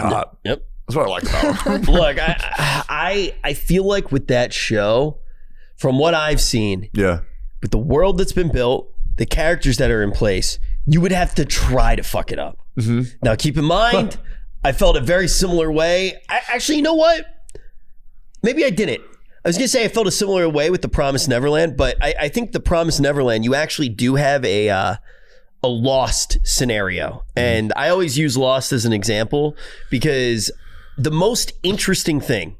Hot. Yep. That's what I like about it. Look, I feel like with that show, from what I've seen, Yeah. with the world that's been built, the characters that are in place, you would have to try to fuck it up. Mm-hmm. Now, keep in mind, I felt a very similar way. Actually, you know what? Maybe I didn't. I was going to say I felt a similar way with The Promised Neverland, but I think The Promised Neverland, you actually do have a Lost scenario. And I always use Lost as an example because the most interesting thing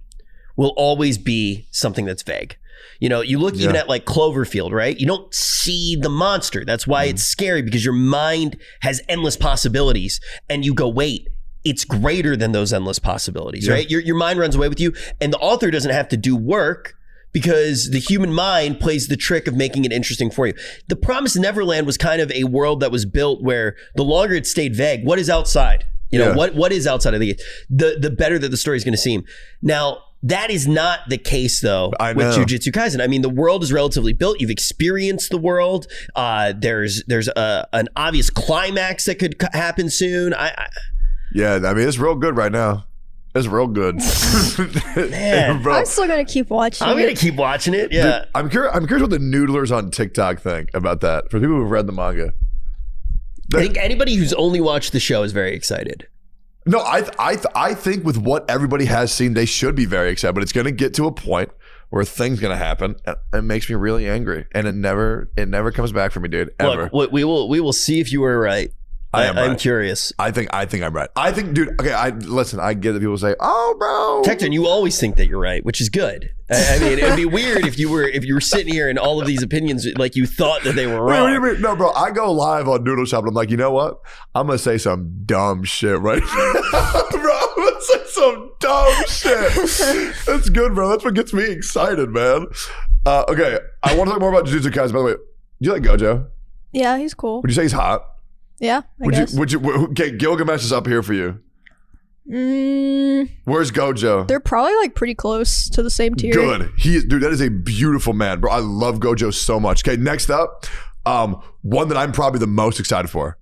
will always be something that's vague. You know, you look even at like Cloverfield, right? You don't see the monster. That's why it's scary, because your mind has endless possibilities and you go, wait, it's greater than those endless possibilities, right? Your mind runs away with you, and the author doesn't have to do work because the human mind plays the trick of making it interesting for you. The Promised Neverland was kind of a world that was built where the longer it stayed vague, what is outside? You know, what is outside of the better that the story is going to seem. Now, that is not the case, though, with Jujutsu Kaisen. I mean, the world is relatively built. You've experienced the world. There's an obvious climax that could happen soon. Yeah, I mean, it's real good right now. It's real good. Man, I'm still gonna keep watching. I'm gonna keep watching it. Yeah, Dude, I'm curious what the noodlers on TikTok think about that. For people who've read the manga, I think anybody who's only watched the show is very excited. No, I think with what everybody has seen, they should be very excited. But it's going to get to a point where a thing's going to happen, and it makes me really angry, and it never comes back for me, dude. Ever. Look, we will see if you were right. I'm curious. I think I'm right. I think, dude. Okay, I get that people say, "Oh, bro." Tectone, you always think that you're right, which is good. I mean, it'd be weird if you were sitting here and all of these opinions, like you thought that they were wrong. What do you mean? No, bro. I go live on Noodle Shop, and I'm like, you know what? I'm gonna say some dumb shit right now, bro. I'm gonna say some dumb shit. That's good, bro. That's what gets me excited, man. Okay, I want to talk more about Jujutsu Kaisen. By the way, do you like Gojo? Yeah, he's cool. Would you say he's hot? Yeah, I guess. Okay, Gilgamesh is up here for you. Where's Gojo? They're probably like pretty close to the same tier. Good. Dude, that is a beautiful man, bro. I love Gojo so much. Okay, next up, one that I'm probably the most excited for,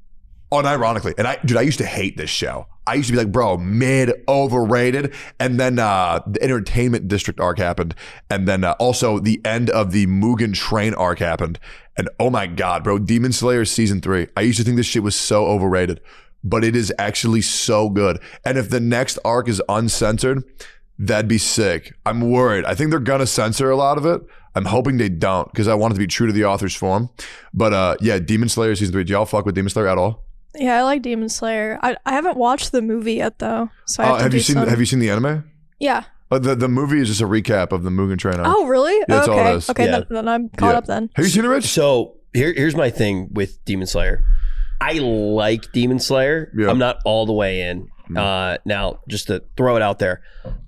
unironically. And I used to hate this show. I used to be like, bro, mid, overrated. And then the Entertainment District arc happened. And then also the end of the Mugen Train arc happened. And oh my God, bro, Demon Slayer season 3. I used to think this shit was so overrated, but it is actually so good. And if the next arc is uncensored, that'd be sick. I'm worried. I think they're gonna censor a lot of it. I'm hoping they don't, because I want it to be true to the author's form. But yeah, Demon Slayer season 3. Do y'all fuck with Demon Slayer at all? Yeah, I like Demon Slayer. I haven't watched the movie yet though. So have you seen the anime? Yeah. The movie is just a recap of the Mugen Train arc. Oh, really? Yeah, that's all it is. Okay, Yeah. then I'm caught up then. Have you seen it, Rich? So here's my thing with Demon Slayer. I like Demon Slayer. Yeah. I'm not all the way in. Now, just to throw it out there,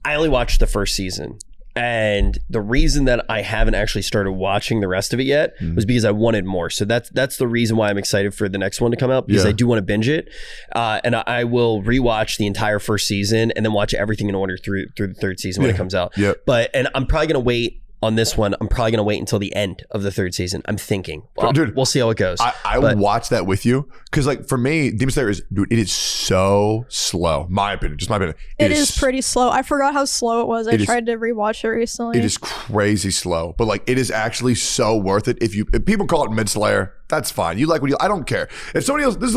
I only watched the first season. And the reason that I haven't actually started watching the rest of it yet was because I wanted more. So that's the reason why I'm excited for the next one to come out, because I do want to binge it. And I will rewatch the entire first season and then watch everything in order through the third season when it comes out. Yeah. And I'm probably going to wait on this one. I'm probably going to wait until the end of the third season. I'm thinking. Well, Dude, we'll see how it goes. I would watch that with you, because like for me, Demon Slayer is, dude, it is so slow. My opinion, just my opinion. It is pretty slow. I forgot how slow it was. I tried to rewatch it recently. It is crazy slow, but like it is actually so worth it. If people call it mid Slayer, that's fine. You like what I don't care. If somebody else, this is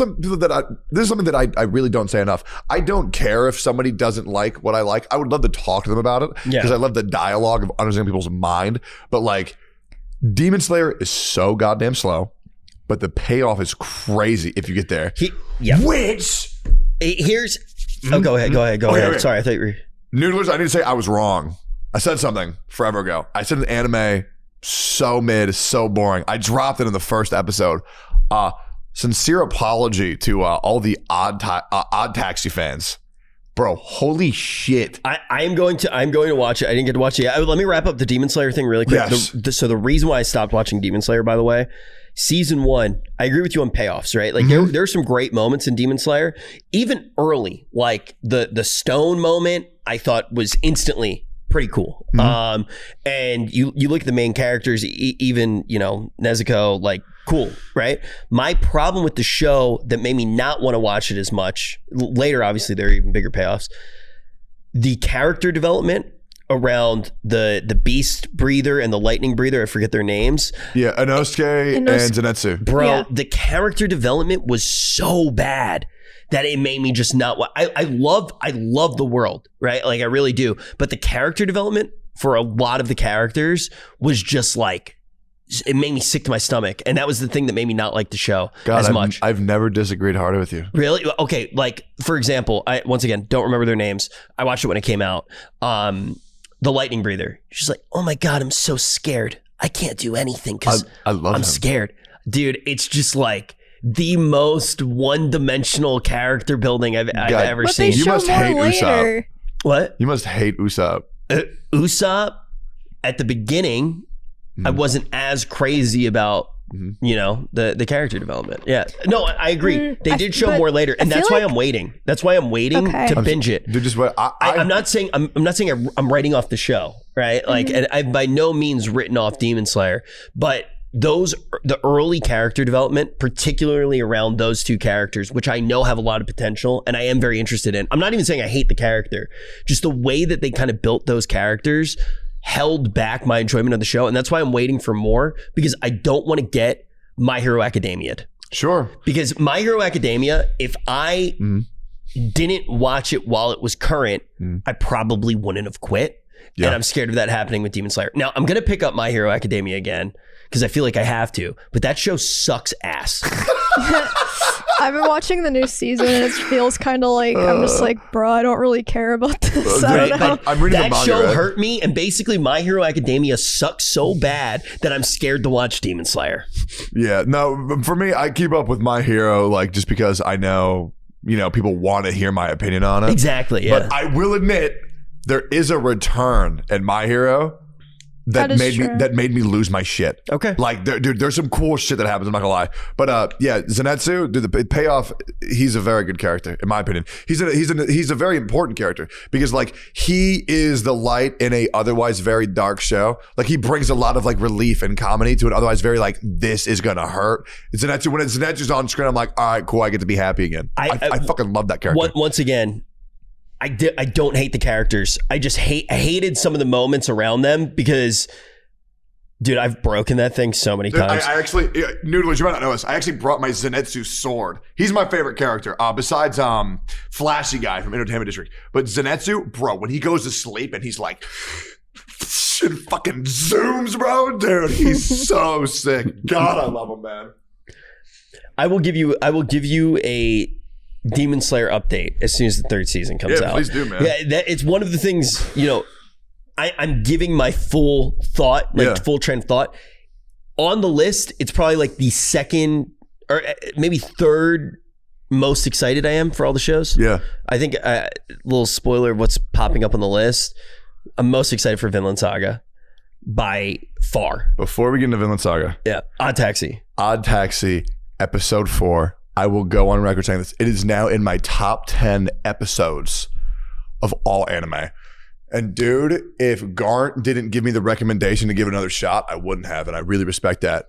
something that I really don't say enough. I don't care if somebody doesn't like what I like. I would love to talk to them about it, because I love the dialogue of understanding people's mind. But like, Demon Slayer is so goddamn slow, but the payoff is crazy if you get there. Which here's go ahead. Okay. Sorry, I thought you were Noodlers. I need to say I was wrong. I said something forever ago. I said an anime so mid, so boring. I dropped it in the first episode. Sincere apology to all the Odd Taxi fans. Bro, holy shit. I'm going to watch it. I didn't get to watch it yet. Let me wrap up the Demon Slayer thing really quick. Yes. So the reason why I stopped watching Demon Slayer, by the way, season 1, I agree with you on payoffs, right? Like there are some great moments in Demon Slayer. Even early, like the stone moment, I thought was instantly pretty cool. And you look at the main characters, even, Nezuko, like Cool, right? My problem with the show that made me not want to watch it as much, later obviously there are even bigger payoffs, the character development around the beast breather and the lightning breather, I forget their names. Yeah, Inosuke and Zenitsu. Bro, the character development was so bad that it made me just not. I love the world, right? Like I really do. But the character development for a lot of the characters was just like, it made me sick to my stomach. And that was the thing that made me not like the show as much. I've never disagreed harder with you. Really? Okay. Like, for example, I, once again, don't remember their names. I watched it when it came out. The lightning breather. She's like, oh my God, I'm so scared. I can't do anything because I'm scared. Dude, it's just like the most one-dimensional character building I've ever seen. You must hate Usopp. What? You must hate Usopp. Usopp, at the beginning, I wasn't as crazy about, you know, the character development. Yeah. No, I agree. They did show more later, and that's why I'm waiting. That's why I'm waiting to binge it. Dude, just what I'm not saying I'm writing off the show, right? Like, and I've by no means written off Demon Slayer, but the early character development, particularly around those two characters, which I know have a lot of potential and I am very interested in. I'm not even saying I hate the character, just the way that they kind of built those characters held back my enjoyment of the show. And that's why I'm waiting for more, because I don't want to get My Hero Academia. Sure. Because My Hero Academia, if I didn't watch it while it was current, I probably wouldn't have quit. Yeah. And I'm scared of that happening with Demon Slayer. Now, I'm going to pick up My Hero Academia again because I feel like I have to, but that show sucks ass. I've been watching the new season and it feels kind of like I'm just like, bro, I don't really care about this. I don't know. I'm reading that the manga, show hurt me, and basically My Hero Academia sucks so bad that I'm scared to watch Demon Slayer. Yeah, no, for me, I keep up with My Hero like just because I know, you know, people want to hear my opinion on it. Exactly, yeah. But I will admit there is a return in My Hero that made me lose my shit. Okay. Like, dude, there's some cool shit that happens, I'm not gonna lie. But yeah, Zenitsu, dude, the payoff, he's a very good character, in my opinion. He's a very important character because like he is the light in a otherwise very dark show. Like he brings a lot of like relief and comedy to an otherwise very like, this is gonna hurt. Zenitsu, when Zenitsu's on screen, I'm like, all right, cool, I get to be happy again. I fucking love that character. Once again, I don't hate the characters. I just hated some of the moments around them because, dude, I've broken that thing so many times. I actually, Noodlers, you might not know this. I actually brought my Zenitsu sword. He's my favorite character, besides Flashy Guy from Entertainment District. But Zenitsu, bro, when he goes to sleep and he's like, shit fucking zooms, bro, dude, he's so sick. God, I love him, man. I will give you a Demon Slayer update as soon as the third season comes out. Yeah, please do, man. Yeah, it's one of the things, you know, I'm giving my full thought, like full train of thought. On the list, it's probably like the second or maybe third most excited I am for all the shows. Yeah. I think, little spoiler of what's popping up on the list, I'm most excited for Vinland Saga by far. Before we get into Vinland Saga. Yeah. Odd Taxi, episode 4. I will go on record saying this. It is now in my top 10 episodes of all anime. And dude, if Garnt didn't give me the recommendation to give it another shot, I wouldn't have. And I really respect that.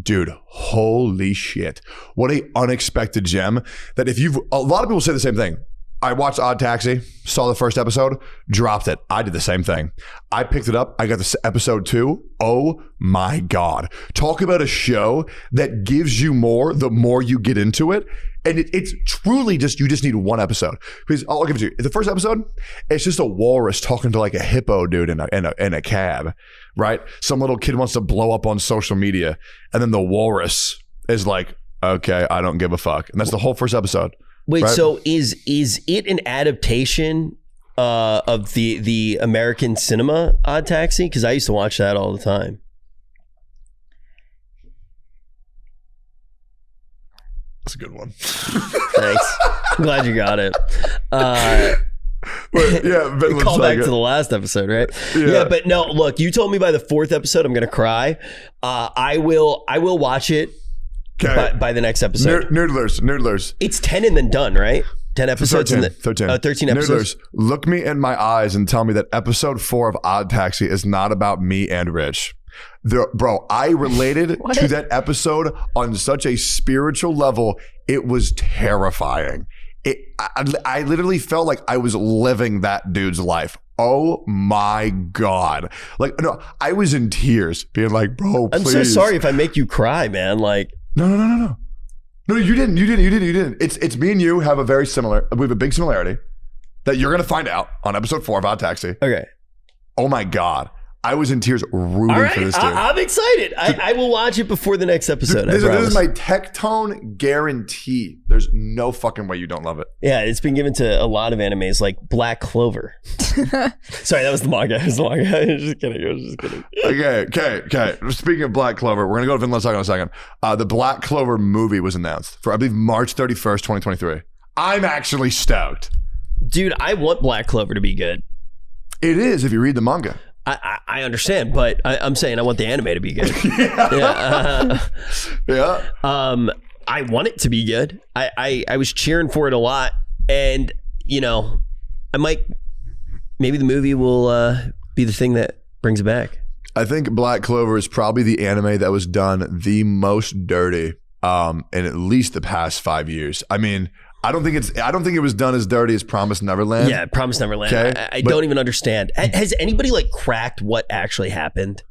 Dude, holy shit. What a unexpected gem that a lot of people say the same thing. I watched Odd Taxi, saw the first episode, dropped it. I did the same thing. I picked it up. I got this episode 2. Oh my God. Talk about a show that gives you more the more you get into it. And it's truly just, you just need one episode. Because I'll give it to you. The first episode, it's just a walrus talking to like a hippo dude in a cab, right? Some little kid wants to blow up on social media. And then the walrus is like, okay, I don't give a fuck. And that's the whole first episode. Wait, right? So is it an adaptation of the American cinema Odd Taxi? Because I used to watch that all the time. That's a good one. Thanks. I'm glad you got it. Wait, yeah, call back to the last episode, right? Yeah, but no, look, you told me by the 4th episode I'm gonna cry. I will watch it. By the next episode. Noodlers. It's 10 and then done, right? 10 episodes. 13 episodes. Noodlers, look me in my eyes and tell me that episode 4 of Odd Taxi is not about me and Rich. Bro, I related to that episode on such a spiritual level. It was terrifying. I literally felt like I was living that dude's life. Oh my God. Like, no, I was in tears being like, bro, please. I'm so sorry if I make you cry, man. Like, No, you didn't. It's me and you have a very similar, we have a big similarity that you're going to find out on episode 4 of Odd Taxi. okay. Oh my God. I was in tears rooting All right. for this dude. I'm excited. I will watch it before the next episode. This is my Tectone guarantee. There's no fucking way you don't love it. Yeah, it's been given to a lot of animes like Black Clover. Sorry, that was the manga. I was just kidding. Okay. Speaking of Black Clover, we're going to go to Vinland Saga in a second. The Black Clover movie was announced for, I believe, March 31st, 2023. I'm actually stoked. Dude, I want Black Clover to be good. It is if you read the manga. I understand, but I'm saying I want the anime to be good. Yeah. I want it to be good. I was cheering for it a lot, and maybe the movie will be the thing that brings it back. I think Black Clover is probably the anime that was done the most dirty in at least the past 5 years. I mean, I don't think it was done as dirty as Promised Neverland. Yeah, Promised Neverland. Okay, I don't even understand. Has anybody like cracked what actually happened?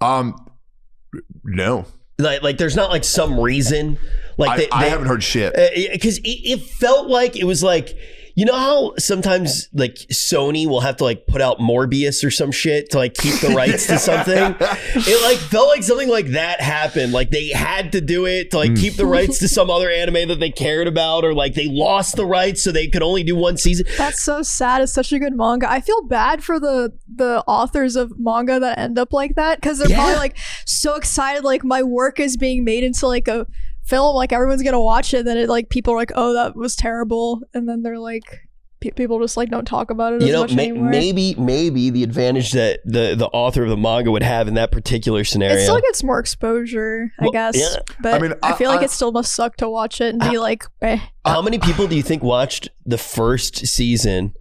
No. Like there's not like some reason. Like I haven't heard shit. Because it felt like it was like, you know how sometimes like Sony will have to like put out Morbius or some shit to like keep the rights to something. It like felt like something like that happened. Like they had to do it to like keep the rights to some other anime that they cared about, or like they lost the rights so they could only do one season. That's so sad. It's such a good manga. I feel bad for the authors of manga that end up like that, because they're probably like so excited, like my work is being made into like a film, like everyone's gonna watch it, then it like people are like, oh, that was terrible, and then they're like people just like don't talk about it as much anymore. Maybe the advantage that the author of the manga would have in that particular scenario, it still gets more exposure, I guess. Yeah. But I mean, I feel like it still must suck to watch it and be like, eh. How many people do you think watched the first season,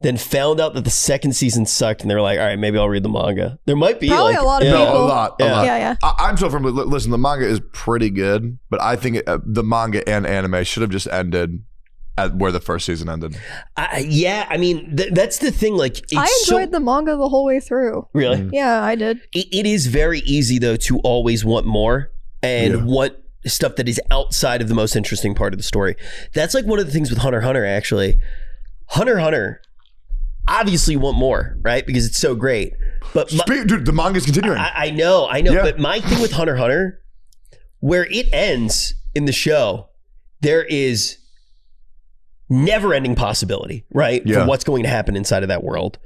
then found out that the second season sucked, and they're like, all right, maybe I'll read the manga? There might be probably like, a lot of people. No, a lot. Yeah. I'm so firm. Listen, the manga is pretty good, but I think the manga and anime should have just ended at where the first season ended. I mean, that's the thing. Like, I enjoyed the manga the whole way through. Really? Yeah, I did. It is very easy though to always want more and want stuff that is outside of the most interesting part of the story. That's like one of the things with Hunter x Hunter. Actually, Hunter x Hunter obviously want more, right? Because it's so great. But dude, the manga's continuing. I know. Yeah. But my thing with Hunter x Hunter, where it ends in the show, there is never-ending possibility, right? For what's going to happen inside of that world.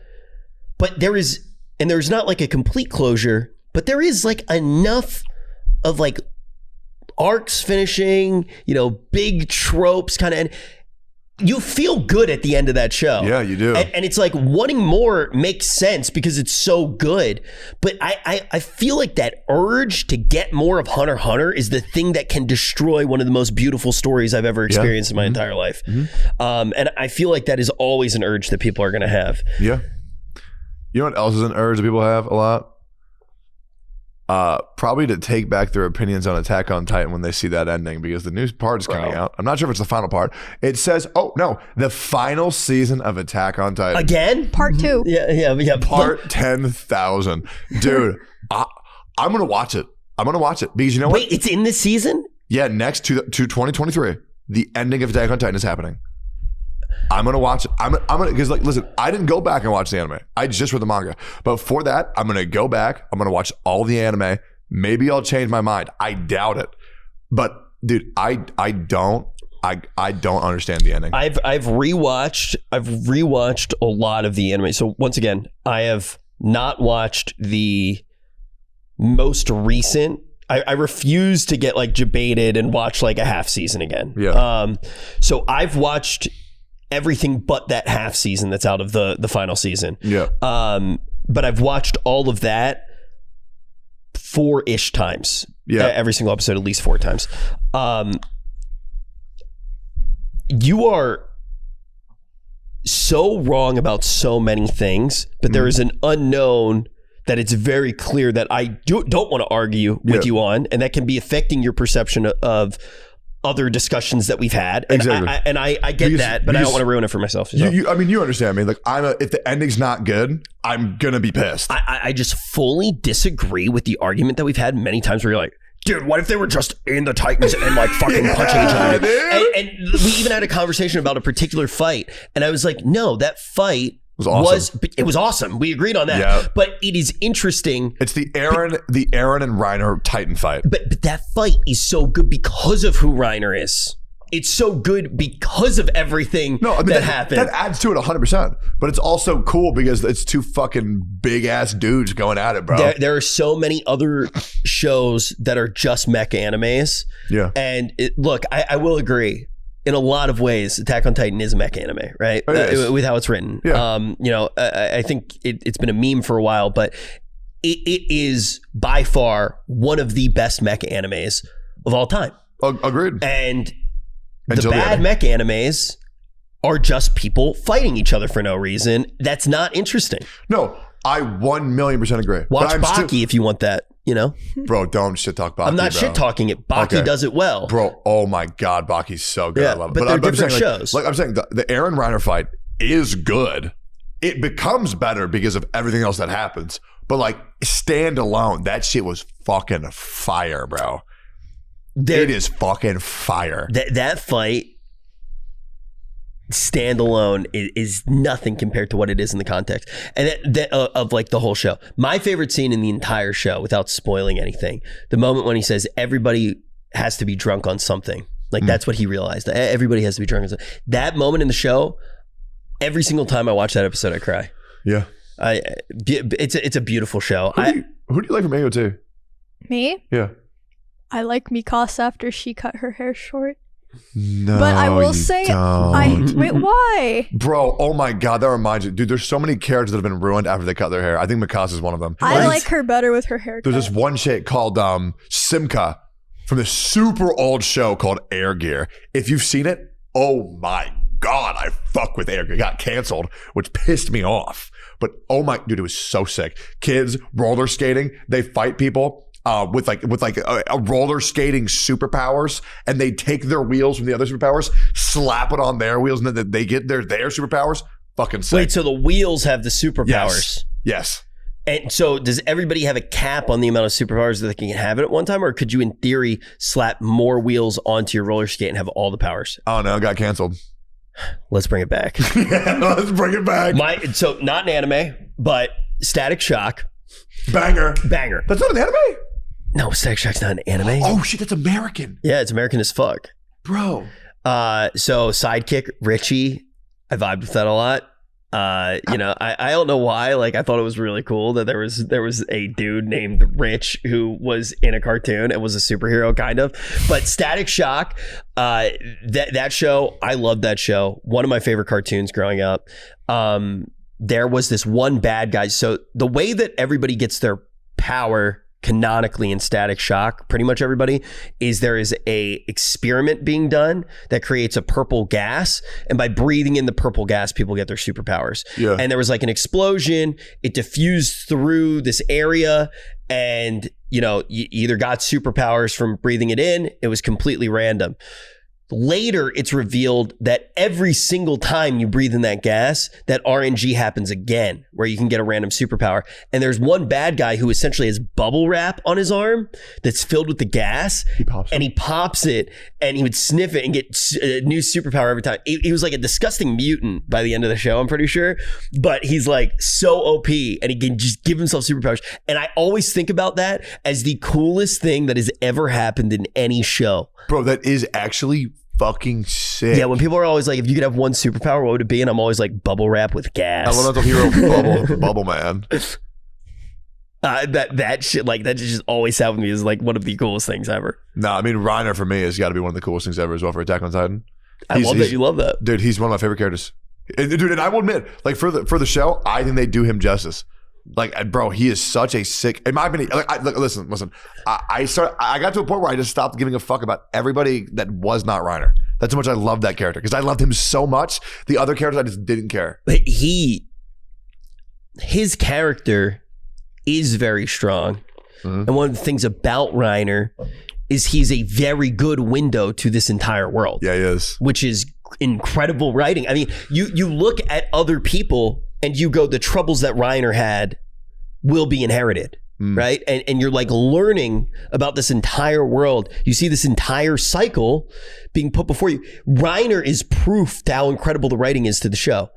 But there's not like a complete closure, but there is like enough of like arcs finishing, big tropes kind of, and you feel good at the end of that show. Yeah, you do. And it's like wanting more makes sense because it's so good. But I feel like that urge to get more of Hunter x Hunter is the thing that can destroy one of the most beautiful stories I've ever experienced in my entire life. And I feel like that is always an urge that people are going to have. Yeah. You know what else is an urge that people have a lot? Probably to take back their opinions on Attack on Titan when they see that ending, because the new part is coming out. I'm not sure if it's the final part. It says, oh no, the final season of Attack on Titan. Again? Part 2. Yeah. Part 10,000. Dude, I'm going to watch it. Because you know what? Wait, it's in this season? Yeah, next to 2023, the ending of Attack on Titan is happening. I'm gonna watch it. I'm gonna, because like, listen, I didn't go back and watch the anime. I just read the manga. But for that, I'm gonna go back. I'm gonna watch all the anime. Maybe I'll change my mind. I doubt it. But dude, I don't understand the ending. I've rewatched a lot of the anime. So once again, I have not watched the most recent. I refuse to get like jebaited and watch like a half season again. Yeah. So I've watched everything but that half season that's out of the final season. Yeah. But I've watched all of that 4-ish times. Yeah. Every single episode at least 4 times. You are so wrong about so many things, but there is an unknown that it's very clear that I don't want to argue with you on, and that can be affecting your perception of other discussions that we've had. And Exactly. I get that, but I don't want to ruin it for myself. So. I mean, you understand me. Like, if the ending's not good, I'm gonna be pissed. I just fully disagree with the argument that we've had many times where you're like, dude, what if they were just in the Titans and like fucking punching each other? And we even had a conversation about a particular fight, and I was like, no, that fight was awesome. We agreed on that. Yeah. But it is interesting. It's the Aaron and Reiner Titan fight. But that fight is so good because of who Reiner is. It's so good because of everything that happened. That adds to it 100%. But it's also cool because it's two fucking big ass dudes going at it, bro. There are so many other shows that are just mech animes. Yeah. And look, I will agree. In a lot of ways, Attack on Titan is a mech anime, right? With how it's written. Yeah. I think it's been a meme for a while, but it is by far one of the best mech animes of all time. Agreed. And the bad mech animes are just people fighting each other for no reason. That's not interesting. No, I 1,000,000% agree. Watch Baki if you want that, Bro, don't shit talk Baki. I'm not shit talking it. Baki does it well. Bro, oh my God, Baki's so good. Yeah, I love it. but they're different shows. Like I'm saying, the Aaron Reiner fight is good. It becomes better because of everything else that happens. But like, stand alone, that shit was fucking fire, bro. It is fucking fire. That fight, standalone, is nothing compared to what it is in the context and of like the whole show. My favorite scene in the entire show, without spoiling anything, the moment when he says everybody has to be drunk on something. Like that's what he realized. Everybody has to be drunk on something. That moment in the show, every single time I watch that episode, I cry. Yeah. It's a beautiful show. Who do you like from AO2? Me? Yeah. I like Mikasa after she cut her hair short. No, but I will say, wait, why? Bro, oh my God, that reminds you. Dude, there's so many characters that have been ruined after they cut their hair. I think Mikasa's one of them. I like her better with her hair. There's this one shit called Simka from this super old show called Air Gear. If you've seen it, oh my God, I fuck with Air Gear. It got canceled, which pissed me off. But oh my, dude, it was so sick. Kids roller skating, they fight people. With a roller skating superpowers, and they take their wheels from the other superpowers, slap it on their wheels, and then they get their superpowers. Fucking sick. Wait, so the wheels have the superpowers? Yes. And so does everybody have a cap on the amount of superpowers that they can have it at one time, or could you, in theory, slap more wheels onto your roller skate and have all the powers? Oh no, it got canceled. Let's bring it back. Let's bring it back. So not an anime, but Static Shock. Banger. That's not an anime? No, Static Shock's not an anime. Oh shit, that's American. Yeah, it's American as fuck. Bro. So Sidekick, Richie, I vibed with that a lot. I don't know why. Like, I thought it was really cool that there was a dude named Rich who was in a cartoon and was a superhero kind of. But Static Shock, that show, I loved that show. One of my favorite cartoons growing up. There was this one bad guy. So the way that everybody gets their power canonically in Static Shock, pretty much everybody, is there is a experiment being done that creates a purple gas, and by breathing in the purple gas, people get their superpowers. Yeah. And there was like an explosion, it diffused through this area, and you either got superpowers from breathing it in, it was completely random. Later, it's revealed that every single time you breathe in that gas, that RNG happens again, where you can get a random superpower. And there's one bad guy who essentially has bubble wrap on his arm that's filled with the gas. He pops it, and he would sniff it and get a new superpower every time. He was like a disgusting mutant by the end of the show, I'm pretty sure. But he's like so OP, and he can just give himself superpowers. And I always think about that as the coolest thing that has ever happened in any show. Bro, that is actually fucking sick. Yeah, when people are always like, if you could have one superpower, what would it be? And I'm always like, bubble wrap with gas. Elemental hero bubble man. That shit, like, that just always happened to me, is like one of the coolest things ever. No, I mean, Reiner for me has got to be one of the coolest things ever as well for Attack on Titan. I love that you love that. Dude, he's one of my favorite characters. Dude, and I will admit, like, for the show, I think they do him justice. Like, bro, he is such a sick, in my opinion, listen, I got to a point where I just stopped giving a fuck about everybody that was not Reiner. That's how much I loved that character, because I loved him so much. The other characters, I just didn't care. But his character is very strong. And one of the things about Reiner is he's a very good window to this entire world. Yeah, he is. Which is incredible writing. I mean, you look at other people and you go, the troubles that Reiner had will be inherited. Right. And you're like learning about this entire world. You see this entire cycle being put before you. Reiner is proof to how incredible the writing is to the show.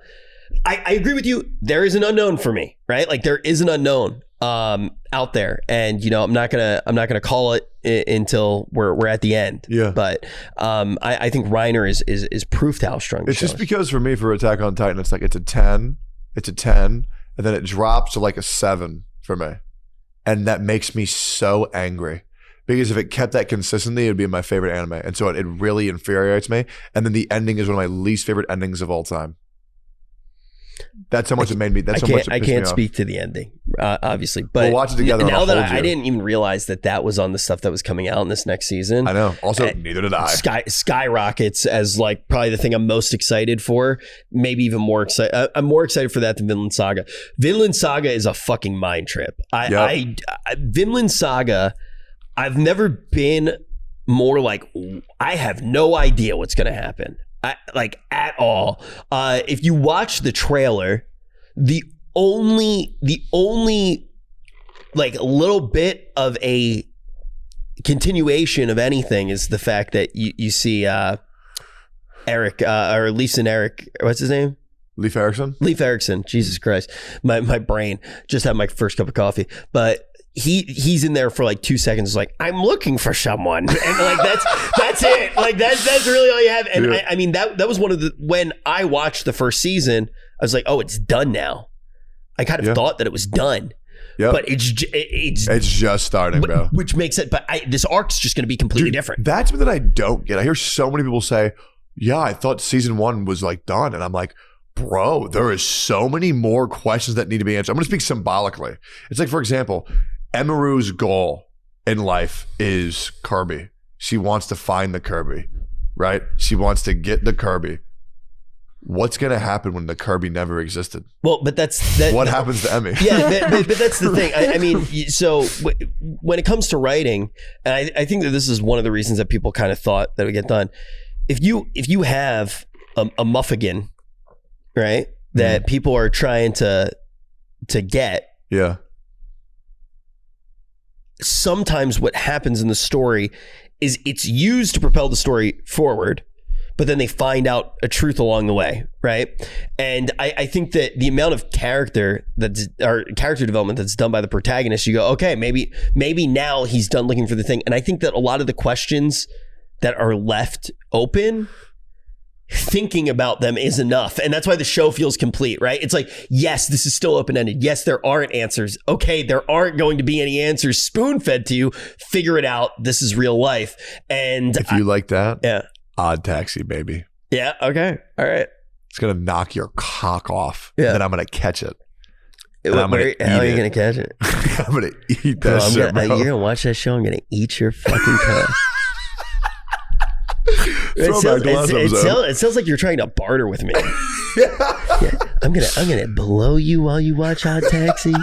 I agree with you. There is an unknown for me, right? Like there is an unknown out there. And you know, I'm not gonna call it until we're at the end. Yeah. But I think Reiner is proof to how strong the it's show just is. because for me, for Attack on Titan, it's like it's a 10, and then it drops to like a 7 for me. And that makes me so angry because if it kept that consistency, it would be my favorite anime. And so it really infuriates me. And then the ending is one of my least favorite endings of all time. That's how much it made me. That's how much it I pissed me can't off. speak to the ending, obviously. But We'll watch it together and now I'll that hold you. I didn't even realize that was on the stuff that was coming out in this next season. I know. Also, neither did I. Skyrockets as like probably the thing I'm most excited for. Maybe even more excited. I'm more excited for that than Vinland Saga. Vinland Saga is a fucking mind trip. Vinland Saga, I've never been more like, I have no idea what's going to happen. Like at all. If you watch the trailer, the only like little bit of a continuation of anything is the fact that you see Eric or Leif and Eric, what's his name? Leif Erikson? Leif Erikson. Jesus Christ. My brain just had my first cup of coffee. But he's in there for like 2 seconds. It's like, I'm looking for someone. And like, that's it. Like that's really all you have. And I mean, that was one of the, when I watched the first season, I was like, oh, it's done now. I kind of thought that it was done. Yep. But it's just starting, bro. Which makes it, but this arc's just going to be completely different. That's what I don't get. I hear so many people say, yeah, I thought season 1 was like done. And I'm like, bro, there is so many more questions that need to be answered. I'm going to speak symbolically. It's like, for example, Emiru's goal in life is Kirby. She wants to find the Kirby, right? She wants to get the Kirby. What's going to happen when the Kirby never existed? Well, but what happens to Emmy? Yeah, but that's the thing. I mean, so when it comes to writing, and I think that this is one of the reasons that people kind of thought that it would get done. If you have a muffigan, right, that people are trying to get, yeah. Sometimes what happens in the story is it's used to propel the story forward, but then they find out a truth along the way, right? And I think that the amount of character development that's done by the protagonist, you go, okay, maybe now he's done looking for the thing. And I think that a lot of the questions that are left open, thinking about them is enough. And that's why the show feels complete, right? It's like, yes, this is still open-ended. Yes, there aren't answers. Okay, there aren't going to be any answers spoon-fed to you. Figure it out. This is real life. And if you like that, yeah. Odd Taxi, baby. Yeah, okay. All right. It's going to knock your cock off. Yeah. And then I'm going to catch it. How are you going to catch it? I'm going to eat that shit, bro. You're going to watch that show. I'm going to eat your fucking cock. It sounds like you're trying to barter with me. Yeah, I'm gonna blow you while you watch Odd Taxi.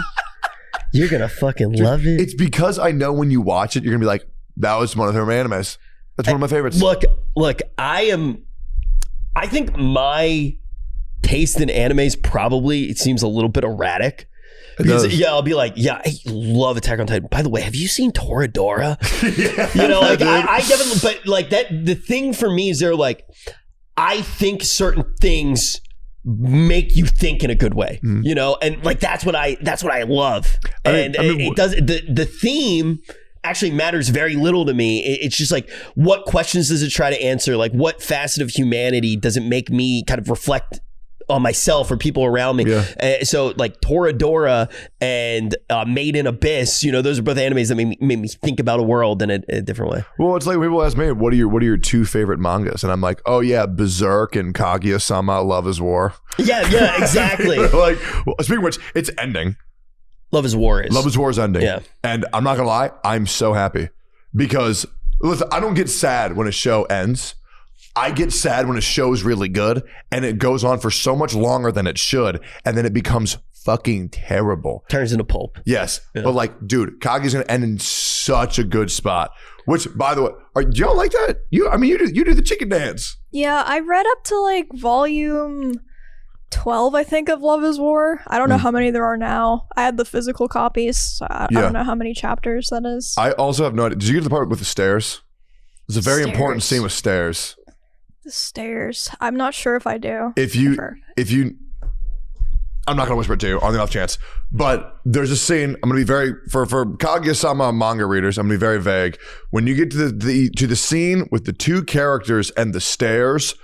You're gonna fucking love it. It's because I know when you watch it, you're gonna be like, that was one of her animes. That's one of my favorites. Look, I think my taste in animes probably, it seems a little bit erratic. Because I'll be like, yeah, I love Attack on Titan. By the way, have you seen Toradora? Yeah, you know, like I definitely, but like that, the thing for me is they're like, I think certain things make you think in a good way, you know, and like that's what I love. And it does. The theme actually matters very little to me. It's just like, what questions does it try to answer? Like, what facet of humanity does it make me kind of reflect on myself or people around me? Yeah. So like Toradora and Made in Abyss, you know, those are both animes that made me think about a world in a different way. Well, it's like people ask me, what are your 2 favorite mangas? And I'm like, oh yeah, Berserk and Kaguya-sama, Love is War. Yeah, exactly. Like, well, speaking of which, it's ending. Love is War is ending. Yeah. And I'm not gonna lie, I'm so happy because listen, I don't get sad when a show ends. I get sad when a show's really good and it goes on for so much longer than it should, and then it becomes fucking terrible. Turns into pulp. Yes. Yeah. But like, dude, Kaguya's going to end in such a good spot. Which, by the way, y'all like that? You do the chicken dance. Yeah, I read up to like volume 12, I think, of Love is War. I don't know how many there are now. I had the physical copies, so I don't know how many chapters that is. I also have no idea. Did you get to the part with the stairs? There's a very important scene with stairs. The stairs. I'm not sure if I do. If you, I'm not going to whisper it to you on the off chance, but there's a scene. I'm going to be very, for Kaguya-sama manga readers, I'm going to be very vague. When you get to the scene with the two characters and the stairs,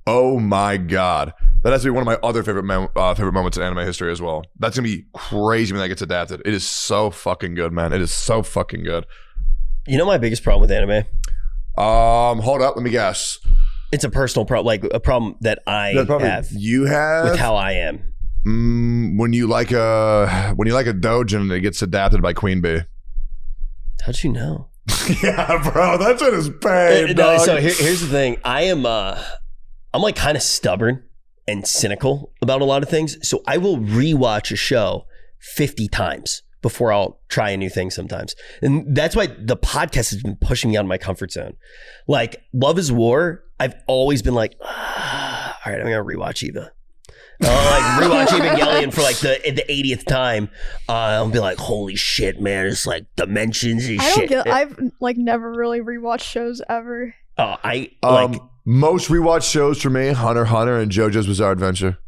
oh my God. That has to be one of my other favorite moments in anime history as well. That's going to be crazy when that gets adapted. It is so fucking good, man. It is so fucking good. You know my biggest problem with anime? Hold up. Let me guess. It's a personal problem, like a problem that I have. You have? With how I am. When you like a doujin, it gets adapted by Queen Bee. How'd you know? Yeah, bro. That's what is pain, no, so here's the thing. I'm like kind of stubborn and cynical about a lot of things. So I will rewatch a show 50 times before I'll try a new thing sometimes. And that's why the podcast has been pushing me out of my comfort zone. Like Love is War, I've always been like, all right, I'm going to rewatch Eva. I'll like rewatch Evangelion for like the 80th time. I'll be like, holy shit, man. It's like dimensions and shit. I've like never really rewatched shows ever. Most rewatched shows for me, Hunter x Hunter and JoJo's Bizarre Adventure.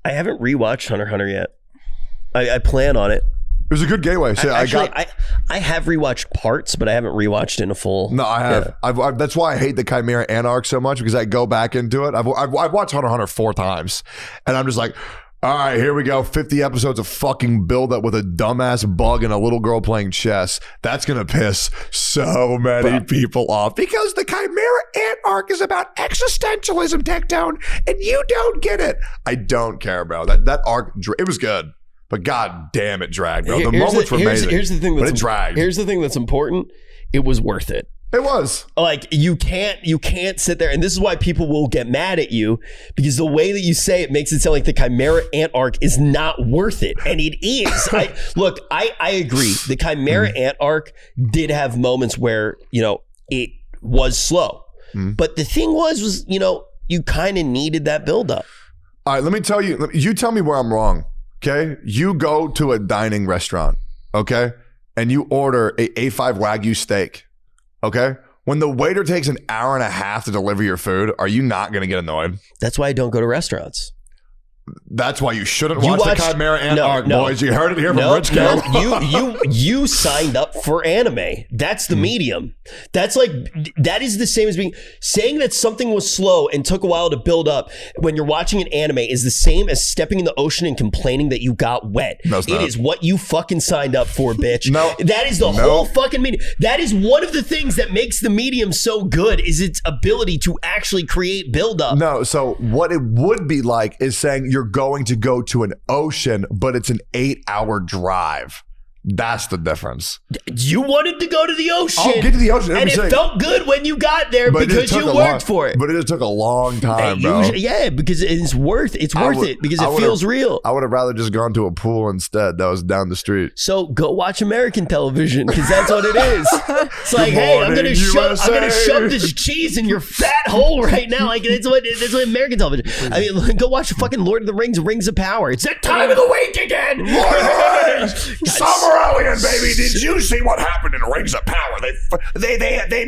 I haven't rewatched Hunter x Hunter yet. I plan on it. It was a good gateway. So I have rewatched parts, but I haven't rewatched in a full. No, I have. Yeah. That's why I hate the Chimera Ant arc so much, because I go back into it. I've watched Hunter x Hunter 4 times, and I'm just like, all right, here we go. 50 episodes of fucking build up with a dumbass bug and a little girl playing chess. That's going to piss so many people off, because the Chimera Ant arc is about existentialism, Tectone, and you don't get it. I don't care, bro. That arc, it was good. But god damn, it dragged, bro. The moments were amazing. Here's the thing, but it dragged. Here's the thing that's important. It was worth it. It was. Like you can't sit there, and this is why people will get mad at you, because the way that you say it makes it sound like the Chimera Ant arc is not worth it, and it is. I agree. The Chimera Ant arc did have moments where it was slow, but the thing was you kind of needed that build up. All right, let me tell you. You tell me where I'm wrong. Okay, you go to a dining restaurant, okay, and you order a A5 Wagyu steak, okay? When the waiter takes an hour and a half to deliver your food, are you not going to get annoyed? That's why I don't go to restaurants. That's why you shouldn't watch the Chimera Ant arc, boys. You heard it here from Rich Carroll. You signed up for anime. That's the medium. That is the same as saying that something was slow and took a while to build up when you're watching an anime is the same as stepping in the ocean and complaining that you got wet. No, it's not. It is what you fucking signed up for, bitch. No. That is the whole fucking medium. That is one of the things that makes the medium so good, is its ability to actually create build up. No, so what it would be like is saying you're going to go to an ocean, but it's an 8-hour drive. That's the difference. You wanted to go to the ocean. I'll get to the ocean. And it felt good when you got there because you worked for it. But it just took a long time, bro. Yeah, because it's worth it because it feels real. I would have rather just gone to a pool instead that was down the street. So go watch American television, because that's what it is. It's like, hey, I'm gonna shove this cheese in your fat hole right now. Like that's what American television. I mean, go watch fucking Lord of the Rings of Power. It's that time of the week again. Summer Alien, baby. Did you see what happened in Rings of Power? They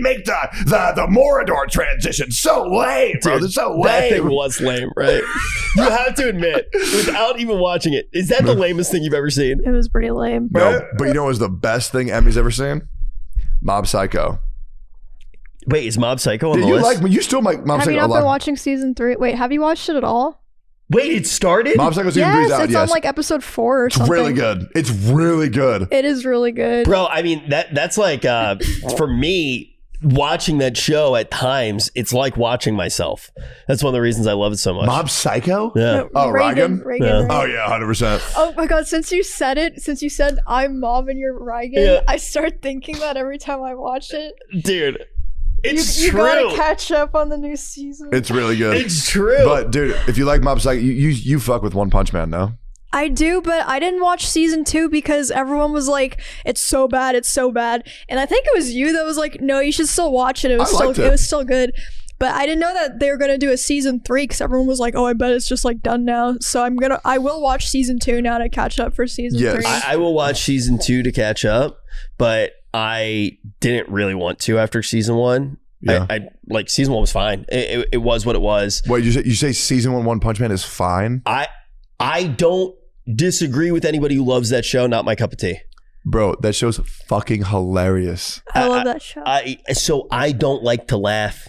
make the Mordor transition so lame, bro. It's so lame. That thing was lame, right? You have to admit, without even watching it, is that the lamest thing you've ever seen? It was pretty lame. No, but you know what was the best thing Emmy's ever seen? Mob Psycho. Wait, is Mob Psycho on the list? You still like Mob Psycho? Have you not been watching season 3? Wait, have you watched it at all? Wait, it started? Mob Psycho season 3 is out, it's on like episode 4 or something. It's really good. It's really good. It is really good. Bro, I mean, that's like, for me, watching that show at times, it's like watching myself. That's one of the reasons I love it so much. Mob Psycho? Yeah. Oh, Reagan? Yeah. Right? Oh, yeah, 100%. Oh my God, since you said I'm Mom and you're Reagan, I start thinking that every time I watch it. Dude. It's you true. gotta catch up on the new season. It's really good. It's true. But dude, if you like Mob Psycho, you fuck with One Punch Man, no? I do, but I didn't watch season 2 because everyone was like, "It's so bad, it's so bad," and I think it was you that was like, "No, you should still watch it. It was still good." But I didn't know that they were gonna do a season 3 because everyone was like, "Oh, I bet it's just like done now." So I will watch season 2 now to catch up for season 3. I will watch season 2 to catch up, but I didn't really want to after season 1. Yeah. I like season 1 was fine. It was what it was. Wait, you say season 1 One Punch Man is fine? I don't disagree with anybody who loves that show. Not my cup of tea. Bro, that show's fucking hilarious. I love that show. So I don't like to laugh.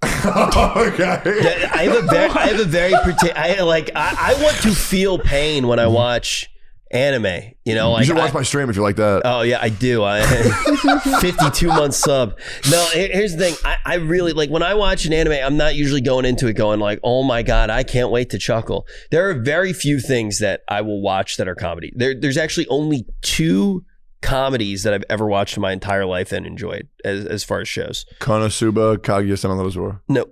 Okay. I want to feel pain when I watch anime. You know, you should watch my stream if you like that. Oh yeah, I do. 52 month sub. No, here's the thing. I really like when I watch an anime. I'm not usually going into it going like, oh my god, I can't wait to chuckle. There are very few things that I will watch that are comedy. There's actually only 2 comedies that I've ever watched in my entire life and enjoyed as far as shows. Konosuba, Kaguya-sama no Zoro. No.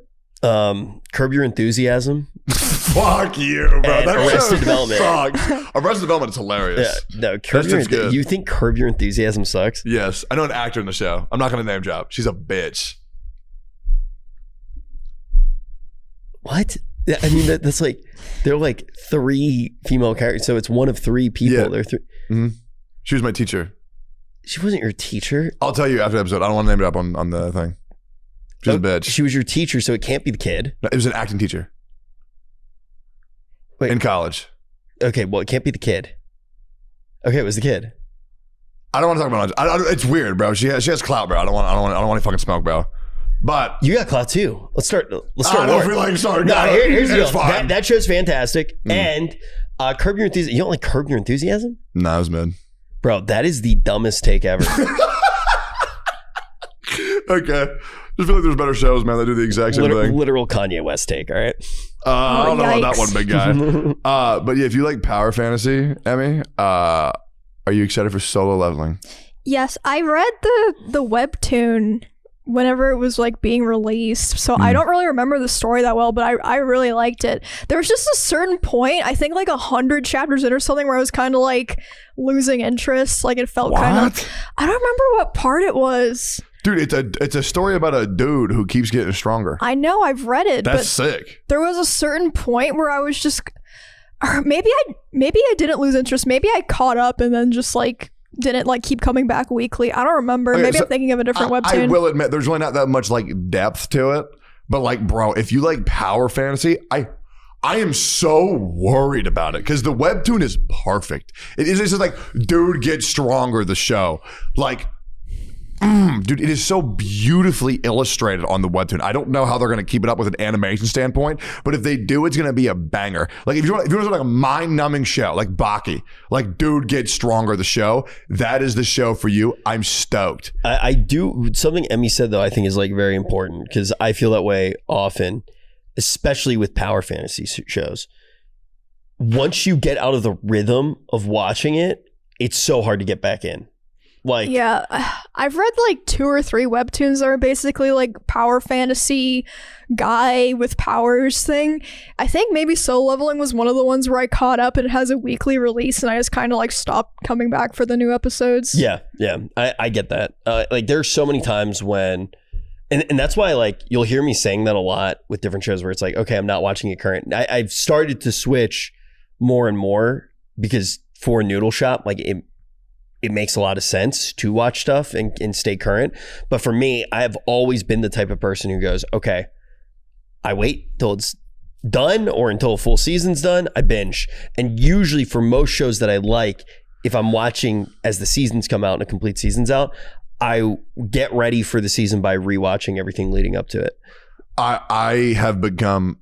Curb Your Enthusiasm. Fuck you, bro. And That Arrested show Development. sucks. Arrested Development is hilarious. Yeah, no, good. You think Curb Your Enthusiasm sucks? Yes. I know an actor in the show. I'm not going to name drop. She's a bitch. What? I mean, that's like, they're like 3 female characters, so it's one of 3 people. Yeah. They're 3. Mm-hmm. She was my teacher. She wasn't your teacher? I'll tell you after the episode. I don't want to name it up on the thing. She's a bitch. She was your teacher, so it can't be the kid. No, it was an acting teacher. Wait. In college. Okay, well, it can't be the kid. Okay, it was the kid. I don't want to talk about it. It's weird, bro. She has clout, bro. I don't want to fucking smoke, bro. But you got clout too. Let's start. I don't feel like starting. No, here's the deal. Fine. That show's fantastic. And Curb Your Enthusiasm. You don't like Curb Your Enthusiasm? Nah, it was mid. Bro, that is the dumbest take ever. Okay. Just feel like there's better shows, man, that do the exact same thing. Literal Kanye West take, all right? I don't know about that one, big guy. But yeah, if you like power fantasy, Emmy, are you excited for Solo Leveling? Yes, I read the webtoon whenever it was like being released, so I don't really remember the story that well, but I really liked it. There was just a certain point, I think like 100 chapters in or something, where I was kind of like losing interest. Like it felt kind of, I don't remember what part it was. Dude, it's a story about a dude who keeps getting stronger. I know, I've read it. That's but sick. There was a certain point where I was just, or maybe I didn't lose interest. Maybe I caught up and then just like didn't like keep coming back weekly. I don't remember. Okay, maybe so I'm thinking of a different webtoon. I will admit, there's really not that much like depth to it. But like, bro, if you like power fantasy, I am so worried about it because the webtoon is perfect. It's just like, dude gets stronger, the show. Like, dude, it is so beautifully illustrated on the webtoon. I don't know how they're going to keep it up with an animation standpoint, but if they do, it's going to be a banger. Like if you want like a mind-numbing show, like Baki, like dude gets stronger, the show, that is the show for you. I'm stoked. I do something Emmy said though, I think is like very important because I feel that way often, especially with power fantasy shows. Once you get out of the rhythm of watching it, it's so hard to get back in. Like, yeah, I've read like 2 or 3 webtoons that are basically like power fantasy guy with powers thing. I think maybe Solo Leveling was one of the ones where I caught up and it has a weekly release and I just kind of like stopped coming back for the new episodes. Yeah, I get that. Like there's so many times when, and that's why like you'll hear me saying that a lot with different shows where it's like, okay, I'm not watching it current. I've started to switch more and more because for Noodle Shop, like it makes a lot of sense to watch stuff and stay current. But for me, I have always been the type of person who goes, okay, I wait till it's done or until a full season's done, I binge. And usually for most shows that I like, if I'm watching as the seasons come out and a complete season's out, I get ready for the season by rewatching everything leading up to it. I have begun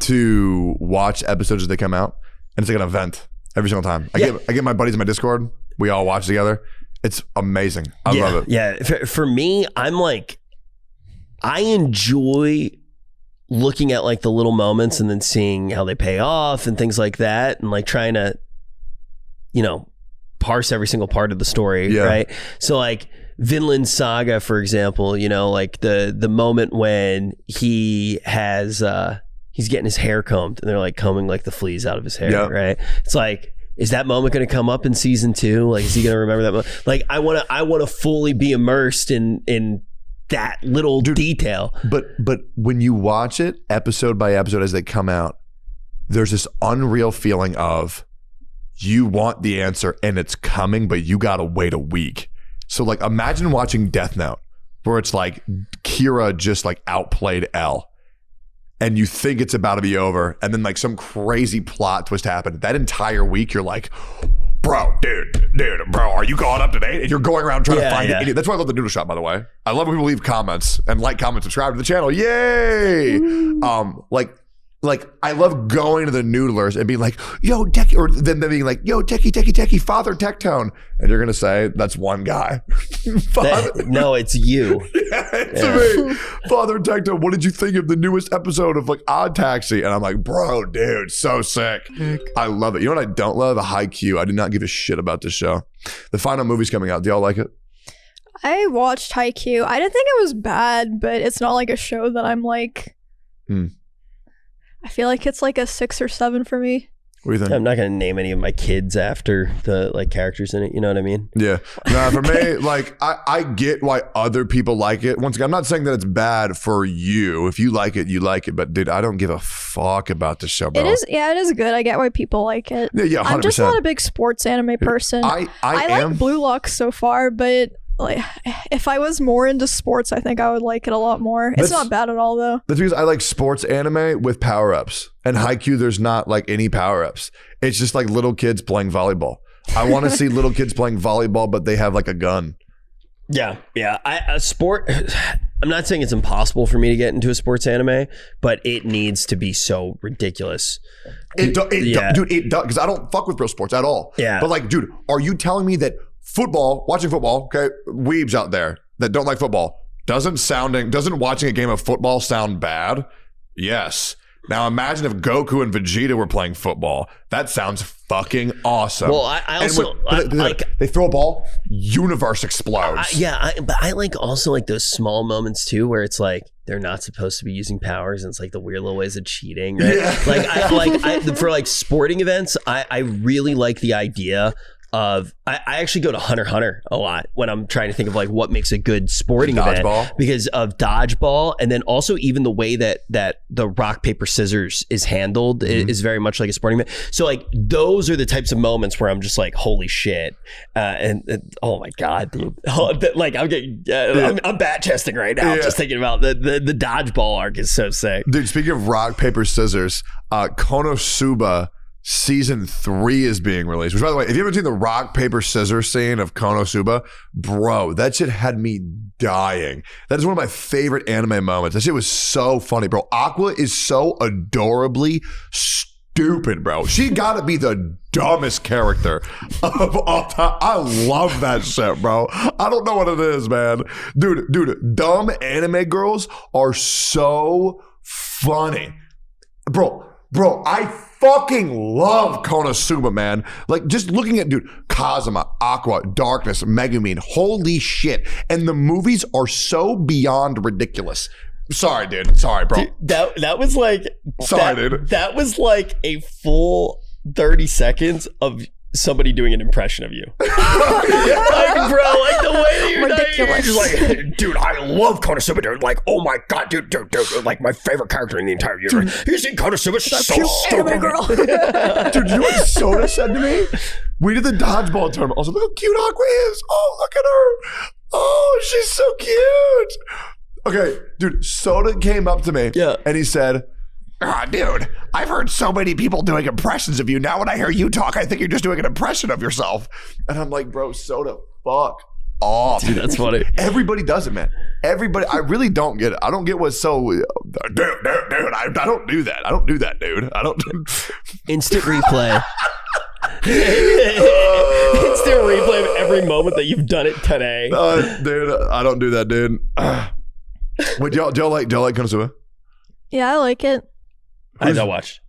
to watch episodes as they come out, and it's like an event. Every single time. I get my buddies in my Discord. We all watch together. It's amazing. I love it. Yeah. For me, I'm like, I enjoy looking at like the little moments and then seeing how they pay off and things like that. And like trying to, parse every single part of the story. Right. So like Vinland Saga, for example, like the moment when he has, he's getting his hair combed, and they're like combing like the fleas out of his hair, Yep. right? It's like, is that moment going to come up in season 2? Like, is he going to remember that moment? Like, I want to fully be immersed in that little detail. But when you watch it episode by episode as they come out, there's this unreal feeling of you want the answer and it's coming, but you gotta wait a week. So like imagine watching Death Note where it's like Kira just like outplayed L and you think it's about to be over and then like some crazy plot twist happened. That entire week you're like, bro, are you caught up to date? And you're going around trying to find the idiot. That's why I love the Noodle Shop, by the way. I love when people leave comments and like, comment, subscribe to the channel. Yay! Like I love going to the noodlers and being like, yo, Techie, or then being like, yo, Techie, Father Tectone. And you're going to say, that's one guy. No, it's you. Yeah, it's me. Father Tectone, what did you think of the newest episode of like Odd Taxi? And I'm like, bro, dude, so sick. I love it. You know what I don't love? Haikyuu. I did not give a shit about this show. The final movie's coming out. Do y'all like it? I watched Haikyuu. I didn't think it was bad, but it's not like a show that I'm like... I feel like it's like a 6 or 7 for me. What do you think? I'm not going to name any of my kids after the like characters in it. You know what I mean? Yeah. No, for me, like I get why other people like it. Once again, I'm not saying that it's bad for you. If you like it, you like it. But dude, I don't give a fuck about the show, bro. It is good. I get why people like it. Yeah, 100%. I'm just not a big sports anime person. I like Blue Lock so far, but like if I was more into sports, I think I would like it a lot more. It's not bad at all though. That's because I like sports anime with power-ups. And Haikyuu, there's not like any power-ups. It's just like little kids playing volleyball. I want to see little kids playing volleyball, but they have like a gun. Yeah. I'm not saying it's impossible for me to get into a sports anime, but it needs to be so ridiculous. Dude, it does, because I don't fuck with pro sports at all. Yeah. But like, dude, are you telling me that watching football, okay, weebs out there that don't like football, doesn't watching a game of football sound bad? Yes. Now imagine if Goku and Vegeta were playing football. That sounds fucking awesome. Well, I also they throw a ball, universe explodes. But I like also like those small moments too, where it's like they're not supposed to be using powers, and it's like the weird little ways of cheating. Right? Yeah. For like sporting events, I really like the idea of I actually go to Hunter x Hunter a lot when I'm trying to think of like what makes a good sporting event because of dodgeball, and then also even the way that the rock paper scissors is handled is very much like a sporting event. So like those are the types of moments where I'm just like, holy shit, and oh my god, dude, like I'm getting I'm bat chesting right now just thinking about the dodgeball arc is so sick. Dude, speaking of rock paper scissors, Konosuba Season 3 is being released. Which, by the way, if you haven't seen the rock, paper, scissors scene of Konosuba, bro, that shit had me dying. That is one of my favorite anime moments. That shit was so funny, bro. Aqua is so adorably stupid, bro. She gotta be the dumbest character of all time. I love that shit, bro. I don't know what it is, man. Dude, dumb anime girls are so funny. Bro, I fucking love Konosuba, man. Like, just looking at, dude, Kazuma, Aqua, Darkness, Megumin, holy shit. And the movies are so beyond ridiculous. Sorry, dude. Sorry, bro. Dude, that was like... dude. That was like a full 30 seconds of somebody doing an impression of you. Like, bro, like the way that you're just like, dude, I love Konosuba, dude. Like, oh my god, dude, like my favorite character in the entire universe. You seen Konosuba? So stupid, girl. Dude, you know what Soda said to me? We did the dodgeball tournament. I was like, look how cute Aqua is. Oh, look at her. Oh, she's so cute. Okay, dude, Soda came up to me and he said, dude, I've heard so many people doing impressions of you. Now when I hear you talk, I think you're just doing an impression of yourself. And I'm like, bro, Soda, fuck off. Dude, that's funny. Everybody does it, man. Everybody, I really don't get it. I don't get what's so, dude, I don't do that. I don't do that, dude. I don't. Instant replay. Instant replay of every moment that you've done it today. Dude, I don't do that, dude. Wait, do y'all like Konosuba? Yeah, I like it. I don't watch.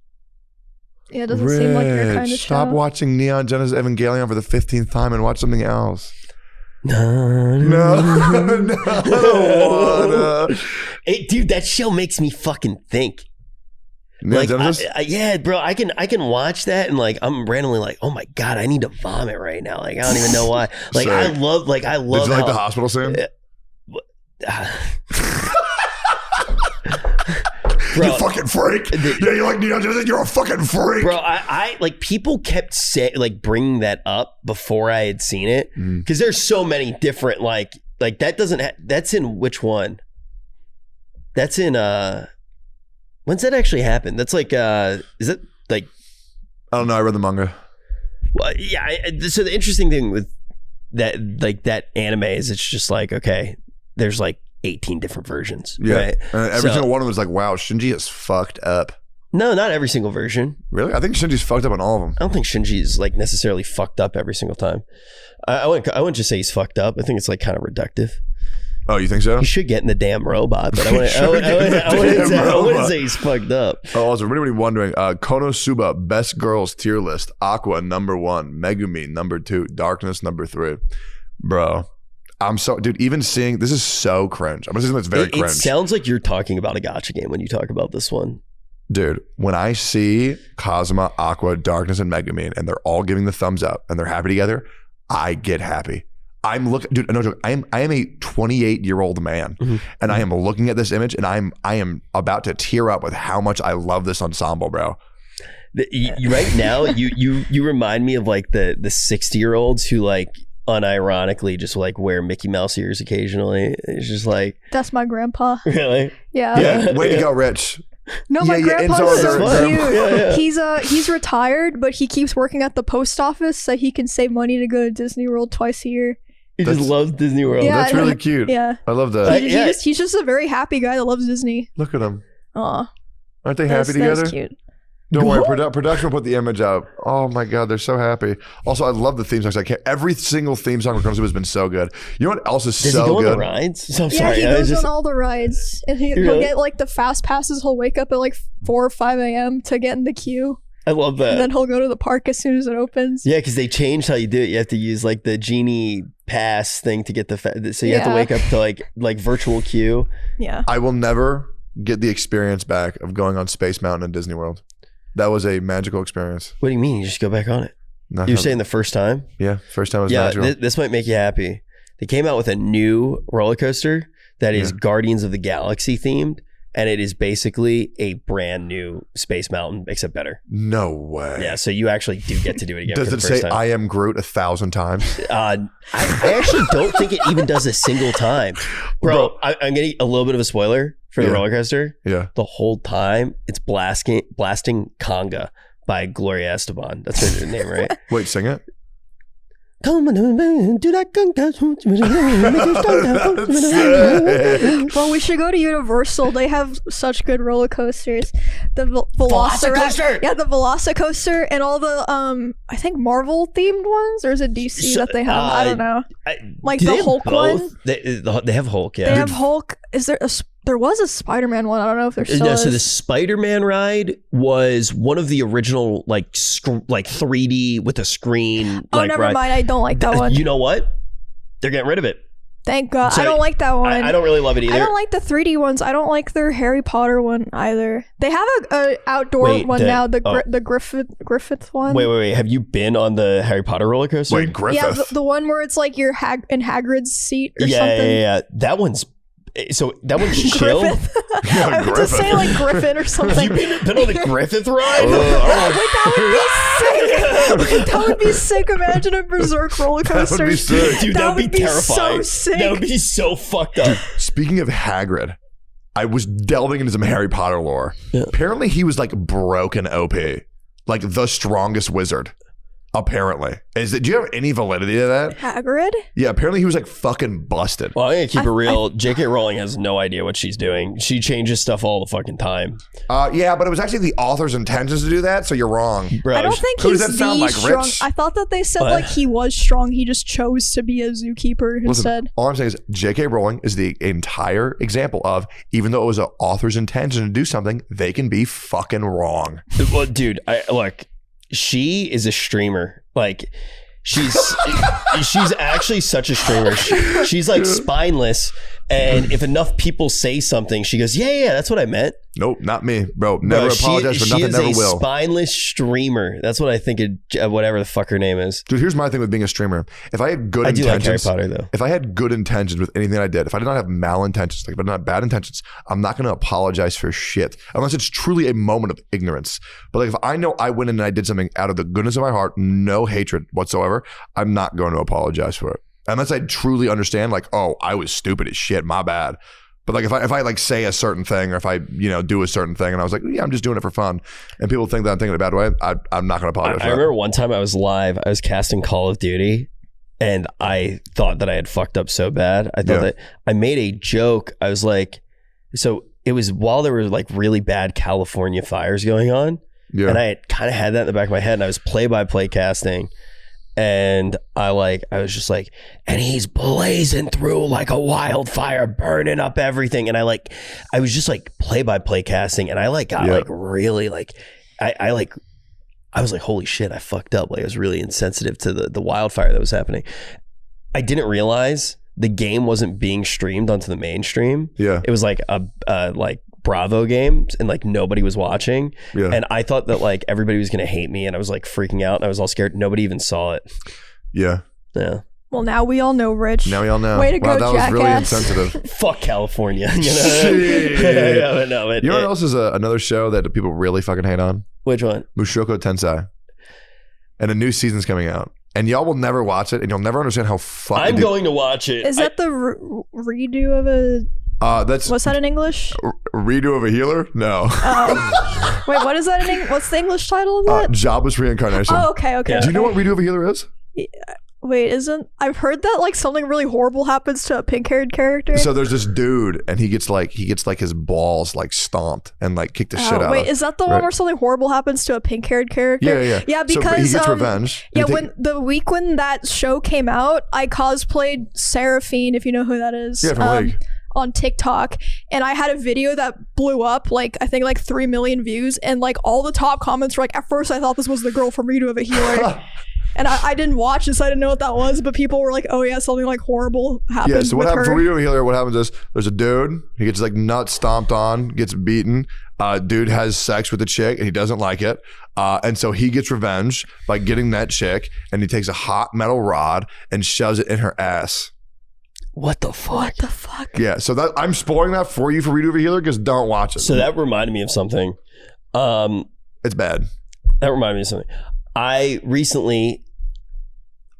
Yeah, it doesn't seem like your kind of show. Stop watching Neon Genesis Evangelion for the 15th time and watch something else. No. I don't wanna. Hey, dude, that show makes me fucking think. Like, Genesis? yeah, bro, I can watch that and like I'm randomly like, oh my god, I need to vomit right now. Like I don't even know why. Like Sick. I love. Did you like the hospital scene? Bro, you fucking freak. Yeah, you like Neon Genesis? You're a fucking freak. Bro, I like people kept bringing that up before I had seen it because there's so many different like that doesn't that's in which one? That's in when's that actually happen? That's like is it like I don't know. I read the manga. Well, yeah. So the interesting thing with that anime is it's just like okay, there's like 18 different versions. Yeah, right? and every single one of them was like, wow, Shinji is fucked up. No, not every single version. Really? I think Shinji's fucked up on all of them. I don't think Shinji's like necessarily fucked up every single time. I wouldn't just say he's fucked up. I think it's like kind of reductive. Oh, you think so? He should get in the damn robot, but I wouldn't say he's fucked up. Oh, also, for anybody wondering, Konosuba best girls tier list: Aqua #1, Megumi #2, Darkness #3. Bro, I'm so dude. Even seeing this is so cringe. I'm gonna say something that's very cringe. It sounds like you're talking about a gacha game when you talk about this one. Dude, when I see Kazuma, Aqua, Darkness, and Megumi, and they're all giving the thumbs up and they're happy together, I get happy. I'm looking, dude. No joke. I am a 28-year-old man, and I am looking at this image, and I am about to tear up with how much I love this ensemble, bro. Right now, you remind me of like the 60-year-olds who like unironically just like wear Mickey Mouse ears occasionally. It's just like that's my grandpa. Really? Yeah. Way to go, Rich. No, my grandpa's so cute. He's retired, but he keeps working at the post office so he can save money to go to Disney World twice a year. He just loves Disney World. Yeah, That's really cute. Yeah. I love that. He's just a very happy guy that loves Disney. Look at him. Aw. Aren't they happy together? That's cute. Don't worry, production will put the image out. Oh my god, they're so happy. Also, I love the theme songs. Every single theme song for Konosuba has been so good. You know what else is Does so he go good? on the rides? So I'm Yeah, sorry. he goes on all the rides, and he'll get like the fast passes. He'll wake up at like 4 or 5 a.m. to get in the queue. I love that. And then he'll go to the park as soon as it opens. Yeah, because they changed how you do it. You have to use like the genie pass thing to get so you have to wake up to like virtual queue. Yeah. I will never get the experience back of going on Space Mountain in Disney World. That was a magical experience. What do you mean? You just go back on it? You're saying the first time? Yeah, first time was magical. This might make you happy. They came out with a new roller coaster that is Guardians of the Galaxy themed, and it is basically a brand new Space Mountain, except better. No way. Yeah, so you actually do get to do it again. Does for it the first say time. I am Groot 1,000 times? I actually don't think it even does a single time. Bro. I'm getting a little bit of a spoiler for the roller coaster. Yeah. The whole time it's blasting Conga by Gloria Estefan. That's her name, right? Wait, sing it. Come on, do that conga. Well, we should go to Universal. They have such good roller coasters. The Velocicoaster. Yeah, the Velocicoaster and all the I think Marvel themed ones, or is it DC that they have? I don't know. Like the Hulk one. They have Hulk. Yeah, they have Hulk. Is there there was a Spider-Man one. I don't know if there's still is. So the Spider-Man ride was one of the original like 3D with a screen. Oh, never mind. I don't like that one. You know what? They're getting rid of it. Thank God. So I don't like that one. I don't really love it either. I don't like the 3D ones. I don't like their Harry Potter one either. They have a outdoor one now, the Griffith one. Wait. Have you been on the Harry Potter roller coaster? Wait, Griffith? Yeah, the one where it's like you're in Hagrid's seat or something. Yeah. That one's chill. I would just say like Griffin or something. You've been on the Griffith ride? That would be sick. Imagine a Berserk roller coaster. That would be sick. Dude, that would be terrifying. So sick. That would be so fucked up. Speaking of Hagrid, I was delving into some Harry Potter lore. Yeah. Apparently he was like broken OP. Like the strongest wizard. Apparently. Do you have any validity to that? Hagrid? Yeah, apparently he was like fucking busted. Well, I'm gonna keep it real. J.K. Rowling has no idea what she's doing. She changes stuff all the fucking time. Yeah, but it was actually the author's intentions to do that, so you're wrong. Bro, I don't think Who he's does that sound like, strong. Rich? I thought that they said like he was strong. He just chose to be a zookeeper instead. Listen, all I'm saying is J.K. Rowling is the entire example of, even though it was an author's intention to do something, they can be fucking wrong. Well, dude, look, she is a streamer. Like, she's actually such a streamer. She's like spineless, And if enough people say something, she goes, yeah, that's what I meant. Nope, not me, bro. Never apologize for nothing, never will. She is a spineless streamer. That's what I think of, whatever the fuck her name is. Dude, here's my thing with being a streamer. If I had good intentions, I do like Harry Potter though. If I had good intentions with anything I did, if I did not have malintentions, like if I did not have bad intentions, I'm not going to apologize for shit unless it's truly a moment of ignorance. But like if I know I went in and I did something out of the goodness of my heart, no hatred whatsoever, I'm not going to apologize for it. Unless I truly understand, like, oh, I was stupid as shit, my bad. But like if I like say a certain thing, or if I do a certain thing, and I was like, yeah, I'm just doing it for fun, and people think that I'm thinking a bad way, I'm not going to apologize. I remember one time I was live, I was casting Call of Duty, and I thought that I had fucked up so bad. I thought that I made a joke. I was like, so it was while there were like really bad California fires going on, and I had kind of had that in the back of my head, and I was play-by-play casting. And I was just like, and he's blazing through like a wildfire, burning up everything. And I was just like play-by-play casting, and I like got like really like, I was like, holy shit, I fucked up. Like I was really insensitive to the wildfire that was happening. I didn't realize the game wasn't being streamed onto the mainstream. Yeah, it was like a like Bravo games, and like nobody was watching, and I thought that like everybody was gonna hate me, and I was like freaking out, and I was all scared. Nobody even saw it. Yeah. Well, now we all know, Rich. Now we all know. Way to go, that jackass. was really insensitive. Fuck California. You know? You know what else is another show that people really fucking hate on? Which one? Mushoku Tensei. And a new season's coming out. And y'all will never watch it, and you'll never understand how fucking... I'm going to watch it. Is that the redo of a... what's that in English? Redo of a healer? No. Wait, what is that in English? What's the English title of that? Jobless reincarnation. Oh, okay. Do you know what redo of a healer is? Wait, I've heard that like something really horrible happens to a pink-haired character. So there's this dude, and he gets like his balls like stomped and like kicked the shit out. Wait, is that the one where something horrible happens to a pink-haired character? Yeah, because he gets revenge. Yeah, when that show came out, I cosplayed Seraphine, if you know who that is. Yeah, from League. On TikTok, and I had a video that blew up like I think like 3 million views, and like all the top comments were like, at first I thought this was the girl from Redo of a Healer. And I didn't watch this, so I didn't know what that was, but people were like, oh yeah, something like horrible happened. Yeah, so what happened for Redo of a Healer, what happens is there's a dude, he gets like nuts stomped on, gets beaten, dude has sex with a chick and he doesn't like it, and so he gets revenge by getting that chick, and he takes a hot metal rod and shoves it in her ass. What the fuck? Yeah, so that I'm spoiling that for you for Redo of a Healer, because don't watch it. So that reminded me of something. It's bad. That reminded me of something. I recently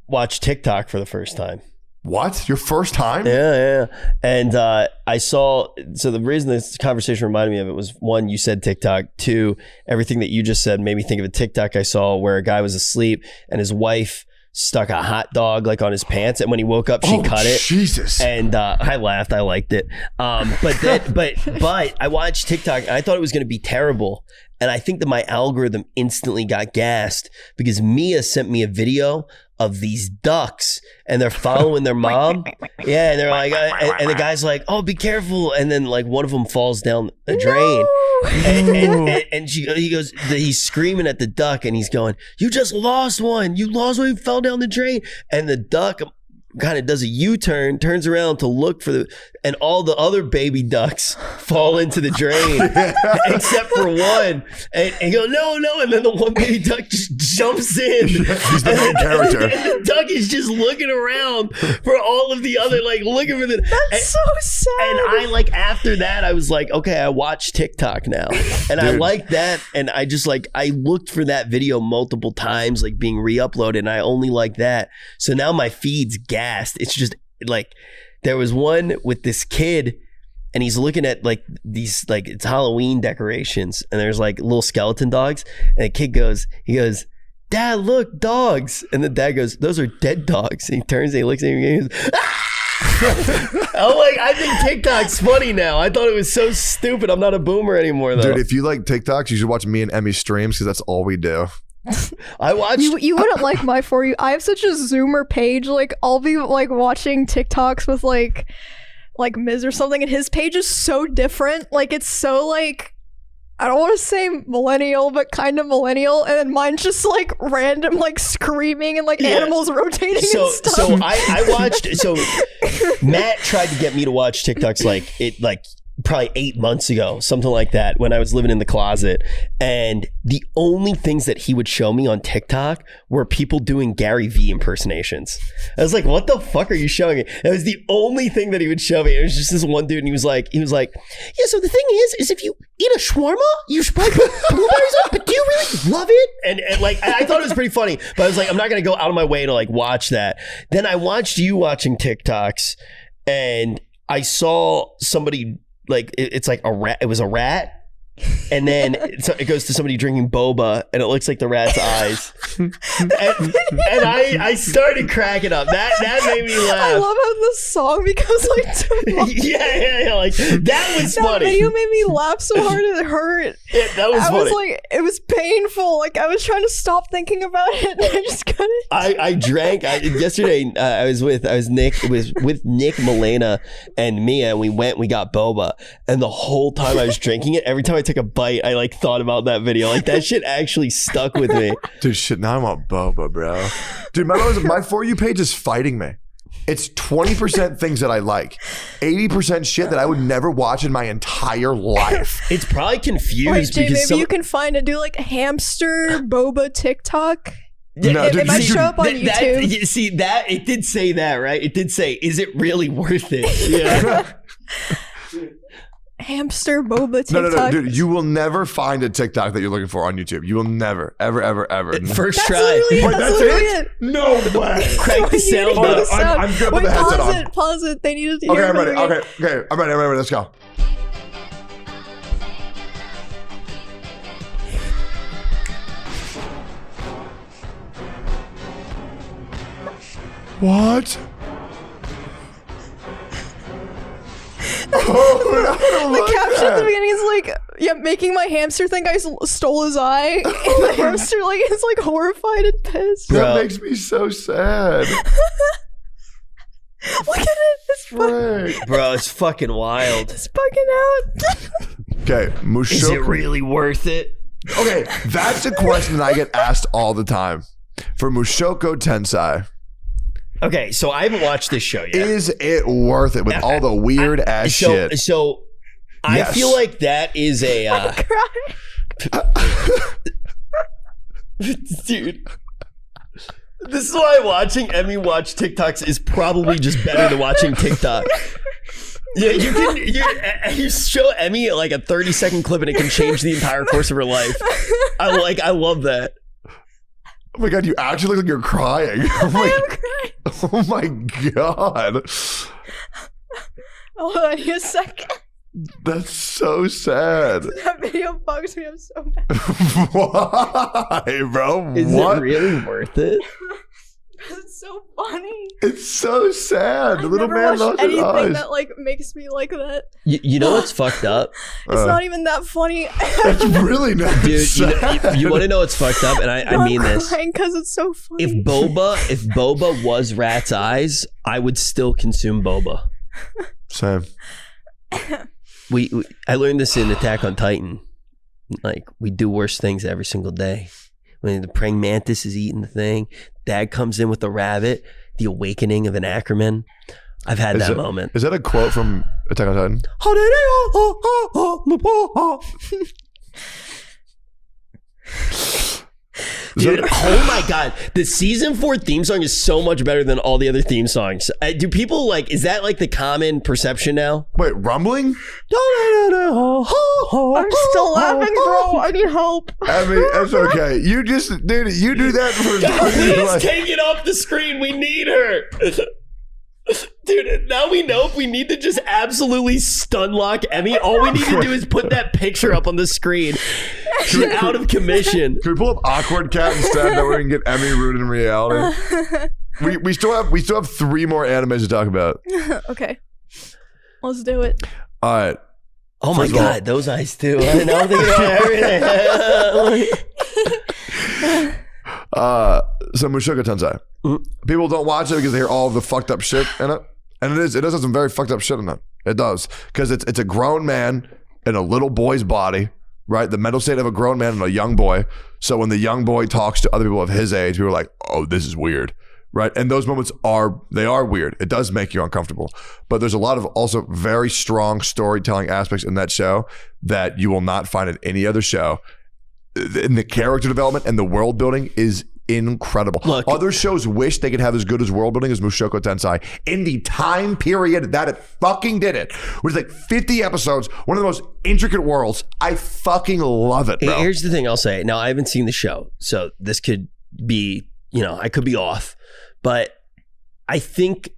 watched TikTok for the first time. What? Your first time? Yeah. And I saw, so the reason this conversation reminded me of it was, one, you said TikTok. Two, everything that you just said made me think of a TikTok I saw where a guy was asleep and his wife stuck a hot dog like on his pants, and when he woke up she cut it. Jesus. And I laughed, I liked it, but I watched TikTok and I thought it was going to be terrible, and I think that my algorithm instantly got gassed because Mia sent me a video of these ducks and they're following their mom. Yeah, and they're like, and the guy's like, oh, be careful, and then like one of them falls down the drain. And he goes, he's screaming at the duck, and he's going, you just lost one. You lost one. You fell down the drain. And the duck kind of does a U-turn, turns around to look for and all the other baby ducks fall into the drain except for one. And go, no. And then the one baby duck just jumps in. He's the main character. And the duck is just looking around for all of the other, like looking for the. That's so sad. And I like, after that, I was like, okay, I watch TikTok now. And I like that. And I just like, I looked for that video multiple times, like being re-uploaded, and I only like that. So now my feed's gassed. It's just like, there was one with this kid and he's looking at like these, like it's Halloween decorations, and there's like little skeleton dogs, and the kid goes, Dad, look, dogs. And the dad goes, those are dead dogs. And he turns and he looks at him and he goes, ah! I'm like, I think TikTok's funny now. I thought it was so stupid. I'm not a boomer anymore though. Dude, if you like TikToks, you should watch me and Emmy streams, because that's all we do. I watch. You wouldn't like my For You. I have such a Zoomer page. Like I'll be like watching TikToks with like Miz or something, and his page is so different. Like it's so like, I don't want to say millennial, but kind of millennial, and then mine's just like random, like screaming and like animals rotating and stuff. So I watched. So Matt tried to get me to watch TikToks like probably 8 months ago, something like that, when I was living in the closet. And the only things that he would show me on TikTok were people doing Gary Vee impersonations. I was like, what the fuck are you showing me? That was the only thing that he would show me. It was just this one dude, and he was like, yeah, so the thing is if you eat a shawarma, you should probably put blueberries on, but do you really love it? And like, I thought it was pretty funny, but I was like, I'm not going to go out of my way to like watch that. Then I watched you watching TikToks, and I saw somebody, like it's like a rat. It was a rat, and then it goes to somebody drinking boba, and it looks like the rat's eyes. and I started cracking up. That made me laugh. I love how the song becomes like too long. yeah. Like that was that funny. That video made me laugh so hard it hurt. Yeah, that was funny. I was like, it was painful. Like I was trying to stop thinking about it, and I just couldn't. I drank yesterday. I was with Nick. It was with Nick, Milena, and Mia. And we got boba, and the whole time I was drinking it, every time I took a bite, I like thought about that video. Like that shit actually stuck with me. Dude, shit, now I want boba, bro. Dude, my For You page is fighting me. It's 20% things that I like, 80% shit that I would never watch in my entire life. It's probably confused. Wait, Jay, because maybe you can find it. Do like hamster boba TikTok. No, dude, it might show up on YouTube. See that it did say that, right? It did say, "Is it really worth it?" Yeah. Hamster boba TikTok. No, dude, you will never find a TikTok that you're looking for on YouTube. You will never, ever. First That's try. literally, that's literally it. No way. Crank the sound up. I'm good with Wait, the headset on. Pause it. They need to Okay, hear I'm ready. it. Okay, I'm ready. Let's go. What? The caption at the beginning is like, yeah, making my hamster think I stole his eye. And the hamster like is like horrified and pissed. That makes me so sad. Look at it. It's Frank. Bro, it's fucking wild. It's bugging out. Okay, Mushoko. Is it really worth it? Okay, that's a question that I get asked all the time. For Mushoku Tensei. Okay, so I haven't watched this show yet. Is it worth it with all the weird ass shit? So I feel like that is a dude. This is why watching Emmy watch TikToks is probably just better than watching TikTok. Yeah, you show Emmy like a 30-second clip and it can change the entire course of her life. I love that. Oh my god, you actually look like you're crying. Oh my god. Hold on a second. That's so sad. That video bugs me up so bad. Why, bro? Is it really worth it? It's so funny. It's so sad. The little man lost his anything eyes. that like makes me like that. You know what's fucked up? It's not even that funny. It's really not. Dude, you want to know what's fucked up? And I mean this. Because it's so funny. If boba was rat's eyes, I would still consume boba. Same. I learned this in Attack on Titan. Like, we do worse things every single day. When the praying mantis is eating the thing, dad comes in with the rabbit, the awakening of an Ackerman. I've had that moment. Is that a quote from Attack on Titan? Dude, oh my god, the season 4 theme song is so much better than all the other theme songs. Do people like, is that like the common perception now? Wait, rumbling? I'm still laughing, bro. I need help. I mean, that's okay. You just, dude, you do that for Please take it off the screen. We need her. Dude, now we know if we need to just absolutely stun lock Emmy, all we need to do is put that picture up on the screen. She's out of commission. Can we pull up Awkward Cat instead? That way we can get Emmy rooted in reality. We still have 3 more animes to talk about. Okay, let's do it. All right. Oh my god, those eyes too. I know thinking about everything. So Mushoku Tensei. People don't watch it because they hear all of the fucked up shit in it. And it does have some very fucked up shit in it. It does. Because it's a grown man in a little boy's body right? The mental state of a grown man and a young boy. So when the young boy talks to other people of his age, we were like, oh, this is weird, right? And those moments are weird. It does make you uncomfortable. But there's a lot of also very strong storytelling aspects in that show that you will not find in any other show. And the character development and the world building is incredible. Look, other shows wish they could have as good as world building as Mushoku Tensei in the time period that it fucking did it, which is like 50 episodes, one of the most intricate worlds. I fucking love it, bro. Here's the thing I'll say. Now, I haven't seen the show, so this could be, I could be off, but I think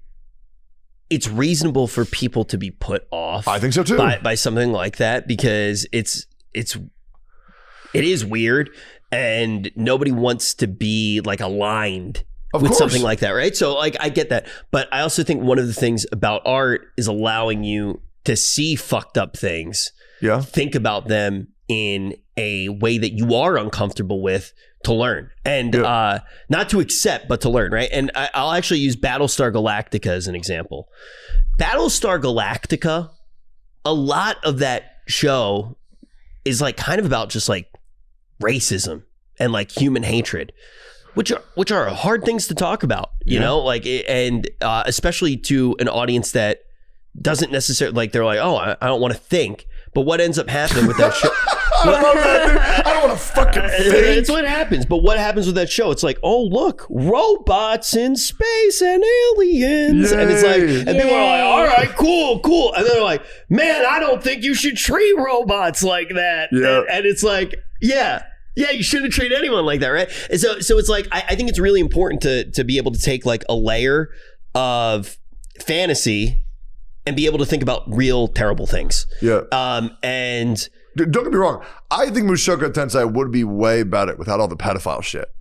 it's reasonable for people to be put off. I think so too. By something like that, because it is weird. And nobody wants to be like aligned with something like that, right? So like I get that. But I also think one of the things about art is allowing you to see fucked up things. Yeah. Think about them in a way that you are uncomfortable with to learn. And not to accept, but to learn, right? And I'll actually use Battlestar Galactica as an example. Battlestar Galactica, a lot of that show is like kind of about just like racism and like human hatred, which are hard things to talk about, you know, like, and especially to an audience that doesn't necessarily like, they're like, oh, I don't want to think. But what ends up happening with that show? I don't want to fucking think. It's what happens. But what happens with that show? It's like, oh, look, robots in space and aliens. Yay. And it's like, and people are like, all right, cool. And they're like, man, I don't think you should treat robots like that. Yeah. And it's like, yeah, you shouldn't treat anyone like that, right? And so it's like, I think it's really important to be able to take like a layer of fantasy and be able to think about real terrible things. Yeah. And don't get me wrong. I think Mushoku Tensei would be way better without all the pedophile shit.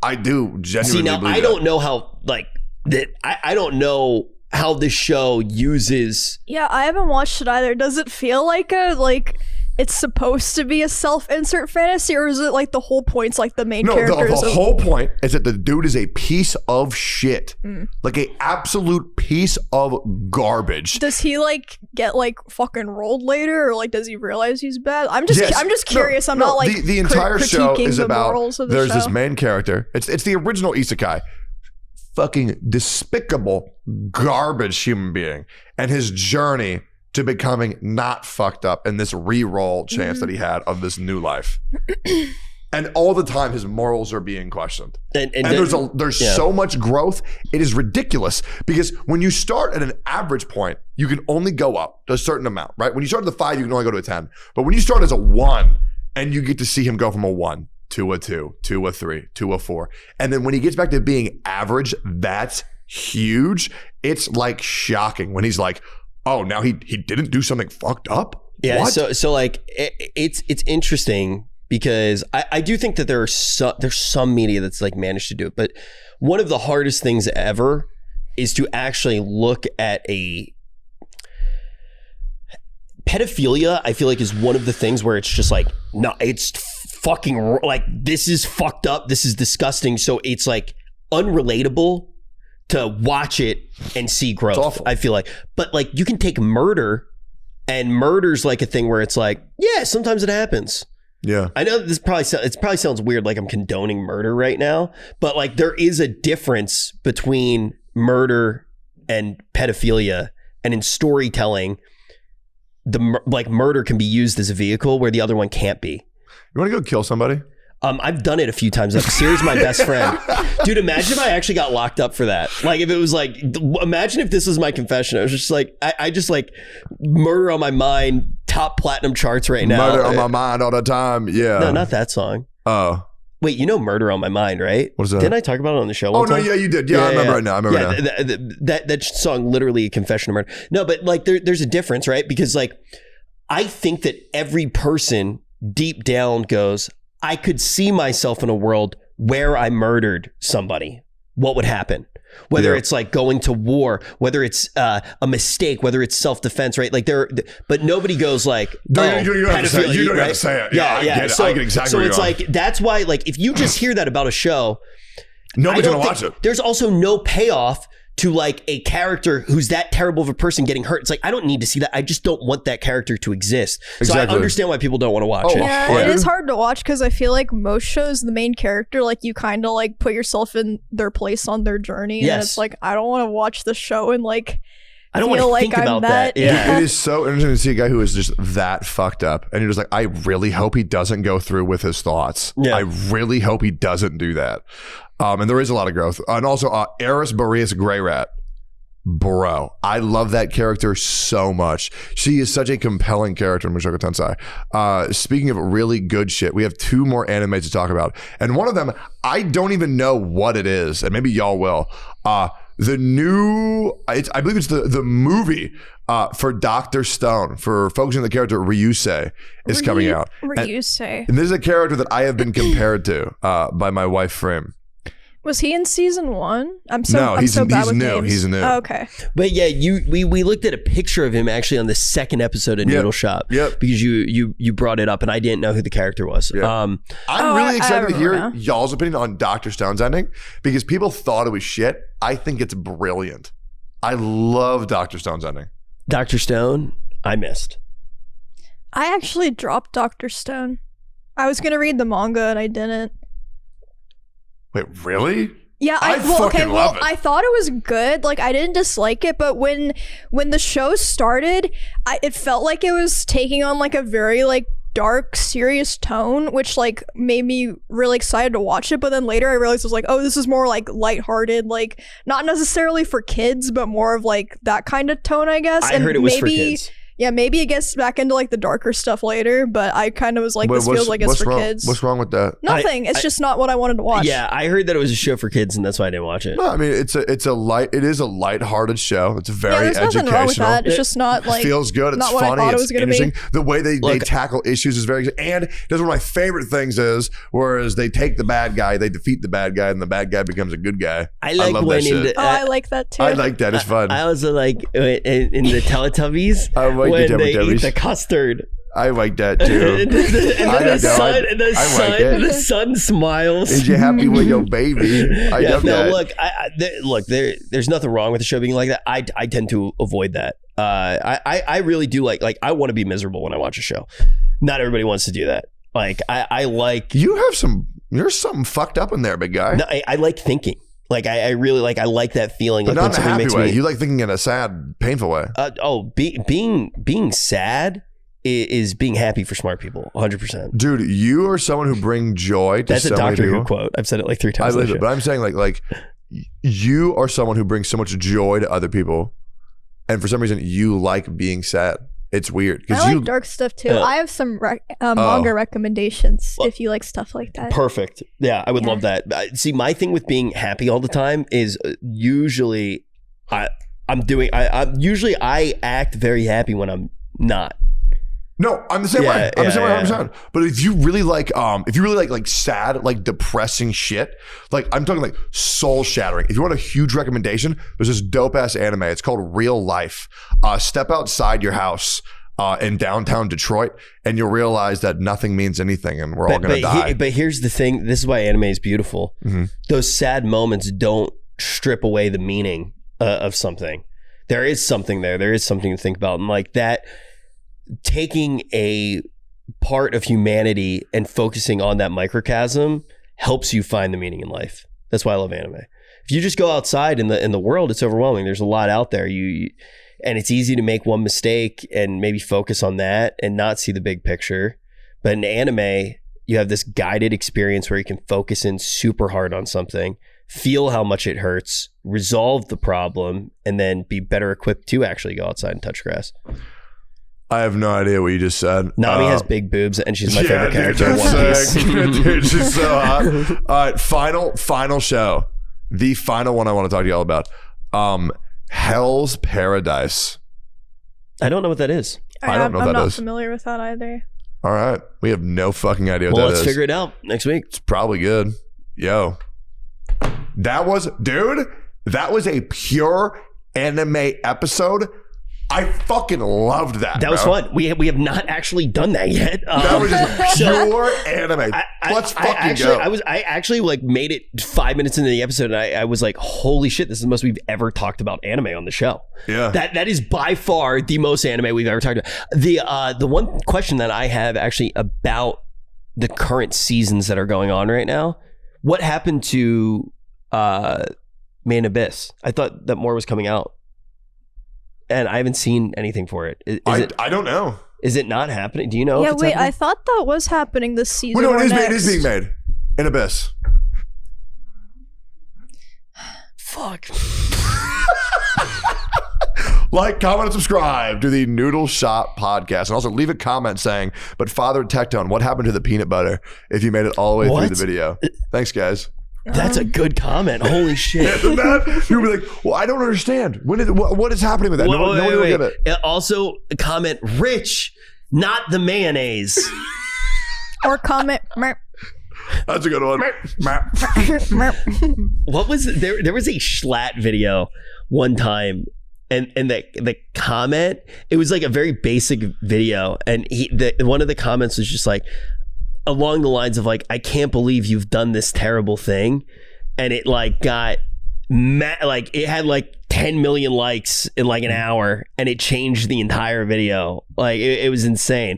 I do genuinely believe I don't know how like that. I don't know how this show uses. Yeah, I haven't watched it either. Does it feel like it's supposed to be a self-insert fantasy, or is it like the whole point's like the main characters? The whole point is that the dude is a piece of shit. Like a absolute piece of garbage. Does he like get like fucking rolled later, or like does he realize he's bad? I'm just curious. I'm not like the entire show is about there's show. This main character. It's the original isekai. Fucking despicable garbage human being, and his journey to becoming not fucked up and this re-roll chance that he had of this new life. And all the time his morals are being questioned. And there's so much growth. It is ridiculous because when you start at an average point, you can only go up to a certain amount, right? When you start at the 5, you can only go to a 10. But when you start as a 1 and you get to see him go from a 1 to a 2 to a 3 to a 4. And then when he gets back to being average, that's huge. It's like shocking when he's like, oh, now he didn't do something fucked up? Yeah, what? so like it's interesting because I do think that there's some media that's like managed to do it, but one of the hardest things ever is to actually look at a pedophilia. I feel like is one of the things where it's just like, no, it's fucking like, this is fucked up, this is disgusting, so it's like unrelatable to watch it and see growth. I feel like, but like you can take murder, and murder's like a thing where it's like, yeah, sometimes it happens. Yeah, I know it probably sounds weird, like I'm condoning murder right now, but like there is a difference between murder and pedophilia, and in storytelling, like murder can be used as a vehicle where the other one can't be. You want to go kill somebody? I've done it a few times. Siri's my best friend. Dude, imagine if I actually got locked up for that. Like if it was like, imagine if this was my confession. I was just like, I just like murder on my mind, top platinum charts right now. Murder on my mind all the time. Yeah. No, not that song. Oh. Wait, you know Murder on My Mind, right? What is that? Didn't I talk about it on the show one time? No, yeah, you did. Yeah, I remember right now. I remember now. That song, literally a confession of murder. No, but like there's a difference, right? Because like, I think that every person deep down goes, I could see myself in a world where I murdered somebody. What would happen? Whether it's like going to war, whether it's a mistake, whether it's self-defense, right? Like but nobody goes like, no, you don't have to say it. Yeah, I get it. I get exactly what you're on. Like, that's why, like, if you just hear that about a show, nobody's going to watch it. There's also no payoff to like a character who's that terrible of a person getting hurt. It's like, I don't need to see that. I just don't want that character to exist. So I understand why people don't want to watch it. Yeah, it is hard to watch because I feel like most shows, the main character, like you kind of like put yourself in their place on their journey. Yes. And it's like, I don't want to watch the show and like I don't want to think about that. Yeah. It is so interesting to see a guy who is just that fucked up. And you're just like, I really hope he doesn't go through with his thoughts. Yeah. I really hope he doesn't do that. And there is a lot of growth. And also, Eris Boreas Grey Rat. Bro, I love that character so much. She is such a compelling character in Mushoku Tensei. Speaking of really good shit, we have 2 more animes to talk about. And one of them, I don't even know what it is. And maybe y'all will. The new, I believe it's the movie for Dr. Stone, for focusing on the character Ryusei, is coming out. Ryusei. And this is a character that I have been compared to by my wife Frame. Was he in season 1? I'm so bad he's with new. names. He's new. Oh, okay. But yeah, we looked at a picture of him actually on the 2nd episode of Noodle Shop. Yep. Because you brought it up and I didn't know who the character was. Yep. I'm really excited to hear now. y'all's opinion on Dr. Stone's ending because people thought it was shit. I think it's brilliant. I love Dr. Stone's ending. Dr. Stone, I missed. I actually dropped Dr. Stone. I was going to read the manga and I didn't. Wait, really? Yeah, I fucking love it. I thought it was good. Like, I didn't dislike it, but when the show started, it felt like it was taking on like a very like dark, serious tone, which like made me really excited to watch it. But then later I realized it was like, oh, this is more like lighthearted, like not necessarily for kids, but more of like that kind of tone, I guess. I heard it was for kids. Yeah, maybe it gets back into like the darker stuff later, but I kind of was like, this feels like it's for kids. What's wrong with that? Nothing. It's just not what I wanted to watch. Yeah, I heard that it was a show for kids, and that's why I didn't watch it. No, I mean it is a lighthearted show. It's very there's educational. nothing wrong with that. It's just not like it feels good. It's not what I funny. thought it It's was gonna be. interesting. The way they tackle issues is very and that's one of my favorite things is whereas they take the bad guy, they defeat the bad guy, and the bad guy becomes a good guy. I like love when that shit. I like that too. I like that. It's fun. I also like in the Teletubbies I like when the they eat Teletubbies. the custard. I like that too. And the sun smiles. Is you happy with your baby? I love that. Look, there's nothing wrong with the show being like that. I tend to avoid that. I really do like I want to be miserable when I watch a show. Not everybody wants to do that. Like I like you're something fucked up in there, big guy. No, I like thinking. Like I really like. I like that feeling. But like not in a happy way. You like thinking in a sad, painful way. Being sad is being happy for smart people. 100%. Dude, you are someone who brings joy to That's so a many Doctor people. Who quote. I've said it like 3 times. I live it, but I'm saying like you are someone who brings so much joy to other people, and for some reason you like being sad. It's weird I like dark stuff too. I have some manga recommendations if you like stuff like that. Perfect. Yeah, I would love that. See, my thing with being happy all the time is usually I act very happy when I'm not. No, I'm the same way. I'm the same way 100%. But if you really like sad, like depressing shit, like I'm talking like soul shattering. If you want a huge recommendation, there's this dope ass anime. It's called Real Life. Step outside your house in downtown Detroit, and you'll realize that nothing means anything, and we're all gonna die. But here's the thing. This is why anime is beautiful. Mm-hmm. Those sad moments don't strip away the meaning of something. There is something there. There is something to think about, and like that. Taking a part of humanity and focusing on that microcosm helps you find the meaning in life. That's why I love anime. If you just go outside in the world, it's overwhelming. There's a lot out there. And it's easy to make one mistake and maybe focus on that and not see the big picture. But in anime, you have this guided experience where you can focus in super hard on something, feel how much it hurts, resolve the problem, and then be better equipped to actually go outside and touch grass. I have no idea what you just said. Nami has big boobs and she's my favorite character in One Piece. Dude, she's so hot. All right, final show. The final one I want to talk to y'all about. Hell's Paradise. I don't know what that is. I don't know what that is. I'm not familiar with that either. All right. We have no fucking idea what that is. Well, let's figure it out next week. It's probably good. Yo. That was a pure anime episode. I fucking loved that. That was fun. We have not actually done that yet. That was just pure anime. Let's fucking go. I actually like made it 5 minutes into the episode, and I was like, "Holy shit! This is the most we've ever talked about anime on the show." Yeah, that is by far the most anime we've ever talked about. The one question that I have actually about the current seasons that are going on right now, what happened to Main Abyss? I thought that more was coming out. And I haven't seen anything for it. I don't know. Is it not happening? Do you know? Yeah, if it's wait. happening? I thought that was happening this season. Well, no, it is being made in Abyss. Fuck. Like, comment, and subscribe to the Noodle Shop podcast. And also leave a comment saying, but Father Tectone, what happened to the peanut butter if you made it all the way through the video? Thanks, guys. That's a good comment. Holy shit. Isn't that? You'll be like, well, I don't understand. What is happening with that? No one will get it. Also, comment, Rich, not the mayonnaise. Or comment. That's a good one. What was it? There was a Schlatt video one time. And the comment, it was like a very basic video. And one of the comments was just like, along the lines of like, I can't believe you've done this terrible thing. And it like got like it had like 10 million likes in like an hour, and it changed the entire video. Like it was insane.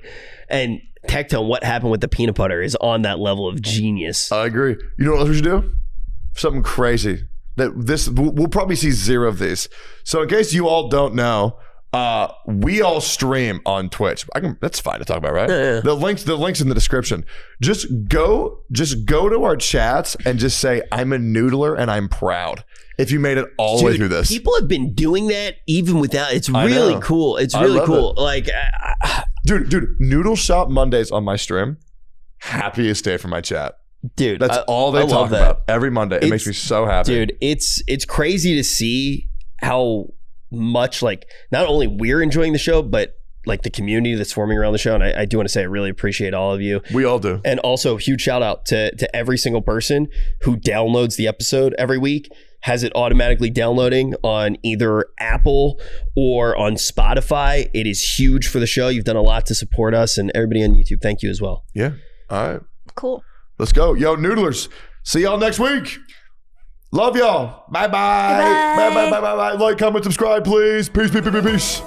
And Tectone, what happened with the peanut butter is on that level of genius. I agree. You know what else we should do? Something crazy. We'll probably see 0 of these. So in case you all don't know, we all stream on Twitch. That's fine to talk about, right? Yeah. The links in the description. Just go to our chats and just say, I'm a noodler and I'm proud. If you made it all the way through this. People have been doing that even without. It's really cool. It's really cool. Like, dude, Noodle Shop Mondays on my stream. Happiest day for my chat. Dude, that's all they talk about every Monday. It makes me so happy. Dude, it's crazy to see how much like not only we're enjoying the show, but like the community that's forming around the show. And I do want to say I really appreciate all of you. We all do. And also huge shout out to every single person who downloads the episode every week, has it automatically downloading on either Apple or on Spotify. It is huge for the show. You've done a lot to support us, and everybody on YouTube, thank you as well. Yeah. All right. Cool. Let's go. Yo, Noodlers. See y'all next week. Love y'all. Bye-bye. Bye-bye. Like, comment, subscribe, please. Peace, peace, peace, peace.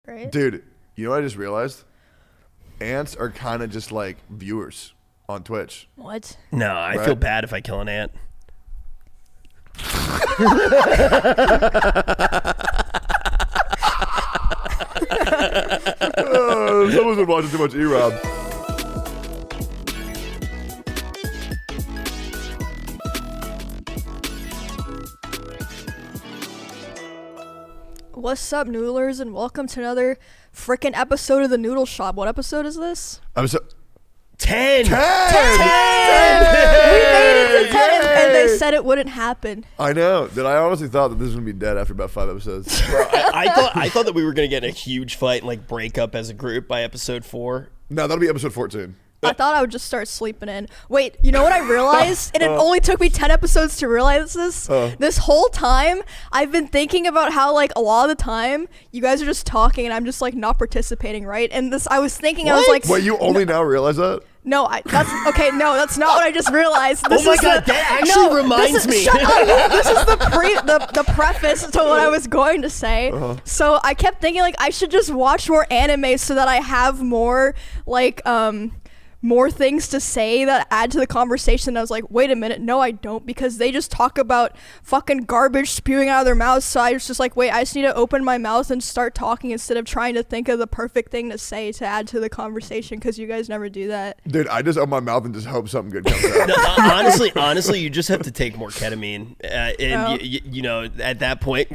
Right. Dude, you know what I just realized? Ants are kind of just like viewers on Twitch. What? No, I feel bad if I kill an ant. Someone's been watching too much E-Rob. What's up, noodlers, and welcome to another freaking episode of the Noodle Shop. What episode is this? Episode 10. 10! We made it to 10, and they said it wouldn't happen. I know. That I honestly thought that this was gonna be dead after about 5 episodes. Bro, I thought that we were gonna get in a huge fight and like break up as a group by episode 4. No, that'll be episode 14. I thought I would just start sleeping in. Wait, you know what I realized? And it only took me 10 episodes to realize this. This whole time, I've been thinking about how, like, a lot of the time, you guys are just talking and I'm just, like, not participating, right? And I was thinking, I was like... Wait, you only now realize that? No, that's not what I just realized. This that actually reminds me. Shut up. This is the preface to what I was going to say. So I kept thinking, like, I should just watch more anime so that I have more, like, more things to say that add to the conversation. And I was like, wait a minute, no I don't, because they just talk about fucking garbage spewing out of their mouths. So I was just like, wait, I just need to open my mouth and start talking instead of trying to think of the perfect thing to say to add to the conversation, because you guys never do that. Dude, I just open my mouth and just hope something good comes out. No, honestly, you just have to take more ketamine, and you know, at that point.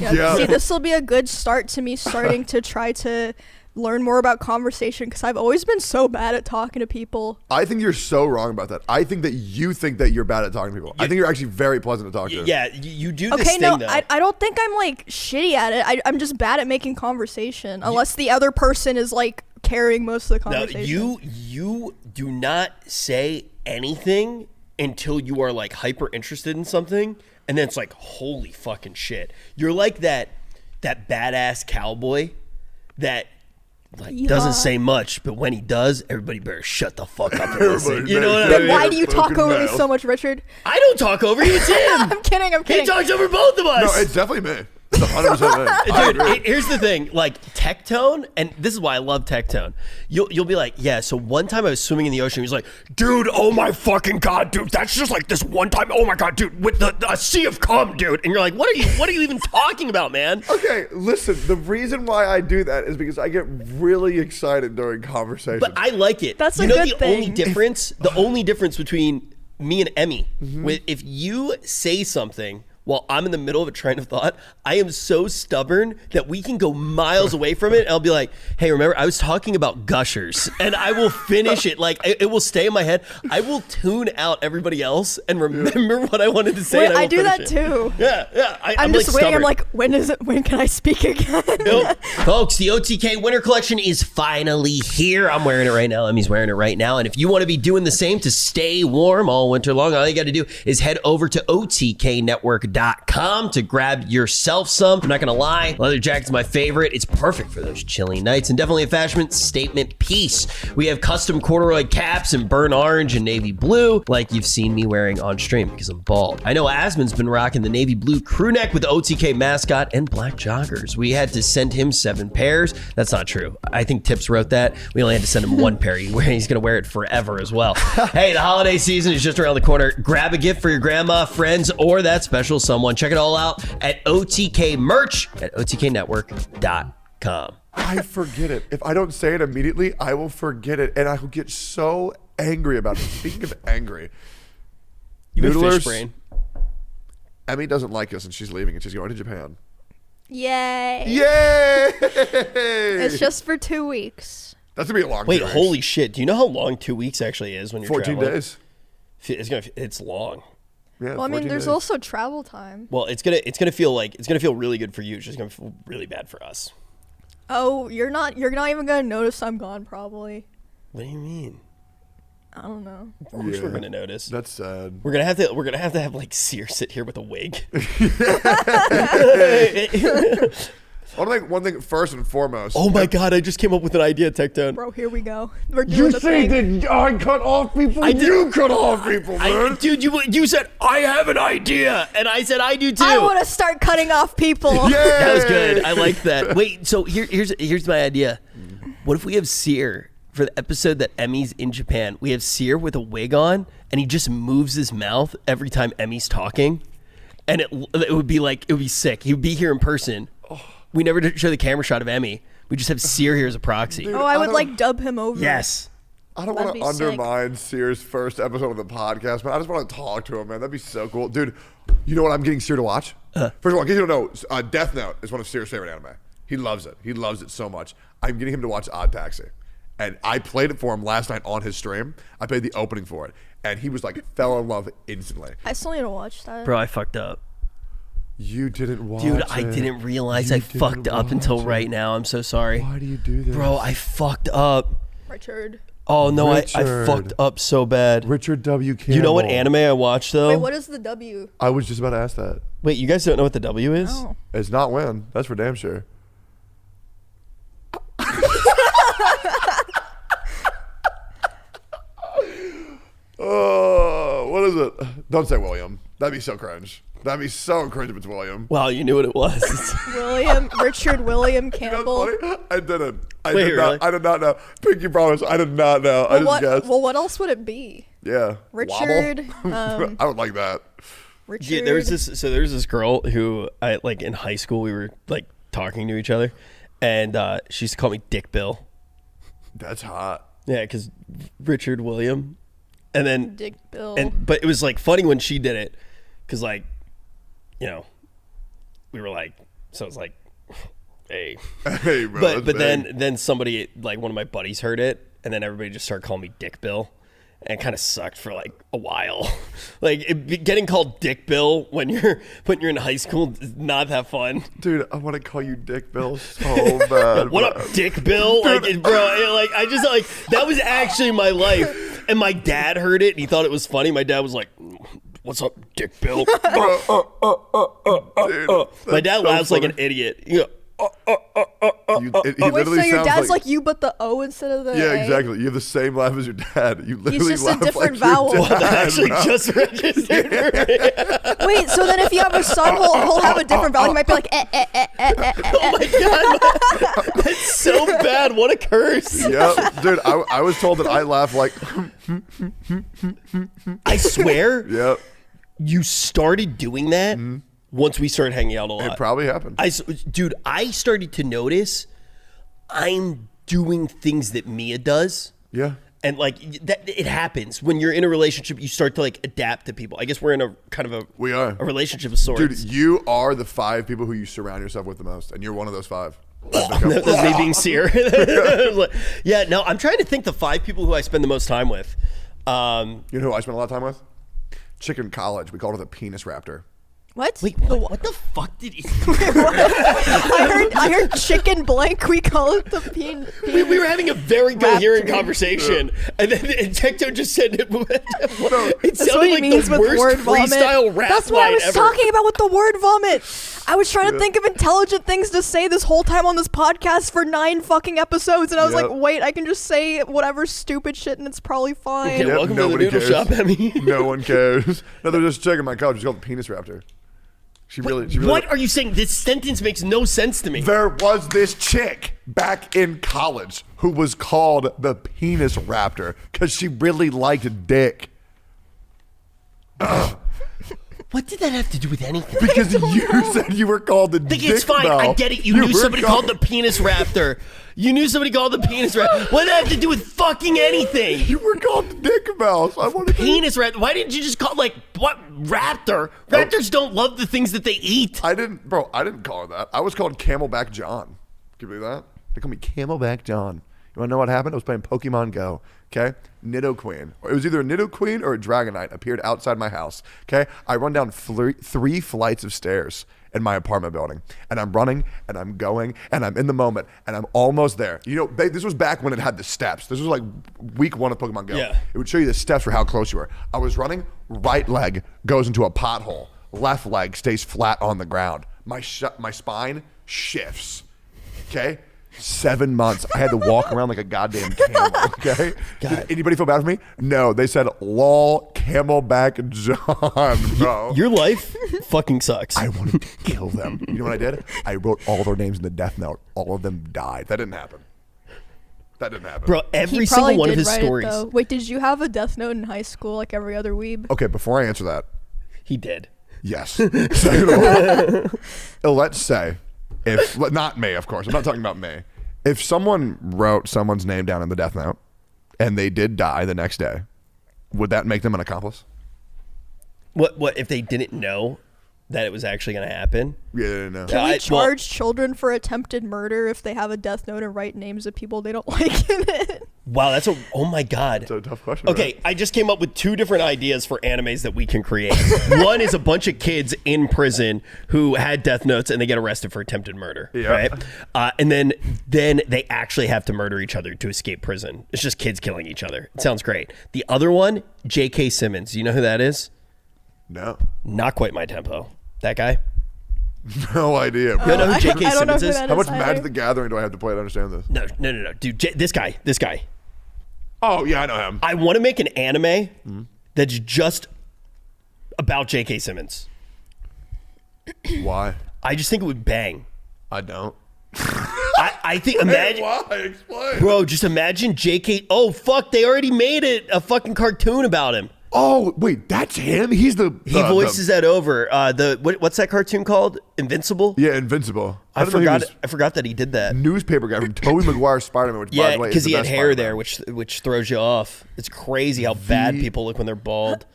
Yeah. See, this will be a good start to me starting to try to learn more about conversation, because I've always been so bad at talking to people. I think you're so wrong about that. I think that you think that you're bad at talking to people. I think you're actually very pleasant to talk to. Yeah, you do this okay, thing, no, though. I don't think I'm, like, shitty at it. I'm just bad at making conversation, unless the other person is, like, carrying most of the Now, conversation. you do not say anything until you are like hyper interested in something, and then it's like, holy fucking shit. You're like that badass cowboy that like doesn't say much, but when he does, everybody better shut the fuck up and listen. You know what I Then mean? why do you talk over me so much, Richard? I don't talk over you, it's him. I'm kidding. He talks over both of us. No, it's definitely me. It's 100% me. I agree. Dude, here's the thing, like Tectone, and this is why I love Tectone. You'll be like, yeah, so one time I was swimming in the ocean, he was like, dude, oh my fucking god, dude, that's just like this one time, oh my god, dude, with a sea of cum, dude. And you're like, what are you even talking about, man? Okay, listen, the reason why I do that is because I get really excited during conversations. But I like it. That's you a know good the thing. only difference between me and Emmy, with if you say something while I'm in the middle of a train of thought, I am so stubborn that we can go miles away from it. And I'll be like, hey, remember, I was talking about gushers. And I will finish it. Like, it will stay in my head. I will tune out everybody else and remember what I wanted to say. Wait, and I will do finish that it. too. Yeah. I'm just like waiting. I'm stubborn. like, when is it? When can I speak again? Nope. Folks, the OTK winter collection is finally here. I'm wearing it right now. Emmy's wearing it right now. And if you want to be doing the same to stay warm all winter long, all you got to do is head over to otknetwork.com to grab yourself some. I'm not going to lie, leather jacket's my favorite. It's perfect for those chilly nights and definitely a fashion statement piece. We have custom corduroy caps in burnt orange and navy blue, like you've seen me wearing on stream because I'm bald. I know Asmon's been rocking the navy blue crew neck with the OTK mascot and black joggers. We had to send him 7 pairs. That's not true. I think Tips wrote that. We only had to send him 1 pair. He's going to wear it forever as well. Hey, the holiday season is just around the corner. Grab a gift for your grandma, friends, or that special someone. Check it all out at OTK merch at otknetwork.com. I forget it. If I don't say it immediately, I will forget it, and I will get so angry about it. Speaking of angry, You have Noodlers, fish brain. Emmy doesn't like us, and she's leaving, and she's going to Japan. Yay! Yay! It's just for 2 weeks. That's gonna be a long. Wait, 2 weeks. holy shit. Do you know how long 2 weeks actually is when you're 14 traveling? days. It's long. Yeah, Well, I mean, 14 there's days. also travel time. Well, it's gonna feel really good for you. It's just gonna feel really bad for us. Oh, you're not even gonna notice I'm gone. Probably. What do you mean? I don't know. Of course we're gonna notice. That's sad. We're gonna have to have like Sear sit here with a wig. One thing first and foremost. Oh my god! I just came up with an idea, Tectone. Bro, here we go. We're doing the thing. that I cut off people? You cut off people, man. Dude, you said I have an idea, and I said I do too. I want to start cutting off people. Yeah. That was good. I like that. Wait, so here's my idea. What if we have Sear for the episode that Emmy's in Japan? We have Sear with a wig on, and he just moves his mouth every time Emmy's talking, and it would be sick. He would be here in person. We never show the camera shot of Emmy. We just have Sear here as a proxy. Dude, Oh, I would don't- like dub him over. Yes. I don't That'd want to be sick. undermine Sear's first episode of the podcast, but I just want to talk to him, man. That'd be so cool. Dude, you know what I'm getting Sear to watch? First of all, in case you don't know, Death Note is one of Sear's favorite anime. He loves it. He loves it so much. I'm getting him to watch Odd Taxi. And I played it for him last night on his stream. I played the opening for it. And he was like, fell in love instantly. I still need to watch that. Bro, I fucked up. You didn't watch Dude, it. I didn't realize You I fucked didn't up until watch it. right now. I'm so sorry. Why do you do this? Bro, I fucked up. Richard. Oh, no, I Richard. fucked up so bad. Richard W. Campbell. You know what anime I watched, though? Wait, what is the W? I was just about to ask that. Wait, you guys don't know what the W is? Oh. It's not when. That's for damn sure. Oh, what is it? Don't say William. That'd be so cringe. That'd be so cringe if it's William. Wow, you knew what it was. Richard William You know Campbell. what's funny? I didn't. Wait, did not, really? I did not know. Pinky promise. I did not know. I just guessed. Well, what else would it be? Yeah. Richard, Wobble? I would like that. Richard. Yeah, there's this girl who I like in high school. We were like talking to each other, and she used to call me Dick Bill. That's hot. Yeah, because Richard William, and then Dick Bill. but it was like funny when she did it, because like, you know, we were like, so it's like, hey, Hey, bro. but then somebody like one of my buddies heard it, and then everybody just started calling me Dick Bill, And it kind of sucked for like a while. Like getting called Dick Bill when you're in high school is not that fun. Dude, I want to call you Dick Bill so bad. What up, Dick Bill? Like, bro, like I just like that was actually my life. And my dad heard it and he thought it was funny. My dad was like, "What's up, Dick Bill?" Dude, My dad laughs like an idiot. You know, he Wait, literally so your sounds dad's like you, but the O instead of the Yeah, A? exactly. You have the same laugh as your dad. You literally just a laugh different like vowel. your dad, that actually bro. just registered for me. Wait, so then if you have a son, he'll have a different vowel. He might be like, Oh my god, that's so bad. What a curse! Yep, dude. I was told that I laugh like. I swear, Yep, you started doing that once we started hanging out a lot. it probably happened. Dude, I started to notice I'm doing things that Mia does. Yeah. And like that, it happens when you're in a relationship. You start to like adapt to people. I guess we're in a kind of We are. a relationship of sorts. Dude, you are the 5 people who you surround yourself with the most, and you're one of those 5. That's me being serious. Yeah, no, I'm trying to think the 5 people who I spend the most time with. You know who I spent a lot of time with? Chick in college. We called her the penis raptor. what? Wait, what the fuck did he? I heard chicken blank. We call it the peen. We were having a very coherent Raptor. conversation, and then Tectone just said it. It That's what sounded he like means the with worst word vomit. freestyle rap That's what I line was ever. talking about with the word vomit. I was trying to think of intelligent things to say this whole time on this podcast for 9 fucking episodes, and I was Yep. like, wait, I can just say whatever stupid shit and it's probably fine. Yeah, welcome to the nobody noodle cares. shop, Emmy. No one cares. No, there's this chick in my college. She's called the penis raptor. She really. What are you saying? This sentence makes no sense to me. There was this chick back in college who was called the penis raptor because she really liked dick. What did that have to do with anything? Because you said you were called the I think dick it's fine. bell. I get it. You knew were somebody called the penis raptor. You knew somebody called the penis raptor. What did that have to do with fucking anything? You were called the dick mouse. I want to Penis raptor. Why didn't you just call like what raptor? Raptors don't love the things that they eat. I didn't call her that. I was called Camelback John. Can you believe that? They call me Camelback John. You want to know what happened? I was playing Pokemon Go. Okay, Nidoqueen. It was either a Nidoqueen or a Dragonite appeared outside my house. Okay, I run down 3 flights of stairs in my apartment building, and I'm running, and I'm going, and I'm in the moment, and I'm almost there. You know, this was back when it had the steps. This was like week 1 of Pokemon Go. Yeah. It would show you the steps for how close you were. I was running, right leg goes into a pothole, left leg stays flat on the ground. My spine shifts. Okay. 7 months. I had to walk around like a goddamn camel. Okay. Did anybody feel bad for me? No. They said, "Lol, Camelback John, bro." Your life fucking sucks. I wanted to kill them. You know what I did? I wrote all their names in the death note. All of them died. That didn't happen. Bro, every He single probably one of did his write it, stories. though. Wait, did you have a death note in high school like every other weeb? Okay, before I answer that, He did. yes. Second of all, let's say, if not me, of course, I'm not talking about me. If someone wrote someone's name down in the death note and they did die the next day, would that make them an accomplice? What if they didn't know that it was actually going to happen? Yeah, no. Can we I- charge children for attempted murder if they have a death note and write names of people they don't like in it? Wow, that's oh my God. That's a tough question. Okay, I just came up with 2 different ideas for animes that we can create. One is a bunch of kids in prison who had death notes and they get arrested for attempted murder, Yeah. right? And then they actually have to murder each other to escape prison. It's just kids killing each other. It sounds great. The other one, J.K. Simmons. You know who that is? No. Not quite my tempo. That guy? No idea. You know who J.K. I don't know Simmons who is? that How much either. Magic the Gathering do I have to play to understand this? No. Dude, this guy. Oh, yeah, I know him. I want to make an anime that's just about J.K. Simmons. Why? I just think it would bang. I don't. I think, imagine, Why? Explain. bro, just imagine J.K. Oh, fuck, they already made it a fucking cartoon about him. Oh, wait, that's him? He's the... He voices that over. What's that cartoon called? Invincible? Yeah, Invincible. I didn't know he forgot that he did that. was newspaper guy from Tobey Maguire's Spider-Man, which, by Yeah, the way, is because the he had best hair Spider-Man. there, which throws you off. It's crazy how bad people look when they're bald.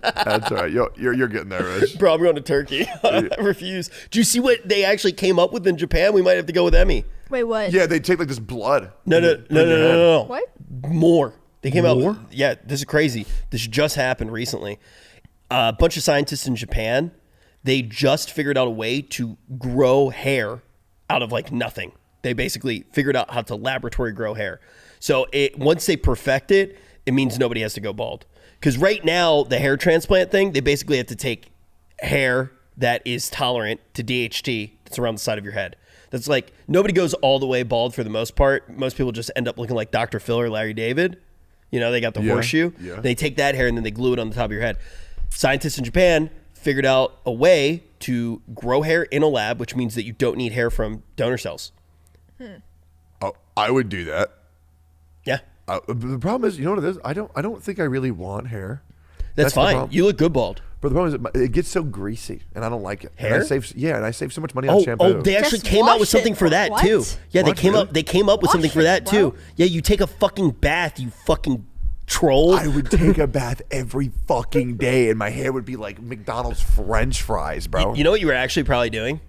That's all right. You're getting there, Rich. Bro, I'm going to Turkey. I refuse. Do you see what they actually came up with in Japan? We might have to go with Emmy. Wait, what? Yeah, they take like this blood. No. What? More. They came out. Yeah, this is crazy. This just happened recently. A bunch of scientists in Japan, they just figured out a way to grow hair out of like nothing. They basically figured out how to laboratory grow hair. So once they perfect it, it means nobody has to go bald. Because right now, the hair transplant thing, they basically have to take hair that is tolerant to DHT that's around the side of your head. That's like, nobody goes all the way bald for the most part. Most people just end up looking like Dr. Phil or Larry David. You know, they got the horseshoe. Yeah. They take that hair and then they glue it on the top of your head. Scientists in Japan figured out a way to grow hair in a lab, which means that you don't need hair from donor cells. Oh, I would do that. Yeah. The problem is, you know what it is? I don't think I really want hair. That's fine. You look good bald. But the problem is, it gets so greasy, and I don't like it. Hair? And I save so much money on shampoo. Oh, they actually came out with something for that too. Yeah, they came up with something for that too. Yeah, you take a fucking bath, you fucking troll. I would take a bath every fucking day, and my hair would be like McDonald's French fries, bro. You know what you were actually probably doing?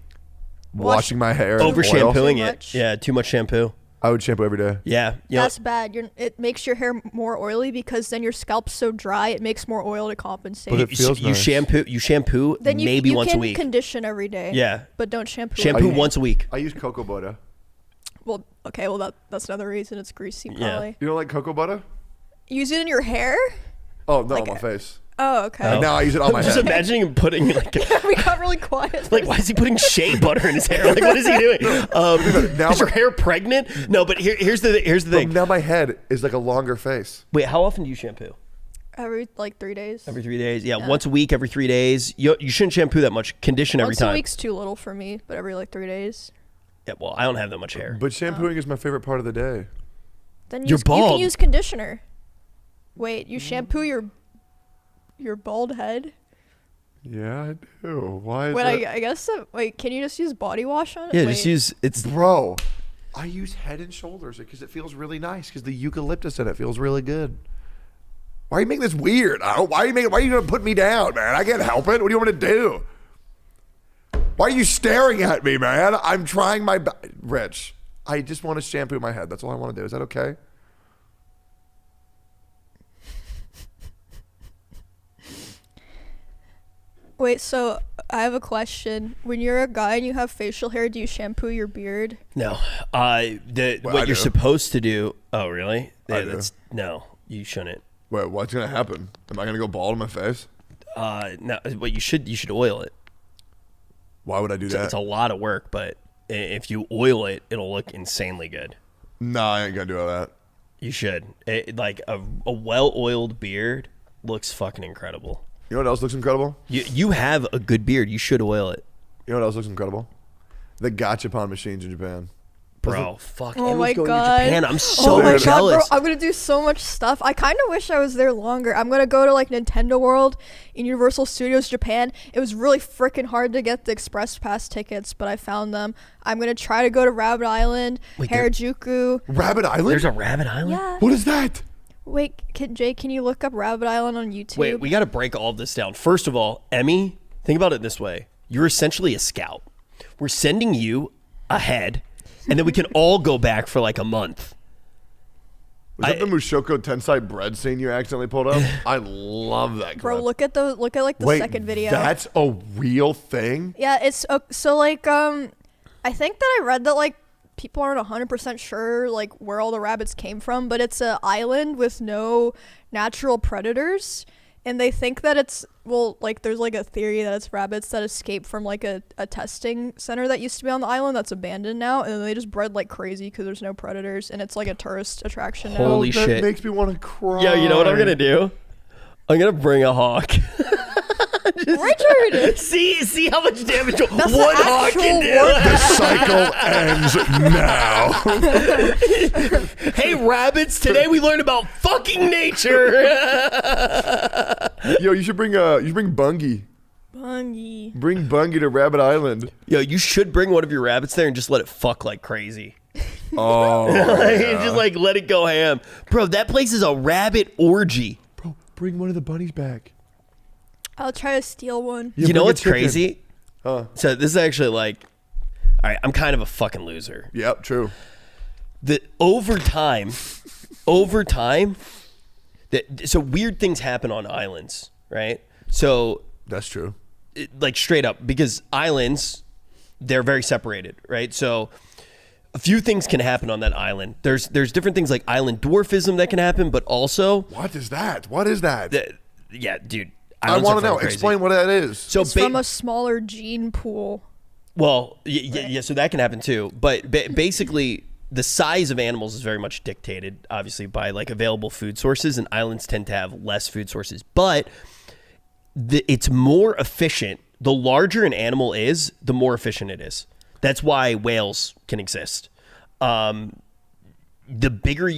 Washing my hair. Over shampooing Too it. much. Yeah, too much shampoo. I would shampoo every day. Yeah. That's bad. It makes your hair more oily because then your scalp's so dry, it makes more oil to compensate. But it feels you nice. shampoo then maybe once a can week. Condition every day. Yeah. But don't shampoo. Shampoo once a week. I use cocoa butter. Well, okay. Well, that's another reason it's greasy. Probably. You don't like cocoa butter? Use it in your hair? Oh, no, on my face. Oh, okay. Now I use it on my I'm just head. imagining him putting like We got really quiet. like, why is he putting shea butter in his hair? Like, what is he doing? Now Is your hair pregnant? No, but here's the thing. Now my head is like a longer face. Wait, how often do you shampoo? Every 3 days. Every 3 days. Yeah, once a week, every 3 days. You shouldn't shampoo that much. Condition every Once time. a week's too little for me, but every 3 days. Yeah, well, I don't have that much hair. But shampooing is my favorite part of the day. Then You're you bald. can use conditioner. Wait, you shampoo your bald head? Yeah, I do. Why is Wait, that? I guess. Wait, can you just use body wash on it? Yeah, Wait. just use it's. Bro, I use Head and Shoulders because it feels really nice because the eucalyptus in it feels really good. Why are you making this weird? Why are you going to put me down, man? I can't help it. What do you want me to do? Why are you staring at me, man? I'm trying my best. Rich, I just want to shampoo my head. That's all I want to do. Is that okay? Wait, so I have a question. When you're a guy and you have facial hair, do you shampoo your beard? No. What I you're do. supposed to do. Oh, really? I do. No, you shouldn't. Wait, what's going to happen? Am I going to go bald in my face? No. What you should oil it. Why would I do that? It's a lot of work, but if you oil it, it'll look insanely good. No, I ain't going to do all that. You should. Like a well-oiled beard looks fucking incredible. You know what else looks incredible? You have a good beard. You should oil it. You know what else looks incredible? The gachapon machines in Japan. Bro, fuck. Oh Emmy's my going God. to Japan. I'm so my jealous. God, bro, I'm gonna do so much stuff. I kind of wish I was there longer. I'm gonna go to like Nintendo World in Universal Studios Japan. It was really freaking hard to get the Express Pass tickets, but I found them. I'm gonna try to go to Rabbit Island, Wait, Harajuku. Rabbit Island? There's a Rabbit Island? Yeah. What is that? Wait, Jay, can you look up Rabbit Island on YouTube? Wait, we got to break all of this down. First of all, Emmy, think about it this way. You're essentially a scout. We're sending you ahead, and then we can all go back for like a month. Was that the Mushoku Tensei bread scene you accidentally pulled up? I love that clip. Bro, look at like the Wait, second video. That's a real thing? Yeah, it's so like I think that I read that like people aren't 100% sure like where all the rabbits came from, but it's an island with no natural predators, and they think that it's like there's like a theory that it's rabbits that escaped from like a testing center that used to be on the island that's abandoned now, and then they just bred like crazy because there's no predators, and it's like a tourist attraction now. Holy that shit. makes me want to cry. Yo, you know what I'm going to do? I'm going to bring a hawk. Richard! See how much damage one That's hawk the can actual do. The cycle ends now. Hey, rabbits, today we learned about fucking nature. Yo, you should bring Bungie. Bungie. Bring Bungie to Rabbit Island. Yo, you should bring one of your rabbits there and just let it fuck like crazy. Oh, Just like let it go ham. Bro, that place is a rabbit orgy. bro, bring one of the bunnies back. I'll try to steal one. Yeah, You know bring a what's chicken. crazy? Huh. So this is actually like, All right, I'm kind of a fucking loser. Yep, true. The over time, so weird things happen on islands, right? So That's true. like straight up, because islands, they're very separated, right? So a few things can happen on that island. There's different things like island dwarfism that can happen, but also What is that? What is that? yeah, dude. I want to know. Explain what that is. So It's from a smaller gene pool. well, yeah, so that can happen too. But basically, the size of animals is very much dictated, obviously, by like available food sources, and islands tend to have less food sources. But it's more efficient. The larger an animal is, the more efficient it is. That's why whales can exist. The bigger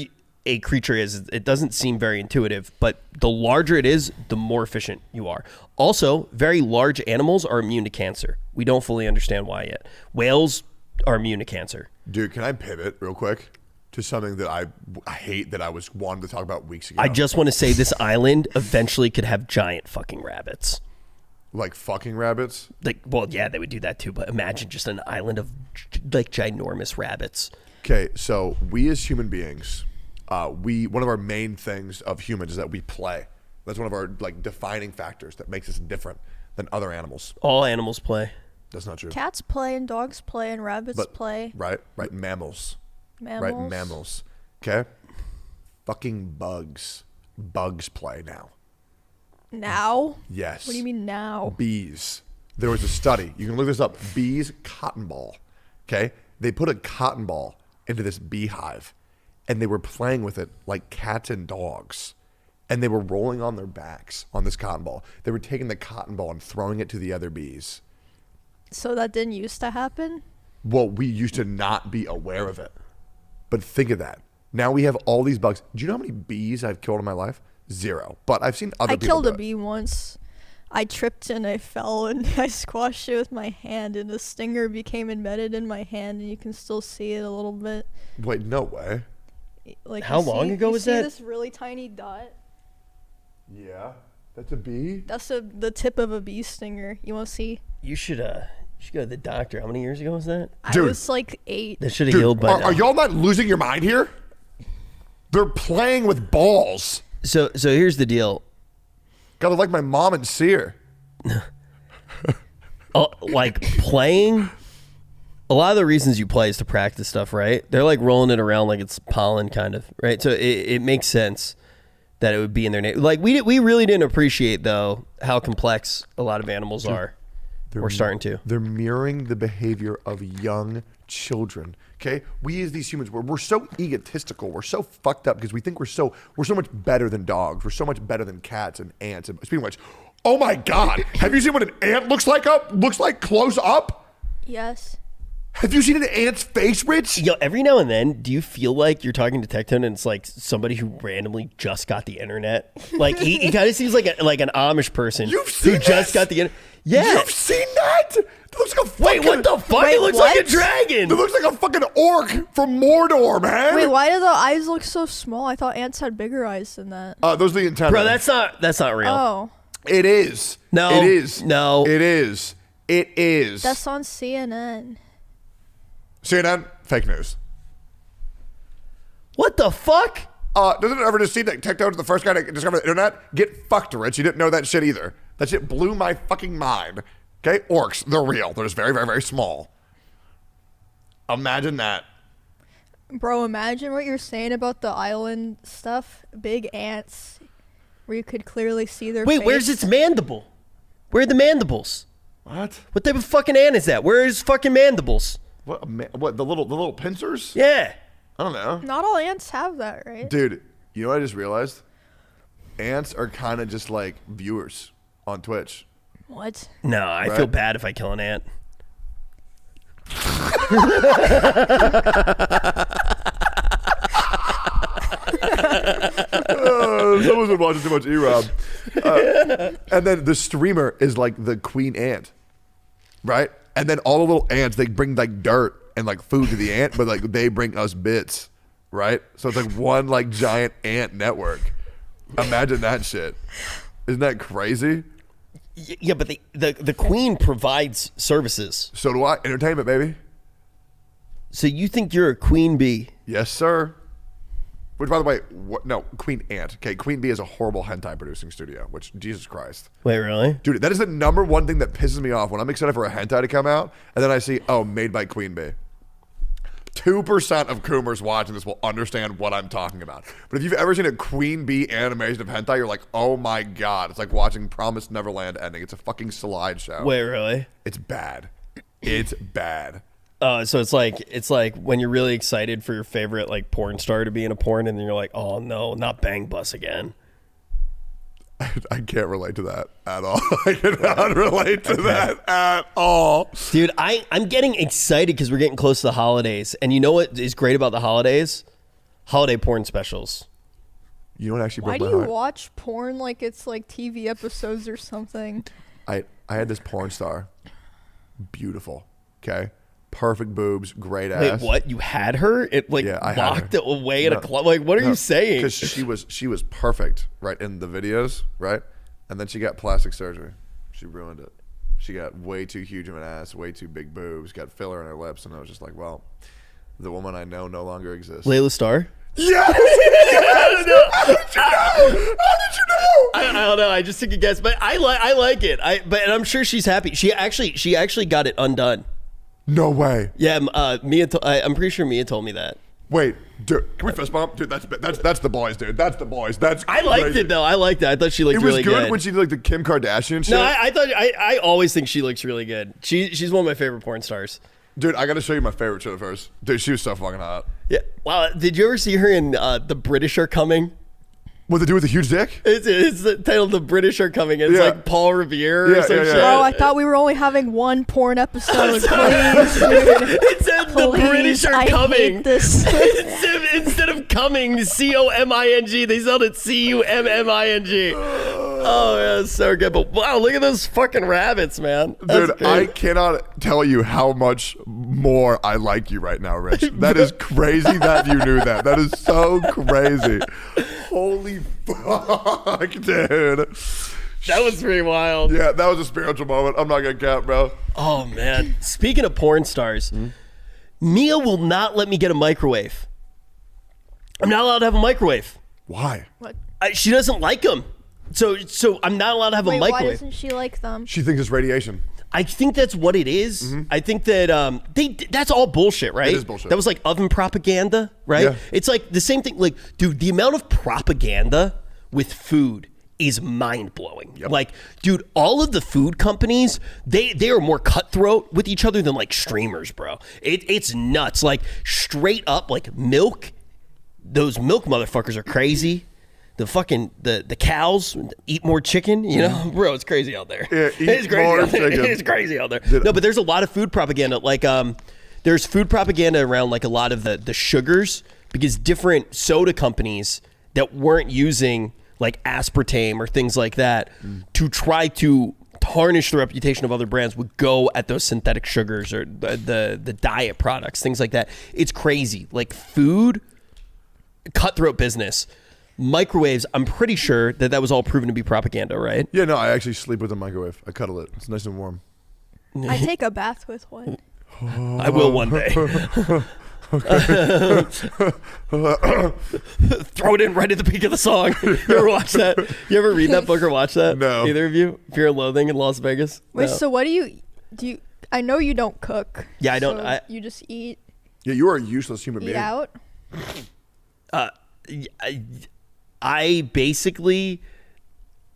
a creature is, it doesn't seem very intuitive, but the larger it is, the more efficient you are. Also, very large animals are immune to cancer. We don't fully understand why yet. Whales are immune to cancer. Dude, can I pivot real quick to something that I hate that I was wanting to talk about weeks ago? I just want to say this island eventually could have giant fucking rabbits. Like fucking rabbits? Like, well, yeah, they would do that too, but imagine just an island of like ginormous rabbits. Okay, so we as human beings, one of our main things of humans is that we play. That's one of our like defining factors that makes us different than other animals. All animals play. That's not true. Cats play and dogs play and rabbits play. Right, mammals. Mammals. Right, mammals. Okay? Fucking bugs. Bugs play now. Now? Yes. What do you mean now? Bees. There was a study. You can look this up. Bees cotton ball. Okay? They put a cotton ball into this beehive and they were playing with it like cats and dogs. And they were rolling on their backs on this cotton ball. They were taking the cotton ball and throwing it to the other bees. So that didn't used to happen? Well, we used to not be aware of it. But think of that. Now we have all these bugs. Do you know how many bees I've killed in my life? 0. But I've seen other people killed do a it. bee once. I tripped and I fell and I squashed it with my hand and the stinger became embedded in my hand and you can still see it a little bit. Wait, no way. Like How long ago was that? You see this really tiny dot? Yeah, that's a bee? That's the tip of a bee stinger. You want to see? You should go to the doctor. How many years ago was that? Dude. I was like 8. That should have healed by now. Are y'all not losing your mind here? They're playing with balls. So here's the deal. Gotta like my mom and Sear. Like playing, a lot of the reasons you play is to practice stuff, right? They're like rolling it around like it's pollen, kind of, right? So it makes sense that it would be in their name. Like we really didn't appreciate though how complex a lot of animals are. We're starting to. They're mirroring the behavior of young children. Okay, we as these humans, we're so egotistical. We're so fucked up because we think we're so much better than dogs. We're so much better than cats and ants. And speaking of which, oh my God, have you seen what an ant looks like close up? Yes. Have you seen an ant's face, Rich? Yo, every now and then, do you feel like you're talking to Tectone and it's like somebody who randomly just got the internet? Like he kind of seems like an Amish person You've seen who just got the internet. Yeah. You've seen that? It looks like a fucking, Wait, what the fuck? Wait, It looks what? like a dragon. It looks like a fucking orc from Mordor, man. Wait, why do the eyes look so small? I thought ants had bigger eyes than that. Those are the antennae. Bro, that's not real. Oh, It is. No. It is. No. It is. It is. that's on CNN. CNN, fake news. What the fuck? Doesn't it ever just seem that Tectone's the first guy to discover the internet? Get fucked, Rich. You didn't know that shit either. That shit blew my fucking mind. Okay? Orcs, they're real. They're just very, very, very small. Imagine that. Bro, imagine what you're saying about the island stuff. Big ants, where you could clearly see their Wait, face. where's its mandible? Where are the mandibles? What? What type of fucking ant is that? Where is fucking mandibles? What? The little pincers? Yeah. I don't know. Not all ants have that, right? Dude, you know what I just realized? Ants are kind of just like viewers on Twitch. What? No, I Right. feel bad if I kill an ant. Someone's been watching too much E-Rob. And then the streamer is like the queen ant, right? And then all the little ants, they bring like dirt and like food to the ant, but like they bring us bits, right? So it's like one like giant ant network. Imagine that shit. Isn't that crazy? Yeah, but the queen provides services. So do I. Entertainment, baby. So you think you're a queen bee? Yes, sir. Which, by the way, no, Queen Ant. Okay, Queen Bee is a horrible hentai producing studio, which, Jesus Christ. Wait, really? Dude, that is the number one thing that pisses me off when I'm excited for a hentai to come out, and then I see, oh, made by Queen Bee. 2% of Coomers watching this will understand what I'm talking about. But if you've ever seen a Queen Bee animation of hentai, you're like, oh my God. It's like watching Promised Neverland ending. It's a fucking slideshow. Wait, really? It's bad. It's bad. So it's like when you're really excited for your favorite like porn star to be in a porn, and then you're like, oh no, not Bang Bus again. I can't relate to that at all. I cannot relate to that at all. Dude, I'm getting excited because we're getting close to the holidays. And you know what is great about the holidays? Holiday porn specials. You know what actually Why broke do my you heart? watch porn like it's like TV episodes or something? I had this porn star. Beautiful. Okay. Perfect boobs, great ass. Wait, what? You had her? It like Yeah, I had locked her. it away at a club? Like, what are you saying? Because she was perfect, right, in the videos, right? And then she got plastic surgery. She ruined it. She got way too huge of an ass, way too big boobs, got filler in her lips, and I was just like, well, the woman I know no longer exists. Layla Starr? Yes! Yes! How did you know? How did you know? I don't know. I just took a guess, but I like it. And I'm sure she's happy. She actually got it undone. No way. Yeah, Mia. I'm pretty sure Mia told me that. Wait, dude, can we fist bump? Dude, that's the boys, dude. That's the boys. That's I liked crazy. it though. I liked it. I thought she looked It was really good good. when she did like the Kim Kardashian shit. No, I always think she looks really good. She's one of my favorite porn stars. Dude, I gotta show you my favorite shit first. Dude, she was so fucking hot. Yeah. Wow. Did you ever see her in The British Are Coming? What they do with the huge dick? It's titled The British Are Coming. It's Yeah. like Paul Revere or Yeah, some yeah, yeah. shit. Oh, I thought we were only having one porn episode. Please, dude. It said The British Are I Coming. hate this. Instead of coming, COMING, they spelled it CUMMING. Oh, yeah, it's so good. But wow, look at those fucking rabbits, man. That's Dude, great. I cannot tell you how much more I like you right now, Rich. That is crazy that you knew that. That is so crazy. Holy fuck, dude. That was pretty wild. Yeah, that was a spiritual moment. I'm not gonna cap, bro. Oh, man. Speaking of porn stars, Mia will not let me get a microwave. I'm not allowed to have a microwave. Why? What? She doesn't like them. So I'm not allowed to have a Wait, why microwave. doesn't she like them? She thinks it's radiation. I think that's what it is. I think that that's all bullshit, right? It is bullshit. That was like oven propaganda, right? Yeah. It's like the same thing. Like, dude, the amount of propaganda with food is mind blowing. Yep. Like, dude, all of the food companies, they are more cutthroat with each other than like streamers, bro. It's nuts. Like straight up, like milk. Those milk motherfuckers are crazy. The fucking the cows eat more chicken, you know, bro. It's crazy out there. Yeah, eat it's crazy more out there. chicken. It's crazy out there. No, but there's a lot of food propaganda. Like, there's food propaganda around like a lot of the sugars because different soda companies that weren't using like aspartame or things like that to try to tarnish the reputation of other brands would go at those synthetic sugars or the diet products, things like that. It's crazy. Like food, cutthroat business. Microwaves, I'm pretty sure that was all proven to be propaganda, right? Yeah, no, I actually sleep with a microwave. I cuddle it. It's nice and warm. I take a bath with one. I will one day. Throw it in right at the peak of the song. You ever watch that? You ever read that book or watch that? No. Either of you? Fear and Loathing in Las Vegas? Wait, No. so what do you? I know you don't cook. Yeah, I don't- so I- you just eat Yeah, you are a useless human being. out. I basically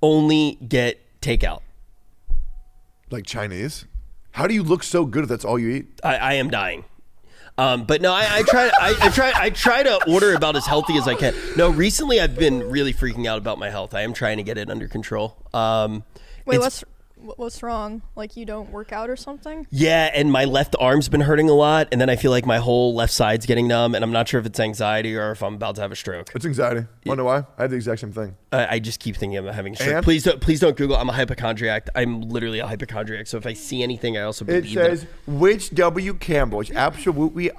only get takeout. Like Chinese? How do you look so good if that's all you eat? I am dying. But no, I try to order about as healthy as I can. No, recently I've been really freaking out about my health. I am trying to get it under control. Wait, it's- what's wrong? Like you don't work out or something? Yeah, and my left arm's been hurting a lot, and then I feel like my whole left side's getting numb, and I'm not sure if it's anxiety or if I'm about to have a stroke. It's anxiety. Wanna know why? I had the exact same thing. I just keep thinking I'm having a stroke. And? Please don't Google. I'm a hypochondriac. I'm literally a hypochondriac. So if I see anything, I also It believe says, which W. Campbell is absolutely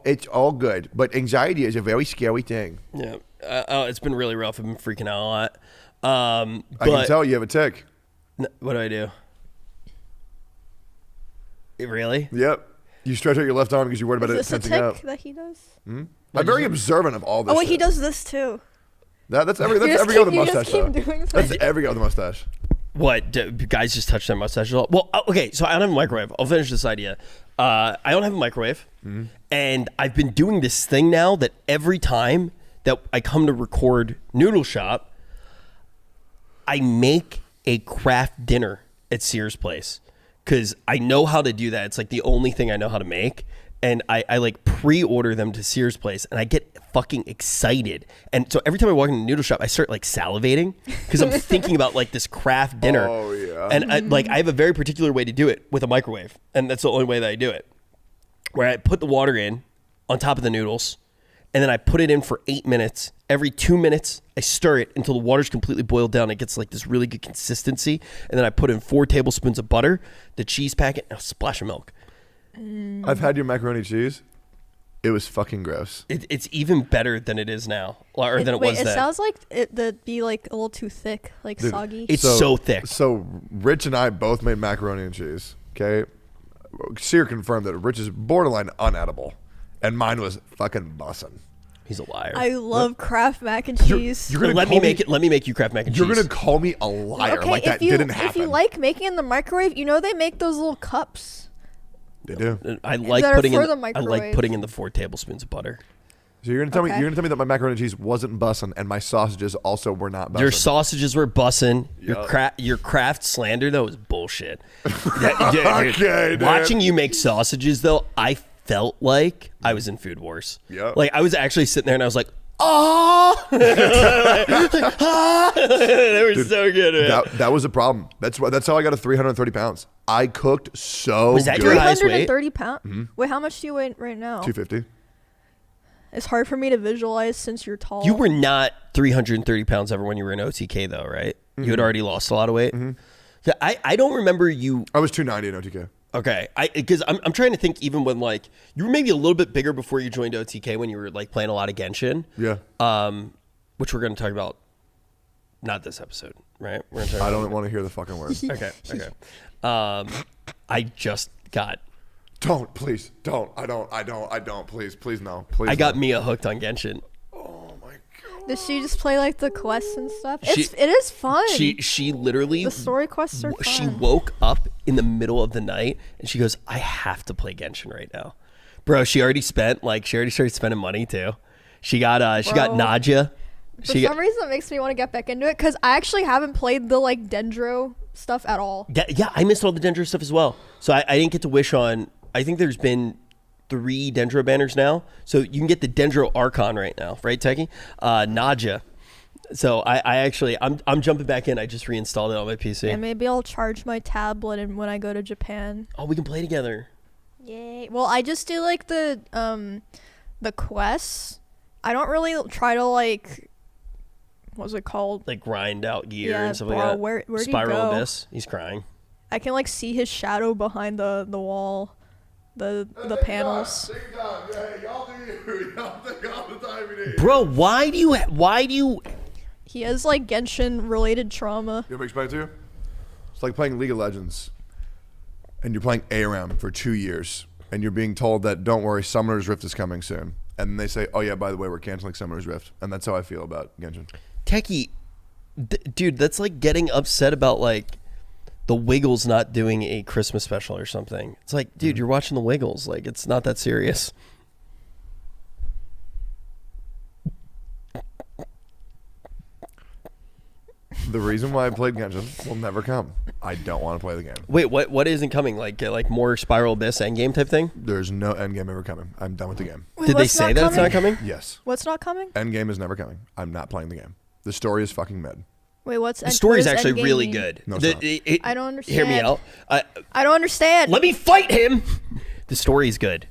it's all good, but anxiety is a very scary thing. that. Yeah, it's been really rough. I've been freaking out a lot. I But can tell you have a tick. What do I do? Really? Yep. You stretch out your left arm because you're worried about it Is this a tensing out. tick that he does? I'm very observant of all this. Oh wait, he shit. does this too. That's every You just guy with a keep- you just mustache. keep though. doing That's something. every guy with a mustache. What? Do guys just touch their mustache at all? Well, okay, so I don't have a microwave. I'll finish this idea. I don't have a microwave. And I've been doing this thing now that every time that I come to record Noodle Shop, I make a craft dinner at Sears Place. Because I know how to do that. It's like the only thing I know how to make. And I like pre-order them to Sears Place, and I get fucking excited. And so every time I walk into the noodle shop, I start like salivating because I'm thinking about like this craft dinner. Oh, yeah. And I have a very particular way to do it with a microwave, and that's the only way that I do it. Where I put the water in on top of the noodles, and then I put it in for 8 minutes. Every 2 minutes, I stir it until the water's completely boiled down. It gets like this really good consistency, and then I put in 4 tablespoons of butter, the cheese packet, and a splash of milk. I've had your macaroni cheese. It was fucking gross. It's even better than it is now, or than it Wait, was it then. sounds like it'd be like a little too thick, like Dude, soggy. It's so thick. So Rich and I both made macaroni and cheese. Okay, Sear confirmed that Rich is borderline unedible, and mine was fucking bussin'. He's a liar. I love Kraft mac and cheese. You're gonna let call me make it. Let me make you Kraft mac and You're cheese. gonna call me a liar Okay, like that if didn't happen. If you like making in the microwave, you know they make those little cups. They do. I like that are putting for in. the I like microwave. putting in the 4 tablespoons of butter. So you're gonna tell me Okay. you're gonna tell me that my macaroni and cheese wasn't bussin' and my sausages also were not bussin'. Your sausages were bussin'. Yup. Your Kraft slander though was bullshit. Okay, dude. Watching you make sausages though, I felt like I was in Food Wars. Yup. Like I was actually sitting there and I was like, oh, they were so good. Man. That was a problem. That's how I got to 330 pounds. I cooked so Was that good. your highest weight? 330 pounds. Wait, how much do you weigh right now? 250. It's hard for me to visualize since you're tall. You were not 330 pounds ever when you were in OTK though, right? You had already lost a lot of weight. Yeah, I don't remember you. I was 290 in OTK. Okay, because I'm trying to think even when like you were maybe a little bit bigger before you joined OTK when you were like playing a lot of Genshin. Yeah. Which we're going to talk about. Not this episode, right? We're going to talk I about don't want to hear the fucking word. Okay. I just got. Don't, please. Don't. I don't. Please no. Please. I got no. Mia hooked on Genshin. Oh my god. Does she just play like the quests and stuff? She- It is fun. She literally the story quests are fun. she woke up in the middle of the night and she goes, I have to play Genshin right now. Bro, she already started spending money too. She got Bro. Nadia. For some reason, it makes me want to get back into it because I actually haven't played the like Dendro stuff at all. Yeah, I missed all the Dendro stuff as well. So I didn't get to wish on. I think there's been 3 Dendro banners now. So you can get the Dendro Archon right now, right, Techie? Nadia. So I'm jumping back in. I just reinstalled it on my PC. And maybe I'll charge my tablet and when I go to Japan. Oh, we can play together. Yay! Well, I just do like the quests. I don't really try to like. What's it called? Like grind out gear Yeah, and stuff bro, like that. where'd he Spiral go? Abyss. He's crying. I can like see his shadow behind the wall, the panels. Take your time. Yeah, y'all do you. Y'all take all the time you need. Bro, why do you He has like Genshin related trauma. You want me to explain it to you? It's like playing League of Legends, and you're playing ARAM for 2 years, and you're being told that don't worry, Summoner's Rift is coming soon, and then they say, oh yeah, by the way, we're canceling Summoner's Rift, and that's how I feel about Genshin. Techie, dude, that's like getting upset about like the Wiggles not doing a Christmas special or something. It's like, dude, you're watching the Wiggles. Like, it's not that serious. The reason why I played Genshin will never come. I don't want to play the game. Wait, what isn't coming? Like more Spiral Abyss endgame type thing? There's no endgame ever coming. I'm done with the game. Wait, Did they what's say that it's not coming? Yes. What's not coming? Endgame is never coming. I'm not playing the game. The story is fucking mid. Wait, what's The story is what does actually Endgame really mean? good. No, it's not. I don't Hear me understand. out. I don't understand. Let me fight him. The story is good.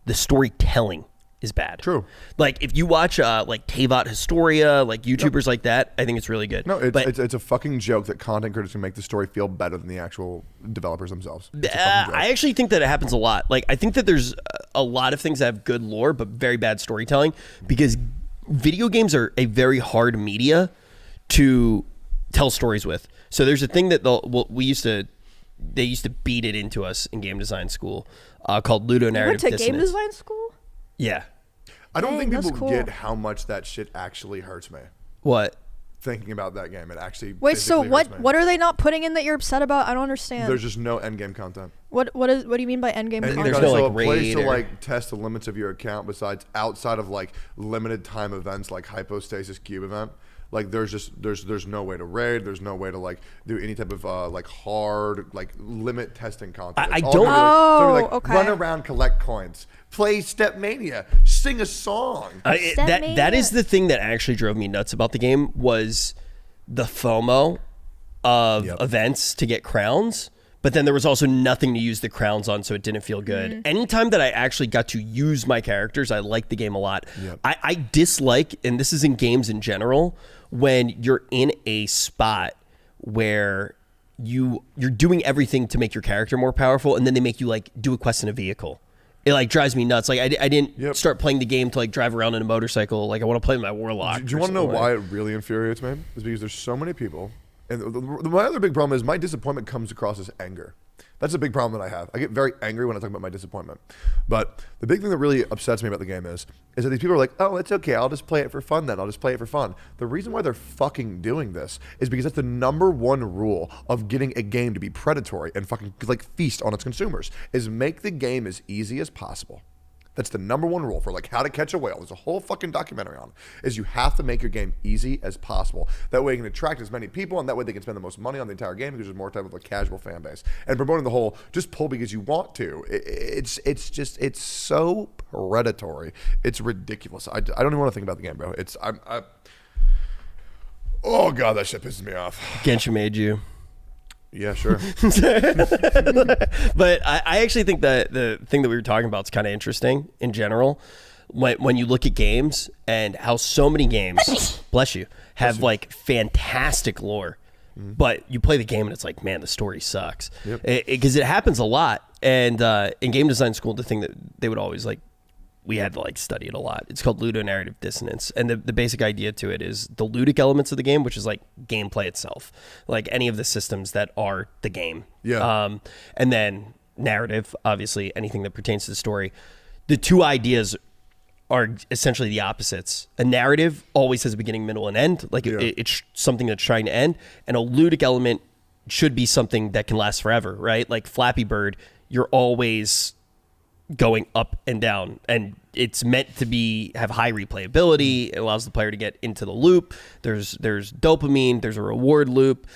The storytelling is bad. True. Like if you watch like Tevot Historia, like YouTubers like that, I think it's really good. No, but it's a fucking joke that content critics can make the story feel better than the actual developers themselves. It's a fucking joke. I actually think that it happens a lot. Like I think that there's a lot of things that have good lore but very bad storytelling because video games are a very hard media to tell stories with. So there's a thing that we used to they used to beat it into us in game design school, called ludonarrative You went to dissonance. game design school? Yeah. I don't think Dang, people that's cool. get how much that shit actually hurts me. What? Thinking about that game, it actually Wait, so physically hurts me. what are they not putting in that you're upset about? I don't understand. There's just no end game content. What do you mean by end game And content? There's no, so like, a place raid to or- like test the limits of your account besides outside of like limited time events like hypostasis cube event. Like there's no way to raid. There's no way to like do any type of like hard like limit testing content. I It's all don't- gonna be like, Oh, okay. run around, collect coins, play Stepmania, sing a song. That is the thing that actually drove me nuts about the game was the FOMO of events to get crowns. But then there was also nothing to use the crowns on, so it didn't feel good. Anytime that I actually got to use my characters, I liked the game a lot. I dislike, and this is in games in general, when you're in a spot where you're doing everything to make your character more powerful, and then they make you like do a quest in a vehicle. It like drives me nuts. Like I didn't start playing the game to like drive around in a motorcycle. Like I want to play with my warlock. Do you want to know why it really infuriates me? Is because there's so many people. And my other big problem is my disappointment comes across as anger. That's a big problem that I have. I get very angry when I talk about my disappointment. But the big thing that really upsets me about the game is that these people are like, oh, it's okay. I'll just play it for fun then. I'll just play it for fun. The reason why they're fucking doing this is because that's the number one rule of getting a game to be predatory and fucking like feast on its consumers is make the game as easy as possible. That's the number one rule for like how to catch a whale. There's a whole fucking documentary on it, is you have to make your game easy as possible. That way you can attract as many people and that way they can spend the most money on the entire game because there's more type of a casual fan base. And promoting the whole just pull because you want to. It's so predatory. It's ridiculous. I don't even want to think about the game, bro. Oh God, that shit pisses me off. Genshin made you. Yeah, sure. But I actually think that the thing that we were talking about is kind of interesting in general. When you look at games and how so many games, bless you, have like fantastic lore, but you play the game and it's like, man, the story sucks. Because it happens a lot. And in game design school, the thing that they would always like, we had to like study it a lot. It's called ludonarrative dissonance. And the basic idea to it is the ludic elements of the game, which is like gameplay itself, like any of the systems that are the game. Yeah. And then narrative, obviously anything that pertains to the story. The two ideas are essentially the opposites. A narrative always has a beginning, middle, and end. Like it's something that's trying to end. And a ludic element should be something that can last forever, right? Like Flappy Bird, you're always going up and down, and it's meant to have high replayability. It allows the player to get into the loop. There's dopamine, there's a reward loop,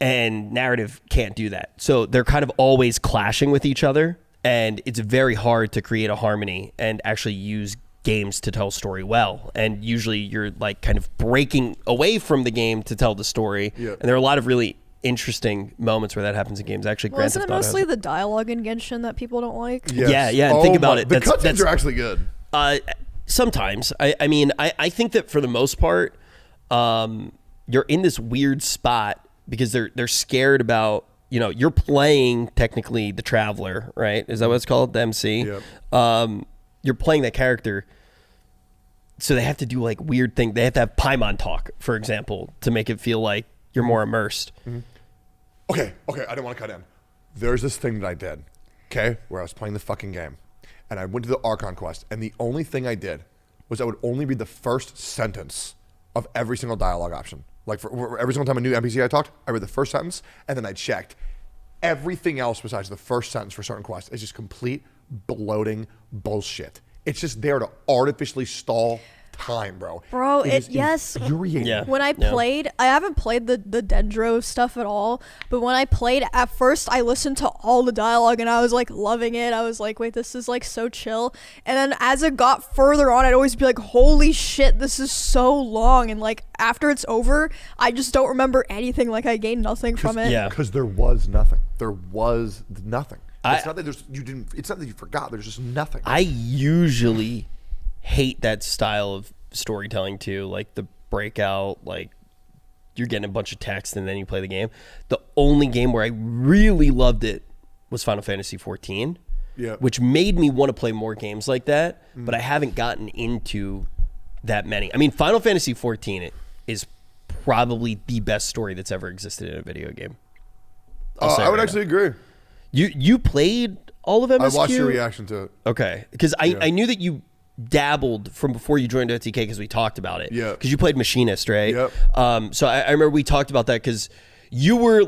and narrative can't do that. So they're kind of always clashing with each other, and it's very hard to create a harmony and actually use games to tell story well. And usually you're like kind of breaking away from the game to tell the story. And there are a lot of really interesting moments where that happens in games. Actually, Well, isn't it mostly the dialogue in Genshin that people don't like? Yes. Yeah. And think about it. The cutscenes are actually good. Sometimes. I mean, I think that for the most part, you're in this weird spot because they're scared about, you're playing technically the Traveler, right? Is that what it's called? The MC? Yep. You're playing that character. So they have to do like weird things. They have to have Paimon talk, for example, to make it feel like you're more immersed. Okay, I don't want to cut in. There's this thing that I did, okay, where I was playing the fucking game, and I went to the Archon quest, and the only thing I did was I would only read the first sentence of every single dialogue option. Like for every single time a new NPC I talked, I read the first sentence, and then I checked. Everything else besides the first sentence for certain quests is just complete bloating bullshit. It's just there to artificially stall time, bro. Yes. Infuriating. Yeah. When I played, I haven't played the Dendro stuff at all, but when I played, at first I listened to all the dialogue and I was like loving it. I was like, wait, this is like so chill. And then as it got further on, I'd always be like, holy shit, this is so long. And like after it's over, I just don't remember anything. Like I gained nothing from it. Yeah. Because there was nothing. There was nothing. It's not that it's not that you forgot. There's just nothing. I usually hate that style of storytelling too, like the breakout, like you're getting a bunch of text and then you play the game. The only game where I really loved it was Final Fantasy 14, which made me want to play more games like that, but I haven't gotten into that many. I mean, Final Fantasy 14 is probably the best story that's ever existed in a video game. I would actually agree. You played all of MSQ? I watched your reaction to it. Okay. Because I knew that you dabbled from before you joined OTK because we talked about it. Yeah. Because you played Machinist, right? Yep. So I remember we talked about that because you were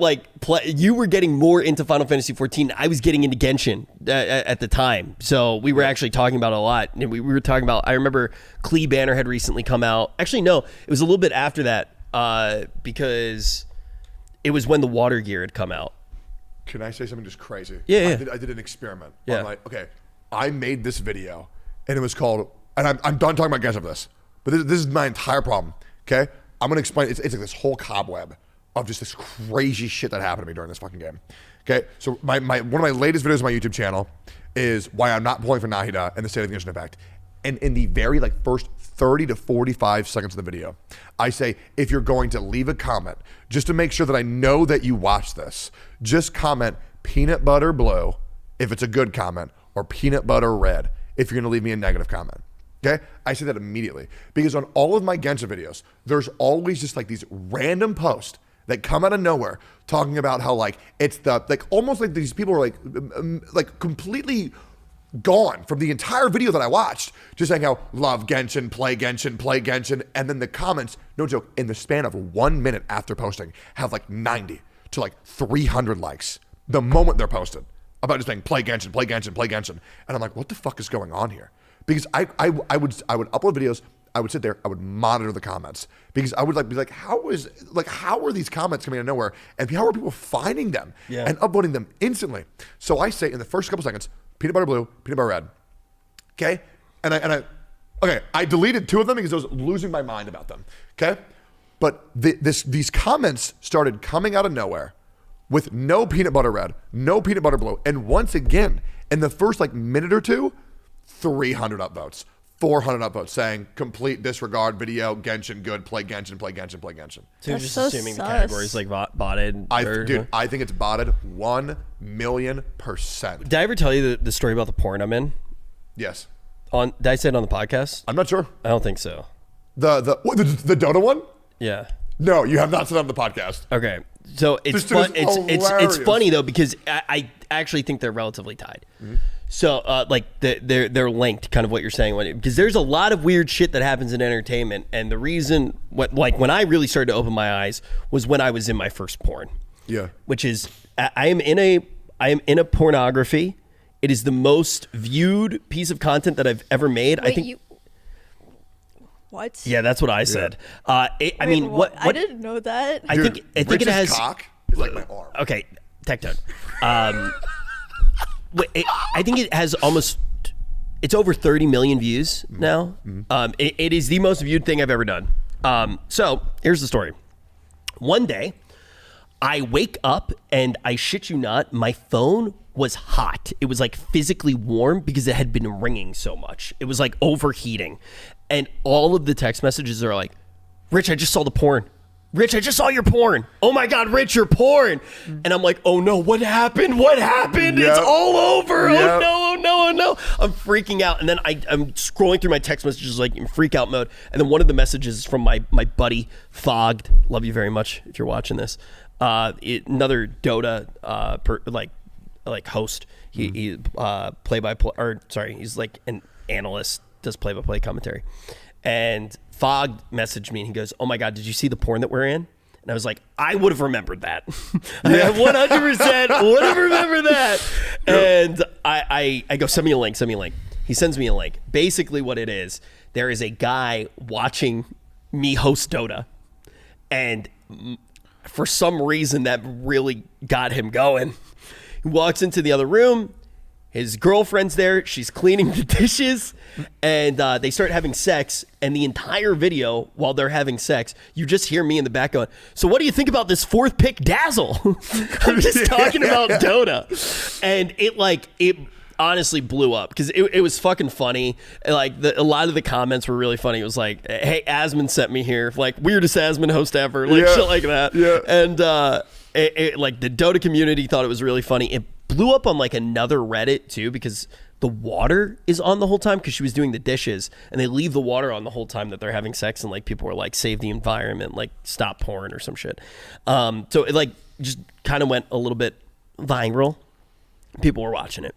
you were getting more into Final Fantasy 14. I was getting into Genshin at the time. So we were actually talking about it a lot. And we were talking about, I remember Klee Banner had recently come out. Actually, no, it was a little bit after that because it was when the Water Gear had come out. Can I say something just crazy? Yeah. I did an experiment. Yeah. I'm like, okay, I made this video and it was called, and I'm done talking about Genshin for this, but this is my entire problem, okay? I'm gonna explain, it's like this whole cobweb of just this crazy shit that happened to me during this fucking game. Okay, so one of my latest videos on my YouTube channel is why I'm not pulling for Nahida and the State of the Genshin Impact. And in the very first 30 to 45 seconds of the video, I say, if you're going to leave a comment, just to make sure that I know that you watched this, just comment peanut butter blue if it's a good comment, or peanut butter red if you're gonna leave me a negative comment. Okay, I say that immediately because on all of my Genshin videos, there's always just these random posts that come out of nowhere talking about how it's the almost like these people are completely gone from the entire video that I watched, just saying how love Genshin, play Genshin, and then the comments, no joke, in the span of 1 minute after posting, have 90 to 300 likes the moment they're posted about just saying play Genshin, and I'm like, what the fuck is going on here? Because I would upload videos, I would sit there, I would monitor the comments because I would be like, how are these comments coming out of nowhere, and how are people finding them and uploading them instantly? So I say in the first couple seconds, peanut butter blue, peanut butter red. Okay? And I deleted 2 of them because I was losing my mind about them. Okay? But these comments started coming out of nowhere with no peanut butter red, no peanut butter blue. And once again, in the first minute or two, 300 upvotes, 400 upvotes saying complete disregard video, Genshin good, play Genshin. So you're just so assuming the sus. category's botted? Dude, I think it's botted 1,000,000%. Did I ever tell you the story about the porn I'm in? Yes. Did I say it on the podcast? I'm not sure. I don't think so. The Dota one? Yeah. No, you have not said it on the podcast. Okay. So it's This dude is it's hilarious. funny though because I actually think they're relatively tied. Mm-hmm. So they're linked, kind of what you're saying, because there's a lot of weird shit that happens in entertainment, and the reason when I really started to open my eyes was when I was in my first porn. Yeah. Which is I am in a pornography. It is the most viewed piece of content that I've ever made. Wait, I think. What? Yeah, that's what I said. I mean, what? I didn't know that. I think Rich's it has cock is like my arm. Okay, Tectone. I think it has it's over 30 million views now. Mm-hmm. It is the most viewed thing I've ever done. So here's the story. One day, I wake up and I shit you not, my phone was hot. It was physically warm because it had been ringing so much. It was overheating. And all of the text messages are like, Rich, I just saw the porn. Rich, I just saw your porn. Oh my God, Rich, your porn. And I'm like, oh no, what happened? What happened? Yep. It's all over. Yep. Oh no. I'm freaking out. And then I'm scrolling through my text messages in freak out mode. And then one of the messages is from my buddy, Fogged. Love you very much if you're watching this. Another Dota host. He play-by-play, or sorry, he's an analyst, does play-by-play commentary. And Fogg messaged me and he goes, oh my God, did you see the porn that we're in? And I was like, I would have remembered that. I 100% would have remembered that. And I go, send me a link. He sends me a link. Basically what it is, there is a guy watching me host Dota. And for some reason that really got him going. He walks into the other room. His girlfriend's there. She's cleaning the dishes. And they start having sex. And the entire video, while they're having sex, you just hear me in the back going, so what do you think about this 4th pick Dazzle? I'm just talking about Dota. And it honestly blew up because it was fucking funny. A lot of the comments were really funny. It was like, hey, Asmon sent me here. Weirdest Asmon host ever. Shit like that. Yeah. And the Dota community thought it was really funny. It blew up on another Reddit too because the water is on the whole time because she was doing the dishes, and they leave the water on the whole time that they're having sex, and like people were like, save the environment, like stop porn or some shit. So it like just kind of went a little bit viral. People were watching it.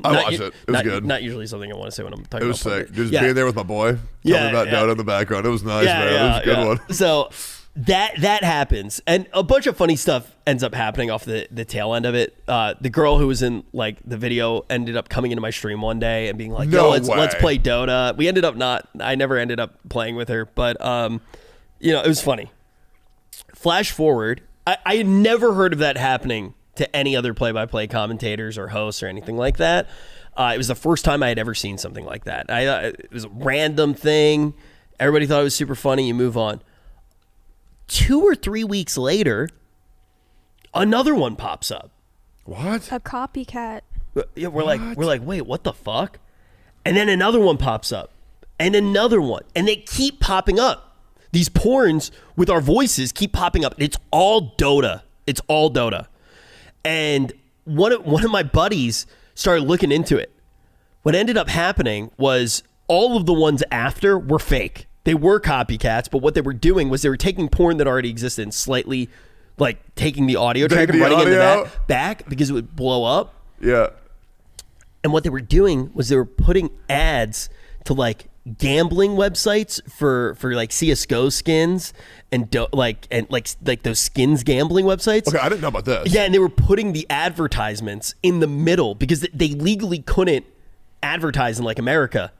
I watched it. It was good. Not usually something I want to say when I'm talking about It was porn. sick. Just being there with my boy. Tell me about Dota in the background. It was nice, man. It was a good one. So that happens, and a bunch of funny stuff ends up happening off the tail end of it. The girl who was in like the video ended up coming into my stream one day and being like, No let's way. play Dota. We ended up I never ended up playing with her, but it was funny. Flash forward, I had never heard of that happening to any other play-by-play commentators or hosts or anything like that. It was the first time I had ever seen something like that. It was a random thing. Everybody thought it was super funny. You move on. 2 or 3 weeks later, another one pops up. What? A copycat. Yeah, we're like, wait, what the fuck? And then another one pops up, and another one, and they keep popping up. These porns with our voices keep popping up. It's all Dota. It's all Dota. And one of my buddies started looking into it. What ended up happening was all of the ones after were fake. They were copycats, but what they were doing was they were taking porn that already existed and slightly like taking the audio track and running into that back because it would blow up. Yeah. And what they were doing was they were putting ads to like gambling websites for like CS:GO skins and those skins gambling websites. Okay, I didn't know about this. Yeah, and they were putting the advertisements in the middle because they legally couldn't advertise in like America.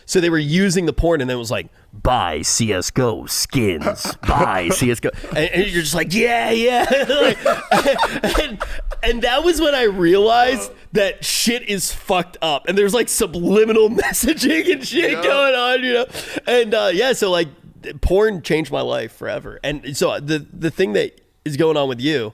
So they were using the porn, and then it was like, buy CS:GO skins, buy CS:GO. And you're just like, yeah. and that was when I realized that shit is fucked up. And there's like subliminal messaging and shit going on, And so like porn changed my life forever. And so the thing that is going on with you,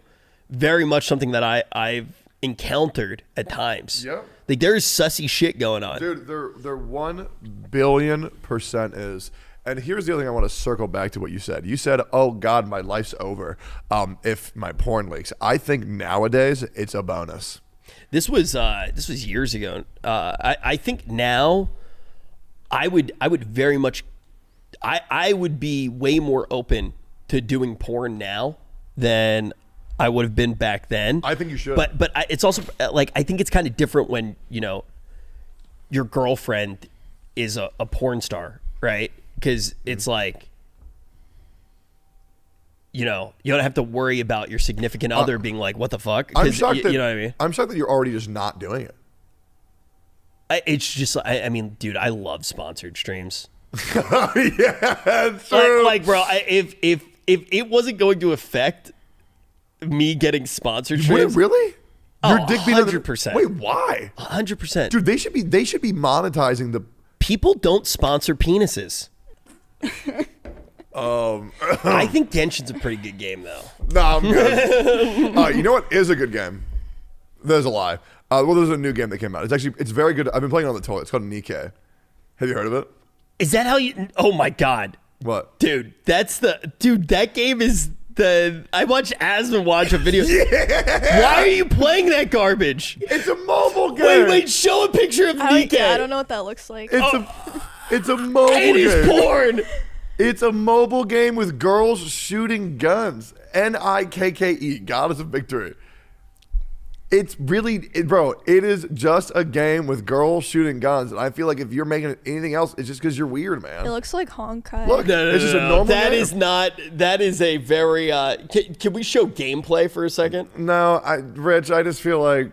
very much something that I've encountered at times. Yep. Like there's sussy shit going on. Dude, there 1 billion% is. And here's the other thing I want to circle back to what you said. You said, oh God, my life's over if my porn leaks. I think nowadays it's a bonus. This was years ago. I think now I would very much I would be way more open to doing porn now than I would have been back then. I think you should. But it's also like I think it's kind of different when your girlfriend is a porn star, right? Because it's like you don't have to worry about your significant other being like, what the fuck? I'm shocked that, you know what I mean? I'm shocked that you're already just not doing it. It's just I mean, dude, I love sponsored streams. Yeah, that's true. Like, bro, if it wasn't going to affect me getting sponsored Would streams, it really? Oh, Your dick being 100%. Wait, why? 100%. Dude, they should be monetizing the. People don't sponsor penises. I think Genshin's a pretty good game, though. No, I'm good. You know what is a good game? There's a lie. There's a new game that came out. It's very good. I've been playing it on the toilet. It's called Nikke. Have you heard of it? Is that how you? Oh my god, What? dude, that game is I watched Asman watch a video. Yeah. Why are you playing that garbage? It's a mobile game. Wait, show a picture of Nikke. I don't know what that looks like. It's a mobile It game. is porn. It's a mobile game with girls shooting guns. Nikke, Goddess of Victory. It's really, bro, it is just a game with girls shooting guns. And I feel like if you're making it anything else, it's just because you're weird, man. It looks like Honkai. Look, it's just a normal That game. is not. That is a very. Can we show gameplay for a second? No, Rich, I just feel like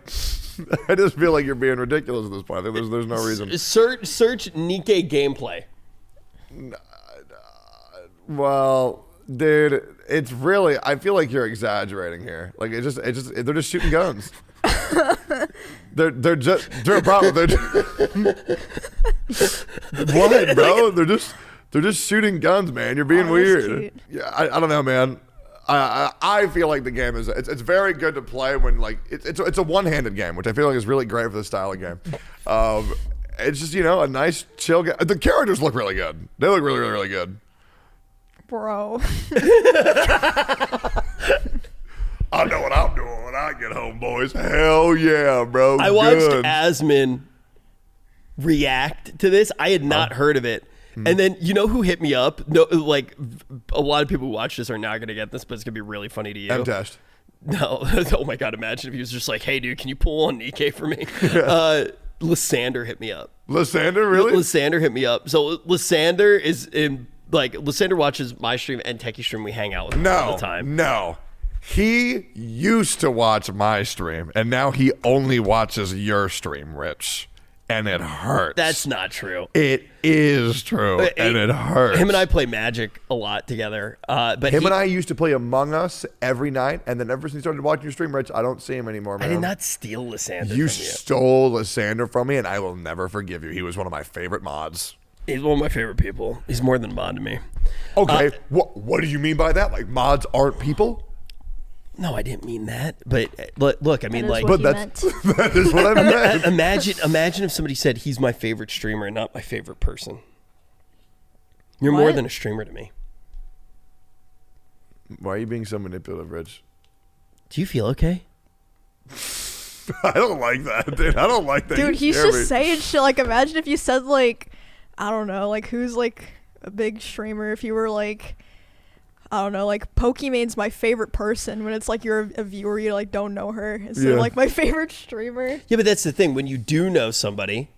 you're being ridiculous at this point. I think there's no reason. Search Nikke gameplay. Well, dude, it's really. I feel like you're exaggerating here. Like they're just shooting guns. they're probably what, bro? They're just shooting guns, man. You're being Oh, that's weird. cute. Yeah, I don't know, man. I feel like the game is it's very good to play when like it's a one-handed game, which I feel like is really great for this style of game. It's just a nice chill game. The characters look really good. They look really, really, really good. Bro. I know what I'm doing when I get home, boys. Hell yeah, bro. I watched Good. Asman react to this. I had not heard of it. And then you know who hit me up? No, like a lot of people who watch this are not going to get this, but it's going to be really funny to you. M-Test. No. Oh my God. Imagine if he was just like, hey dude, can you pull on Nikke for me? Lysander hit me up. Lysander, really? Lysander hit me up. So Lysander is in Lysander watches my stream and Techie stream. We hang out with him all the time. No. He used to watch my stream, and now he only watches your stream, Rich. And it hurts. That's not true. It is true, and it hurts. Him and I play Magic a lot together. But him and I used to play Among Us every night, and then ever since he started watching your stream, Rich, I don't see him anymore, man. I did not steal Lysander from you. Stole Lysander from me, and I will never forgive you. He was one of my favorite mods. He's one of my favorite people. He's more than a mod to me. Okay, what do you mean by that? Like mods aren't people? No, I didn't mean that. But look, I mean, like, but that is what I meant. Imagine if somebody said he's my favorite streamer and not my favorite person. You're more than a streamer to me. Why are you being so manipulative, Rich? Do you feel okay? I don't like that, dude. I don't like that. Dude, he's just saying shit. Like, imagine if you said, like, I don't know, like, who's, like, a big streamer if you were, like, I don't know, like, Pokemon's my favorite person when it's, like, you're a viewer, you, like, don't know her. Instead of, like, my favorite streamer. Yeah, but that's the thing. When you do know somebody,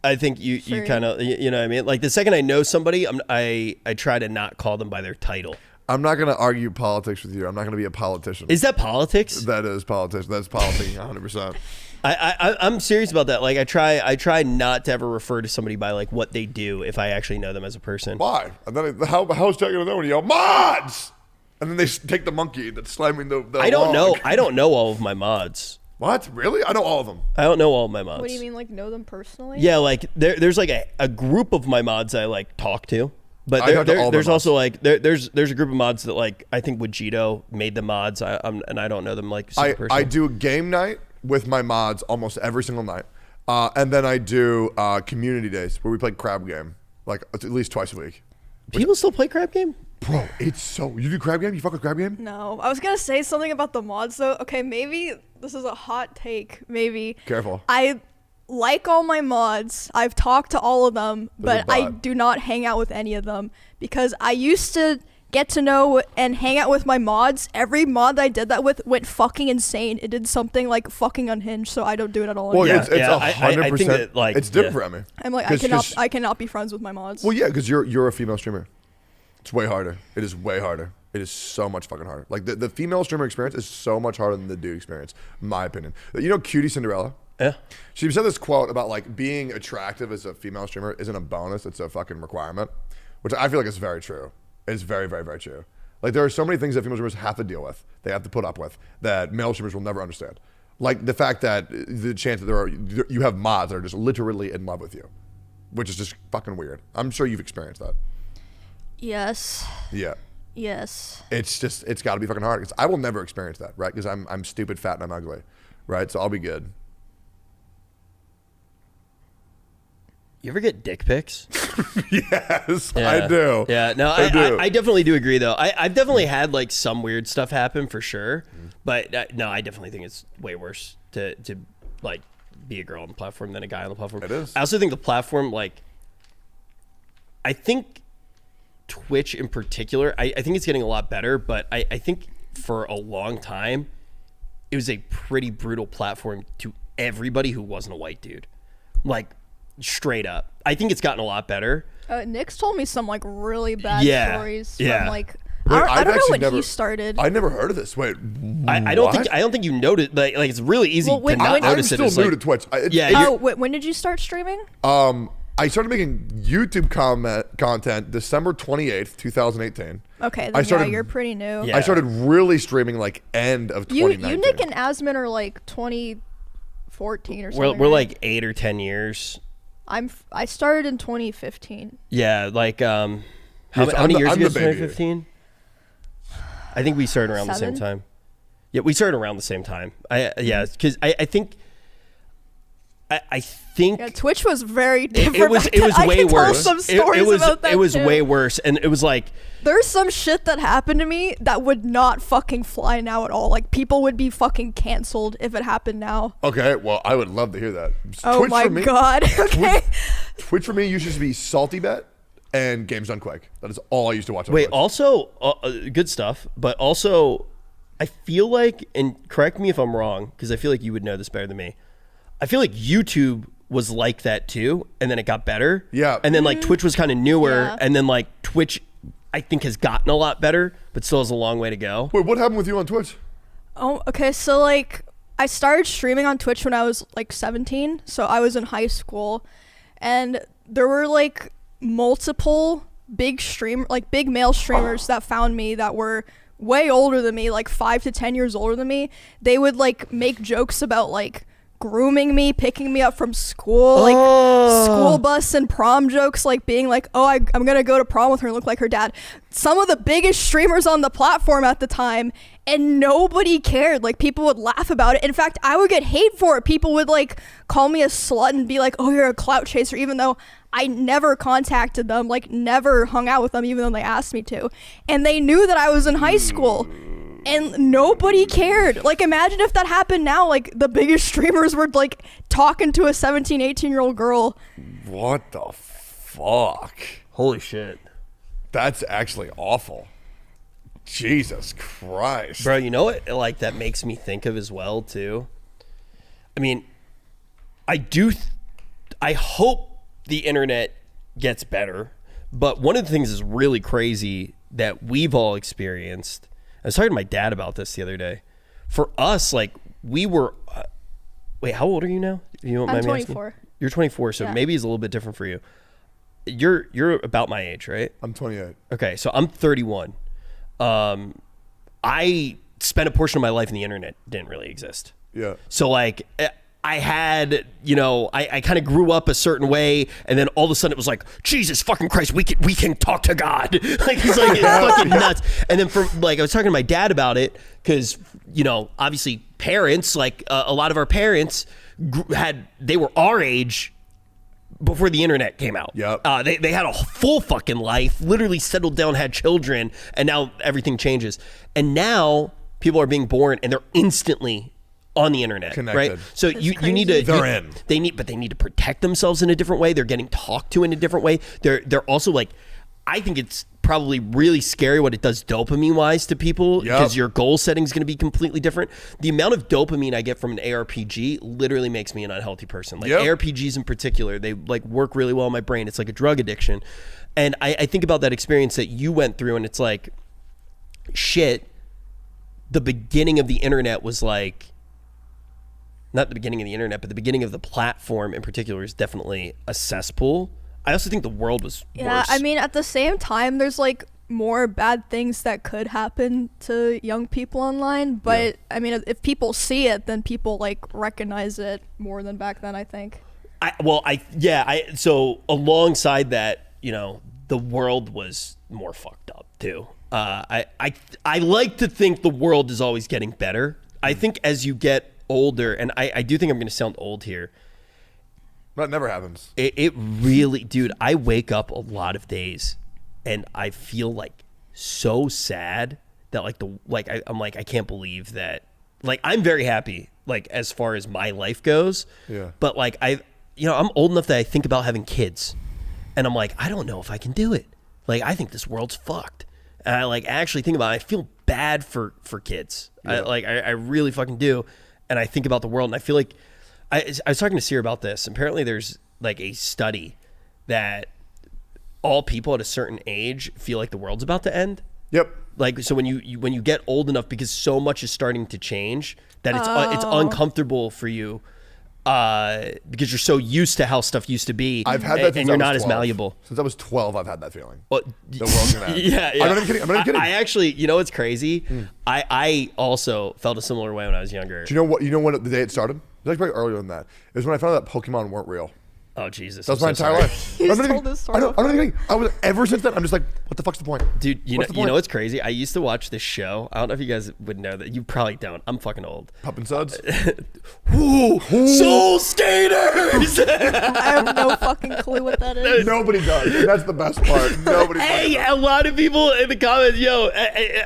I think you kind of, you know what I mean? Like, the second I know somebody, I try to not call them by their title. I'm not going to argue politics with you. I'm not going to be a politician. Is that politics? That is politics. That's politics 100%. I'm serious about that. Like, I try not to ever refer to somebody by like what they do if I actually know them as a person. Why? And then how is Jack gonna know when you yell mods? And then they take the monkey that's slamming the I don't log. know. I don't know all of my mods. What? Really? I know all of them. I don't know all of my mods. What do you mean, like, know them personally? Yeah, like there's like a group of my mods I like talk to. But there's also like there's a group of mods that like I think Wajito made the mods. And I don't know them like super personally. I do a game night with my mods almost every single night. And then I do community days where we play crab game like at least twice a week. People still play crab game? Bro, it's so... You do crab game? You fuck with crab game? No. I was going to say something about the mods, though. Okay, maybe this is a hot take. Maybe. Careful. I like all my mods. I've talked to all of them, but I do not hang out with any of them because I used to get to know and hang out with my mods. Every mod that I did that with went fucking insane. It did something like fucking unhinged, so I don't do it at all Well, anymore. it's 100%. I think that, like, it's different for me. I'm like, I cannot be friends with my mods. Well, yeah, because you're a female streamer. It's way harder. It is way harder. It is so much fucking harder. Like the female streamer experience is so much harder than the dude experience, in my opinion. You know Cutie Cinderella? Yeah. She said this quote about like being attractive as a female streamer isn't a bonus, it's a fucking requirement, which I feel like is very true. It's very, very, very true. Like there are so many things that female streamers have to deal with, they have to put up with, that male streamers will never understand. Like the fact that the chance that you have mods that are just literally in love with you, which is just fucking weird. I'm sure you've experienced that. Yes. Yeah. Yes. It's got to be fucking hard because I will never experience that, right? Because I'm stupid, fat, and I'm ugly, right? So I'll be good. You ever get dick pics? Yes, Yeah. I do. Yeah, no, I definitely do agree though. I've definitely had like some weird stuff happen for sure, but no, I definitely think it's way worse to like be a girl on the platform than a guy on the platform. It is. I also think the platform, like, I think Twitch in particular, I think it's getting a lot better, but I think for a long time it was a pretty brutal platform to everybody who wasn't a white dude, like straight up. I think it's gotten a lot better. Nick's told me some like really bad stories from like I don't know when he started. I never heard of this. Wait, I don't think you noticed. Like it's really easy to not notice it. I'm still new to Twitch. When did you start streaming? I started making YouTube content December 28th, 2018. Okay, then you're pretty new. Yeah. I started really streaming like end of 2019. You, Nick, and Asmin are like 2014 or something. We're like 8 or 10 years. I started in 2015. Yeah, like how many years ago? 2015. I think we started around the same time. Yeah, we started around the same time. Because I think I think Yeah, Twitch was very different. it was way worse. Some stories about that it was too. way worse, and it was like There's some shit that happened to me that would not fucking fly now at all. Like people would be fucking canceled if it happened now. Okay, well, I would love to hear that. Oh Twitch my for me, god. Okay. Twitch for me used to be Salty Bet and Games Done Quick. That is all I used to watch on wait. Twitch. Also, good stuff, but also, I feel like, and correct me if I'm wrong, because I feel like you would know this better than me. I feel like YouTube was like that too, and then it got better. Yeah. And then like Twitch was kind of newer, Yeah. and then like Twitch, I think, has gotten a lot better, but still has a long way to go. Wait, what happened with you on Twitch? Oh, okay. So like I started streaming on Twitch when I was like 17. So I was in high school, and there were like multiple big male streamers that found me that were way older than me, like 5 to 10 years older than me. They would like make jokes about like grooming me, picking me up from school, like school bus and prom jokes, like being like, oh, I'm gonna go to prom with her and look like her dad. Some of the biggest streamers on the platform at the time, and nobody cared. Like people would laugh about it. In fact, I would get hate for it. People would like call me a slut and be like, oh, you're a clout chaser, even though I never contacted them, like never hung out with them, even though they asked me to. And they knew that I was in high school. And nobody cared. Like, imagine if that happened now. Like, the biggest streamers were, like, talking to a 17, 18-year-old girl. What the fuck? Holy shit. That's actually awful. Jesus Christ. Bro, you know what like that makes me think of as well too? I mean, I hope the internet gets better, but one of the things that's really crazy that we've all experienced, I was talking to my dad about this the other day. For us, like we were, wait, how old are you now? You don't mind I'm me asking? 24. You're 24, so Yeah. maybe it's a little bit different for you. You're about my age, right? I'm 28. Okay, so I'm 31. I spent a portion of my life in the internet didn't really exist. Yeah. So like I had, I kind of grew up a certain way, and then all of a sudden it was like, Jesus fucking Christ, we can talk to God. Like it's like it's fucking nuts. And then I was talking to my dad about it because obviously parents, like a lot of our parents they were our age before the internet came out. Yep. They had a full fucking life, literally settled down, had children, and now everything changes. And now people are being born and they're instantly on the internet, Connected. right? So you need to They're in. They need to protect themselves in a different way. They're getting talked to in a different way. They're also like, I think it's probably really scary what it does dopamine wise to people because your goal setting is going to be completely different. The amount of dopamine I get from an ARPG literally makes me an unhealthy person. Like ARPGs in particular, they like work really well in my brain. It's like a drug addiction. And I think about that experience that you went through, and it's like, shit, the beginning of the internet was like, not the beginning of the internet, but the beginning of the platform in particular is definitely a cesspool. I also think the world was worse. I mean, at the same time, there's like more bad things that could happen to young people online. But I mean, if people see it, then people like recognize it more than back then, I think. So alongside that, the world was more fucked up too. I like to think the world is always getting better. I think as you get older, and I do think I'm going to sound old here. That never happens. It really, dude, I wake up a lot of days and I feel like so sad that I'm like, I can't believe that, like, I'm very happy, like, as far as my life goes. Yeah. But like, I'm old enough that I think about having kids and I'm like, I don't know if I can do it. Like, I think this world's fucked. And I like actually think about it. I feel bad for kids. Yeah. I really fucking do. And I think about the world and I feel like, I was talking to Seer about this. Apparently there's like a study that all people at a certain age feel like the world's about to end. Yep. Like, so when you get old enough, because so much is starting to change, that it's uncomfortable for you because you're so used to how stuff used to be. I've had that since and you're I was not 12. as malleable. Since I was 12, I've had that feeling. Well, The world's gonna end. yeah. I'm not even kidding. I actually, what's crazy? I also felt a similar way when I was younger. Do you know what? You know when the day it started? It was like probably earlier than that. It was when I found out that Pokemon weren't real. Oh Jesus! That was my entire life. You just told this story. I don't even think. I was ever since then. I'm just like, what the fuck's the point, dude? You What's the know point? what's crazy? I used to watch this show. I don't know if you guys would know that. You probably don't. I'm fucking old. Pup and Suds. Ooh, Soul Skaters. I have no fucking clue what that is. Nobody does. And that's the best part. Nobody. Hey, a lot of people in the comments,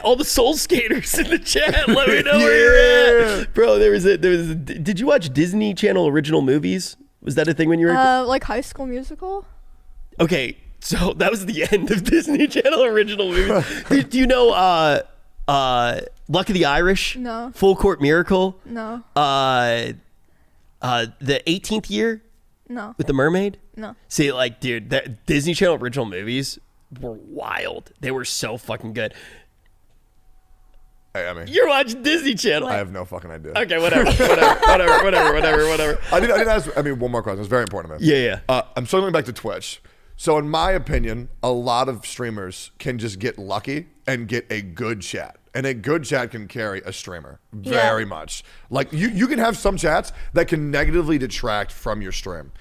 all the Soul Skaters in the chat. Let me know where you're at, bro. There was a. Did you watch Disney Channel original movies? Was that a thing when you were? Like High School Musical. Okay, so that was the end of Disney Channel original movies. do you know Luck of the Irish? No. Full Court Miracle? No. The 18th Year? No. With the mermaid? No. See, like, dude, that Disney Channel original movies were wild. They were so fucking good. Hey, I mean, You're watching Disney Channel. I have no fucking idea. Okay, whatever. I didn't ask. I mean, one more question. It's very important to me. Yeah. I'm circling back to Twitch. So, in my opinion, a lot of streamers can just get lucky and get a good chat. And a good chat can carry a streamer very much. Like, you can have some chats that can negatively detract from your stream.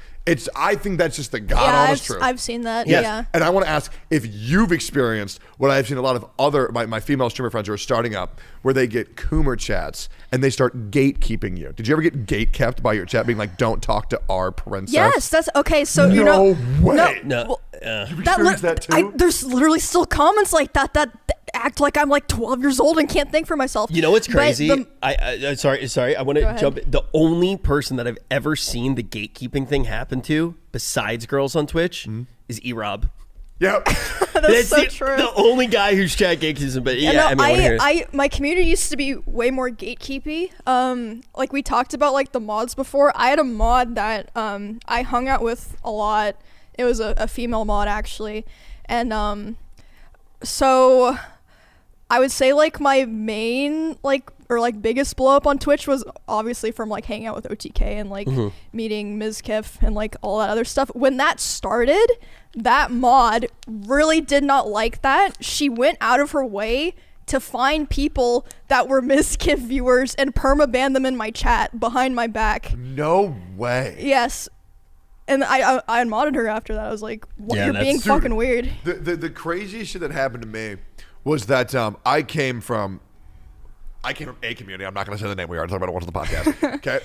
I think that's just the honest truth. I've seen that. Yes. Yeah. And I want to ask if you've experienced what I've seen a lot of other, my female streamer friends who are starting up, where they get Coomer chats and they start gatekeeping you. Did you ever get gate kept by your chat being like, don't talk to our princess? Yes, that's okay. So you No know, way. No. You've experienced that too? there's literally still comments like that act like I'm like 12 years old and can't think for myself. You know what's But crazy? the- Sorry. I want Go to ahead. jump in. The only person that I've ever seen the gatekeeping thing happen to, besides girls on Twitch, is E-Rob. Yep. That's so the, true. the only guy who's chat gatekeeping. But yeah, No, I mean, I wanna hear it. my community used to be way more gatekeepy. Like we talked about like the mods before. I had a mod that I hung out with a lot. It was a female mod actually, and so I would say like my main biggest blow up on Twitch was obviously from like hanging out with OTK and like meeting Ms. Kiff and like all that other stuff. When that started, that mod really did not like that. She went out of her way to find people that were Ms. Kiff viewers and perma-ban them in my chat behind my back. No way. Yes. And I unmodded her after that. I was like, Yeah, you're being that's- fucking weird. The craziest shit that happened to me was that I came from a community. I'm not going to say the name. We already talked about it once on the podcast. Okay.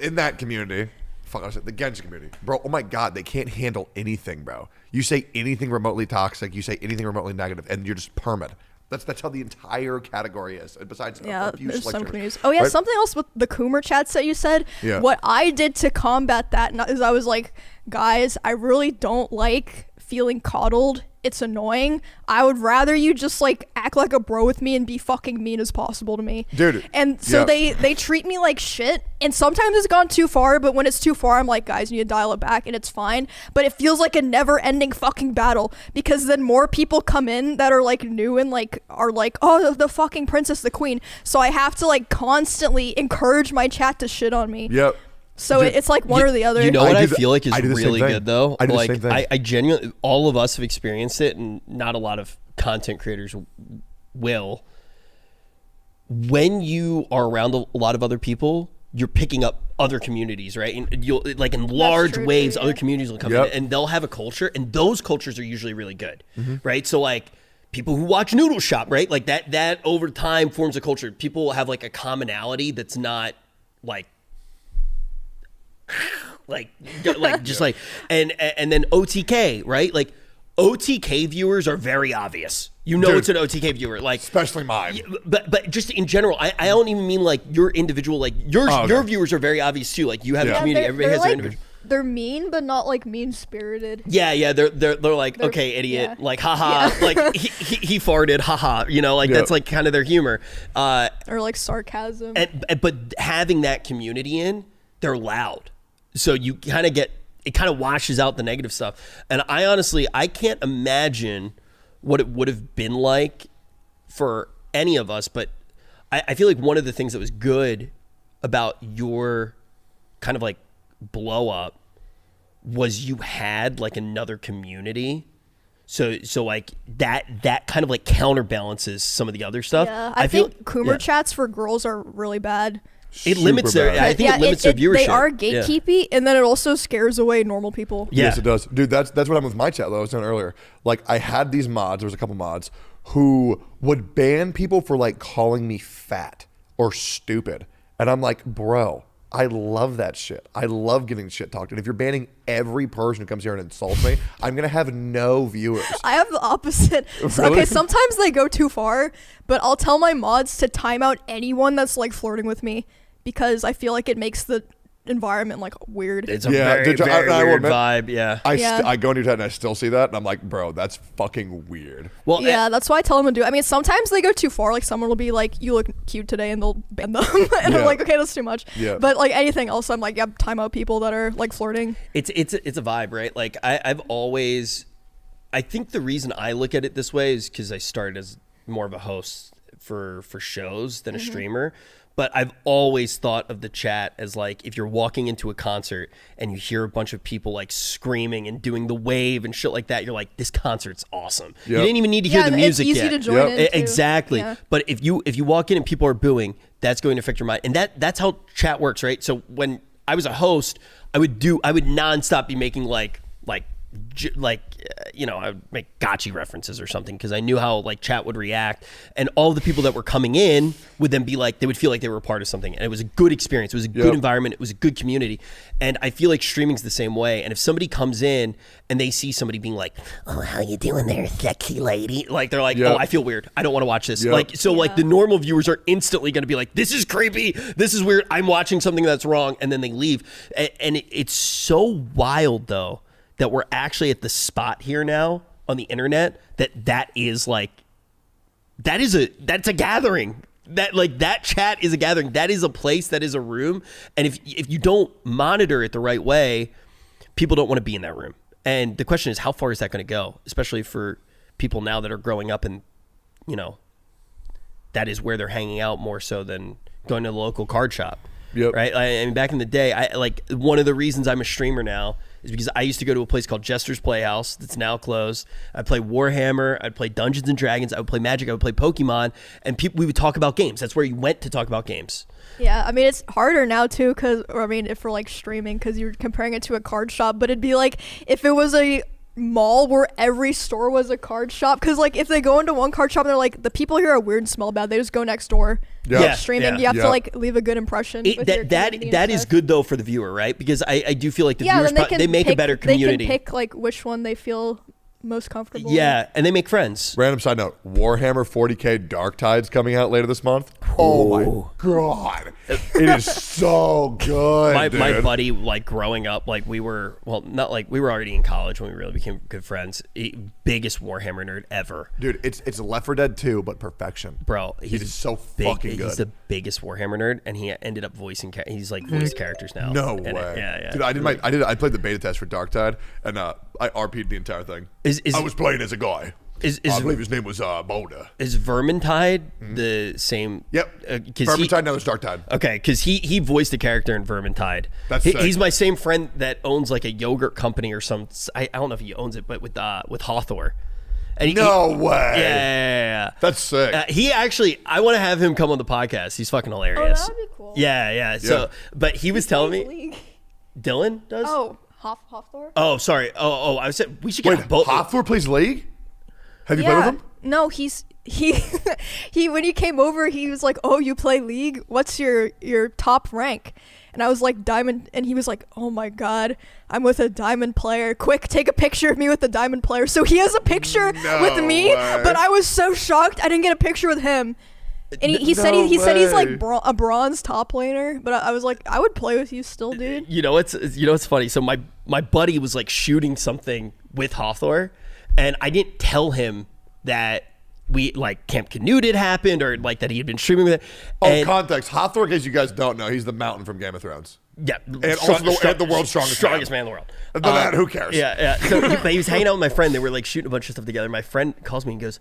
In that community, I said the Genshin community. Bro, oh my God, they can't handle anything, bro. You say anything remotely toxic, you say anything remotely negative, and you're just permit. That's how the entire category is. Besides a few there's some selectors. communities. Oh yeah, Right? something else with the Coomer chats that you said. Yeah. What I did to combat that is I was like, guys, I really don't like feeling coddled. It's annoying. I would rather you just like act like a bro with me and be fucking mean as possible to me. Dude. And so yeah. they treat me like shit. And sometimes it's gone too far, but when it's too far, I'm like, guys, you need to dial it back and it's fine. But it feels like a never ending fucking battle because then more people come in that are like new and like are like, oh, the fucking princess, the queen. So I have to like constantly encourage my chat to shit on me. Yep. So it's like one or the other. You know what I do feel like is I do the same really thing. good though? I do the Like same thing. I genuinely, all of us have experienced it, and not a lot of content creators will. When you are around a lot of other people, you're picking up other communities, right? And you'll like in large true, waves, too, yeah. other communities will come Yep. in, and they'll have a culture, and those cultures are usually really good, right? So like people who watch Noodle Shop, right? Like that over time forms a culture. People will have like a commonality that's not like just like and then OTK, right? Like OTK viewers are very obvious. You know, Dude. it's an OTK viewer, like Especially mine. but just in general, I don't even mean like your individual, like yours. Oh, okay. Your viewers are very obvious too. Like you have Yeah. a community, they're- everybody they're has their like- individual. They're mean, but not like mean spirited. Yeah, they're like, They're- okay, idiot, yeah. like haha, Yeah. like he farted, haha, you know, like Yeah. that's like kind of their humor. Or like sarcasm. But having that community in, they're loud, so you kind of get it. Kind of washes out the negative stuff. And I honestly, I can't imagine what it would have been like for any of us. But I feel like one of the things that was good about your kind of like blow up was you had like another community. So like that kind of like counterbalances some of the other stuff. Yeah, I feel think Coomer chats for girls are really bad. It limits their. bad. I think it limits their viewership. They are gatekeepy, and then it also scares away normal people. Yeah. Yes, it does. Dude, that's what happened with my chat, though. I was saying earlier. Like, I had these mods, there was a couple mods, who would ban people for, like, calling me fat or stupid. And I'm like, bro, I love that shit. I love getting shit talked. And if you're banning every person who comes here and insults me, I'm going to have no viewers. I have the opposite. So, Really? okay, sometimes they go too far, but I'll tell my mods to time out anyone that's, like, flirting with me because I feel like it makes the environment, like, weird. It's a very weird vibe. Yeah. I go into your chat and I still see that, and I'm like, bro, that's fucking weird. Well, Yeah, that's why I tell them to do it. I mean, sometimes they go too far. Like, someone will be like, you look cute today, and they'll ban them. And I'm like, okay, that's too much. Yeah. But, like, anything else, I'm like, yeah, time out people that are, like, flirting. it's a vibe, right? Like I think the reason I look at it this way is because I started as more of a host for shows than a streamer. But I've always thought of the chat as like, if you're walking into a concert and you hear a bunch of people like screaming and doing the wave and shit like that, you're like, this concert's awesome. You didn't even need to hear the music it's easy yet. to join in, too. Exactly. Yeah. But if you walk in and people are booing, that's going to affect your mind. And that's how chat works, right? So when I was a host, I would nonstop be making like I would make gotcha references or something because I knew how like chat would react, and all the people that were coming in would then be like, they would feel like they were a part of something, and it was a good experience. It was a good environment. It was a good community, and I feel like streaming's the same way. And if somebody comes in and they see somebody being like, "Oh, how you doing there, sexy lady?" Like they're like, "Oh, I feel weird. I don't want to watch this." Like so, like the normal viewers are instantly going to be like, "This is creepy. This is weird. I'm watching something that's wrong," and then they leave. And it's so wild though that we're actually at the spot here now on the internet that's a gathering. That chat is a gathering. That is a place. That is a room. And if you don't monitor it the right way, people don't want to be in that room. And the question is, how far is that going to go? Especially for people now that are growing up and, that is where they're hanging out more so than going to the local card shop. Yep. Right. I mean, back in the day, one of the reasons I'm a streamer now is because I used to go to a place called Jester's Playhouse that's now closed. I'd play Warhammer. I'd play Dungeons and Dragons. I would play Magic. I would play Pokemon. And we would talk about games. That's where you went to talk about games. Yeah, I mean, it's harder now, too, if we're, like, streaming, because you're comparing it to a card shop. But it'd be like if it was a mall where every store was a card shop, because like if they go into one card shop and they're like, the people here are weird and smell bad, they just go next door. Streaming, you have to like leave a good impression. That is good though for the viewer, right? Because I do feel like the viewers they make a better community. They can pick like which one they feel most comfortable. Yeah, and they make friends. Random side note: Warhammer 40K Dark Tide's coming out later this month. Oh my god, it is so good. My buddy, like growing up, like we were already in college when we really became good friends. Biggest Warhammer nerd ever, dude. It's Left 4 Dead 2, but perfection, bro. He's so fucking good. He's the biggest Warhammer nerd, and he ended up voicing. He's like voiced characters now. No way. Yeah. Dude, I played the beta test for Dark Tide, and I RP'd the entire thing. I was playing as a guy. I believe his name was Boulder. Is Vermintide the same? Yep. Vermintide, now there's Dark Tide. Okay, because he voiced a character in Vermintide. He's my same friend that owns like a yogurt company or some. I don't know if he owns it, but with Hawthor. And no way. Yeah. That's sick. He actually, I want to have him come on the podcast. He's fucking hilarious. Oh, that would be cool. Yeah. So, but he was telling me, Dylan does. Oh, Hawthor. Oh, sorry. Oh, I said we should get both. Hawthor plays League. Have you played with him? No, he when he came over, he was like, "Oh, you play League? What's your top rank?" And I was like, "Diamond," and he was like, "Oh my god, I'm with a diamond player. Quick, take a picture of me with the diamond player." So he has a picture with me, but I was so shocked I didn't get a picture with him. And he said he's like a bronze top laner, but I was like, I would play with you still, dude. You know what's funny? So my buddy was like shooting something with Hawthor, and I didn't tell him that we like Camp Canute had happened or like that he had been streaming with it. Context: Hawthor, in case you guys don't know, he's the Mountain from Game of Thrones. Yeah, and also the world's strongest man in the world. But who cares? Yeah. So he was hanging out with my friend. They were like shooting a bunch of stuff together. My friend calls me and goes,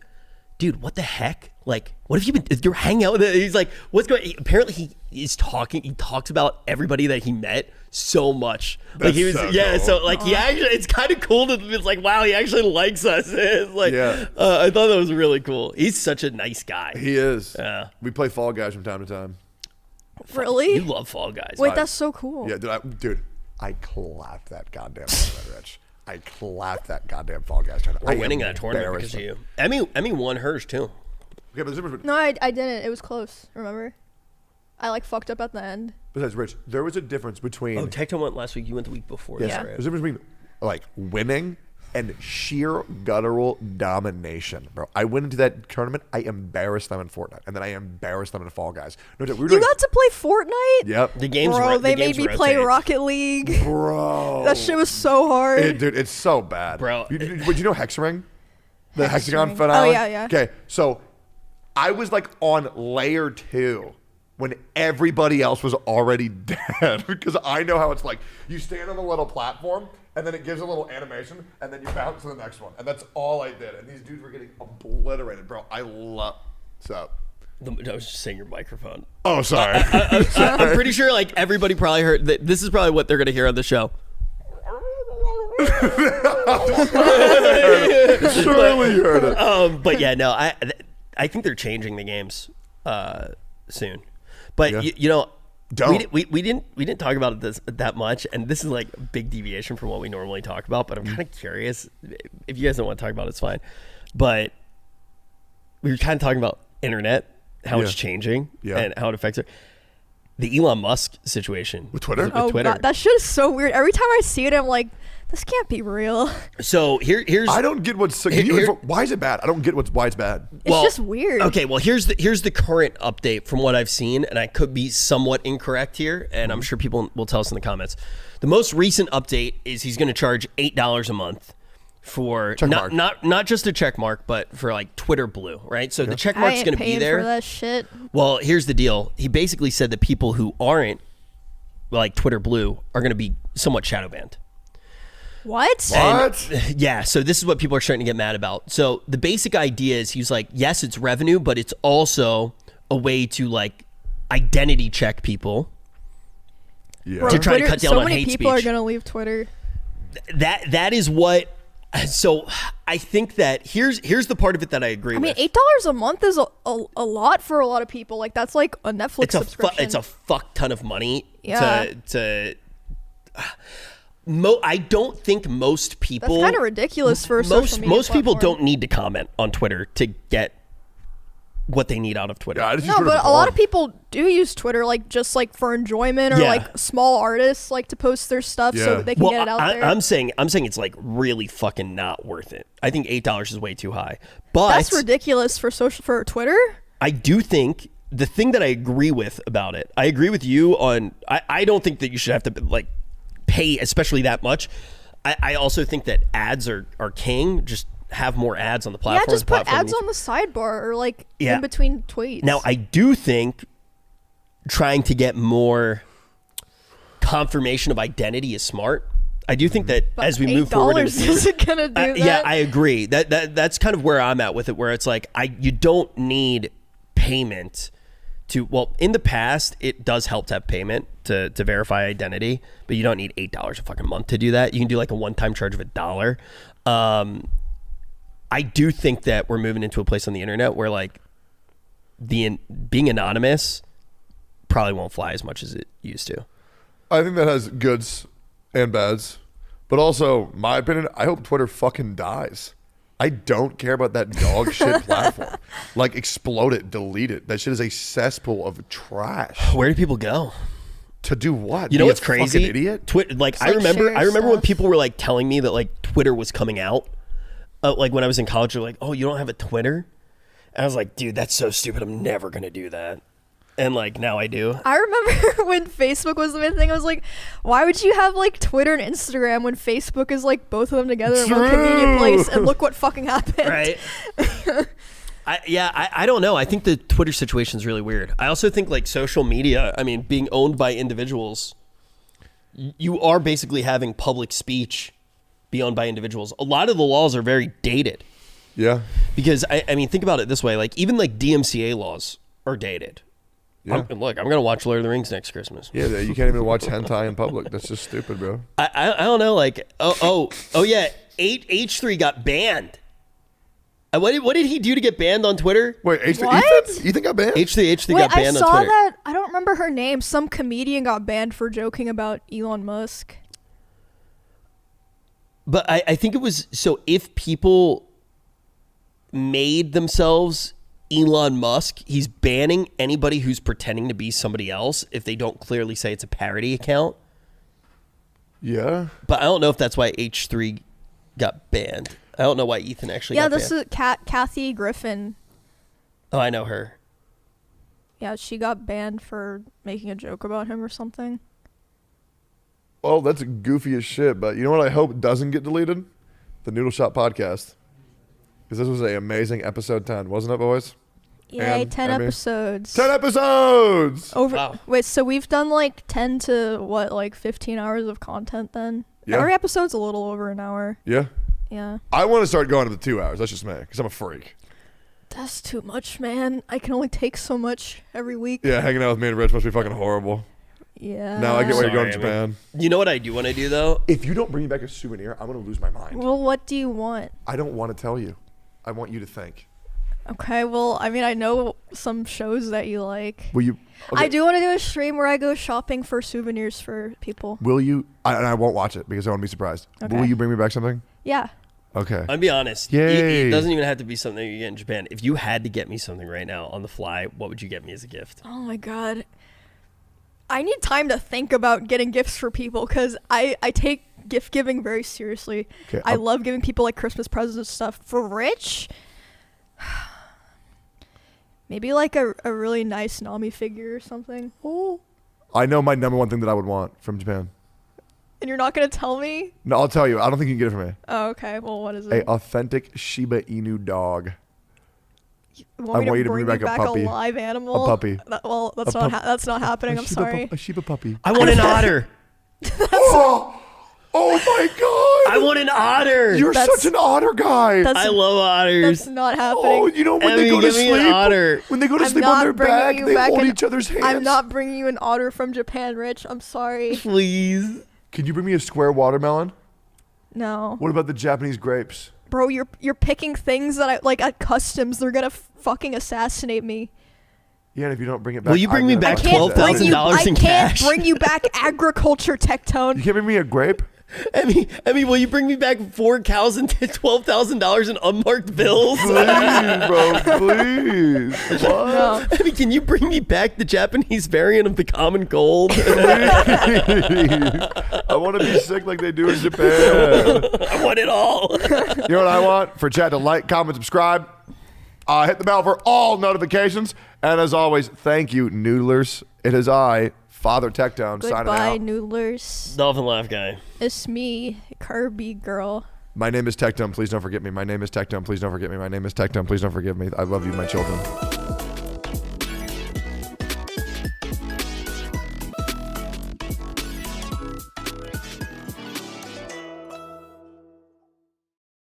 "Dude, what the heck? Like, what have you been? You're hanging out with it." He's like, "What's going?" Apparently, he is talking. He talks about everybody that he met so much. That's like he was, cool. So like he actually, it's kind of cool to. It's like, wow, he actually likes us. It's like, I thought that was really cool. He's such a nice guy. He is. Yeah. We play Fall Guys from time to time. Really? You love Fall Guys. Wait, that's so cool. Yeah, dude, I clapped that goddamn tournament, Rich. I clapped that goddamn Fall Guys tournament. We're winning that tournament because of you. Emmy won hers too. Okay, but the difference, No, I didn't. It was close. Remember? I like fucked up at the end. besides, Rich, there was a difference between. Oh, Tectone went last week. You went the week before. Yes, Yeah. Right? there's a difference between like winning and sheer guttural domination, bro. I went into that tournament. I embarrassed them in Fortnite, and then I embarrassed them in Fall Guys. No, we were You doing, got to play Fortnite? yep, The games. Bro, they the made games me play rotate. Rocket League. bro. That shit was so hard. Dude, it's so bad, Bro. But you know Hexring, the Hexagon Hexring. finale. Oh, yeah. Okay, so I was like on layer 2 when everybody else was already dead because I know how it's like. You stand on a little platform and then it gives a little animation and then you bounce to the next one, and that's all I did. And these dudes were getting obliterated, bro. I love. So. I was just saying your microphone. Oh, sorry. I'm pretty sure like everybody probably heard that. This is probably what they're gonna hear on the show. Surely you heard it. But yeah, no, I think they're changing the games soon. But Yeah. you know, Don't. we didn't talk about this that much, and this is like a big deviation from what we normally talk about. But I'm kind of curious. If you guys don't want to talk about it, it's fine. But we were kind of talking about internet, how it's Yeah. changing, Yeah. and how it affects it. The Elon Musk situation With Twitter? With Oh, Twitter. God. That shit is so weird. Every time I see it, I'm like, this can't be real. So here's I don't get what's. Why is it bad? I don't get why it's bad. It's just weird. Okay, well here's the current update from what I've seen, and I could be somewhat incorrect here, and I'm sure people will tell us in the comments. The most recent update is he's going to charge $8 a month for Check mark. not just a check mark, but for like Twitter Blue, right? So the check I mark's ain't going to be paying there. for that shit. Well, here's the deal. He basically said that people who aren't like Twitter Blue are going to be somewhat shadow banned. What? What? Yeah, so this is what people are starting to get mad about. So the basic idea is he's like, yes, it's revenue, but it's also a way to like identity check people. Yeah. Bro, to try to Twitter- cut down so on many hate people speech. are gonna leave Twitter. That is what. So I think that here's the part of it that I agree I mean, with. $8 a month is a lot for a lot of people. Like that's like a Netflix subscription. It's a fuck ton of money. Yeah. I don't think most people. That's kind of ridiculous for a social media most people platform. don't need to comment on Twitter to get what they need out of Twitter. Yeah, I just use No, Twitter but for a lot porn. of people do use Twitter like just like for enjoyment or Yeah. like small artists like to post their stuff so Yeah. that they can get it out there. I'm saying it's like really fucking not worth it. I think $8 is way too high. But That's ridiculous for Twitter. I do think the thing that I agree with about it, I agree with you on. I don't think that you should have to like pay especially that much. I also think that ads are king. Just have more ads on the platform. Yeah, just put Platform ads needs- on the sidebar or like Yeah. in between tweets. Now, I do think trying to get more confirmation of identity is smart. I do think that But as we move forward, $8 isn't gonna do that. yeah, I agree. That's kind of where I'm at with it. Where it's like you don't need payment to. Well, in the past, it does help to have payment to verify identity, but you don't need $8 a fucking month to do that. You can do like a one-time charge of $1. I do think that we're moving into a place on the internet where like being anonymous probably won't fly as much as it used to. I think that has goods and bads, but also, my opinion, I hope Twitter fucking dies. I don't care about that dog shit platform. Like, explode it, delete it. That shit is a cesspool of trash. Where do people go? To do what? You know Be a what's crazy? fucking idiot. Like I like remember share when stuff. people were like telling me that like Twitter was coming out. Like when I was in college, they're like, "Oh, you don't have a Twitter?" And I was like, "Dude, that's so stupid. I'm never gonna do that." And like now I do. I remember when Facebook was the main thing. I was like, why would you have like Twitter and Instagram when Facebook is like both of them together in one convenient place? And look what fucking happened. Right. I don't know. I think the Twitter situation is really weird. I also think like social media, I mean, being owned by individuals, you are basically having public speech be owned by individuals. A lot of the laws are very dated Yeah. because I mean, think about it this way. Like even like DMCA laws are dated. Yeah. I'm going to watch Lord of the Rings next Christmas. Yeah, you can't even watch hentai in public. That's just stupid, bro. I don't know. Like, oh yeah. H3 got banned. What did he do to get banned on Twitter? Wait, What? Ethan got banned? H3 Wait, got banned I on saw Twitter. that. I don't remember her name. Some comedian got banned for joking about Elon Musk. But I think it was, so if people made themselves Elon Musk, he's banning anybody who's pretending to be somebody else if they don't clearly say it's a parody account. Yeah. But I don't know if that's why H3 got banned. I don't know why Ethan actually got banned. Yeah, this is Kathy Griffin. Oh, I know her. Yeah, she got banned for making a joke about him or something. Well, that's goofy as shit, but you know what I hope doesn't get deleted? The Noodle Shop podcast. Because this was an amazing episode 10, wasn't it, boys? Yay, And 10 Emmy? episodes. 10 episodes! Wow. Wait, so we've done like 10 to what, like 15 hours of content then? Yeah. Every episode's a little over an hour. Yeah. Yeah. I want to start going to the 2 hours. That's just me, because I'm a freak. That's too much, man. I can only take so much every week. Yeah, hanging out with me and Rich must be fucking horrible. Yeah. Now I get why you're going to Sorry, Japan. You know what I do want to do, though? If you don't bring me back a souvenir, I'm going to lose my mind. Well, what do you want? I don't want to tell you. I want you to think. Okay, well, I mean, I know some shows that you like. Will you? Okay. I do want to do a stream where I go shopping for souvenirs for people. Will you? And I won't watch it because I want to be surprised. Okay. Will you bring me back something? Yeah. Okay. I'll be honest. Yay. It doesn't even have to be something you get in Japan. If you had to get me something right now on the fly, what would you get me as a gift? Oh my god. I need time to think about getting gifts for people because I take gift giving very seriously. Okay, I love giving people like Christmas presents and stuff. For Rich, maybe like a really nice Nami figure or something. Oh. I know my number one thing that I would want from Japan. And you're not going to tell me? No, I'll tell you. I don't think you can get it from me. Oh, okay. Well, what is A it? authentic Shiba Inu dog. You I want me want you to bring bring me back a puppy. a live animal? A puppy. Well, that's A not pup- that's not happening. I'm sorry. A Shiba puppy. I want an otter. Oh my god! I want an otter. You're That's- such an otter guy. That's I love otters. That's not happening. Oh, you know when Emmy, they go to give me an sleep, otter. when they go to I'm sleep on not their bringing back, you they back hold an- each other's hands. I'm not bringing you an otter from Japan, Rich. I'm sorry. Please. Can you bring me a square watermelon? No. What about the Japanese grapes? Bro, you're picking things that I like at customs. They're gonna fucking assassinate me. Yeah, and if you don't bring it back, Will you bring I'm me gonna back fucking $12,000 assassinate I in can't cash? bring you back agriculture, Tectone. You can't bring me a grape? Emmy, will you bring me back 4 cows and $12,000 in unmarked bills? Please, bro, please. What? No. Emmy, can you bring me back the Japanese variant of the common cold? Please. I want to be sick like they do in Japan. I want it all. You know what I want? For chat to like, comment, subscribe. Hit the bell for all notifications. And as always, thank you, Noodlers. It is I, Father Tectone, signing Goodbye, out. noodlers. Dolphin laugh guy. It's me, Kirby girl. My name is Tectone. Please don't forget me. My name is Tectone. Please don't forget me. My name is Tectone. Please don't forgive me. I love you, my children.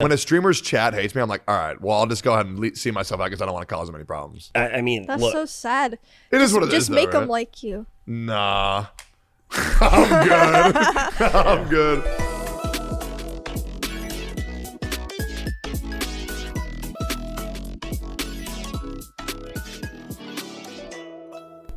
When a streamer's chat hates me, I'm like, all right, well, I'll just go ahead and see myself out because I don't want to cause them any problems. I mean, That's look. so sad. It is what it is. Just make though, them right? like you. Nah. I'm good. I'm good.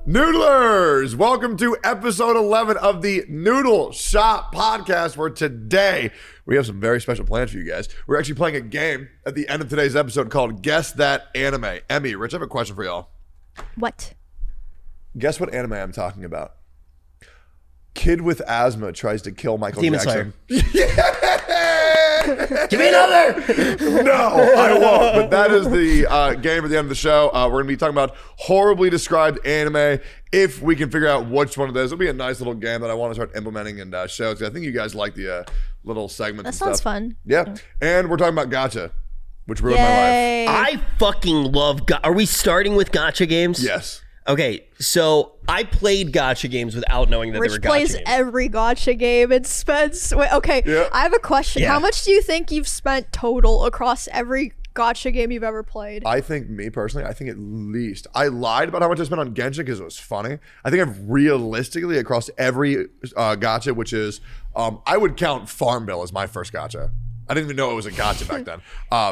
Noodlers, welcome to episode 11 of the Noodle Shop podcast, where today we have some very special plans for you guys. We're actually playing a game at the end of today's episode called Guess That Anime. Emmy, Rich, I have a question for y'all. What? Guess what anime I'm talking about? Kid with asthma tries to kill Michael Demon Jackson. Give me another. No, I won't. But that is the game at the end of the show. We're going to be talking about horribly described anime. If we can figure out which one of those, it'll be a nice little game that I want to start implementing and shows. I think you guys like the little segments That and sounds stuff. fun. Yeah. And we're talking about gacha, which ruined my life. Yay. I fucking love. Are we starting with gotcha games? Yes. Okay, so I played gotcha games without knowing that they were Rich gotcha plays games. every gotcha game and spends. Wait, okay, Yeah. I have a question. Yeah. How much do you think you've spent total across every gotcha game you've ever played? I think, me personally, I think at least, I lied about how much I spent on Genshin because it was funny. I think I've realistically across every gacha, which is, I would count Farmville as my first gacha. I didn't even know it was a gacha back then.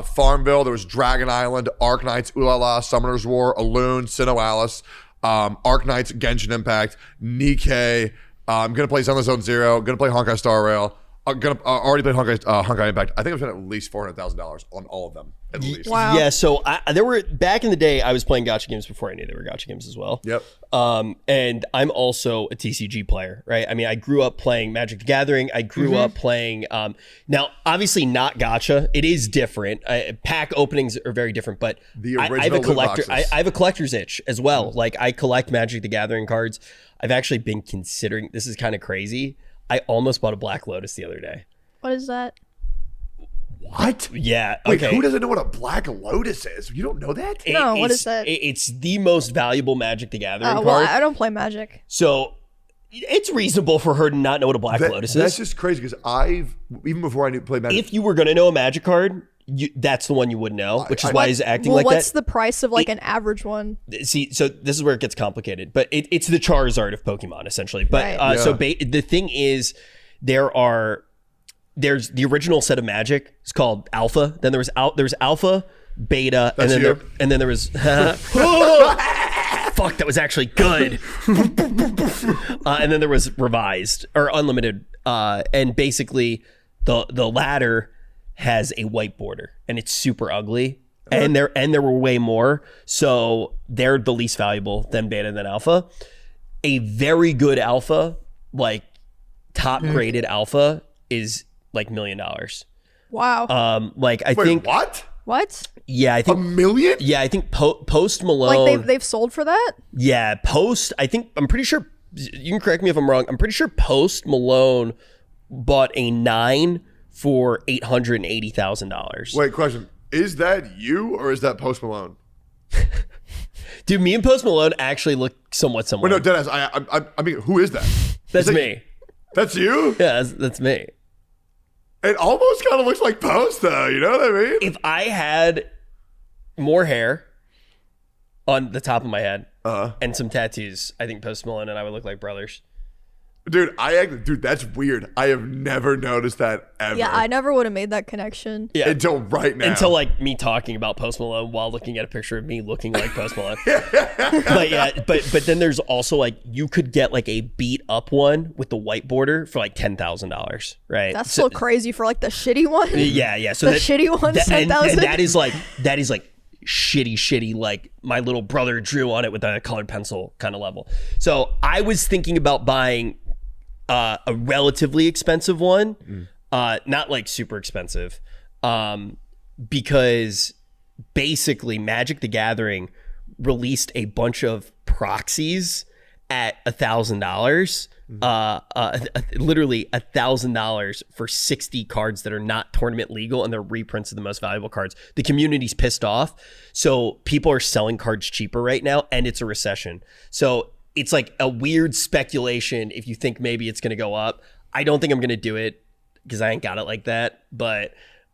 Farmville, there was Dragon Island, Arc Knights, Ulala, Summoner's War, Alune, Sinnoh Alice, Arc Knights, Genshin Impact, Nikke. I'm going to play Zenless Zone Zero. Going to play Honkai Star Rail. Already played Honkai Impact. I think I've spent at least $400,000 on all of them. At least. Wow. Yeah, so there were back in the day I was playing gacha games before I knew they were gacha games as well. Yep. And I'm also a TCG player, right? I mean, I grew up playing Magic the Gathering. I grew up playing now obviously not gacha. It is different. Pack openings are very different, but The I have a original loot collector boxes. I have a collector's itch as well. Like I collect Magic the Gathering cards. I've actually been considering, this is kind of crazy. I almost bought a Black Lotus the other day. What is that? What? Yeah. Wait, Okay. who doesn't know what a Black Lotus is? You don't know that? No, what It's- is that? It's the most valuable Magic the Gathering Well, card. I don't play Magic. So it's reasonable for her to not know what a Black Lotus That's is. just crazy because even before I knew play Magic, If you were going to know a Magic card, that's the one you would know, which is why he's acting like what's that. the price of like an average one? See, so this is where it gets complicated, but it's the Charizard of Pokemon essentially. But Right. so the thing is, there's the original set of Magic. It's called Alpha. Then there's Alpha, Beta, That's and you. then there was. Fuck, that was actually good. And then there was Revised or Unlimited, and basically the latter has a white border and it's super ugly. And there were way more, so they're the least valuable than Beta than Alpha. A very good Alpha, like top graded Alpha, is like $1 million. Wow. Like I wait, think, what? What? yeah, I $1 think. million? Yeah, I think Post Malone. Like they've sold for that? Yeah, I'm pretty sure, you can correct me if I'm wrong. I'm pretty sure Post Malone bought a 9 for $880,000. Wait, question. Is that you or is that Post Malone? Dude, me and Post Malone actually look somewhat similar. Wait, no, Dennis. I mean, who is that? That's Is that- me. That's you? Yeah, that's me. It almost kind of looks like Post, though. You know what I mean? If I had more hair on the top of my head and some tattoos, I think Post Malone and I would look like brothers. Dude, that's weird. I have never noticed that ever. Yeah, I never would have made that connection. Yeah. Until right now. Until like me talking about Post Malone while looking at a picture of me looking like Post Malone. But yeah, but then there's also like you could get like a beat up one with the white border for like $10,000, right? That's so crazy for like the shitty one. Yeah. So The shitty one's and 10,000? that is like shitty, like my little brother drew on it with a colored pencil kind of level. So I was thinking about buying a relatively expensive one, not like super expensive, because basically Magic the Gathering released a bunch of proxies at $1,000, literally $1,000 for 60 cards that are not tournament legal, and they're reprints of the most valuable cards. The community's pissed off, so people are selling cards cheaper right now, and it's a recession. So it's like a weird speculation if you think maybe it's going to go up. I don't think I'm going to do it because I ain't got it like that, but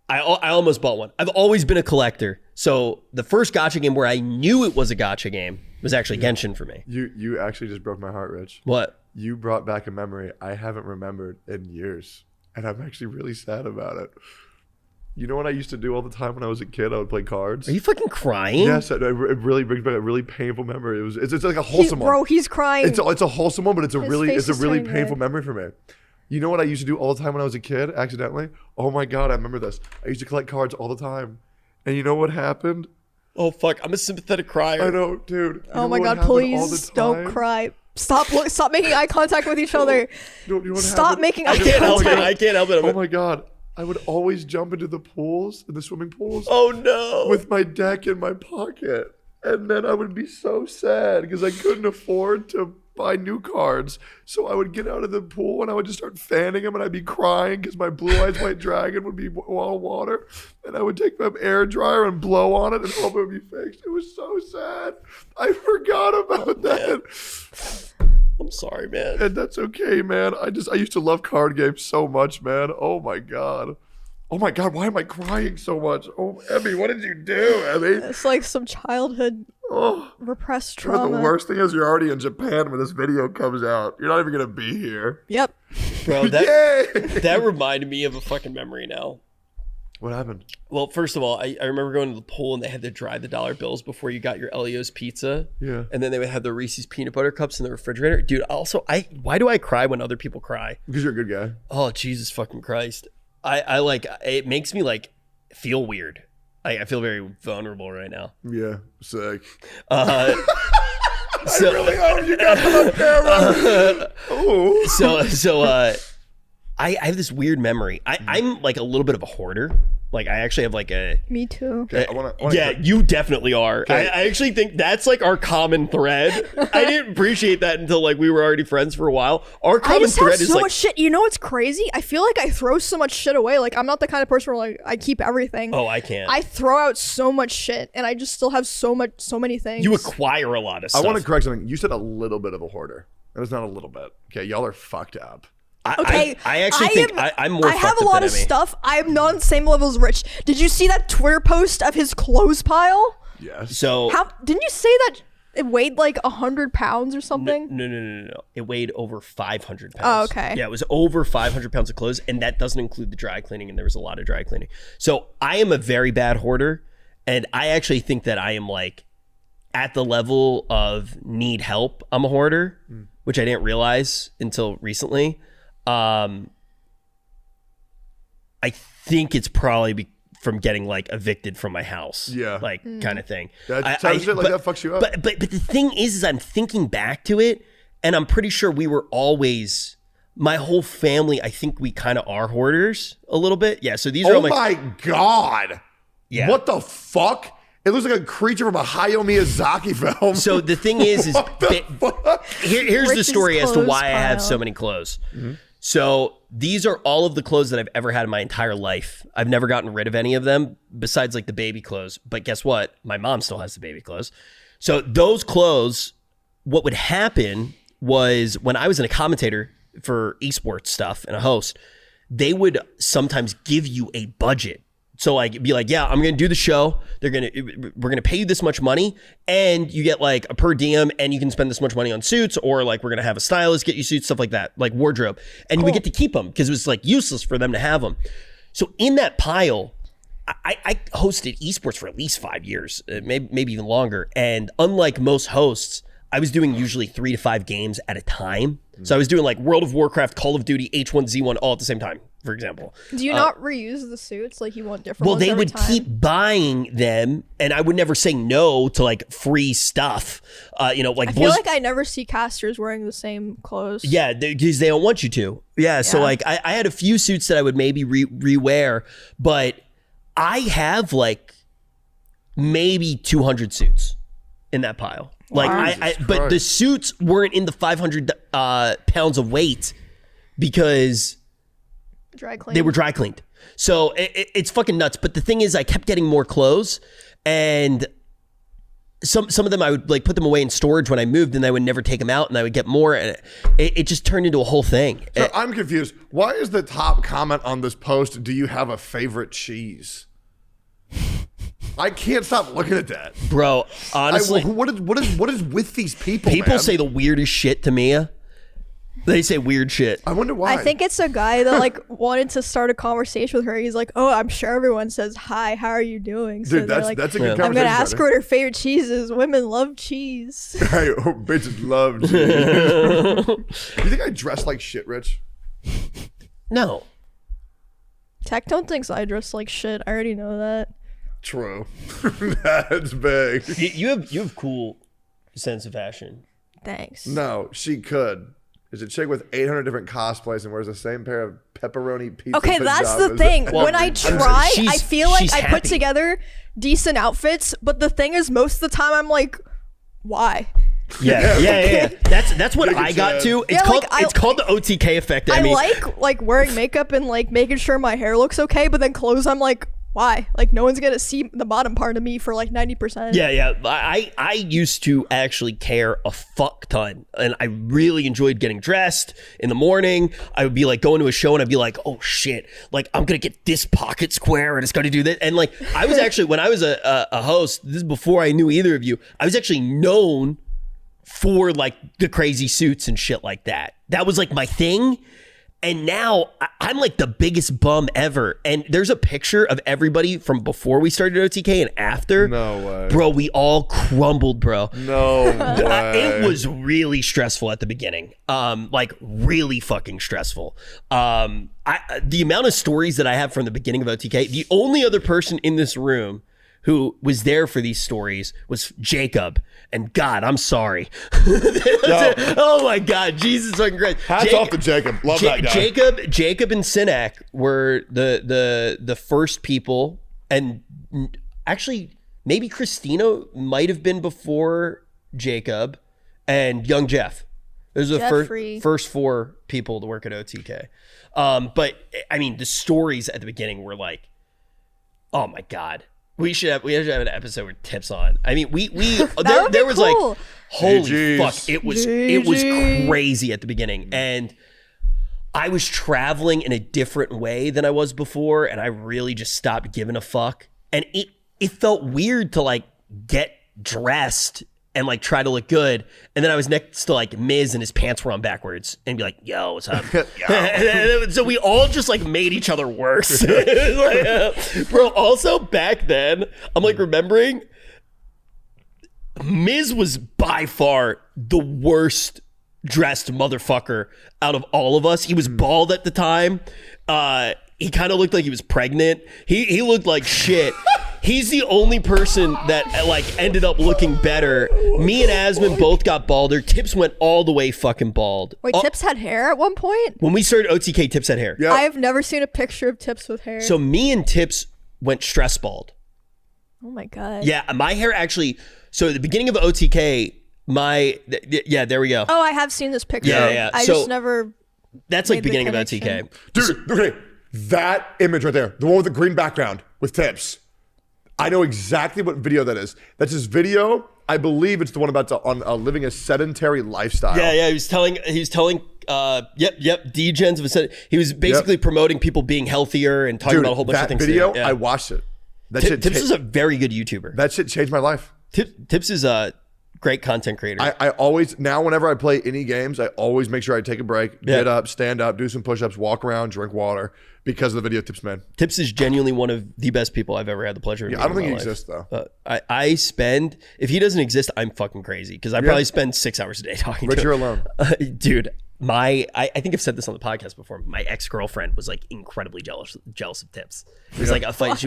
I almost bought one. I've always been a collector. So the first gacha game where I knew it was a gacha game was actually Genshin for me. You actually just broke my heart, Rich. What? You brought back a memory I haven't remembered in years, and I'm actually really sad about it. You know what I used to do all the time when I was a kid? I would play cards. Are you fucking crying? Yes, it really brings back a really painful memory. It's like a wholesome one. Bro, he's crying. It's a wholesome one, but it's a His really face is turning painful red. memory for me. You know what I used to do all the time when I was a kid, accidentally? Oh my god, I remember this. I used to collect cards all the time. And you know what happened? Oh fuck, I'm a sympathetic crier. I know, dude. You Oh know my what god, happened all please the don't time? cry. Stop making eye contact with each other. You know what Stop happened? making I eye can't help it. contact. I can't help it. Oh my god. I would always jump into the pools, in the swimming pools, Oh no. with my deck in my pocket. And then I would be so sad because I couldn't afford to buy new cards. So I would get out of the pool and I would just start fanning them and I'd be crying because my blue eyes white dragon would be all water. And I would take my air dryer and blow on it and hope it would be fixed. It was so sad. I forgot about that. I'm sorry, man. And that's okay, man. I used to love card games so much, man. Oh my god. Oh my god, why am I crying so much? Oh, Emmy, what did you do, Emmy? It's like some childhood Oh, repressed you know what trauma. the worst thing is you're already in Japan when this video comes out. You're not even gonna be here. Yep. Bro, Yay! that reminded me of a fucking memory now. What happened? Well, first of all, I remember going to the pool and they had to dry the dollar bills before you got your Elio's pizza. Yeah. And then they would have the Reese's peanut butter cups in the refrigerator. Dude, also, why do I cry when other people cry? Because you're a good guy. Oh, Jesus fucking Christ. I like, it makes me like feel weird. I feel very vulnerable right now. Yeah, sick. So, I really hope you got that on camera. So I have this weird memory. I'm like a little bit of a hoarder. Like I actually have like a. Me too. Okay, I wanna You definitely are. Okay. I actually think that's like our common thread. I didn't appreciate that until like we were already friends for a while. Our I common just have thread is so like much shit. You know what's crazy? I feel like I throw so much shit away. Like I'm not the kind of person where like I keep everything. oh, I can't. I throw out so much shit, and I just still have so many things. You acquire a lot of I stuff. want to correct something. You said a little bit of a hoarder. That was not a little bit. Okay, y'all are fucked up. Okay, I actually think I'm more. I have a lot of stuff. I am not on the same level as Rich. Did you see that Twitter post of his clothes pile? Yes. So How didn't you say that it weighed like 100 pounds or something? No. It weighed over 500 pounds. Oh, okay. Yeah, it was over 500 pounds of clothes, and that doesn't include the dry cleaning, and there was a lot of dry cleaning. So I am a very bad hoarder, and I actually think that I am like at the level of need help. I'm a hoarder, which I didn't realize until recently. I think it's probably from getting like evicted from my house. Yeah. Like kind of thing. That shit like that fucks you up. But the thing is I'm thinking back to it, and I'm pretty sure we were always, my whole family, I think we kind of are hoarders a little bit. Yeah. So these are all my God. Yeah. What the fuck? It looks like a creature from a Hayao Miyazaki film. So the thing is What the fuck? here's the Rich's story as to clothes why I have pile. so many clothes. So these are all of the clothes that I've ever had in my entire life. I've never gotten rid of any of them besides like the baby clothes. But guess what? My mom still has the baby clothes. So those clothes, what would happen was when I was a commentator for esports stuff and a host, they would sometimes give you a budget. So like be like, yeah, I'm gonna do the show. We're gonna pay you this much money, and you get like a per diem, and you can spend this much money on suits, or like we're gonna have a stylist get you suits, stuff like that, like wardrobe, and we get to keep them because it was like useless for them to have them. So in that pile, I hosted esports for at least 5 years, maybe even longer, and unlike most hosts, I was doing usually 3 to 5 games at a time. So I was doing like World of Warcraft, Call of Duty, H1Z1 all at the same time, for example. Do you not reuse the suits? Like you want different Well, ones they every would time? keep buying them, and I would never say no to like free stuff. Like I feel like I never see casters wearing the same clothes. yeah, because they don't want you to. Yeah, so Yeah. like I had a few suits that I would maybe rewear, but I have like maybe 200 suits in that pile. Like but the suits weren't in the 500 pounds of weight because Dry clean. they were dry cleaned. So it's fucking nuts. But the thing is, I kept getting more clothes, and some of them I would like put them away in storage when I moved, and I would never take them out, and I would get more, and it just turned into a whole thing. So I'm confused. Why is the top comment on this post, do you have a favorite cheese? I can't stop looking at that. Bro, honestly, What is with these people? people man? say the weirdest shit to Mia. They say weird shit. I wonder why. I think it's a guy that like wanted to start a conversation with her. He's like, "Oh, I'm sure everyone says hi. How are you doing?" So Dude, they're that's like, a good conversation. I'm gonna ask starter. her what her favorite cheese is. Women love cheese. Hey, bitches love cheese. You think I dress like shit, Rich? No. Tectone thinks I dress like shit. I already know that. True. That's big. You have cool sense of fashion. Thanks. No, she could. There's a chick with 800 different cosplays and wears the same pair of pepperoni pizza Okay, that's pajamas the thing. every When I time. try, she's- I feel like she's I put happy. together decent outfits, but the thing is, most of the time, I'm like, why? Yeah. That's what Take a I got chance. to. It's Yeah, called like, it's called the OTK effect. I I mean, like wearing makeup and like making sure my hair looks okay, but then clothes, I'm like, why? Like no one's gonna see the bottom part of me for like 90%. Yeah. I used to actually care a fuck ton, and I really enjoyed getting dressed in the morning. I would be like going to a show, and I'd be like, oh shit, like I'm gonna get this pocket square, and it's gonna do this. And like I was actually when I was a host, this is before I knew either of you. I was actually known for like the crazy suits and shit like that. That was like my thing. And now I'm like the biggest bum ever. And there's a picture of everybody from before we started OTK and after. No way. Bro, we all crumbled, bro. No way. It was really stressful at the beginning. Like really fucking stressful. The amount of stories that I have from the beginning of OTK, the only other person in this room who was there for these stories was Jacob. And God, I'm sorry. Oh my God, Jesus fucking Christ. Hats off to Jacob. Love that guy. Jacob and Sinak were the first people, and actually maybe Christina might have been before Jacob and young Jeff. Those are the first 4 people to work at OTK. But I mean, the stories at the beginning were like, oh my God. We should have an episode with tips on. I mean, there was cool. Like, holy fuck, it was crazy at the beginning, and I was traveling in a different way than I was before, and I really just stopped giving a fuck, and it felt weird to like get dressed and like try to look good, and then I was next to like Miz and his pants were on backwards and be like, yo, what's up? So we all just like made each other worse. Like, bro, also back then, I'm like remembering Miz was by far the worst dressed motherfucker out of all of us. He was bald at the time. He kind of looked like he was pregnant. He looked like shit. He's the only person that like ended up looking better. Me and Asman both got balder. Tips went all the way fucking bald. Wait, Tips had hair at one point? When we started OTK, Tips had hair. Yeah. I have never seen a picture of Tips with hair. So me and Tips went stress bald. Oh my God. Yeah, my hair actually, so at the beginning of OTK, there we go. Oh, I have seen this picture. Yeah. I So, just never. That's like made the beginning of connection. OTK. Dude, okay. That image right there, the one with the green background with Tips. I know exactly what video that is. That's his video. I believe it's the one about living a sedentary lifestyle. Yeah. He was telling, degens of a set. He was basically promoting people being healthier and talking about a whole bunch of things. That video, Yeah. I watched it. Tips is a very good YouTuber. That shit changed my life. Tips is a great content creator. I always, now whenever I play any games, I always make sure I take a break, get up, stand up, do some push-ups, walk around, drink water because of the video Tips, man. Tips is genuinely one of the best people I've ever had the pleasure of meeting. I don't think in he my life. exists though. I spend, if he doesn't exist, I'm fucking crazy because I probably spend 6 hours a day talking to him. But you're alone. Dude, I think I've said this on the podcast before. My ex-girlfriend was like incredibly jealous of Tips. It was like a fight.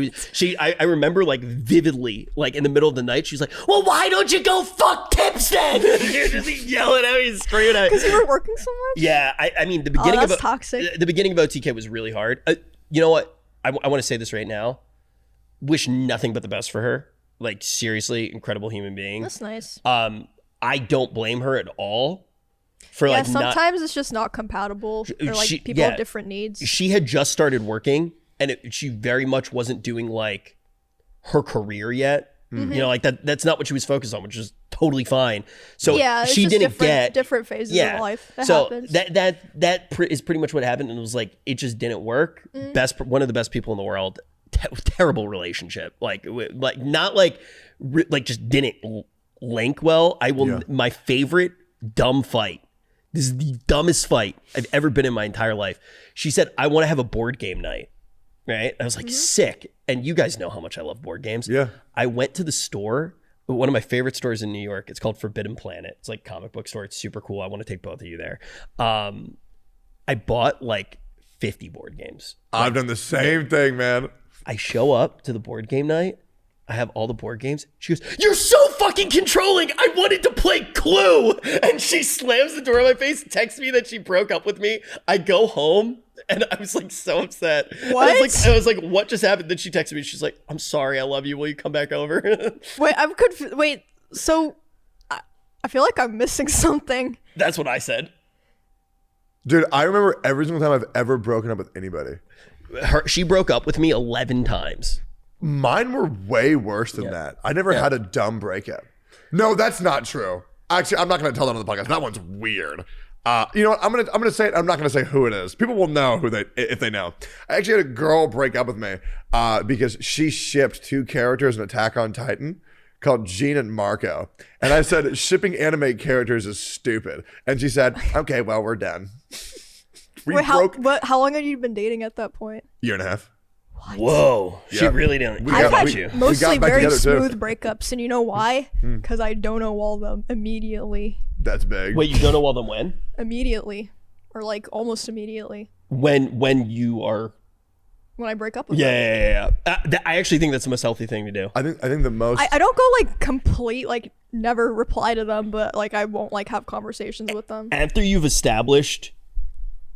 I remember like vividly, like in the middle of the night, she's like, well, why don't you go fuck Tips then? You're just yelling at me, screaming at me. Because you were working so much? Yeah, I mean, the beginning that's of toxic. The beginning of OTK was really hard. You know what? I want to say this right now. Wish nothing but the best for her. Like seriously, incredible human being. That's nice. I don't blame her at all. Sometimes it's just not compatible, or like people have different needs. She had just started working, and she very much wasn't doing like her career yet. Mm-hmm. You know, like that's not what she was focused on, which is totally fine. So she didn't get different phases of life. Happens. That is pretty much what happened, and it was like it just didn't work. One of the best people in the world. Terrible relationship. Like not like just didn't link well. My favorite dumb fight. This is the dumbest fight I've ever been in my entire life. She said, I want to have a board game night. Right? I was like, sick. And you guys know how much I love board games. Yeah. I went to the store, one of my favorite stores in New York. It's called Forbidden Planet. It's like a comic book store. It's super cool. I want to take both of you there. I bought like 50 board games. I've done the same thing, man. I show up to the board game night. I have all the board games. She goes, you're so fucking controlling. I wanted to play Clue. And she slams the door in my face, texts me that she broke up with me. I go home and I was like so upset. What? I was like, what just happened? Then she texted me. She's like, I'm sorry. I love you. Will you come back over? Wait, I'm confused. Wait, so I feel like I'm missing something. That's what I said. Dude, I remember every single time I've ever broken up with anybody. She broke up with me 11 times. Mine were way worse than that. I never had a dumb breakup. No, that's not true. Actually, I'm not going to tell that on the podcast. That one's weird. You know what? I'm gonna say it. I'm not gonna say who it is. People will know if they know. I actually had a girl break up with me because she shipped 2 characters in Attack on Titan called Gene and Marco, and I said shipping anime characters is stupid, and she said, "Okay, well, we're done." Wait, how long had you been dating at that point? Year and a half. Whoa, she Yeah. really didn't. I've got had you. mostly got back very together, too. smooth breakups, and you know why? Because I don't know all of them immediately. That's big. Wait, you don't know all them when? Immediately, or like almost immediately. When you are. When I break up with Yeah. I actually think that's the most healthy thing to do. I think the most. I don't go like complete like never reply to them, but like I won't like have conversations with them. After you've established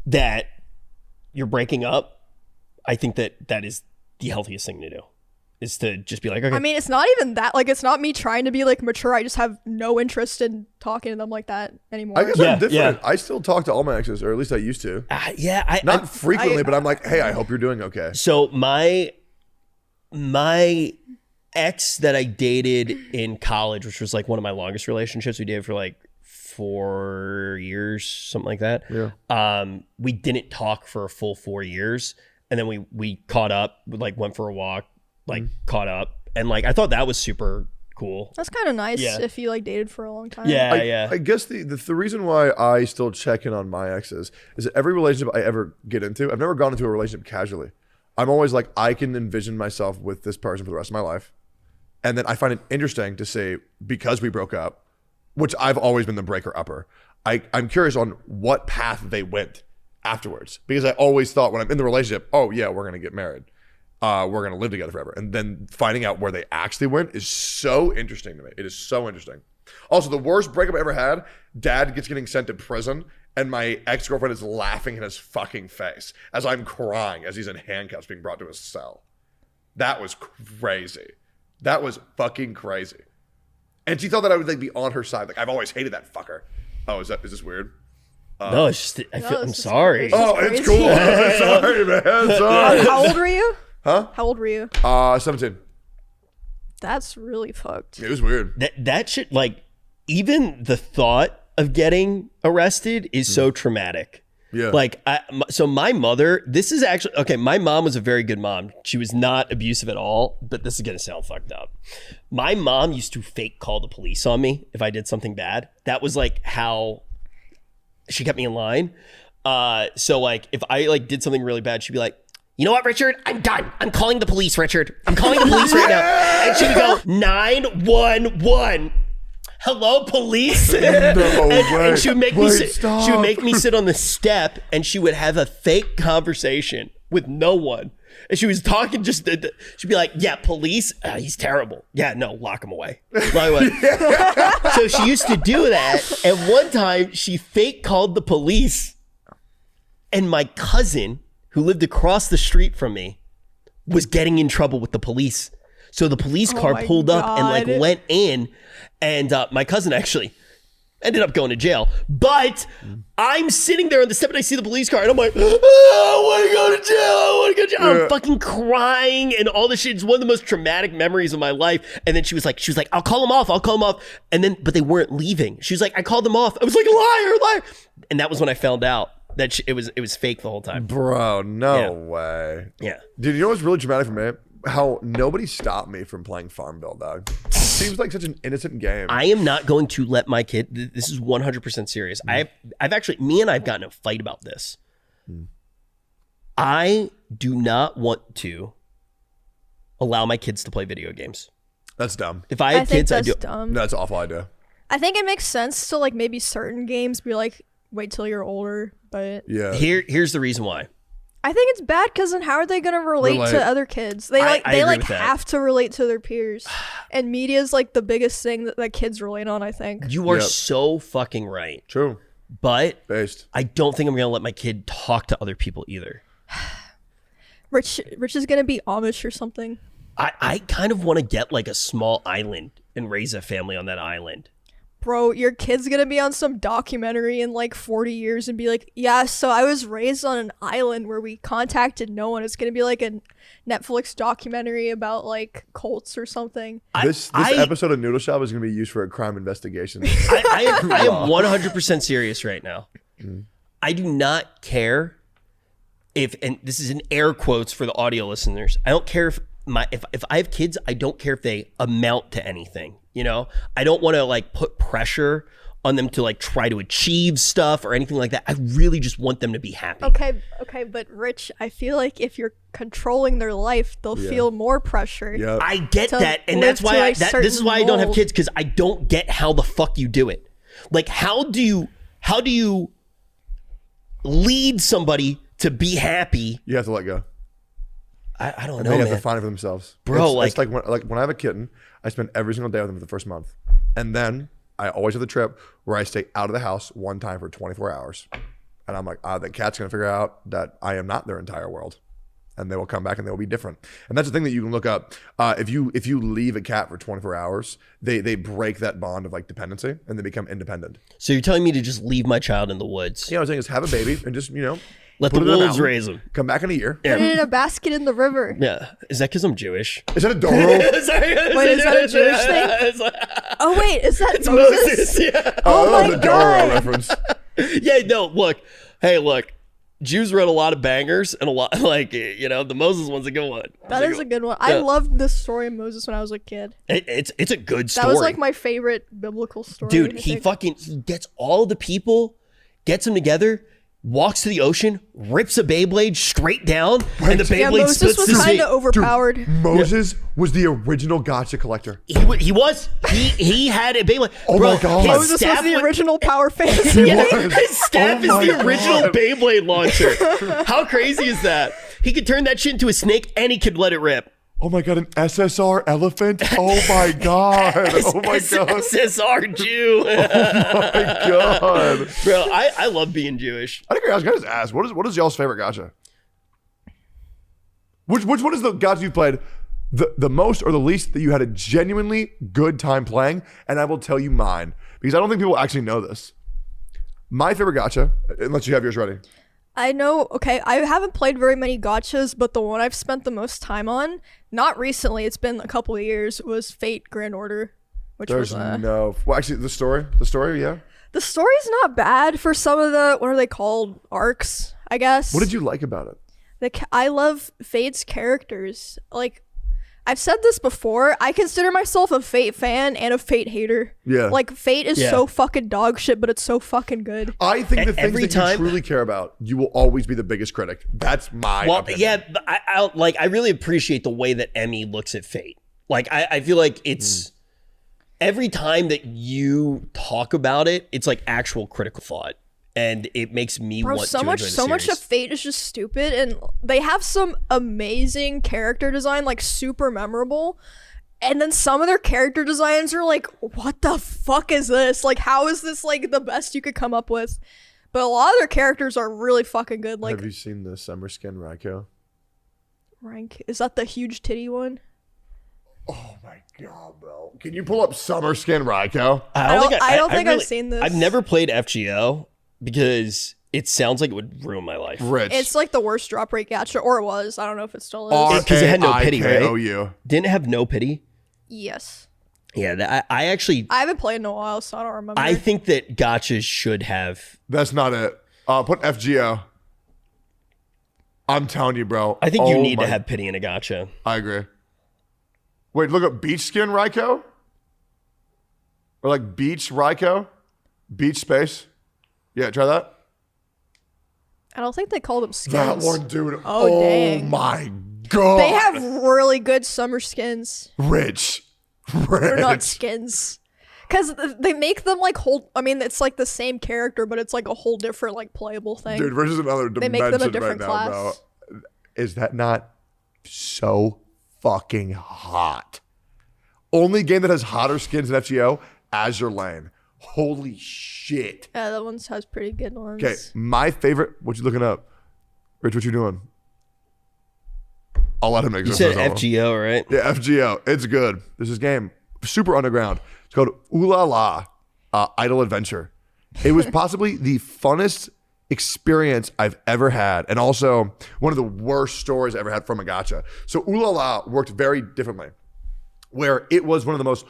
that you're breaking up, I think that is the healthiest thing to do. Is to just be like, okay. I mean, it's not even that. Like, it's not me trying to be like mature. I just have no interest in talking to them like that anymore. I guess Yeah, I'm different. yeah. I still talk to all my exes, or at least I used to. I Not frequently, but I'm like, hey, I hope you're doing okay. So my ex that I dated in college, which was like one of my longest relationships, we dated for like 4 years, something like that. Yeah. We didn't talk for a full 4 years, and then we caught up, like went for a walk, like caught up, and like I thought that was super cool. That's kind of nice Yeah. if you like dated for a long time. Yeah. I guess the reason why I still check in on my exes is that every relationship I ever get into, I've never gone into a relationship casually. I'm always like, I can envision myself with this person for the rest of my life. And then I find it interesting to say, because we broke up, which I've always been the breaker upper, I'm curious on what path they went afterwards. Because I always thought when I'm in the relationship, oh yeah, we're going to get married. We're going to live together forever. And then finding out where they actually went is so interesting to me. It is so interesting. Also, the worst breakup I ever had, dad getting sent to prison, and my ex-girlfriend is laughing in his fucking face as I'm crying as he's in handcuffs being brought to his cell. That was crazy. That was fucking crazy. And she thought that I would like be on her side. Like, I've always hated that fucker. Oh, is this weird? No, it's just I'm sorry. Oh, it's cool. Sorry, man. Sorry. How old were you? Huh? How old were you? 17. That's really fucked. It was weird. That shit, like, even the thought of getting arrested is so traumatic. Yeah. Like, so my mother, this is actually, okay, my mom was a very good mom. She was not abusive at all, but this is going to sound fucked up. My mom used to fake call the police on me if I did something bad. That was like how she kept me in line. So like, if I like did something really bad, she'd be like, you know what, Richard? I'm done. I'm calling the police, Richard. I'm calling the police right now. And she would go, 911. Hello, police. And she would make me sit. Stop. She would make me sit on the step, and she would have a fake conversation with no one. And she was talking she'd be like, yeah, police, he's terrible. Yeah, no, lock him away. So she used to do that. And one time she fake called the police, and my cousin, who lived across the street from me, was getting in trouble with the police. So the police car my pulled up and like God. went in, and my cousin actually ended up going to jail. But I'm sitting there on the step and I see the police car and I'm like, I want to go to jail. I want to go to jail. Yeah. I'm fucking crying and all this shit. It's one of the most traumatic memories of my life. And then she was like, I'll call them off. I'll call them off. And then, but they weren't leaving. She was like, I called them off. I was like, liar. And that was when I found out that it was fake the whole time. Bro, no Yeah. way. Yeah. Dude, you know what's really dramatic for me? How nobody stopped me from playing Farmville, dog. It seems like such an innocent game. I am not going to let my kid. This is 100% serious. I've actually, me and I've gotten in a fight about this. I do not want to allow my kids to play video games. That's dumb. If I I had think kids, I'd that's do. dumb. That's an awful idea. I think it makes sense to like maybe certain games be like wait till you're older, but Yeah. Here's the reason why. I think it's bad because then how are they gonna relate Relate. to other kids? They I like they agree like with that. have to relate to their peers, and media is like the biggest thing that kids relate on. I think. You are Yep. so fucking right. True. But Based. I don't think I'm going to let my kid talk to other people either. Rich is gonna be Amish or something. I kind of want to get like a small island and raise a family on that island. Bro, your kid's gonna be on some documentary in like 40 years and be like, yeah, so I was raised on an island where we contacted no one. It's gonna be like a Netflix documentary about like cults or something. This episode of Noodle Shop is going to be used for a crime investigation. I am 100% serious right now. I do not care if, and this is in air quotes for the audio listeners, I don't care if I have kids, I don't care if they amount to anything. You know, I don't want to like put pressure on them to like try to achieve stuff or anything like that. I really just want them to be happy. Okay, but Rich, I feel like if you're controlling their life, they'll feel more pressure. Yep. I get to that, and live that's why to a this is why I don't have mold. kids, because I don't get how the fuck you do it. Like, how do you lead somebody to be happy? You have to let go. I don't And know, they have man. to find it for themselves. Bro, it's like when I have a kitten, I spend every single day with them for the first month. And then I always have the trip where I stay out of the house one time for 24 hours. And I'm like, the cat's going to figure out that I am not their entire world. And they will come back and they will be different. And that's the thing that you can look up. If you leave a cat for 24 hours, they break that bond of like dependency and they become independent. So you're telling me to just leave my child in the woods? You know what I'm saying? Is have a baby and just, Let the put it in a wolves mountain, raise them. Come back in a year. Put it in a basket in the river. Yeah. Is that because I'm Jewish? Is that a Doro? Sorry, Wait, is that a Jewish thing? It's like- Oh wait, is that it's Moses? Moses. Yeah. Oh that was my a Doro God. reference. Yeah. No. Look. Hey. Look. Jews wrote a lot of bangers and a lot like the Moses one's a good one. That is a good one. I loved the story of Moses when I was a kid. It's a good story. That was like my favorite biblical story. Dude, I he think. he gets all the people, gets them together, walks to the ocean, rips a Beyblade straight down, and the Yeah, Beyblade Moses splits was the kind sea. of overpowered. Moses was the original gotcha collector. He had a Beyblade. Oh Bro, my God. his Moses was staff the would- original power fantasy. Yeah, was. his staff Oh is the my original God. Beyblade launcher. How crazy is that? He could turn that shit into a snake and he could let it rip. Oh my God, an SSR elephant? Oh my God. Oh my God. SSR Jew. My God. Bro, I love being Jewish. I think I was going to ask, what is y'all's favorite gotcha? Which one is the gotcha you've played the most or the least that you had a genuinely good time playing? And I will tell you mine, because I don't think people actually know this. My favorite gotcha, unless you have yours ready. I know, okay, I haven't played very many gotchas, but the one I've spent the most time on, not recently, it's been a couple of years, was Fate Grand Order, which There's was no, well, actually the story, yeah. The story's not bad for some of the, what are they called, arcs, I guess. What did you like about it? I love Fate's characters. Like, I've said this before, I consider myself a Fate fan and a Fate hater. Yeah. Like, Fate is Yeah. so fucking dog shit, but it's so fucking good. I think the things Every that time- you truly care about, you will always be the biggest critic. That's my opinion. Yeah, but I really appreciate the way that Emmy looks at Fate. Like, I feel like it's every time that you talk about it, it's like actual critical thought. And it makes me Bro, want so to much enjoy the much of series. Fate is just stupid, and they have some amazing character design, like super memorable. And then some of their character designs are like, what the fuck is this? Like, how is this like the best you could come up with? But a lot of their characters are really fucking good. Like, Have you seen the Summer Skin Raiko? rank is that the huge titty one? Oh my God, bro. Can you pull up Summer Skin Raiko? I don't think I've seen this. I've never played FGO because it sounds like it would ruin my life. Rich. It's like the worst drop rate gacha, or it was. I don't know if it still is. Because it had no pity, right? R-A-I-K-O-U. Didn't it have no pity? Yes. Yeah, I actually I haven't played in a while, so I don't remember. I think that gotchas should have. That's not it. Put FGO. I'm telling you, bro. I think you Oh need to my- have pity in a gotcha. I agree. Wait, look up Beach Skin Raiko? Or like Beach Raiko? Beach Space? Yeah, try that. I don't think they called them skins. That one, dude. Oh, dang. My God. They have really good summer skins. Rich. They're not skins. Because they make them like whole. I mean, it's like the same character, but it's like a whole different like playable thing. Dude, Rich is another They dimension make them a different right now, class. bro. Is that not so fucking hot? Only game that has hotter skins than FGO, Azure Lane. Holy shit. Yeah, that one has pretty good ones. Okay, my favorite. What you looking up? Rich, what you doing? I'll let him You exist. said FGO, right? Yeah, FGO. It's good. This is game. Super underground. It's called Ooh La La Idle Adventure. It was possibly the funnest experience I've ever had, and also one of the worst stories I ever had from a gacha. So Ooh La La worked very differently, where it was one of the most,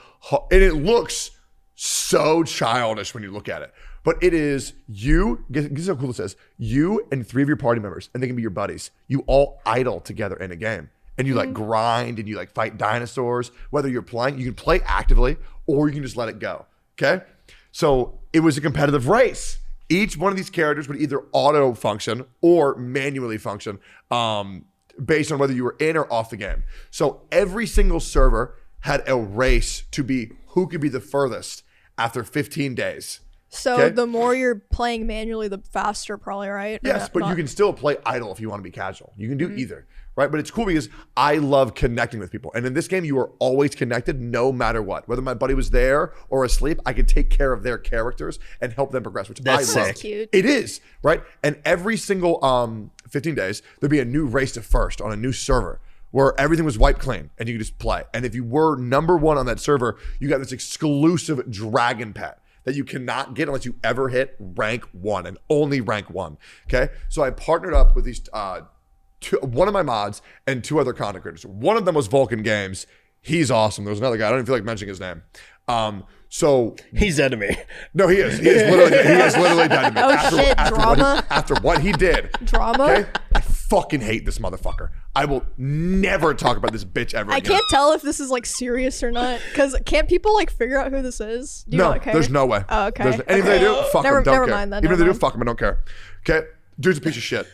and it looks so childish when you look at it, but it is you, guess how cool it says, you and 3 of your party members, and they can be your buddies. You all idle together in a game. And you like grind and you like fight dinosaurs. Whether you're playing, you can play actively or you can just let it go. Okay? So it was a competitive race. Each one of these characters would either auto function or manually function based on whether you were in or off the game. So every single server had a race to be who could be the furthest after 15 days. So the more you're playing manually, the faster probably, right? Yes, but you can still play idle if you want to be casual. You can do either, right? But it's cool because I love connecting with people. And in this game, you are always connected no matter what. Whether my buddy was there or asleep, I could take care of their characters and help them progress, which That's I love. sick. Cute. It is, right? And every single 15 days, there'd be a new race to first on a new server where everything was wiped clean and you could just play. And if you were number one on that server, you got this exclusive dragon pet that you cannot get unless you ever hit rank 1 and only rank 1. Okay, so I partnered up with these one of my mods and 2 other content creators. One of them was Vulcan Games. He's awesome. There was another guy. I don't even feel like mentioning his name. So He's dead to me. no, he is. He is literally dead to me. Oh, shit, drama? After what he did. Drama? Okay, I fucking hate this motherfucker. I will never talk about this bitch ever I again. can't tell if this is like serious or not, because can't people like figure out who this is? Do you No, not care? there's no way. Oh, okay. And if they do, fuck Never- them, don't never care. mind then, Even if never they do, mind. fuck them, I don't care. Okay? Dude's a piece of shit.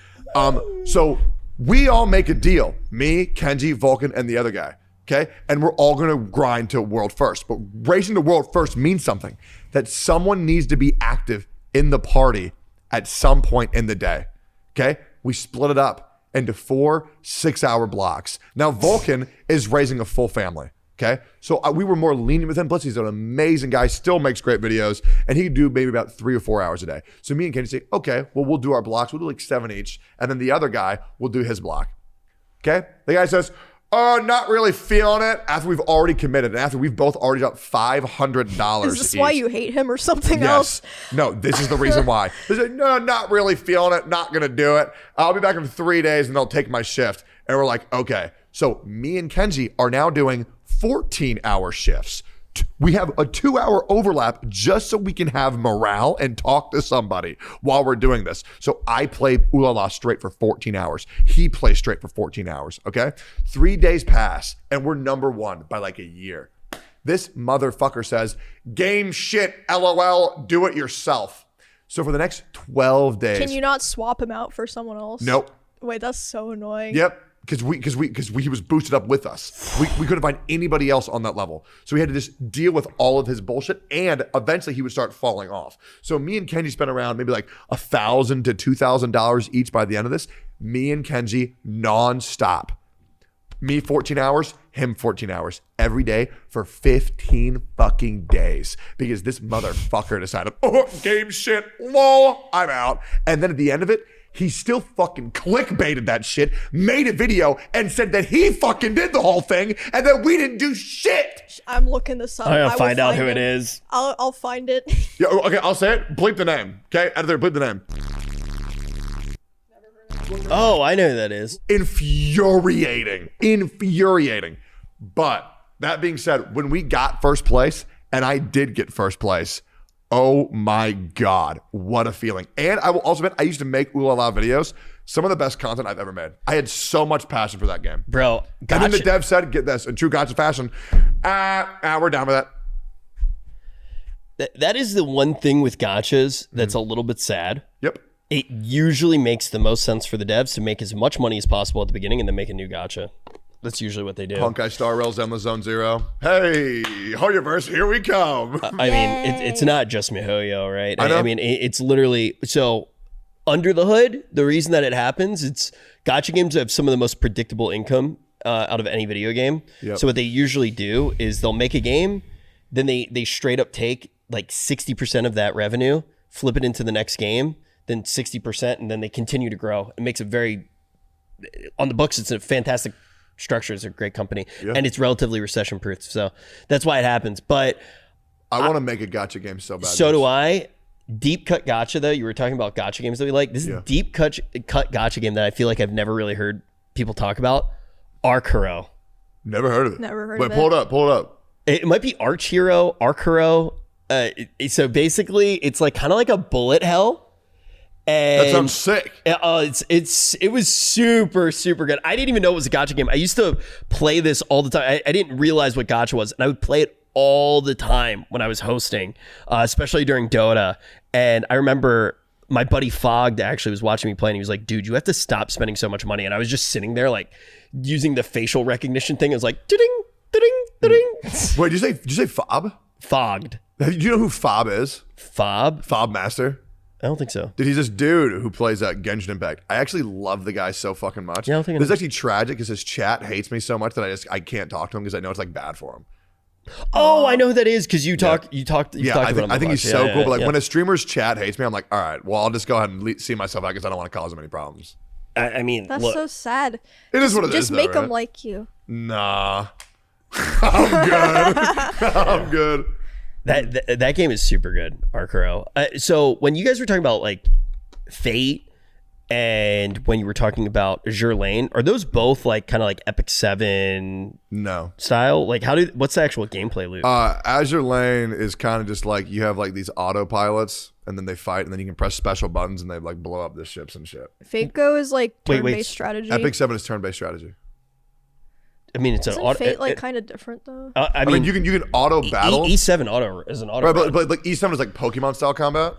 So we all make a deal. Me, Kenji, Vulcan, and the other guy. Okay? And we're all gonna grind to world first. But racing to world first means something. That someone needs to be active in the party at some point in the day. Okay? We split it up into 4 6-hour blocks. Now Vulcan is raising a full family. Okay, so we were more lenient with him. Plus, he's an amazing guy, still makes great videos, and he can do maybe about 3 or 4 hours a day. So me and Kenny say, okay, well, we'll do our blocks. We'll do like 7 each, and then the other guy will do his block. Okay, the guy says, oh, not really feeling it. After we've already committed, and after we've both already got $500 Is this each. why you hate him or something else? Yes. No, this is the reason why. They say, no, not really feeling it. Not going to do it. I'll be back in 3 days and they'll take my shift. And we're like, okay. So me and Kenji are now doing 14-hour shifts. We have a 2-hour overlap just so we can have morale and talk to somebody while we're doing this. So I play Ooh La La straight for 14 hours. He plays straight for 14 hours, okay? 3 days pass and we're number 1 by like a year. This motherfucker says, game shit, LOL, do it yourself. So for the next 12 days. Can you not swap him out for someone else? Nope. Wait, that's so annoying. Yep. Because he was boosted up with us. We couldn't find anybody else on that level. So we had to just deal with all of his bullshit, and eventually he would start falling off. So me and Kenji spent around maybe like $1,000 to $2,000 each by the end of this. Me and Kenji nonstop. Me 14 hours, him 14 hours every day for 15 fucking days. Because this motherfucker decided, oh, game shit, lol, I'm out. And then at the end of it, he still fucking clickbaited that shit, made a video, and said that he fucking did the whole thing, and that we didn't do shit. I'm looking this up. I'm I gonna will find out who him. it is. I'll find it. Yeah, okay, I'll say it. Bleep the name. Okay, out of there, bleep the name. Oh, I know who that is. Infuriating. But that being said, when we got first place, and I did get first place, oh my God, what a feeling. And I will also admit, I used to make Ooh La La videos. Some of the best content I've ever made. I had so much passion for that game. Bro, And then the gotcha. dev said, get this, in true gotcha fashion, we're done with that. That is the one thing with gotchas that's a little bit sad. Yep. It usually makes the most sense for the devs to make as much money as possible at the beginning and then make a new gotcha. That's usually what they do. Honkai Star Rails Endless Zone Zero. Hey, Hoyoverse, here we come. I mean, it's not just MiHoYo, right? I know. I mean, it's literally, so under the hood, the reason that it happens, it's gotcha games have some of the most predictable income out of any video game. Yep. So what they usually do is they'll make a game, then they straight up take like 60% of that revenue, flip it into the next game, then 60%, and then they continue to grow. It makes it very, on the books, it's a fantastic structure. It's a great company, and it's relatively recession proof. So that's why it happens. But I want to make a gotcha game so bad. so do I. Deep cut gotcha, though. You were talking about gotcha games that we like. This is a deep cut gotcha game that I feel like I've never really heard people talk about. Arc Hero. Never heard of it. Never heard Wait, of pull it. it up, pull it up. It might be Arch Hero, Arc Hero. So basically, it's like kind of like a bullet hell. And That sounds sick. it was super good. I didn't even know it was a gotcha game. I used to play this all the time. I didn't realize what gotcha was, and I would play it all the time when I was hosting, especially during Dota. And I remember my buddy Fogged actually was watching me play, and he was like, dude, you have to stop spending so much money. And I was just sitting there like using the facial recognition thing. It was like, ding, ding, ding. Wait, did you say Fob? Fogged. Do you know who Fob is? Fob? Fob Master? I don't think so. Dude, he's this dude who plays Genshin Impact. I actually love the guy so fucking much. Yeah, I don't think I this is know. actually tragic because his chat hates me so much that I can't talk to him because I know it's like bad for him. Oh, I know who that is because you talked Yeah, about I him think a he's bunch. so Yeah, cool. But like yeah. when a streamer's chat hates me, I'm like, all right, well, I'll just go ahead and see myself out because I don't want to cause him any problems. I mean, That's look, so sad. It is what it is. Just though, make them right? like you. Nah. I'm good. I'm good. that game is super good, Arcuro. So when you guys were talking about like Fate and when you were talking about Azure Lane, are those both like kind of like Epic 7 No. style? Like what's the actual gameplay loop? Azure Lane is kind of just like you have like these autopilots and then they fight and then you can press special buttons and they like blow up the ships and shit. Fate Go is like Wait, turn-based strategy. Epic 7 is turn-based strategy. I mean, it's Isn't an auto. Fate like kind of different though? I I mean, you can auto battle. E7 auto is an auto. Right, run. but like E7 is like Pokemon style combat,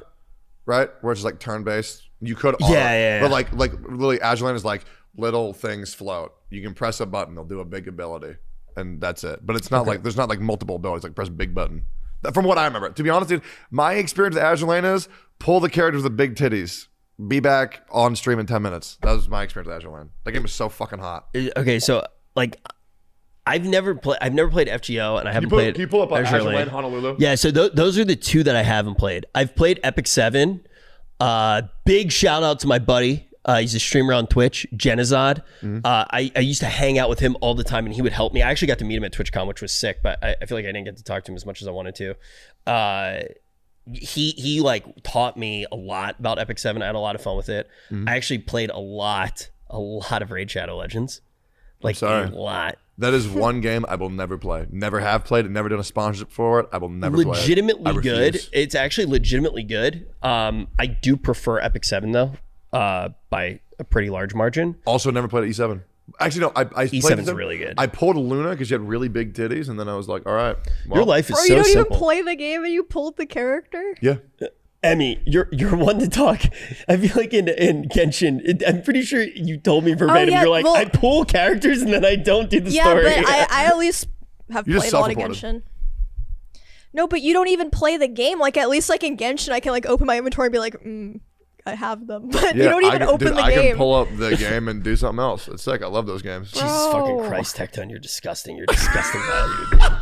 right? Where it's just like turn based. You could auto, Yeah. But like really Azure Lane is like little things float. You can press a button, they'll do a big ability. And that's it. But it's not like there's not like multiple abilities, like press big button. From what I remember. To be honest, dude, my experience with Azure Lane is pull the characters with big titties. Be back on stream in 10 minutes. That was my experience with Azure Lane. That game was so fucking hot. Okay, so like I've never played FGO and I haven't played. Can you pull up Azure Azure Lane. Lane Honolulu? Yeah, so those are the two that I haven't played. I've played Epic 7. Big shout out to my buddy. He's a streamer on Twitch, Genizad. I used to hang out with him all the time and he would help me. I actually got to meet him at TwitchCon, which was sick, but I feel like I didn't get to talk to him as much as I wanted to. He like taught me a lot about Epic 7. I had a lot of fun with it. I actually played a lot of Raid Shadow Legends. Like sorry. a lot. That is one game I will never play. Never have played it. Never done a sponsorship for it. I will never play it. Legitimately I good. refuse. It's actually legitimately good. I do prefer Epic 7 though, by a pretty large margin. Also, never played E7. Actually, no. I played E7's really good. I pulled Luna because she had really big titties, and then I was like, all right. Well, Your life is Bro, so you don't simple. even play the game and you pulled the character? Yeah. Emmy, you're one to talk. I feel like in Genshin, I'm pretty sure you told me verbatim. yeah, You're like, well- I pull characters and then I don't do the Yeah, story. but I at least have You just played a lot of self-reported. Genshin. No, but you don't even play the game. Like at least like in Genshin, I can like open my inventory and be like, I have them. But you don't even open the I game. can pull up the game and do something else. It's sick. I love those games. Bro. Jesus fucking Christ, Tectone, you're disgusting. You're disgusting value.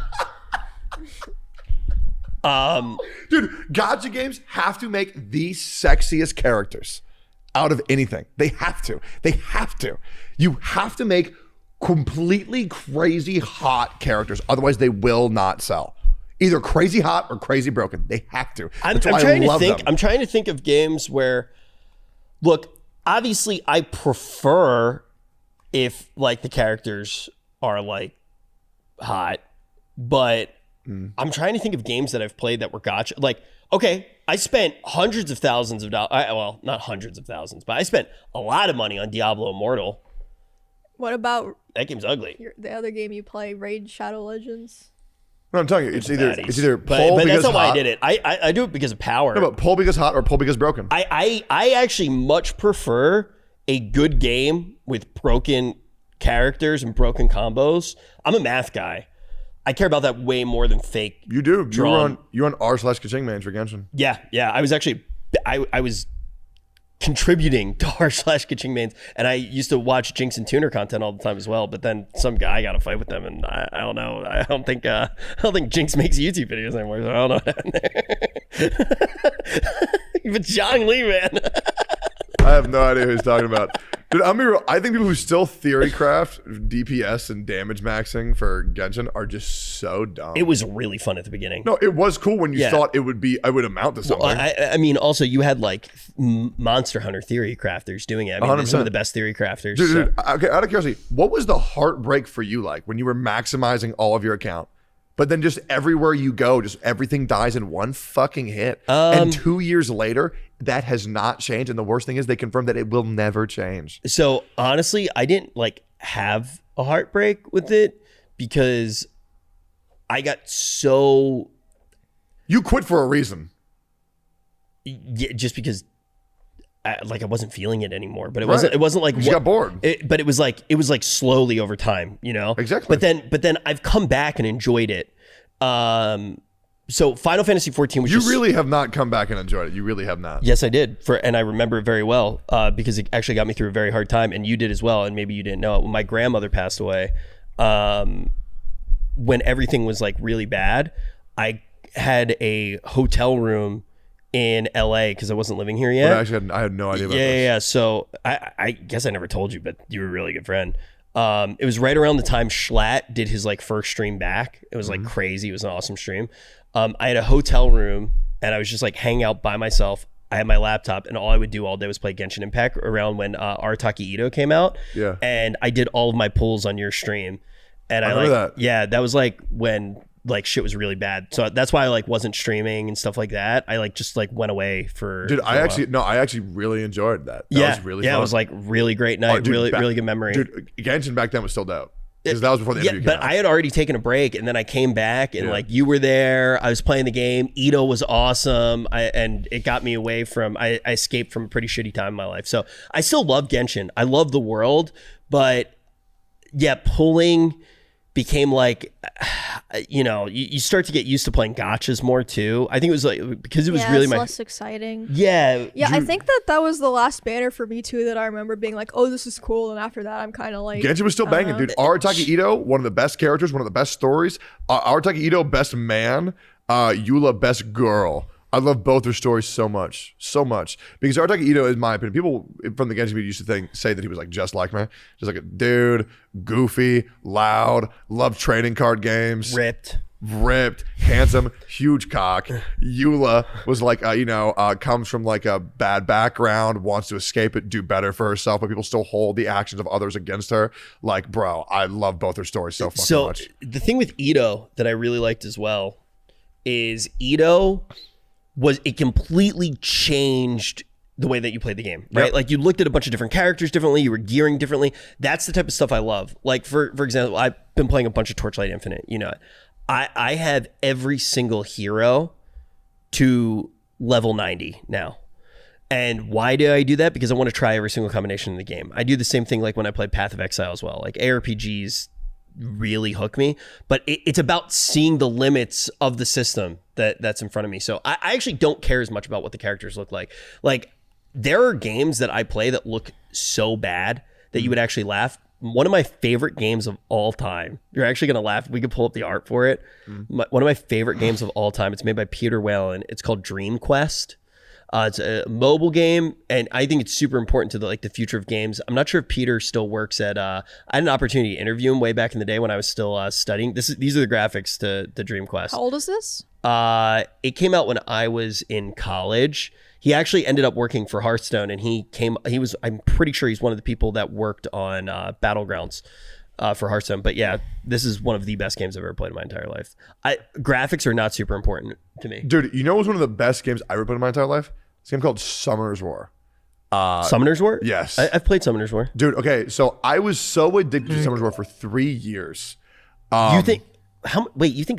Dude, gacha games have to make the sexiest characters out of anything. They have to. They have to. You have to make completely crazy hot characters. Otherwise, they will not sell. Either crazy hot or crazy broken. They have to. I'm That's why trying I to love think. them. I'm trying to think of games where, look, obviously, I prefer if like the characters are like hot, but I'm trying to think of games that I've played that were gotcha. Like, okay, I spent hundreds of thousands of dollars. Well, not hundreds of thousands, but I spent a lot of money on Diablo Immortal. What about That game's ugly. the other game you play, Raid Shadow Legends? No, I'm telling you, it's either But pull that's because not why I hot. did it. I do it because of power. No, but pull because hot or pull because broken. I actually much prefer a good game with broken characters and broken combos. I'm a math guy. I care about that way more than fake. You do. drawn. You're on r/Kaching mains for Genshin. Yeah. I was actually I was contributing to r/Kaching mains, and I used to watch Jinx and Tuner content all the time as well. But then some guy got a fight with them, and I don't know. I don't think Jinx makes YouTube videos anymore. So I don't know what happened there. But John Lee, man. I have no idea who he's talking about. Dude, I'm be real. I think people who still theory craft DPS and damage maxing for Genshin are just so dumb. It was really fun at the beginning. No, it was cool when you Yeah. thought it would be. I would amount to something. I mean, also you had like Monster Hunter theory crafters doing it. I mean, they're some of the best theory crafters. Dude, so- dude, okay, out of curiosity, what was the heartbreak for you like when you were maximizing all of your account, but then just everywhere you go, just everything dies in one fucking hit, and 2 years later, that has not changed. And the worst thing is they confirmed that it will never change. So honestly, I didn't like have a heartbreak with it because I got so... You quit for a reason. Yeah, just because I wasn't feeling it anymore. But it wasn't like... You got bored. But it was like slowly over time, you know? Exactly. But then I've come back and enjoyed it. So Final Fantasy 14 was You really have not come back and enjoyed it. You really have not. Yes, I did. And I remember it very well because it actually got me through a very hard time, and you did as well. And maybe you didn't know it. When my grandmother passed away, when everything was like really bad, I had a hotel room in LA because I wasn't living here yet. But actually, I had no idea about this. Yeah. So I guess I never told you, but you were a really good friend. It was right around the time Schlatt did his like first stream back. It was like crazy. It was an awesome stream. I had a hotel room and I was just like hanging out by myself. I had my laptop and all I would do all day was play Genshin Impact around when Arataki Ito came out. Yeah. And I did all of my pulls on your stream. And I remember that. Yeah, that was like when like shit was really bad. So that's why I like wasn't streaming and stuff like that. I like just like went away for... Dude, for I actually really enjoyed that. That was really fun. Yeah, it was like really great night. Dude, really good memory. Dude, Genshin back then was still dope. Because that was before the interview came but out. I had already taken a break and then I came back and like you were there. I was playing the game. Ito was awesome. And it got me away from... I escaped from a pretty shitty time in my life. So I still love Genshin. I love the world. But yeah, pulling became like... You know, you start to get used to playing gachas more too. I think it was like because it was really less exciting. Yeah. I think that was the last banner for me too that I remember being like, oh, this is cool. And after that, I'm kind of like... Genshin was still banging, dude. Arataki Ito, one of the best characters, one of the best stories. Arataki Ito, best man. Eula, best girl. I love both their stories so much. Because Arataki Ito, in my opinion, people from the Genshin community used to say that he was like just like me. Just like a dude, goofy, loud, loved trading card games. Ripped, handsome, huge cock. Eula was like, comes from like a bad background, wants to escape it, do better for herself, but people still hold the actions of others against her. Like, bro, I love both their stories so fucking much. So the thing with Ito that I really liked as well is Ito... it completely changed the way that you played the game, right? Yep. Like you looked at a bunch of different characters differently, you were gearing differently. That's the type of stuff I love. Like for example, I've been playing a bunch of Torchlight Infinite, you know. I have every single hero to level 90 now. And why do I do that? Because I want to try every single combination in the game. I do the same thing like when I played Path of Exile as well. Like ARPGs really hook me, but it's about seeing the limits of the system that's in front of me. So I actually don't care as much about what the characters look like. Like there are games that I play that look so bad that you would actually laugh. One of my favorite games of all time, you're actually gonna laugh. We could pull up the art for it. One of my favorite games of all time. It's made by Peter Whalen. It's called Dream Quest. It's a mobile game, and I think it's super important to the future of games. I'm not sure if Peter still works at. I had an opportunity to interview him way back in the day when I was still studying. These are the graphics to Dream Quest. How old is this? It came out when I was in college. He actually ended up working for Hearthstone, and I'm pretty sure he's one of the people that worked on Battlegrounds for Hearthstone. But yeah, this is one of the best games I've ever played in my entire life. Graphics are not super important to me. Dude, you know what was one of the best games I ever played in my entire life? It's a game called Summoner's War. Summoner's War? Yes. I've played Summoner's War. Dude, okay, so I was so addicted to Summoner's War for 3 years. You think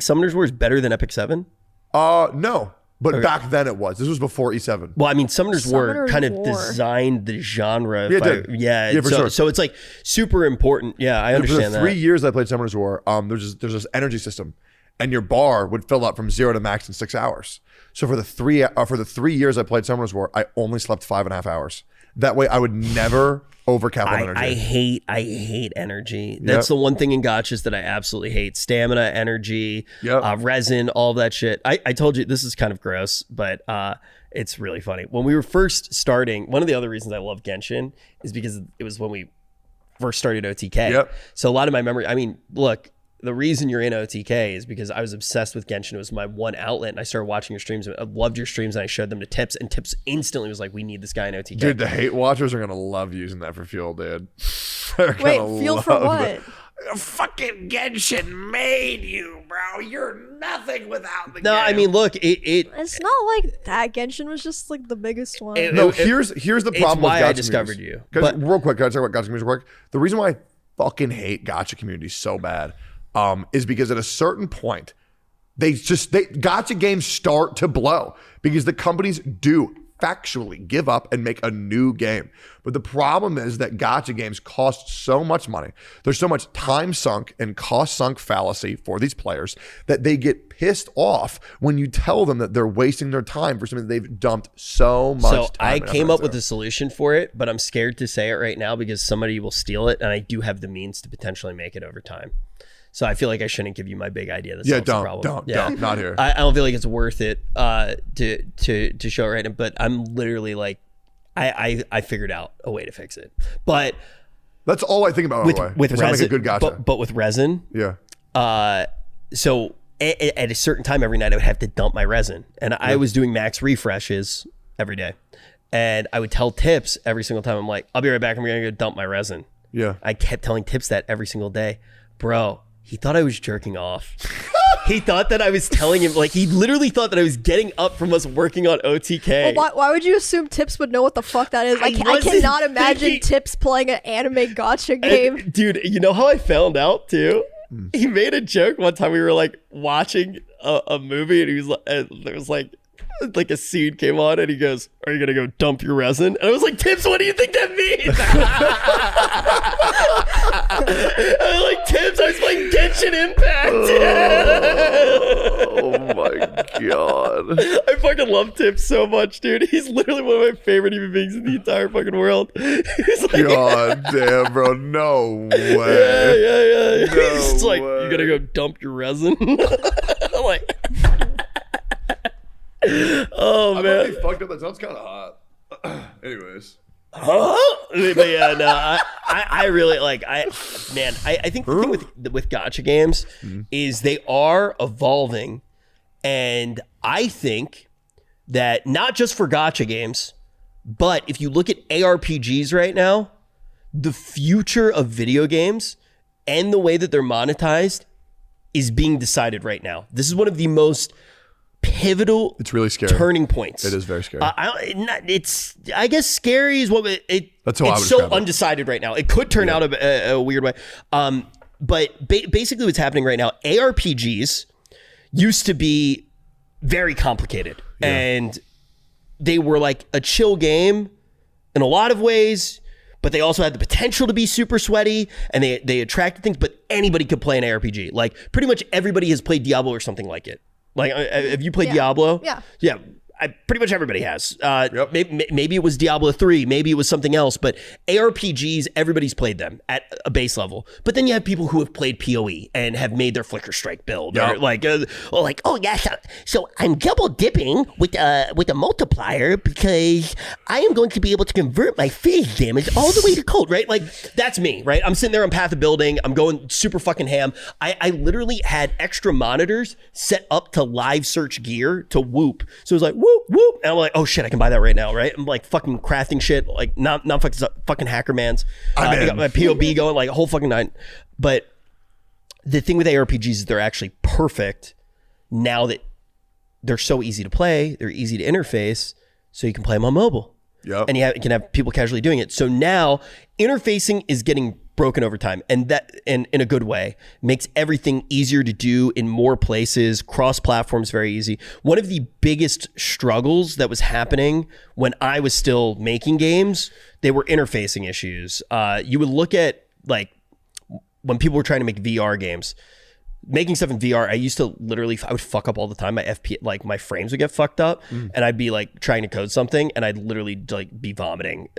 Summoner's War is better than Epic 7? No. But back then it was. This was before E7. Well, I mean, Summoner's War kind of War. designed the genre. Yeah, it did. Yeah, for sure. So it's like super important. Yeah, I understand For the 3 years I played Summoner's War, there's this energy system, and your bar would fill up from 0 to max in 6 hours. So for the 3 years I played Summoner's War, I only slept 5.5 hours. That way I would never overcap on energy. I hate energy. That's the one thing in gachas that I absolutely hate. Stamina, energy, resin, all that shit. I told you this is kind of gross, but it's really funny. When we were first starting, one of the other reasons I love Genshin is because it was when we first started OTK. Yep. So a lot of my memory, I mean, look, the reason you're in OTK is because I was obsessed with Genshin. It was my one outlet, and I started watching your streams. I loved your streams, and I showed them to Tips, and Tips instantly was like, we need this guy in OTK. Dude, the hate watchers are going to love using that for fuel, dude. Wait, fuel for what? Fucking Genshin made you, bro. You're nothing without the game. No, I mean, look, It's not like that. Genshin was just like the biggest one. Here's the problem with why gacha I discovered communities. you. But real quick, can I talk about gacha communities real quick? The reason why I fucking hate gacha communities so bad is because at a certain point, Gotcha games start to blow because the companies do factually give up and make a new game. But the problem is that gotcha games cost so much money. There's so much time sunk and cost sunk fallacy for these players that they get pissed off when you tell them that they're wasting their time for something that they've dumped so much time. So I came up with a solution for it, but I'm scared to say it right now because somebody will steal it, and I do have the means to potentially make it over time. So I feel like I shouldn't give you my big idea. That solves the problem. Don't, not here. I don't feel like it's worth it to show it right now. But I'm literally like, I figured out a way to fix it. But that's all I think about. With resin, make a good gotcha. But with resin, yeah. So at a certain time every night I would have to dump my resin, and I was doing max refreshes every day, and I would tell Tips every single time. I'm like, I'll be right back. I'm gonna go dump my resin. Yeah. I kept telling Tips that every single day, bro. He thought I was jerking off. He thought that I was telling him, like, he literally thought that I was getting up from us working on OTK. Well, why would you assume Tips would know what the fuck that is? I cannot imagine Tips playing an anime gotcha game. And, dude, you know how I found out too? He made a joke one time. We were like watching a movie, and he was like, there was like a scene came on, and he goes, "Are you gonna go dump your resin?" And I was like, "Tips, what do you think that means?" I was like, "Tips, I was playing Genshin Impact." Oh my god! I fucking love Tips so much, dude. He's literally one of my favorite human beings in the entire fucking world. He's like, God damn, bro, no way. Yeah. No He's just like, way. "You gotta go dump your resin." I'm like, oh I man, might be fucked up. That sounds kind of hot. Anyways. huh? But yeah, no, I really like, I think the thing with gotcha games is they are evolving, and I think that not just for gotcha games, but if you look at ARPGs right now, the future of video games and the way that they're monetized is being decided right now. This is one of the most pivotal, it's really scary, turning points. It is very scary. I guess scary is what that's how I would it's so describe it. Undecided right now. It could turn out a weird way. But basically what's happening right now, ARPGs used to be very complicated, and they were like a chill game in a lot of ways, but they also had the potential to be super sweaty, and they attracted things, but anybody could play an ARPG. Like pretty much everybody has played Diablo or something like it. Like, have you played Diablo? Yeah. Pretty much everybody has. Maybe it was Diablo 3. Maybe it was something else. But ARPGs, everybody's played them at a base level. But then you have people who have played PoE and have made their Flicker Strike build. Or so I'm double dipping with a multiplier because I am going to be able to convert my phase damage all the way to cold, right? Like, that's me, right? I'm sitting there on Path of Building. I'm going super fucking ham. I literally had extra monitors set up to live search gear to Whoop. So it was like, whoop, whoop. And I'm like, oh shit, I can buy that right now, right? I'm like fucking crafting shit, like not fucking hacker mans. I got my POB going, like a whole fucking night. But the thing with ARPGs is they're actually perfect now that they're so easy to play, they're easy to interface, so you can play them on mobile. Yep. And you can have people casually doing it. So now interfacing is getting broken over time, and that in a good way makes everything easier to do in more places. Cross platforms very easy. One of the biggest struggles that was happening when I was still making games, they were interfacing issues. You would look at like when people were trying to make VR games. Making stuff in VR, I used to I would fuck up all the time. My like my frames would get fucked up, and I'd be like trying to code something, and I'd literally like be vomiting.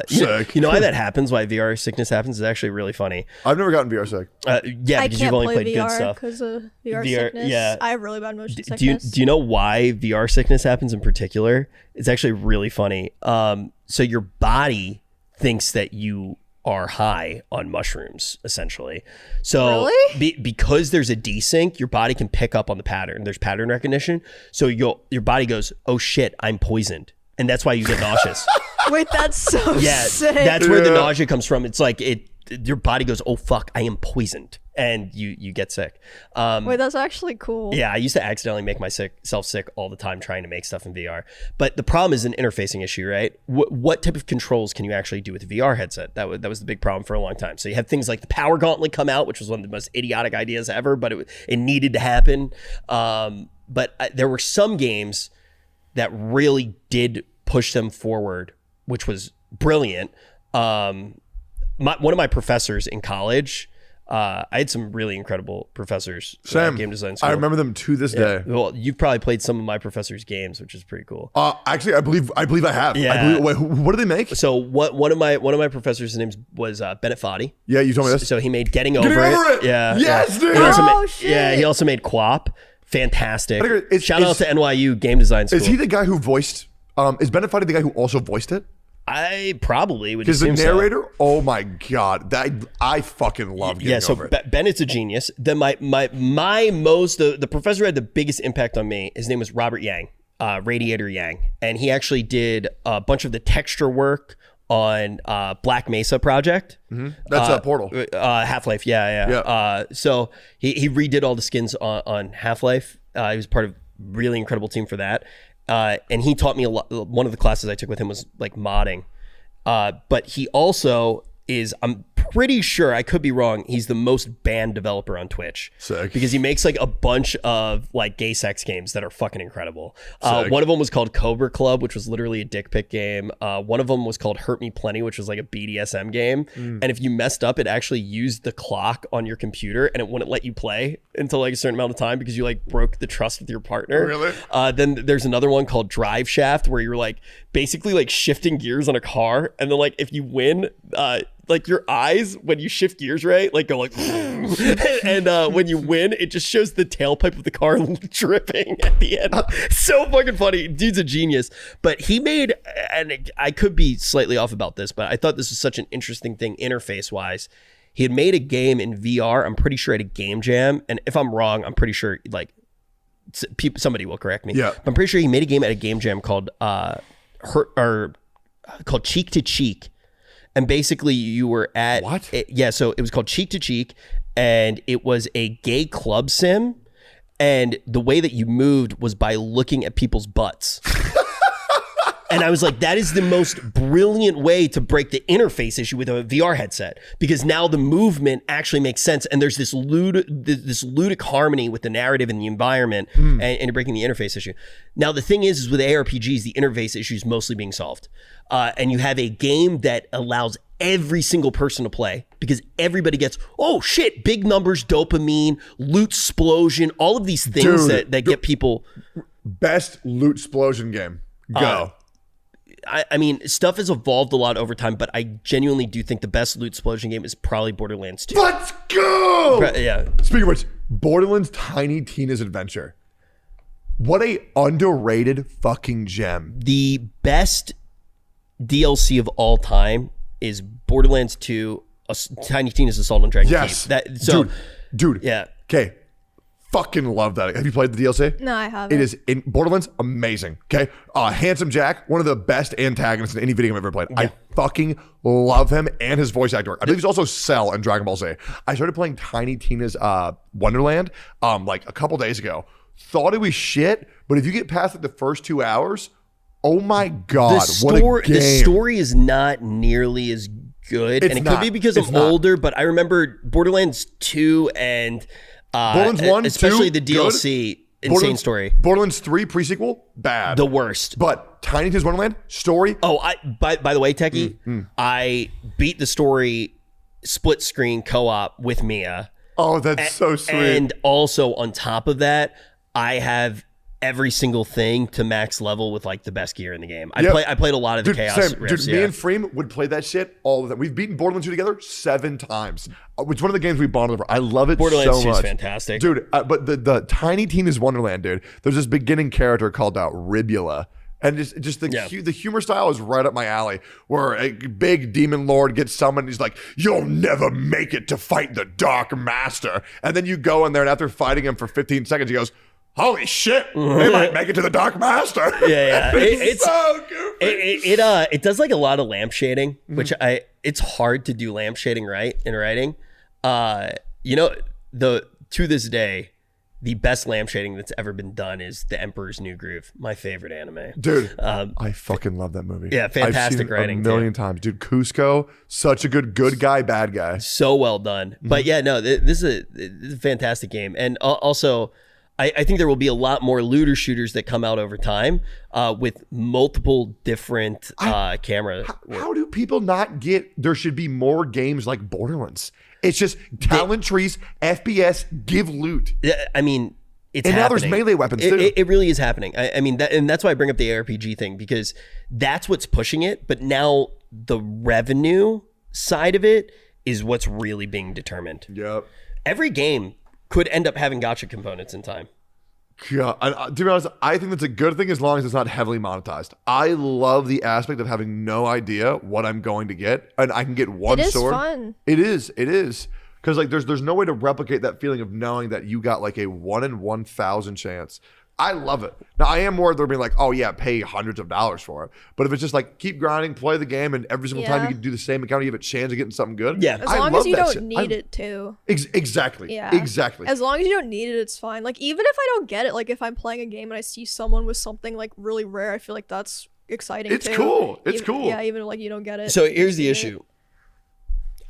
Sick. You know why that happens? Why VR sickness happens? It's actually really funny. I've never gotten VR sick. Yeah, I because can't you've only play played VR good stuff. because of VR sickness. Yeah. I have really bad motion sickness. Do you know why VR sickness happens in particular? It's actually really funny. So your body thinks that you are high on mushrooms, essentially. So Really? Because there's a desync, your body can pick up on the pattern. There's pattern recognition. So your body goes, oh shit, I'm poisoned. And that's why you get nauseous. Wait, that's so sick. That's where the nausea comes from. It's like your body goes, oh fuck, I am poisoned. and you get sick. Wait, that's actually cool. Yeah, I used to accidentally make myself sick all the time trying to make stuff in VR. But the problem is an interfacing issue, right? What type of controls can you actually do with a VR headset? That was the big problem for a long time. So you have things like the Power Gauntlet come out, which was one of the most idiotic ideas ever, but it needed to happen. But there were some games that really did push them forward, which was brilliant. One of my professors in college, I had some really incredible professors at game design school. I remember them to this day. Well, you've probably played some of my professors' games, which is pretty cool. Actually, I believe I have. Yeah. Wait, what do they make? So one of my professors' names was Bennett Foddy. Yeah, you told me this. So he made Getting Over It. Yeah. Yes, dude. He also made QWOP. Fantastic. Shout out to NYU Game Design School. Is he the guy who voiced? Is Bennett Foddy the guy who also voiced it? I probably would Because the assume narrator, so. oh my god, I fucking love Getting Over It. Bennett's a genius. Then the professor who had the biggest impact on me, his name was Robert Yang, Radiator Yang, and he actually did a bunch of the texture work on Black Mesa project. Mm-hmm. That's Portal. Half-Life, yeah. So he redid all the skins on Half-Life. He was part of a really incredible team for that. And he taught me a lot. One of the classes I took with him was like modding. But he also is, I'm pretty sure, I could be wrong, he's the most banned developer on Twitch. Sick. Because he makes like a bunch of like gay sex games that are fucking incredible. One of them was called Cobra Club, which was literally a dick pic game. One of them was called Hurt Me Plenty, which was like a BDSM game. And if you messed up, it actually used the clock on your computer and it wouldn't let you play until like a certain amount of time because you like broke the trust with your partner. Really? Then there's another one called Drive Shaft where you're like basically like shifting gears on a car, and then like if you win, like your eyes when you shift gears, right, like go like and when you win it just shows the tailpipe of the car dripping at the end. So fucking funny. Dude's a genius. But he made, and I could be slightly off about this, but I thought this was such an interesting thing interface wise. He had made a game in VR, I'm pretty sure at a game jam, and if I'm wrong, I'm pretty sure like somebody will correct me. Yeah, but I'm pretty sure he made a game at a game jam called called Cheek to Cheek. And basically you were at... What? So it was called Cheek to Cheek, and it was a gay club sim, and the way that you moved was by looking at people's butts. And I was like, that is the most brilliant way to break the interface issue with a VR headset, because now the movement actually makes sense, and there's this ludic harmony with the narrative and the environment, and you're breaking the interface issue. Now the thing is with ARPGs, the interface issue is mostly being solved, and you have a game that allows every single person to play, because everybody gets, oh shit, big numbers, dopamine, loot explosion, all of these things that get people. Best loot explosion game. Go. I mean, stuff has evolved a lot over time, but I genuinely do think the best loot explosion game is probably Borderlands 2. Let's go! Yeah. Speaking of which, Borderlands Tiny Tina's Adventure. What a underrated fucking gem. The best DLC of all time is Borderlands 2, Tiny Tina's Assault on Dragon Keep. Dude. Yeah. Okay. Fucking love that. Have you played the DLC? No, I haven't. It is in Borderlands, amazing. Okay, Handsome Jack, one of the best antagonists in any video game I've ever played. Yeah. I fucking love him and his voice actor. I believe he's also Cell in Dragon Ball Z. I started playing Tiny Tina's Wonderland like a couple days ago. Thought it was shit, but if you get past like the first 2 hours, oh my god, what a game! The story is not nearly as good, and it could be because I'm older. But I remember Borderlands 2 and. Borderlands 1, especially 2, the DLC, good. insane story. Borderlands 3 pre-sequel, bad. The worst. But Tiny Tina's Wonderland, story. Oh, by the way, Techie, I beat the story split screen co-op with Mia. Oh, that's so sweet. And also on top of that, I have every single thing to max level with like the best gear in the game. I played a lot of the Chaos Rifts. Me and Freem would play that shit all the time. We've beaten Borderlands 2 together 7 times. It's one of the games we bonded over. I love it Borderlands so 2 much. is fantastic. Dude, but the Tiny Tina's Wonderland, dude, there's this beginning character called Ribula. And just the humor style is right up my alley, where a big demon lord gets summoned. He's like, you'll never make it to fight the Dark Master. And then you go in there, and after fighting him for 15 seconds, he goes, holy shit, they might make it to the Dark Master. Yeah. It's so goofy. It does like a lot of lamp shading, which it's hard to do lamp shading right in writing. You know, to this day, the best lampshading that's ever been done is The Emperor's New Groove, my favorite anime. Dude, I fucking love that movie. Yeah, fantastic I've seen writing, it a million times. Dude, Cusco, such a good guy, bad guy. So well done. But yeah, no, this is a fantastic game. And also, I think there will be a lot more looter shooters that come out over time with multiple different camera. How do people not get, there should be more games like Borderlands? It's just talent trees, FPS, give loot. I mean, it's and happening. Now there's melee weapons too. It really is happening. I mean, and that's why I bring up the ARPG thing, because that's what's pushing it. But now the revenue side of it is what's really being determined. Yep. Every game could end up having gacha components in time. Yeah, to be honest, I think that's a good thing as long as it's not heavily monetized. I love the aspect of having no idea what I'm going to get, and I can get one sword. It is fun. It is. Because like there's no way to replicate that feeling of knowing that you got like a 1 in 1,000 chance. I love it. Now I am more they're being like, oh yeah, pay hundreds of dollars for it. But if it's just like keep grinding, play the game, and every single time you can do the same account, you have a chance of getting something good. Yeah, as long as you don't need it too. Exactly. Yeah, exactly. As long as you don't need it, it's fine. Like even if I don't get it, like if I'm playing a game and I see someone with something like really rare, I feel like that's exciting. It's too. cool. It's even, cool. Yeah, even if like you don't get it. So here's the issue.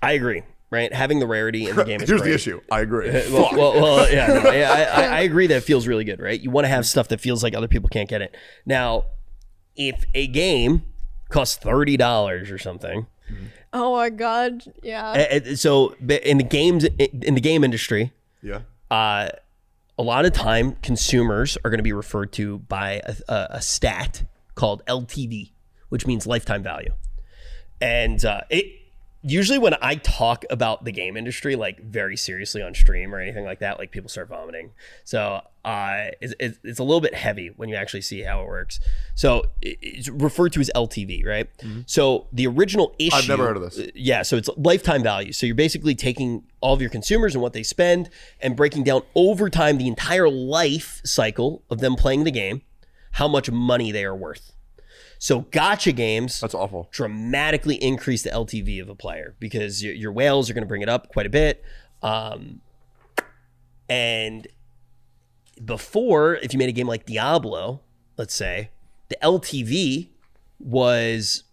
I agree. Right, having the rarity in the game is Here's great. the issue. I agree. I agree that it feels really good, right? You want to have stuff that feels like other people can't get it. Now, if a game costs $30 or something, oh my god, yeah. So in the game industry, yeah, a lot of time consumers are going to be referred to by a stat called LTV, which means lifetime value, and usually when I talk about the game industry, like very seriously on stream or anything like that, like people start vomiting. So it's a little bit heavy when you actually see how it works. So it's referred to as LTV, right? Mm-hmm. So the original issue. I've never heard of this. Yeah. So it's lifetime value. So you're basically taking all of your consumers and what they spend and breaking down over time the entire life cycle of them playing the game, how much money they are worth. So gacha games, that's awful, dramatically increase the LTV of a player because your whales are going to bring it up quite a bit. And before, if you made a game like Diablo, let's say, the LTV was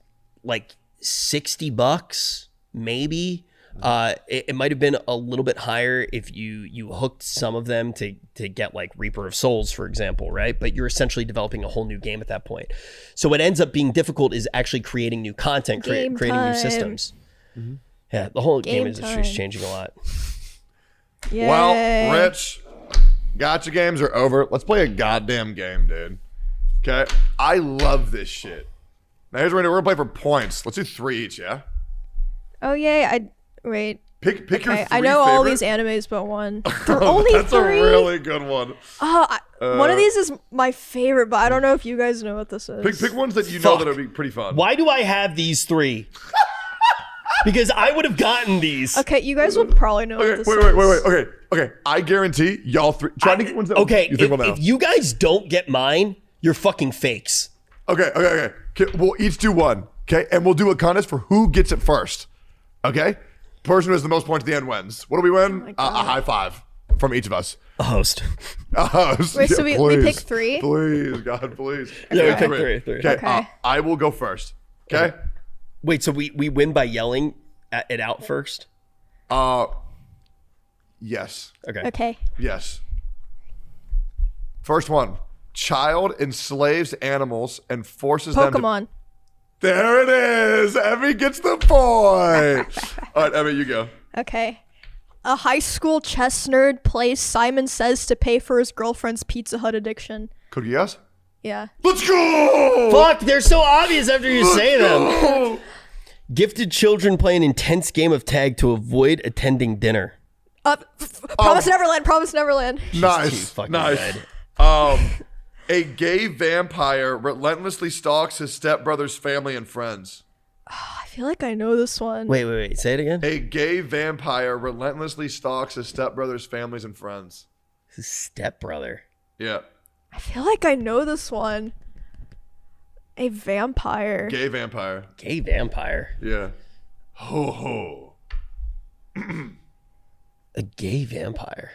like $60, maybe. It might have been a little bit higher if you hooked some of them to get like Reaper of Souls, for example, right? But you're essentially developing a whole new game at that point. So what ends up being difficult is actually creating new content, creating new systems. Mm-hmm. Yeah, the whole game industry is changing a lot. Yay. Well, Rich, gotcha games are over. Let's play a goddamn game, dude. Okay? I love this shit. Now here's what we're gonna play for points. Let's do 3 each, yeah? Oh, yay. Wait. Pick your 3 I know favorite. all these animes but one. Only That's 3? a really good one. One of these is my favorite, but I don't know if you guys know what this is. Pick ones that you know that would be pretty fun. Why do I have these 3? Because I would have gotten these. Okay, you guys will probably know what this is. Wait. Okay, I guarantee y'all 3. Try to get ones that you think will know. If you guys don't get mine, you're fucking fakes. Okay. We'll each do one, okay? And we'll do a contest for who gets it first, okay? Person who has the most points at the end wins. What do we win? A high five from each of us. A host. Wait, so we pick 3? Please, God, please. Yeah, we pick 3. Okay, I will go first, okay? Wait, so we win by yelling it out first? Yes. Okay. Yes. First one. Child enslaves animals and forces them to... Pokemon. There it is. Emmy gets the point. All right, Emmy, you go. Okay. A high school chess nerd plays Simon Says to pay for his girlfriend's Pizza Hut addiction. Could you guess? Yeah. Let's go! Fuck, they're so obvious after you say them. Gifted children play an intense game of tag to avoid attending dinner. Promise Neverland. Nice. A gay vampire relentlessly stalks his stepbrother's family and friends. I feel like I know this one. Wait. Say it again. A gay vampire relentlessly stalks his stepbrother's families and friends. His stepbrother. Yeah. I feel like I know this one. A vampire. Gay vampire. Gay vampire. Yeah. Ho ho. A gay vampire.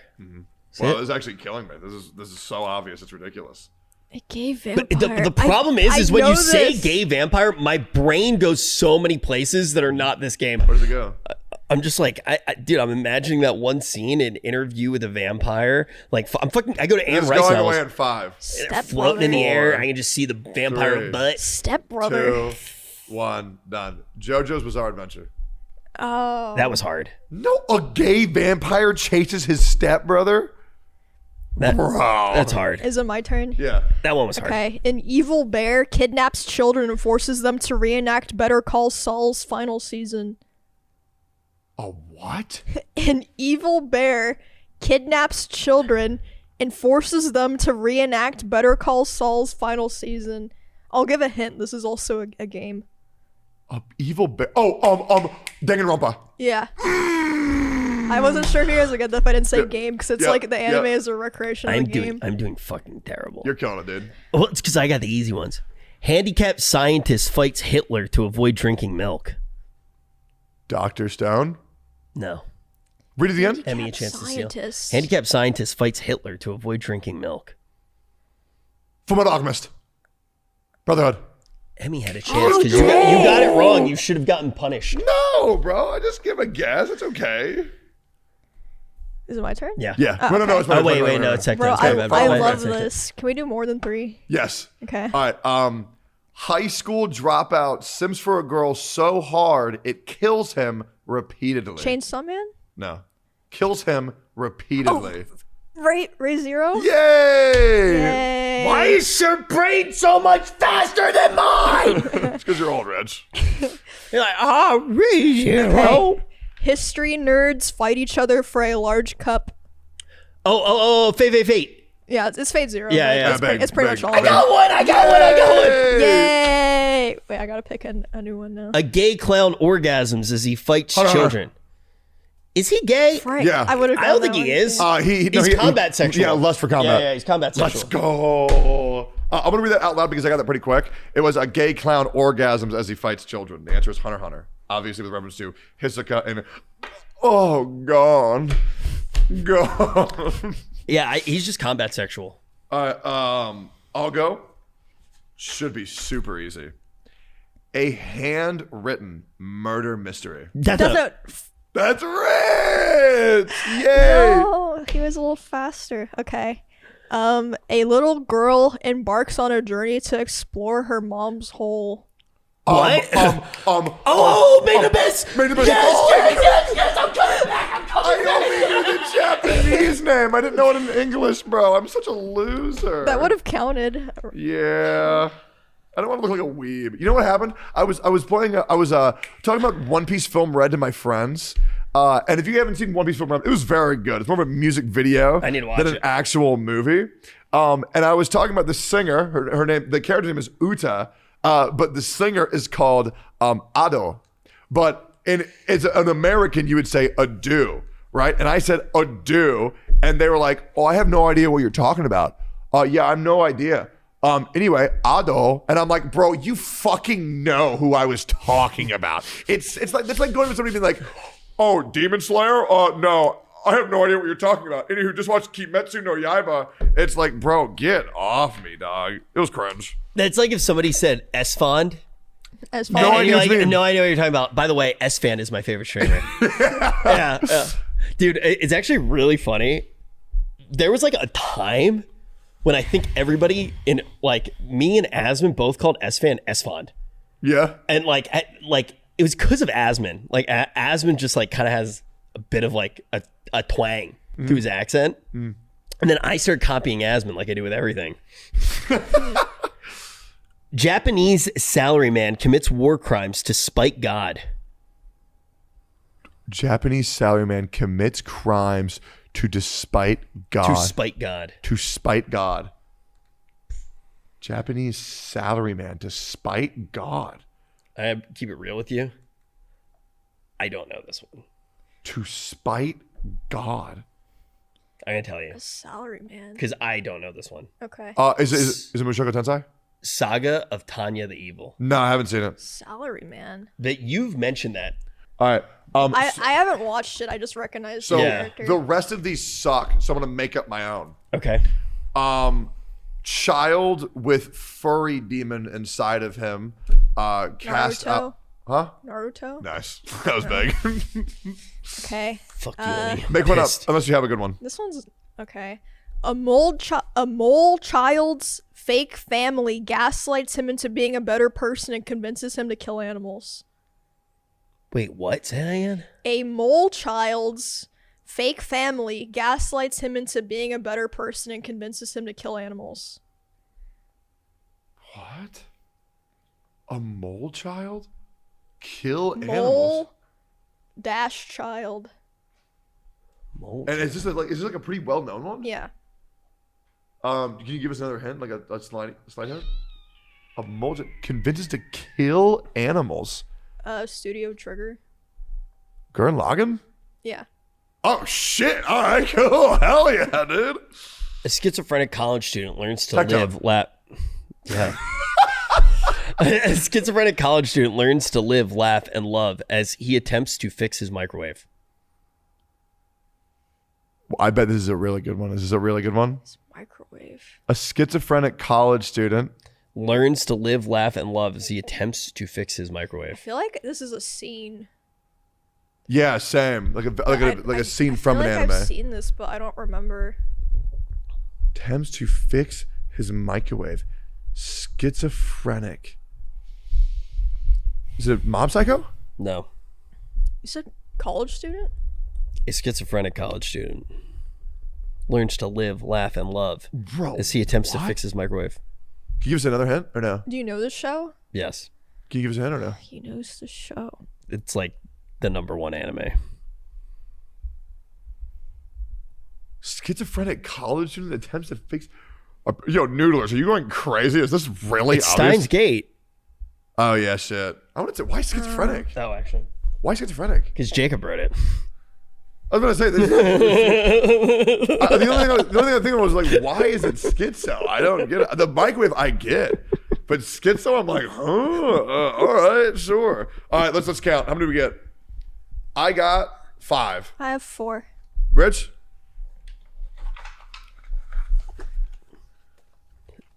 Well, this is actually killing me. This is so obvious. It's ridiculous. A gay vampire. But the problem is when know you say this. gay vampire, my brain goes so many places that are not this game. Where does it go? I'm just like, dude, I'm imagining that one scene in Interview with a Vampire. Like, I go to Anne It's Rice going novels. away in 5, They're floating in the air. I can just see the vampire 3, butt. Stepbrother. 2, 1, done. JoJo's Bizarre Adventure. Oh. That was hard. No, a gay vampire chases his stepbrother? Bro. That's hard. Is it my turn? Yeah. That one was hard. Okay. An evil bear kidnaps children and forces them to reenact Better Call Saul's final season. A what? An evil bear kidnaps children and forces them to reenact Better Call Saul's final season. I'll give a hint. This is also a game. A evil bear. Oh, Danganronpa. Yeah. I wasn't sure if you guys would get that if I didn't say game because it's Yeah, like the anime yeah. is a recreational game. I'm doing fucking terrible. You're killing it, dude. Well, it's because I got the easy ones. Handicapped scientist fights Hitler to avoid drinking milk. Dr. Stone. No. Read it again. Emmy a chance to steal. Scientist. Handicapped scientist fights Hitler to avoid drinking milk. Fullmetal Alchemist. Brotherhood. Emmy had a chance because you got it wrong. You should have gotten punished. No, bro. I just give a guess. It's okay. Is it my turn? Yeah. Yeah. No, it's my Oh, wait, no, it's Bro, Tectone. I, My bad. I My bad, love Tectone. this. Can we do more than 3? Yes. Okay. All right. High school dropout sims for a girl so hard it kills him repeatedly. Chainsaw Man? No. Kills him repeatedly. Ray Zero? Oh. Yay! Yay. Why is your brain so much faster than mine? It's because you're old, Rich. You're like, Ray-Zero. Okay. History nerds fight each other for a large cup. Fate. Yeah, it's Fate Zero. Yeah, right? yeah. It's pretty Big. much all I of it. I got one. Yay! Wait, I gotta pick a new one now. A gay clown orgasms as he fights Hold on. children. Is he gay? Frank, Yeah. I would have. I don't think he is. He's combat sexual. Yeah, lust for combat. Yeah, he's combat sexual. Let's go. I'm gonna read that out loud because I got that pretty quick. It was a gay clown orgasms as he fights children. The answer is Hunter x Hunter, obviously with reference to Hisoka and gone. Yeah, he's just combat sexual. All right, I'll go. Should be super easy. A handwritten murder mystery. Death Death Note. Note. That's rich! Yay! Oh, he was a little faster. Okay. A little girl embarks on a journey to explore her mom's hole. What? Made the best. Made the best. Yes, I'm coming back. I only knew the Japanese name. I didn't know it in English, bro. I'm such a loser. That would have counted. Yeah. I don't want to look like a weeb. You know what happened? I was talking about One Piece Film Red to my friends. And if you haven't seen One Piece Film Red, it was very good. It's more of a music video I need to watch than an it. actual movie. And I was talking about the singer. Her name, the character name is Uta, but the singer is called Ado. But it's an American, you would say adieu, right? And I said adieu, and they were like, "Oh, I have no idea what you're talking about." Yeah, I have no idea. Anyway, Ado, and I'm like, bro, you fucking know who I was talking about. It's like going to somebody being like, oh, Demon Slayer? No, I have no idea what you're talking about. Any who just watched Kimetsu no Yaiba, it's like, bro, get off me, dog. It was cringe. That's like if somebody said S-Fond. As No far idea what you mean. No idea what you're talking about. By the way, S-Fan is my favorite streamer. yeah. Dude, it's actually really funny. There was like a time when I think everybody in like me and Asman both called S-Fan S-Fond. Yeah. And like it was because of Asman. Like Asman just like kind of has a bit of like a twang to his accent. And then I started copying Asman like I do with everything. Japanese salaryman commits war crimes to spite God. Japanese salaryman commits crimes to despite God. To spite God. To spite God. Japanese salaryman to spite God. I keep it real with you. I don't know this one. To spite God. I'm gonna tell you salary man. because I don't know this one. Okay. Is it Mushoku Tensei? Saga of Tanya the Evil. No, I haven't seen it. Salary man. That you've mentioned that All right. I haven't watched it. I just recognize So the Yeah. character. the rest of these suck. So I'm gonna make up my own. Okay. Child with furry demon inside of him. Cast Naruto. out. Huh? Naruto. Nice. That was big. Okay. Fuck you, Lenny. Make one up, Pissed. unless you have a good one. This one's okay. A mole child's fake family gaslights him into being a better person and convinces him to kill animals. Wait, what? Say that again? A mole child's fake family gaslights him into being a better person and convinces him to kill animals. What? A mole child? Kill animals? Mole dash child. Mole. And is this like a pretty well known one? Yeah. Can you give us another hint, like a slide hint? A mole convinces to kill animals. Studio Trigger. Gurren Lagann? Yeah. Oh shit! All right, cool. Hell yeah, dude. A schizophrenic college student learns to Tectone. live Yeah. A schizophrenic college student learns to live, laugh, and love as he attempts to fix his microwave. Well, I bet this is a really good one. Is this a really good one? Microwave. A schizophrenic college student. Learns to live, laugh, and love as he attempts to fix his I microwave. feel like this is a scene. Yeah, same. Like a scene from I an feel like anime. I've seen this, but I don't remember. Attempts to fix his microwave. Schizophrenic. Is it Mob Psycho? No. You said college student? A schizophrenic college student learns to live, laugh, and love Bro, as he attempts to what? fix his microwave. Can you give us another hint or no? Do you know this show? Yes. Can you give us a hint or no? He knows the show. It's like the #1 anime. Schizophrenic college student attempts to fix. Yo, Noodlers, are you going crazy? Is this really It's obvious? Steins Gate. Oh yeah, shit. I want to say why schizophrenic? Oh, actually. Why schizophrenic? Because Jacob wrote it. I was gonna say this. The only thing I think was like, why is it schizo? I don't get it. The microwave I get, but schizo, I'm like, all right, sure. All right, let's count. How many do we get? I got 5. I have 4. Rich?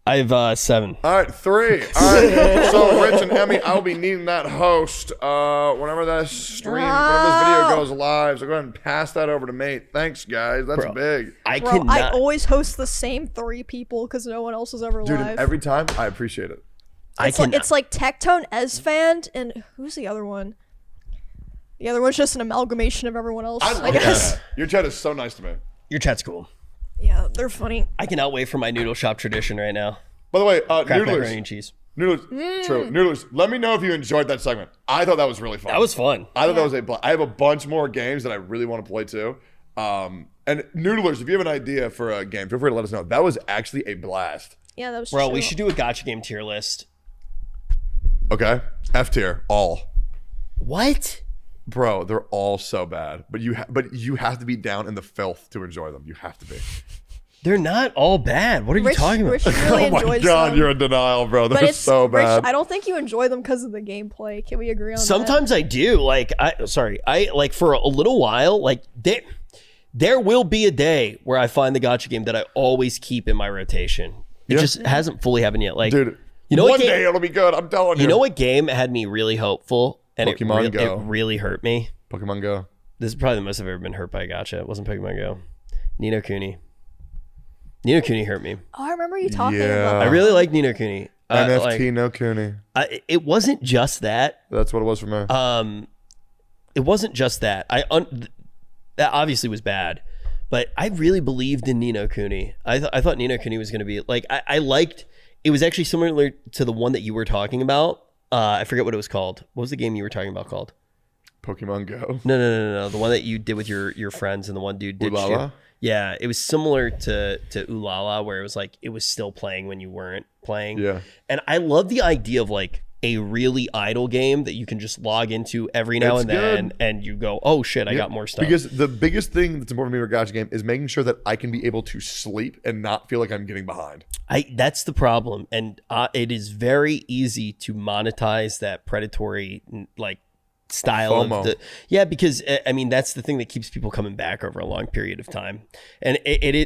I have 7. All right, 3. All right. So Rich and Emmy, I'll be needing that host whenever that stream, whenever this video goes live. So go ahead and pass that over to me. Thanks, guys. That's Bro. big. I Bro, cannot. I always host the same 3 people because no one else is ever Dude, live. and every time, I appreciate it. It's like Tectone VODs and who's the other one? The other one's just an amalgamation of everyone else. I I love guess. that. Your chat is so nice to me. Your chat's cool. Yeah, they're funny. I cannot wait for my noodle shop tradition right now. By the way, Craft macaroni Noodlers, and cheese. True. Noodlers, let me know if you enjoyed that segment. I thought that was really fun. That was fun. I thought that was I have a bunch more games that I really want to play too. And Noodlers, if you have an idea for a game, feel free to let us know. That was actually a blast. Yeah, that was Bro, chill. we should do a gotcha game tier list. Okay? F tier, all. What? Bro, they're all so bad. But you have to be down in the filth to enjoy them. You have to be. They're not all bad. What are you talking about? Rich really Oh my enjoys god, them. you're in denial, bro. But They're it's so bad. Rich, I don't think you enjoy them because of the gameplay. Can we agree on that? Sometimes I do. Like, I like for a little while, like there will be a day where I find the gotcha game that I always keep in my rotation. It just hasn't fully happened yet. Like, Dude, you know one what game, day it'll be good. I'm telling you. you know what game had me really hopeful and Pokemon Go. it really hurt me. Pokemon Go. This is probably the most I've ever been hurt by a gotcha. It wasn't Pokemon Go. Nino Kuni. Nino Kuni hurt me. Oh, I remember you talking Yeah. about I that. really like Nino Kuni. NFT no Cooney. It wasn't just that. That's what it was for me. It wasn't just that. That obviously was bad, but I really believed in Nino Kuni. I thought Nino Kuni was going to be like I liked. It was actually similar to the one that you were talking about. I forget what it was called. What was the game you were talking about called? Pokemon Go. No. The one that you did with your friends and the one dude ditched you. Ulala? Yeah, it was similar to Ulala, where it was like it was still playing when you weren't playing. Yeah. And I love the idea of like a really idle game that you can just log into every now It's and then, good. and you go, oh shit, I got more stuff. Because the biggest thing that's important for me with Gotcha Game is making sure that I can be able to sleep and not feel like I'm getting behind. That's the problem, and it is very easy to monetize that predatory like style FOMO. because I mean that's the thing that keeps people coming back over a long period of time, and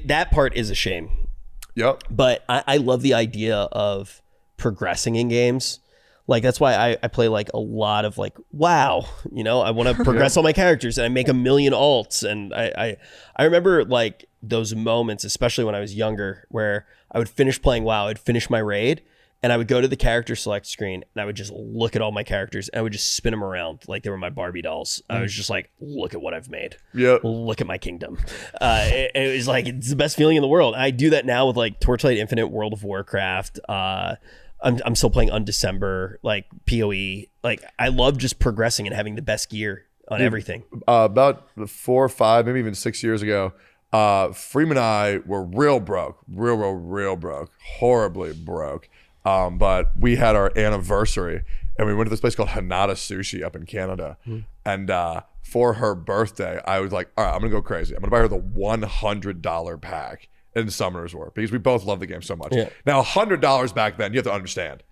that part is a shame. Yep. But I love the idea of progressing in games. Like that's why I play like a lot of like WoW. You know, I want to progress all my characters and I make a million alts. And I remember like those moments, especially when I was younger, where I would finish playing WoW, I'd finish my raid, and I would go to the character select screen and I would just look at all my characters and I would just spin them around like they were my Barbie dolls. I was just like, look at what I've made. Yeah. Look at my kingdom. It was like, it's the best feeling in the world. I do that now with like Torchlight Infinite, World of Warcraft. I'm still playing Undecember, like PoE. Like I love just progressing and having the best gear on everything. About 4 or 5, maybe even 6 years ago, Freeman and I were real broke, real broke, horribly broke. But we had our anniversary and we went to this place called Hanada Sushi up in Canada. And for her birthday, I was like, all right, I'm gonna go crazy. I'm gonna buy her the $100 pack in Summoners War because we both love the game so much. Yeah. Now, $100 back then, you have to understand,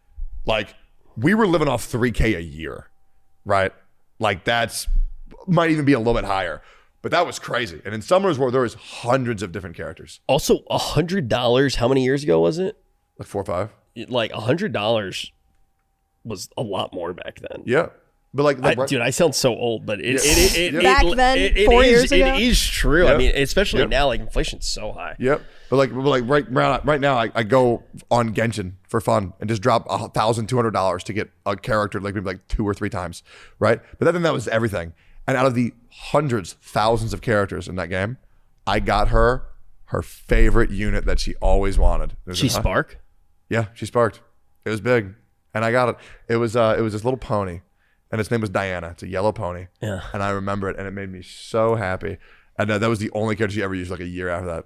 like we were living off $3K a year, right? Like that's might even be a little bit higher, but that was crazy. And in Summoners War, there was hundreds of different characters. Also, $100. How many years ago was it? Like 4 or 5. Like $100 was a lot more back then. Yeah. But like Dude, I sound so old, but Back then, 4 years ago? It is true. Yep. I mean, especially Yep. now, like inflation's so high. Yep. But right now, I go on Genshin for fun and just drop $1,200 to get a character like maybe like 2 or 3 times, right? But then that was everything. And out of the hundreds, thousands of characters in that game, I got her favorite unit that she always wanted. She Spark? Yeah, she sparked. It was big, and I got it. It was this little pony, and its name was Diana. It's a yellow pony. Yeah. And I remember it, and it made me so happy. And that was the only character she ever used. Like a year after that,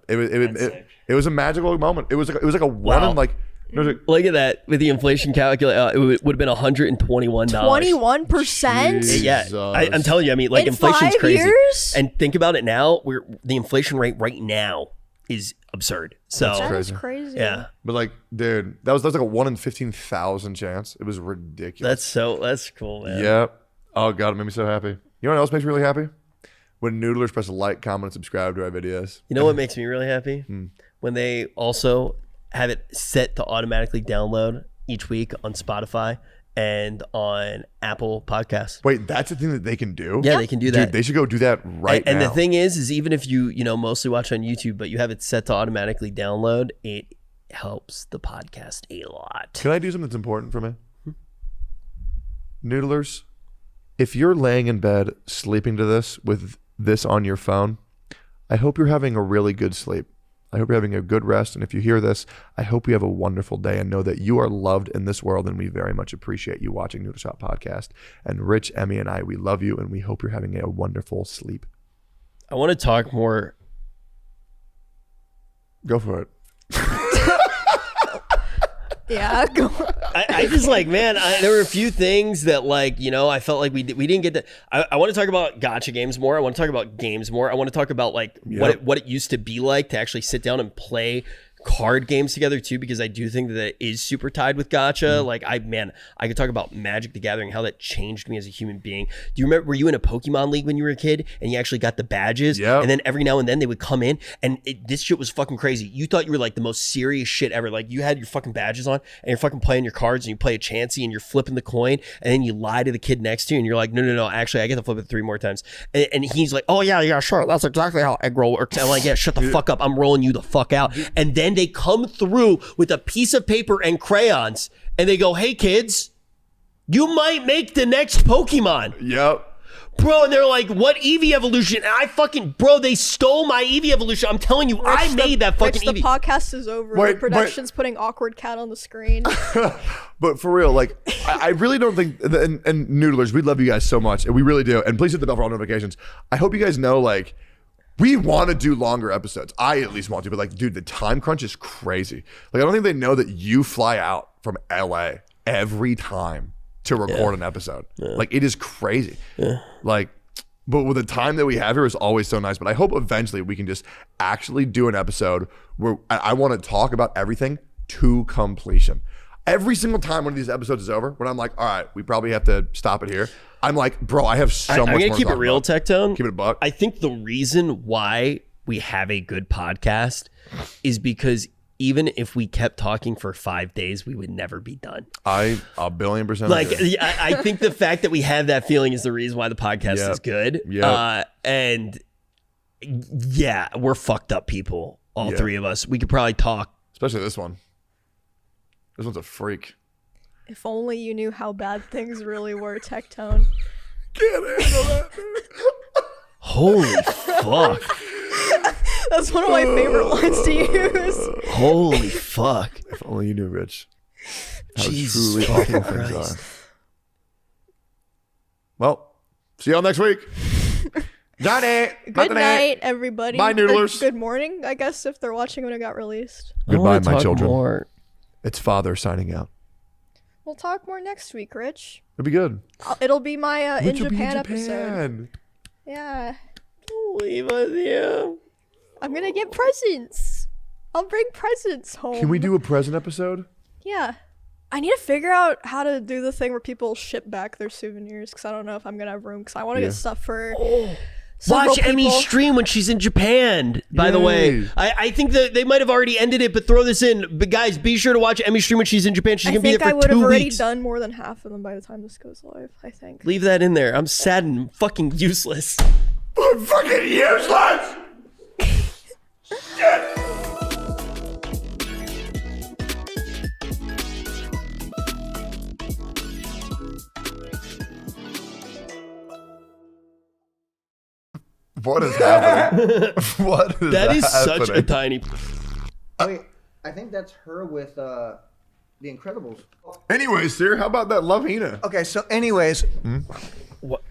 it was a magical moment. It was like a one in like. Look at that with the inflation calculator. It would have been $121. 21%. Yeah, I'm telling you. I mean, like In inflation's 5 crazy. years? And think about it now. The inflation rate right now is absurd. So That is Crazy. crazy. yeah, But like, dude, that was like a 1 in 15,000 chance. It was ridiculous. that's cool, man. Yep. Oh god, it made me so happy. You know what else makes me really happy? When noodlers press a like, comment, and subscribe to our videos. You know what makes me really happy? When they also have it set to automatically download each week on Spotify and on Apple Podcasts. Wait, that's a thing that they can do? Yeah, they can do that. Dude, they should go do that right And now. the thing is even if you mostly watch on YouTube, but you have it set to automatically download, it helps the podcast a lot. Can I do something that's important for me? Noodlers, if you're laying in bed sleeping to this with this on your phone, I hope you're having a really good sleep. I hope you're having a good rest. And if you hear this, I hope you have a wonderful day and know that you are loved in this world. And we very much appreciate you watching Noodle Shop Podcast. And Rich, Emmy, and I, we love you. And we hope you're having a wonderful sleep. I want to talk more. Go for it. Yeah. Go. I just like, man, there were a few things that like, I felt like we didn't get to. I want to talk about gacha games more. I want to talk about games more. I want to talk about like what it used to be like to actually sit down and play card games together too, because I do think that it is super tied with gacha. Like I could talk about Magic the Gathering, how that changed me as a human being. Do you remember, were you in a Pokemon League when you were a kid and you actually got the badges? Yeah. And then every now and then they would come in and this shit was fucking crazy. You thought you were like the most serious shit ever. Like you had your fucking badges on and you're fucking playing your cards and you play a Chansey and you're flipping the coin and then you lie to the kid next to you and you're like, no, actually I get to flip it 3 more times. And he's like, oh yeah, sure. That's exactly how egg roll works. I'm like, yeah, shut the fuck up. I'm rolling you the fuck out. And then they come through with a piece of paper and crayons and they go, hey kids, you might make the next Pokemon. Yep. Bro, and they're like, what Eevee evolution? And they stole my Eevee evolution. I'm telling you, I made that fucking Rich, Eevee. the podcast is over. Wait, the production's putting awkward cat on the screen. But for real, like, I really don't think, and Noodlers, we love you guys so much, and we really do. And please hit the bell for all notifications. I hope you guys know, like, we want to do longer episodes. I at least want to, but like, dude, the time crunch is crazy. Like, I don't think they know that you fly out from LA every time to record an episode. Like, it is crazy. Like, but with the time that we have here is always so nice. But I hope eventually we can just actually do an episode where I want to talk about everything to completion. every single time one of these episodes is over, when I'm like, all right, we probably have to stop it here. I'm like, bro, I have so much more I'm gonna to keep it talk real, about. Tectone. Keep it a buck. I think the reason why we have a good podcast is because even if we kept talking for 5 days, we would never be done. I 1,000,000,000% Like, agree. I think the fact that we have that feeling is the reason why the podcast is good. And yeah, we're fucked up people, all three of us. We could probably talk. Especially this one. This one's a freak. If only you knew how bad things really were, Tectone. Can't handle that. Holy fuck. That's one of my favorite lines to use. Holy fuck. If only you knew, Rich, how Jesus truly fucking awful things Christ. are. Well, see y'all next week. Johnny. Good night, everybody. Bye, noodlers. Good morning, I guess, if they're watching when it got released. I Goodbye, wanna my talk children. more. It's Father signing out. We'll talk more next week, Rich. It'll be good. It'll be my in Rich will be Japan episode. Japan. Yeah. Leave us here. I'm gonna get presents. I'll bring presents home. Can we do a present episode? Yeah. I need to figure out how to do the thing where people ship back their souvenirs because I don't know if I'm gonna have room because I want to get stuff for several Watch Emmy's people. stream when she's in Japan, by the way. Yay. I think that they might have already ended it, but throw this in. But guys, be sure to watch Emmy's stream when she's in Japan. She's I going to be think there I for would have 2 already weeks. done more than half of them by the time this goes live, I think. Leave that in there. I'm sad and fucking useless. I'm fucking useless! What is happening? What is That is such a happening? tiny... Wait, I think that's her with The Incredibles. Anyways, sir, how about that Love Hina? Okay, so anyways, What?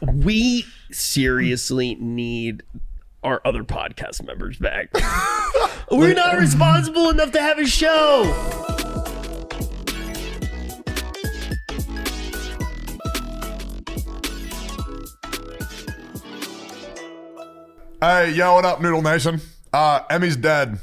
We seriously need our other podcast members back. We're not responsible enough to have a show. Hey, yo, what up, Noodle Nation? Emmy's dead.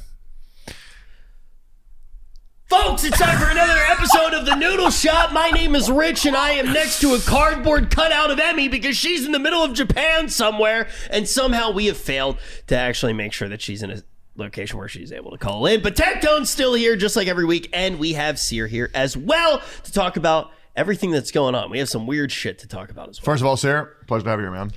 Folks, it's time for another episode of The Noodle Shop. My name is Rich, and I am next to a cardboard cutout of Emmy because she's in the middle of Japan somewhere, and somehow we have failed to actually make sure that she's in a location where she's able to call in. But Tectone's still here, just like every week, and we have Seer here as well to talk about everything that's going on. We have some weird shit to talk about as well. First of all, Sarah, pleasure to have you here, man.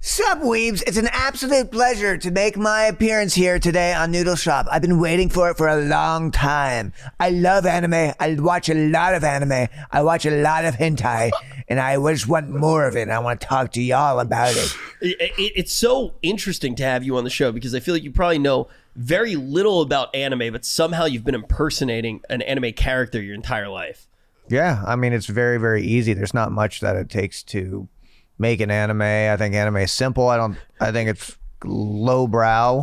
Sup, weebs? It's an absolute pleasure to make my appearance here today on Noodle Shop. I've been waiting for it for a long time. I love anime. I watch a lot of anime. I watch a lot of hentai, and I just want more of it. And I want to talk to y'all about it. It's so interesting to have you on the show because I feel like you probably know very little about anime, but somehow you've been impersonating an anime character your entire life. Yeah, I mean, it's very, very easy. There's not much that it takes to make an anime. I think anime is simple. I think it's lowbrow.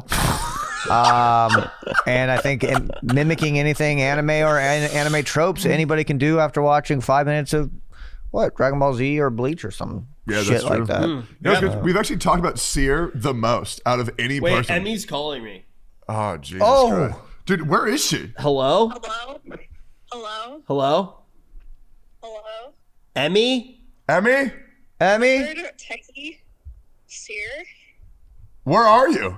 And I think mimicking anything anime or anime tropes anybody can do after watching 5 minutes of Dragon Ball Z or Bleach or some Yeah, shit that's like true. that. You know, it's good. We've actually talked about Seer the most out of any Wait, person. Emmy's calling me. Oh, Jesus Oh. Christ. Dude, where is she? Hello? Hello? Hello? Hello? Hello? Emmy? Emmy? Emmy? Techie? Seer? Where are you?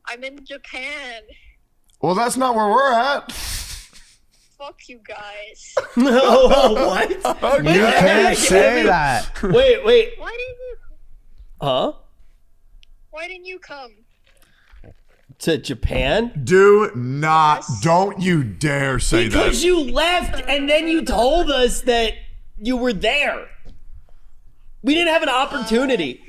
I'm in Japan. Well, that's not where we're at. Fuck you guys. What? You can't say that. Wait. Why didn't you Huh? why didn't you come? To Japan? Don't you dare say Because that. you left and then you told us that you were there. We didn't have an opportunity.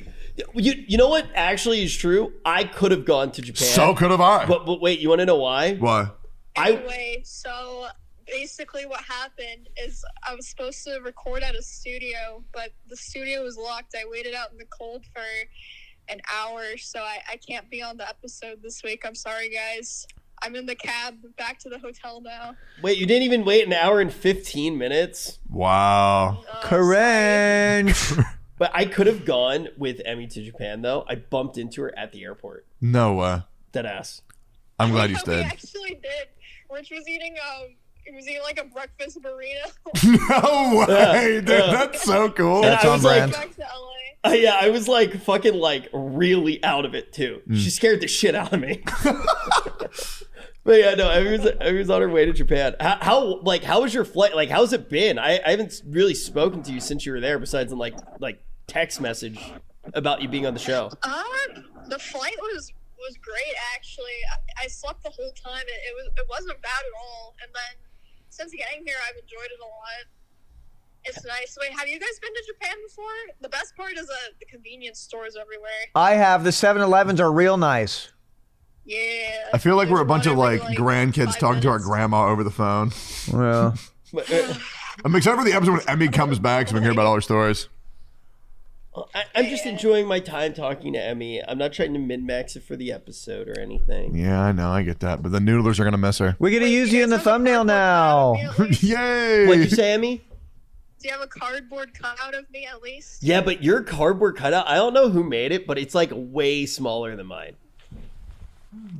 You know what actually is true? I could have gone to Japan. So could have I. But wait, you want to know why? Why? Anyway, so basically what happened is I was supposed to record at a studio, but the studio was locked. I waited out in the cold for an hour, so I can't be on the episode this week. I'm sorry, guys. I'm in the cab back to the hotel now. Wait, you didn't even wait an hour and 15 minutes? Wow. Cringe. But I could have gone with Emmy to Japan, though. I bumped into her at the airport. No way. Deadass. I'm glad you We stayed. actually did. Rich was eating He was eating like a breakfast burrito. No way, dude. That's so cool. And That's I on was like, brand. Back to LA. Yeah, I was like fucking like really out of it too. She scared the shit out of me. But yeah, no, Emmy was on her way to Japan. How was your flight? Like, how's it been? I haven't really spoken to you since you were there, besides in like text message about you being on the show. The flight was great actually. I slept the whole time. It wasn't bad at all. And then since getting here, I've enjoyed it a lot. It's nice. Wait, have you guys been to Japan before? The best part is the convenience stores everywhere. I have. The 7-Elevens are real nice. Yeah. I feel like we're a There's bunch one of like every, grandkids 5 talking to our minutes. grandma over the phone. Well, But, I'm excited for the episode when Emmy comes back so we can hear about all her stories. I'm just enjoying my time talking to Emmy. I'm not trying to min-max it for the episode or anything. Yeah, I know, I get that. But the noodlers are gonna miss her. we get to use you in the thumbnail now. Yay! What'd you say, Emmy? Do you have a cardboard cutout of me at least? Yeah, but your cardboard cutout, I don't know who made it, but it's like way smaller than mine.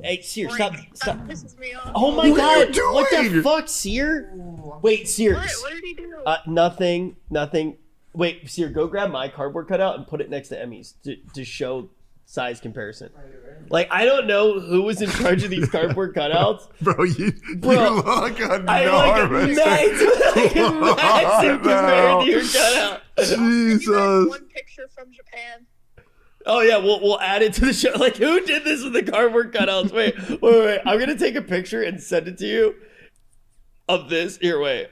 Hey, Seer, stop. That pisses me off. Oh my What are god, you what the doing? fuck, Seer? Wait, Seer. What did he do? Nothing. Wait, Seer, go grab my cardboard cutout and put it next to Emmy's to show size comparison. Like, I don't know who was in charge of these cardboard cutouts. Bro, you look I like a enormous. massive compared to your cutout. You guys Jesus. one picture from Japan. Oh yeah, we'll add it to the show. Like, who did this with the cardboard cutouts? Wait. I'm gonna take a picture and send it to you of this. Here, wait.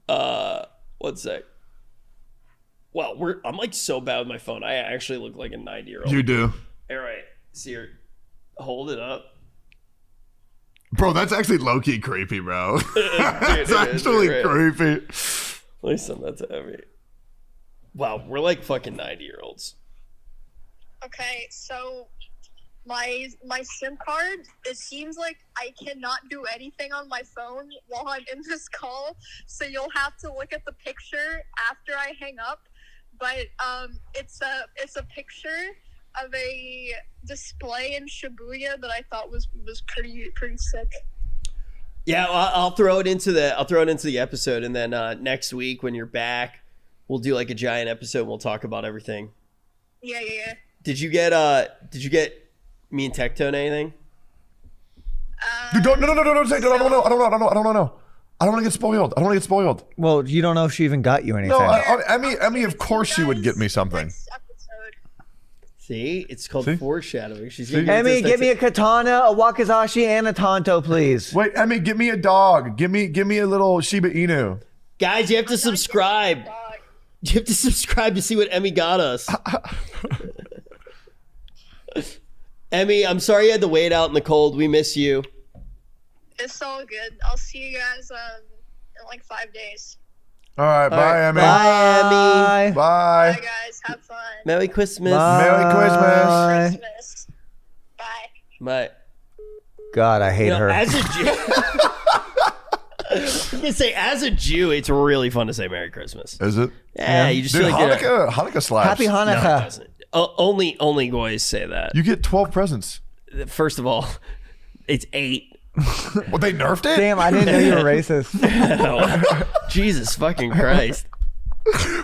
1 sec. Wow, I'm like so bad with my phone. I actually look like a 90-year-old. You do. All right, Seer, hold it up. Bro, that's actually low-key creepy, bro. That's it is, actually right. creepy. Let me send that to Emmy. Wow, we're like fucking 90-year-olds. Okay, so my SIM card, it seems like I cannot do anything on my phone while I'm in this call, so you'll have to look at the picture after I hang up. But it's a picture of a display in Shibuya that I thought was pretty sick. Yeah, well, I'll throw it into the episode, and then next week when you're back, we'll do like a giant episode. And we'll talk about everything. Yeah. Did you get me and Tectone anything? Dude, don't say. I don't know. I don't want to get spoiled. Well, you don't know if she even got you anything. No, Emmy, of course she would get me something. Next episode. See, it's called See? foreshadowing. She's See? gonna Emmy, get me a katana, a wakizashi, and a tanto, please. Wait, Emmy, give me a dog. Give me a little Shiba Inu. Guys, you have to subscribe. Dog. You have to subscribe to see what Emmy got us. Emmy, I'm sorry you had to wait out in the cold. We miss you. It's all good. I'll see you guys in like 5 days. All right, bye, Emmy. Bye, Emmy. Bye. Bye guys. Have fun. Merry Christmas. Merry Christmas. Christmas. Bye. Bye. God, I hate her. As a Jew, I was gonna say, as a Jew, it's really fun to say Merry Christmas. Is it? Yeah, you just Dude, feel like Hanukkah slaps. Happy No, it Hanukkah. doesn't. Only guys say that. You get 12 presents. First of all, it's 8. Well, they nerfed it? Damn, I didn't know you were racist. Jesus fucking Christ.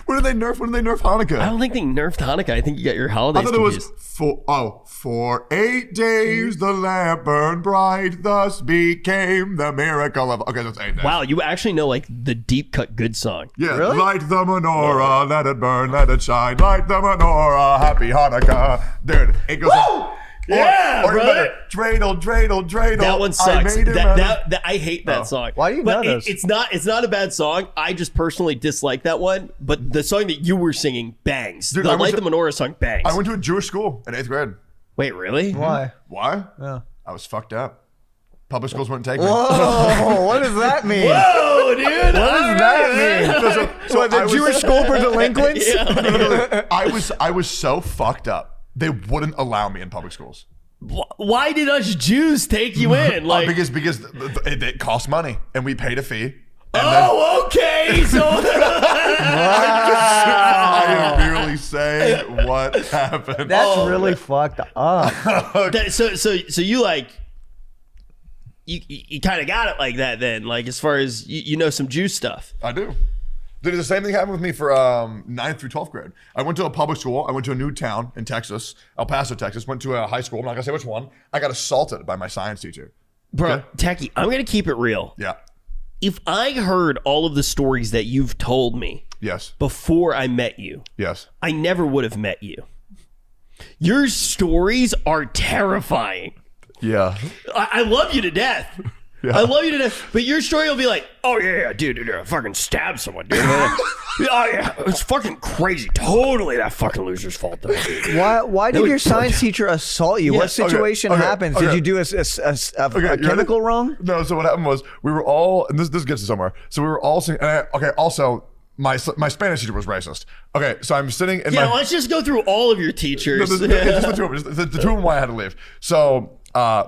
When did they nerf Hanukkah? I don't think they nerfed Hanukkah. I think you got your holidays I thought it was confused. for 8 days the lamp burned bright, thus became the miracle of. Okay, that's 8 days. Wow, you actually know like the deep cut good song. Yeah, Really? light the menorah, let it burn, let it shine. Light the menorah, happy Hanukkah. Dude, it goes. Yeah, or brother. Dreidel, dreidel, dreidel. That one I sucks. made him out of- That I hate that song. Why do you but know those? It's not a bad song. I just personally dislike that one. But the song that you were singing bangs. Dude, The I went Light to- the Menorah song bangs. I went to a Jewish school in 8th grade. Wait, really? Why? Why? Yeah. I was fucked up. Public schools wouldn't take me. Whoa, what does that mean? Oh, dude. What does that mean? So What, the I was- Jewish school for delinquents? I was so fucked up. They wouldn't allow me in public schools. Why did us Jews take you in? Like, because it cost money and we paid a fee. And oh, okay. So I am merely saying what happened. That's really fucked up. so you like you kind of got it like that then, like as far as you know some Jew stuff. I do. Dude, the same thing happened with me for 9th through 12th grade. I went to a public school. I went to a new town in Texas, El Paso, Texas. Went to a high school. I'm not going to say which one. I got assaulted by my science teacher. Bro, Okay? Techie, I'm going to keep it real. Yeah. If I heard all of the stories that you've told me Yes. before I met you, Yes. I never would have met you. Your stories are terrifying. Yeah. I love you to death. Yeah. I love you to death. But your story will be like, oh, yeah, dude, I fucking stabbed someone, dude. Oh, yeah, it's fucking crazy. Totally that fucking loser's fault, though. Why did your science teacher assault you? Yeah. What situation happened? Did you do a chemical wrong? No, so what happened was we were all, and this gets us somewhere. So we were all sitting, also, my Spanish teacher was racist. Okay, so I'm sitting in my... let's just go through all of your teachers. It's just the two of them. The two of them why I had to leave. So,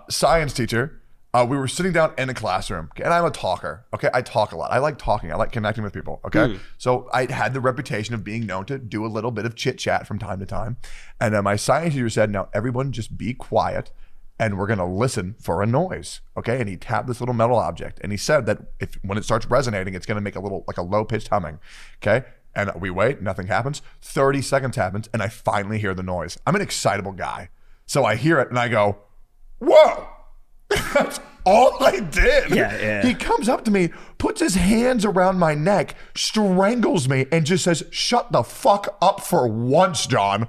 science teacher, we were sitting down in a classroom, okay, and I'm a talker, okay? I talk a lot. I like talking. I like connecting with people, okay? So I had the reputation of being known to do a little bit of chit chat from time to time. And my science teacher said, now everyone just be quiet and we're gonna listen for a noise, okay? And he tapped this little metal object and he said that when it starts resonating, it's gonna make a little, like a low pitched humming, okay? And we wait, nothing happens. 30 seconds happens and I finally hear the noise. I'm an excitable guy. So I hear it and I go, whoa. That's all I did. Yeah. He comes up to me, puts his hands around my neck, strangles me, and just says, shut the fuck up for once, John.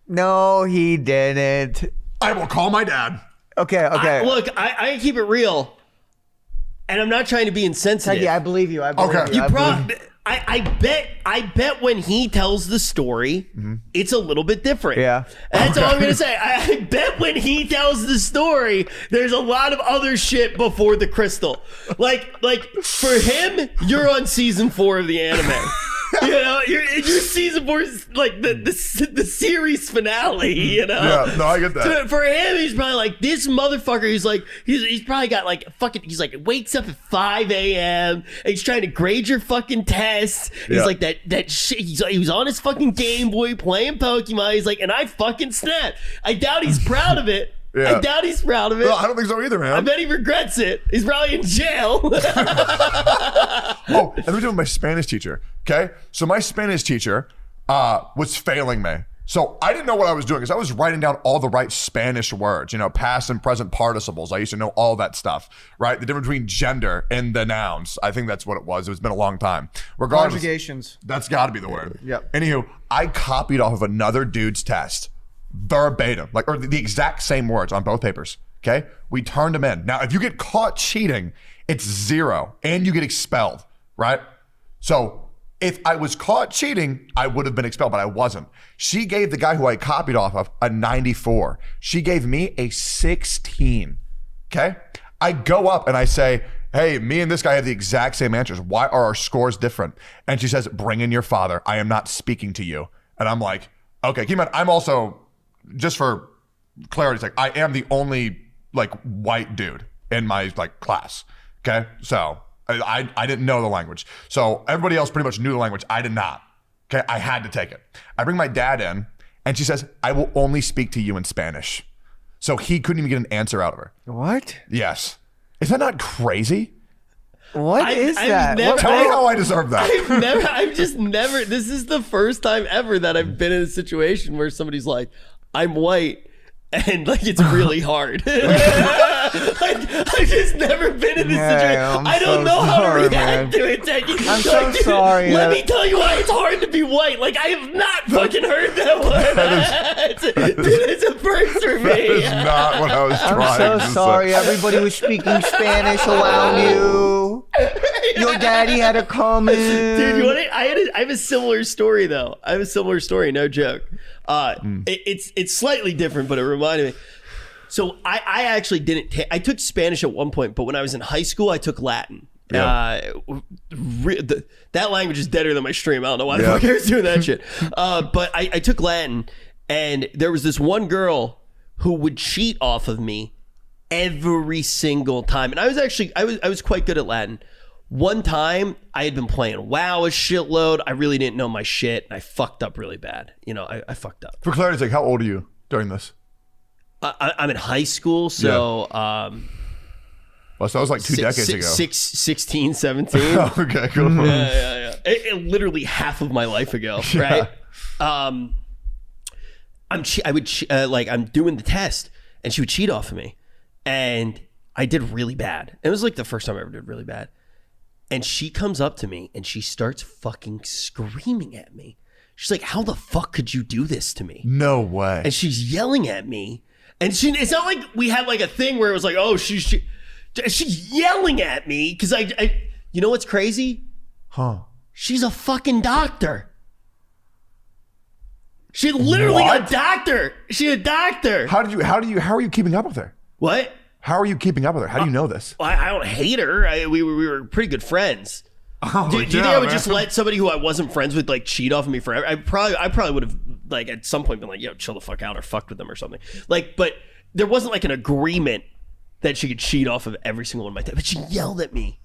No, he didn't. I will call my dad. Okay. I keep it real, and I'm not trying to be insensitive. Techie, I believe you. I believe Okay. you. I bet when he tells the story, it's a little bit different. Yeah. That's all I'm gonna say. I bet when he tells the story, there's a lot of other shit before the crystal. Like for him, you're on season 4 of the anime. You know, your season 4 is like the series finale. You know. Yeah, no, I get that. So for him, he's probably like this motherfucker. He's probably got like fucking. He's like wakes up at 5 a.m. and he's trying to grade your fucking tests. He's Yeah. like that shit. He was on his fucking Game Boy playing Pokemon. He's like, and I fucking snapped. I doubt he's proud of it. Yeah. I doubt he's proud of it. No, I don't think so either, man. I bet he regrets it. He's probably in jail. Oh, and let me do it with my Spanish teacher, okay? So my Spanish teacher was failing me. So I didn't know what I was doing because I was writing down all the right Spanish words, past and present participles. I used to know all that stuff, right? The difference between gender and the nouns. I think that's what it was. It's been a long time. Regardless, Conjugations. that's got to be the word. Yep. Anywho, I copied off of another dude's test, verbatim, or the exact same words on both papers. Okay, we turned them in. Now, if you get caught cheating, it's 0, and you get expelled, right? So if I was caught cheating, I would have been expelled, but I wasn't. She gave the guy who I copied off of a 94. She gave me a 16. Okay, I go up and I say, hey, me and this guy have the exact same answers. Why are our scores different? And she says, bring in your father. I am not speaking to you. And I'm like, okay, keep in mind, I'm also, just for clarity's sake, I am the only white dude in my class. Okay, so I didn't know the language. So everybody else pretty much knew the language. I did not. Okay, I had to take it. I bring my dad in, and she says, I will only speak to you in Spanish. So he couldn't even get an answer out of her. What? Yes. Is that not crazy? What is that? Tell me how I deserve that. I've just never. This is the first time ever that I've been in a situation where somebody's like, I'm white. And it's really hard. I've just never been in this situation. I don't know how to react to it, Techie. I'm so sorry. Let me tell you why it's hard to be white. I have not fucking heard that one. It's a first for me. That is not what I was trying I'm so to say. sorry. Everybody was speaking Spanish around you. Your daddy had a comment. Dude, you want it? I have a similar story though. I have a similar story, no joke. It's slightly different, but it reminded me. So I actually didn't take. I took Spanish at one point, but when I was in high school, I took Latin. Yeah. That language is deader than my stream. I don't know why the fuck I was doing that shit. But I took Latin, and there was this one girl who would cheat off of me every single time, and I was quite good at Latin. One time, I had been playing WoW a shitload. I really didn't know my shit, and I fucked up really bad. I fucked up. For clarity's sake, how old are you during this? I'm in high school, so Well, so that was like 2 decades ago. 16, 17. Okay, cool. Yeah. It literally half of my life ago, right? I'm doing the test, and she would cheat off of me, and I did really bad. It was like the first time I ever did really bad. And she comes up to me and she starts fucking screaming at me. She's like, "How the fuck could you do this to me?" No way. And she's yelling at me. And it's not like we had like a thing where it was like, oh, she's yelling at me because I you know what's crazy? Huh. She's a fucking doctor. She's literally a doctor. She's a doctor. How are you keeping up with her? What? How are you keeping up with her? How do you know this? I don't hate her. We were pretty good friends. Do you think I would just let somebody who I wasn't friends with like cheat off of me forever? I probably would have like at some point been like, yo, chill the fuck out or fucked with them or something. Like, but there wasn't like an agreement that she could cheat off of every single one of my tests. But she yelled at me.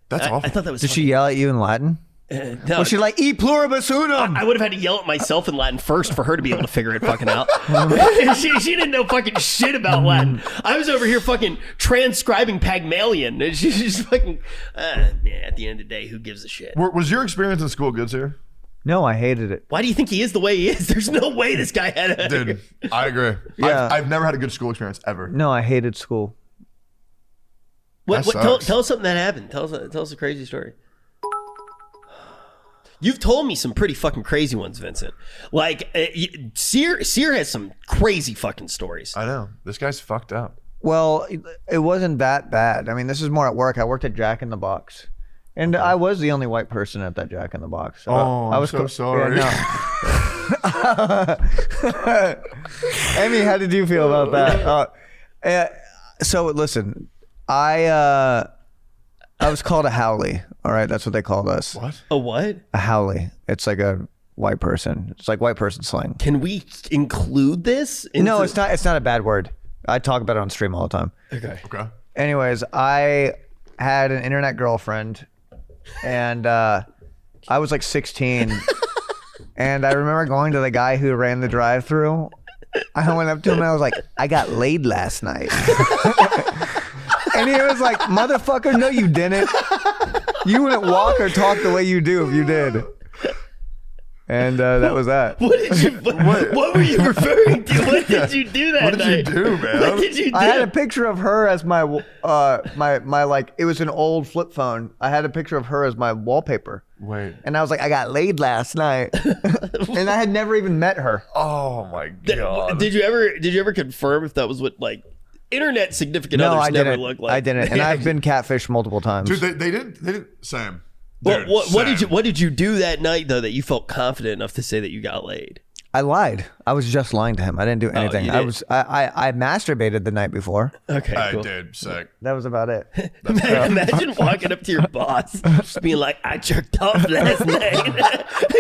That's awful. I thought that was Did she yell at you in Latin? no, Was she like, "E pluribus unum"? I would have had to yell at myself in Latin first for her to be able to figure it fucking out. she didn't know fucking shit about Latin. I was over here fucking transcribing Pygmalion. And she's just fucking, at the end of the day, who gives a shit? Was your experience in school good, sir? No, I hated it. Why do you think he is the way he is? There's no way this guy had a... Dude, I agree. Yeah. I've never had a good school experience ever. No, I hated school. That tell sucks. us something that happened. Tell us a crazy story. You've told me some pretty fucking crazy ones, Vincent. Like, Sear has some crazy fucking stories. I know. This guy's fucked up. Well, it wasn't that bad. I mean, this is more at work. I worked at Jack in the Box. And I was the only white person at that Jack in the Box. So Oh, I I'm was so sorry. Yeah, no. Amy, how did you feel about that? So listen, I was called a Howley. All right, that's what they called us. What? A what? A Howley. It's like a white person. It's like white person slang. Can we include this? No, it's not. It's not a bad word. I talk about it on stream all the time. Okay. Anyways, I had an internet girlfriend, and I was like 16, and I remember going to the guy who ran the drive-thru. I went up to him and I was like, "I got laid last night." And he was like, "Motherfucker, no you didn't. You wouldn't walk or talk the way you do if you did." And that was that. What were you referring to? What did you do that What did night? you do, man? What did you do? I had a picture of her as my my like, it was an old flip phone. I had a picture of her as my wallpaper. Wait. And I was like, "I got laid last night." And I had never even met her. Oh my god. Did you ever confirm if that was what like internet significant No, others I never didn't. look like? I didn't. And I've been catfished multiple times. Dude, they didn't Sam. What, Dude, what did you do that night though that you felt confident enough to say that you got laid? I lied. I was just lying to him. I didn't do anything. you I did. was I masturbated the night before. Okay, I cool. did. Sick. That was about it. Imagine walking up to your boss, just being like, "I jerked off last night," and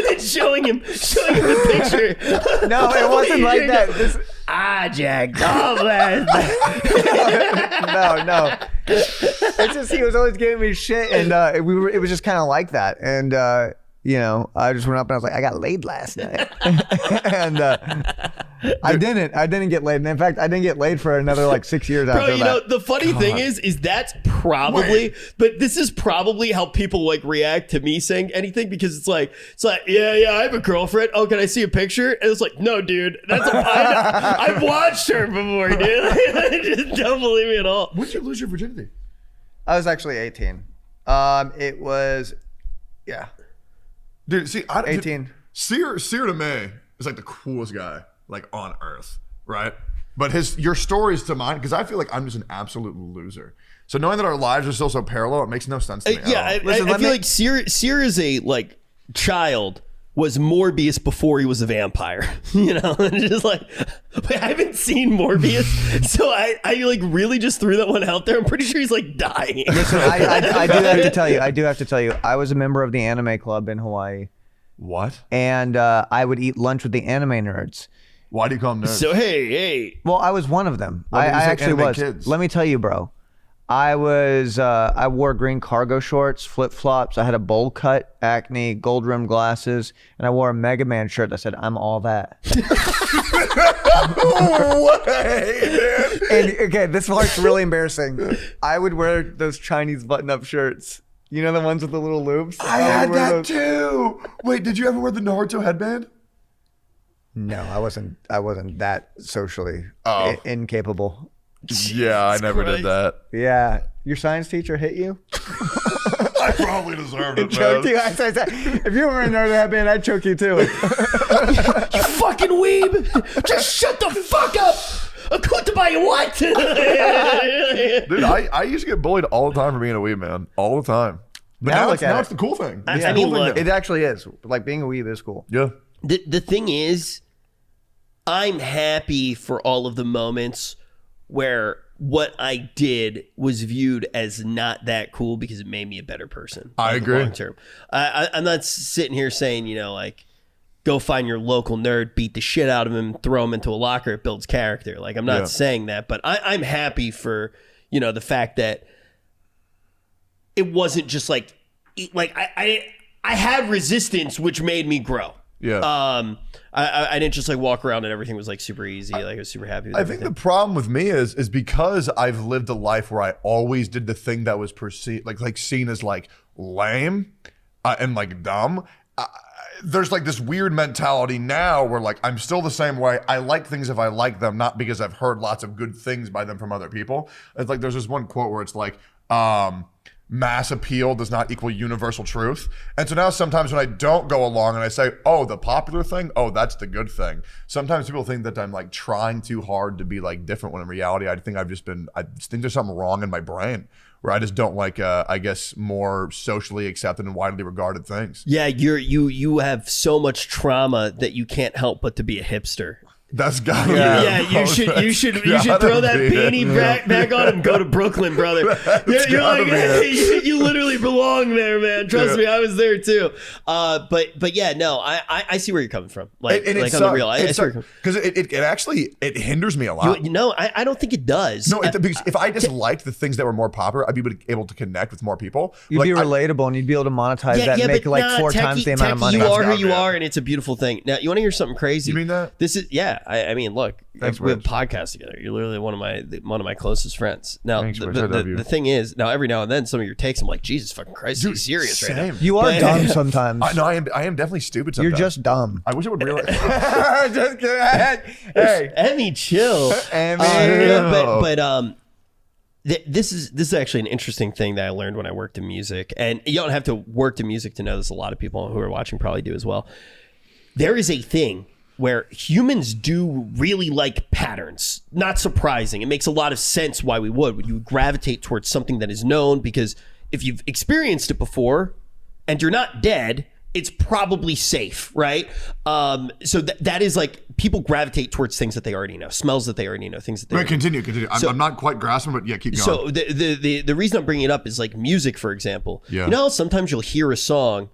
then showing him the picture. No, it wasn't like that. I jacked off last night. No. It's just he was always giving me shit, and it was just kind of like that. And I just went up and I was like, "I got laid last night," and I didn't get laid. And in fact, I didn't get laid for another like 6 years after Bro, you know, that. the funny thing is that's probably, but this is probably how people like react to me saying anything, because it's like, yeah, I have a girlfriend. Oh, can I see a picture? And it's like, no, dude, I've watched her before, dude. Just don't believe me at all. When did you lose your virginity? I was actually 18. It was, yeah, Dude, see, 18. Sear to me is like the coolest guy like on earth, right? But your stories to mine, because I feel like I'm just an absolute loser. So knowing that our lives are still so parallel, it makes no sense to me. Yeah, at all. I feel like Sear is a like child was Morbius before he was a vampire, you know. And just like, I haven't seen Morbius, so I like really just threw that one out there. I'm pretty sure he's like dying. Listen, I do have to tell you. I was a member of the anime club in Hawaii, What? and I would eat lunch with the anime nerds. Why do you call them nerds? So hey, Well, I was one of them. Why I did you say actually anime was. kids? Let me tell you, bro. I wore green cargo shorts, flip flops. I had a bowl cut, acne, gold rimmed glasses, and I wore a Mega Man shirt that said, "I'm all that." And okay, this part's really embarrassing. I would wear those Chinese button up shirts. You know, the ones with the little loops? I had that too. Wait, did you ever wear the Naruto headband? No, I wasn't that socially incapable. Yeah, I never did that. Yeah. Your science teacher hit you? I probably deserved it, Choked man. you? I said, if you were wearing a headband, I'd choke you too. You fucking weeb! Just shut the fuck up! By what? Dude, I used to get bullied all the time for being a weeb, man. All the time. But now it's the cool thing. I mean, look, it actually is. Like, being a weeb is cool. Yeah. The thing is, I'm happy for all of the moments where what I did was viewed as not that cool because it made me a better person. I agree. Long term. I'm not sitting here saying, like, go find your local nerd, beat the shit out of him, throw him into a locker. It builds character. Like, I'm not saying that, but I'm happy for, the fact that it wasn't just like I had resistance, which made me grow. Yeah. I didn't just like walk around and everything was like super easy. Like, I was super happy with I everything. think the problem with me is because I've lived a life where I always did the thing that was perceived like seen as like lame and like dumb. There's like this weird mentality now where like I'm still the same way. I like things if I like them, not because I've heard lots of good things by them from other people. It's like there's this one quote where it's like, mass appeal does not equal universal truth. And so now sometimes when I don't go along and I say, oh, the popular thing, oh, that's the good thing. Sometimes people think that I'm like trying too hard to be like different when in reality, I think I just think there's something wrong in my brain where I just don't like, I guess, more socially accepted and widely regarded things. Yeah, you have so much trauma that you can't help but to be a hipster. That's gotta You should throw that beanie back on and go to Brooklyn, brother. You're like, hey, you literally belong there, man. Trust me, I was there too. But yeah, no, I see where you're coming from. Like, on the real, I see where you're coming from. Because it actually hinders me a lot. I don't think it does. No, because if I just liked the things that were more popular, I'd be able to connect with more people. You'd be relatable and you'd be able to monetize that and make like 4 times the amount of money. You are who you are, and it's a beautiful thing. Now, you want to hear something crazy? You mean that? This is I mean, look, Thanks, we have Rich. podcasts together. You're literally one of my closest friends. Now, Thanks, Rich. I love you. the thing is, now every now and then, some of your takes, I'm like, Jesus fucking Christ, he's serious right now. You are dumb sometimes. I am definitely stupid sometimes. You're just dumb. I wish I would realize. Just kidding. Hey, Emmy, chill. Emmy. This is actually an interesting thing that I learned when I worked in music, and you don't have to work in music to know this. A lot of people who are watching probably do as well. There is a thing where humans do really like patterns. Not surprising. It makes a lot of sense why we would. You would gravitate towards something that is known because if you've experienced it before and you're not dead, it's probably safe, right? So that is like people gravitate towards things that they already know, smells that they already know, things that they already know. Continue. I'm not quite grasping, but yeah, keep going. So the reason I'm bringing it up is like music, for example. Yeah. You know, sometimes you'll hear a song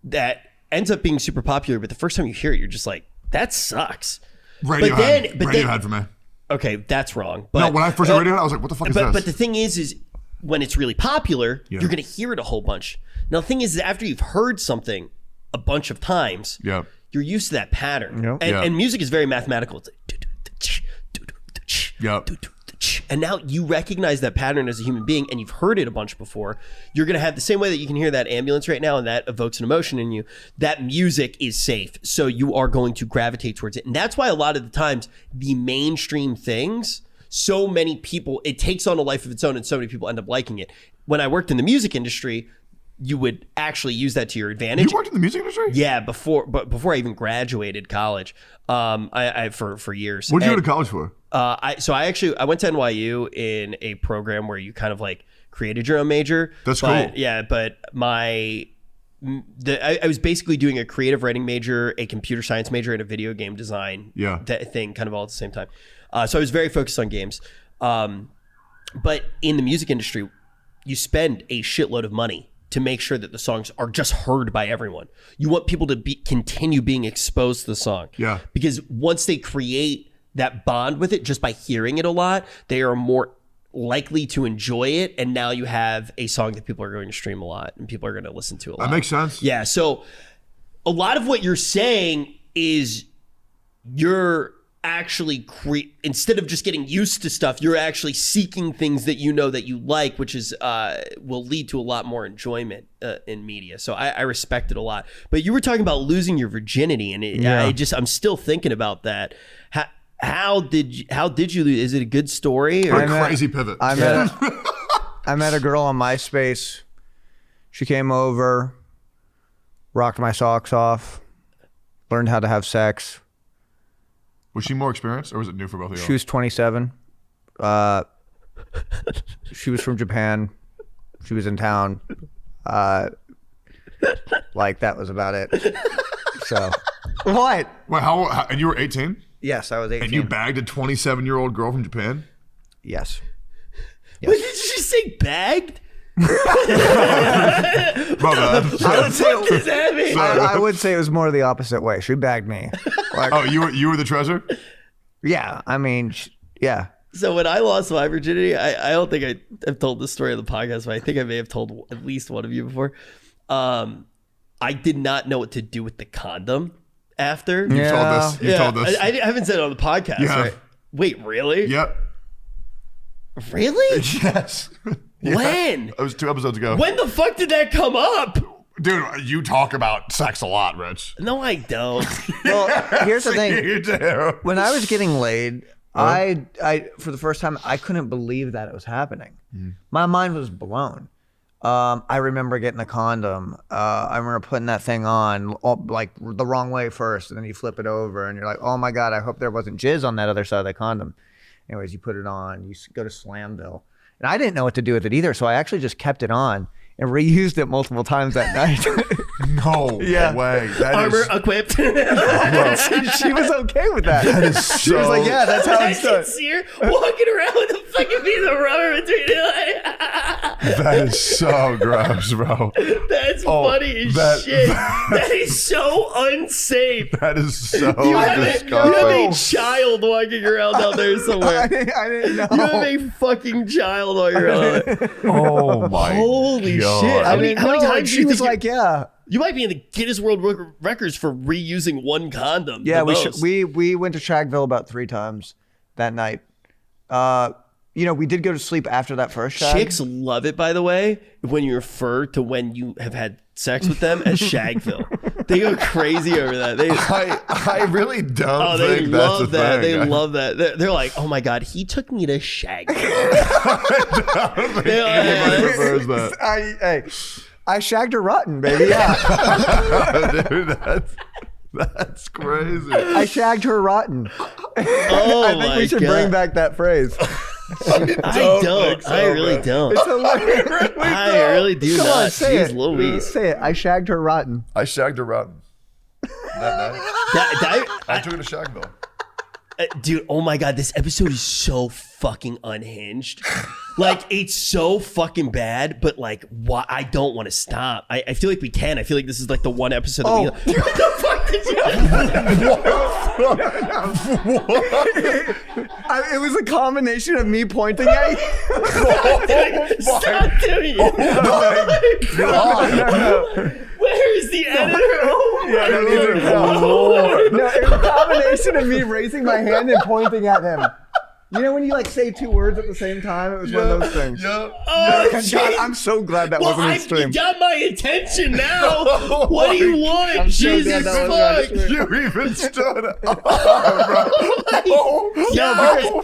that ends up being super popular, but the first time you hear it, you're just like, that sucks. Radiohead for me. Okay, that's wrong. But, No, when I first heard Radiohead, I was like, what the fuck is this? But the thing is when it's really popular, you're going to hear it a whole bunch. Now, the thing is after you've heard something a bunch of times, you're used to that pattern. Yep. And music is very mathematical. It's like, and now you recognize that pattern as a human being and you've heard it a bunch before. You're going to have the same way that you can hear that ambulance right now and that evokes an emotion in you. That music is safe. So you are going to gravitate towards it. And that's why a lot of the times the mainstream things, so many people, it takes on a life of its own and so many people end up liking it. When I worked in the music industry, you would actually use that to your advantage. You worked in the music industry? Yeah, before I even graduated college, I for years. What did you go to college for? I went to NYU in a program where you kind of like created your own major. That's cool. Yeah, but I was basically doing a creative writing major, a computer science major, and a video game design thing, kind of all at the same time. So I was very focused on games. But in the music industry, you spend a shitload of money to make sure that the songs are just heard by everyone. You want people to continue being exposed to the song. Yeah. Because once they create that bond with it just by hearing it a lot, they are more likely to enjoy it, and now you have a song that people are going to stream a lot and people are going to listen to a lot. That makes sense. Yeah, so a lot of what you're saying is you're actually instead of just getting used to stuff, you're actually seeking things that you know that you like, which is will lead to a lot more enjoyment in media. So I respect it a lot. But you were talking about losing your virginity, and I'm still thinking about that. How did you lose? Is it a good story or crazy pivot? I met a girl on MySpace. She came over, rocked my socks off, learned how to have sex. Was she more experienced, or was it new for both of you? She was 27. She was from Japan. She was in town. Like, that was about it. So, what? Wait, how? And you were 18? Yes, I was 18. And you bagged a 27-year-old girl from Japan? Yes. What did you say? Bagged? My bad. I would say it was more the opposite way. She bagged me. Like, Oh, you were the treasure? yeah. I mean, yeah. So when I lost my virginity, I don't think I've told this story on the podcast, but I think I may have told at least one of you before. I did not know what to do with the condom after. You told this. I haven't said it on the podcast, You have. right? Wait, really? Yep. Really? Yes. When? It was 2 episodes ago. When the fuck did that come up? Dude, you talk about sex a lot, Rich. No, I don't. Well, here's the thing. You do. When I was getting laid, I for the first time, I couldn't believe that it was happening. My mind was blown. I remember getting a condom. I remember putting that thing on like the wrong way first, and then you flip it over, and you're like, oh my God, I hope there wasn't jizz on that other side of the condom. Anyways, you put it on, you go to Slamville. And I didn't know what to do with it either, so I actually just kept it on and reused it multiple times that night. No way. That Armor is, equipped. she was okay with that. that is She was like, yeah, that's how I it's can done. see her walking around with a fucking piece of rubber between her. that is so gross, bro. That's funny as shit. That is so unsafe. That is so You have disgusting. a child walking around out there somewhere. I didn't know. You have a fucking child walking around out there. Oh my Holy God. shit. How many No, times she do you was think like, yeah. you might be in the Guinness World Records for reusing one condom? Yeah, the most. we went to Shagville about 3 times that night. We did go to sleep after that first shag. Chicks love it, by the way, when you refer to when you have had sex with them as Shagville. They go crazy over that. I really don't They think that's a love that. thing. They love that. They're like, oh my God, he took me to Shagville. Everybody prefers that. I shagged her rotten, baby. Yeah. Dude, that's crazy. I shagged her rotten. Oh I think we should bring back that phrase. I don't. I really don't. It's hilarious. I really do Come not. on, say Jeez it. Louise. Say it. I shagged her rotten. I shagged her rotten. That night. I took her to Shagville. Dude, oh my God, this episode is so fucking unhinged. Like, it's so fucking bad, but like, why? I don't want to stop. I feel like we can. I feel like this is like the one episode that we. What the fuck did you? It was a combination of me pointing at you. Stop doing it. Where is the editor? Oh my God. No, it was a combination of me raising my hand and pointing at him. You know when you like say 2 words at the same time? It was one of those things. Yeah. Oh, God, jeez. I'm so glad that Well, wasn't in you stream. got my attention now. What do you want? I'm so Jesus glad that wasn't fuck. You even stood up, bro. Oh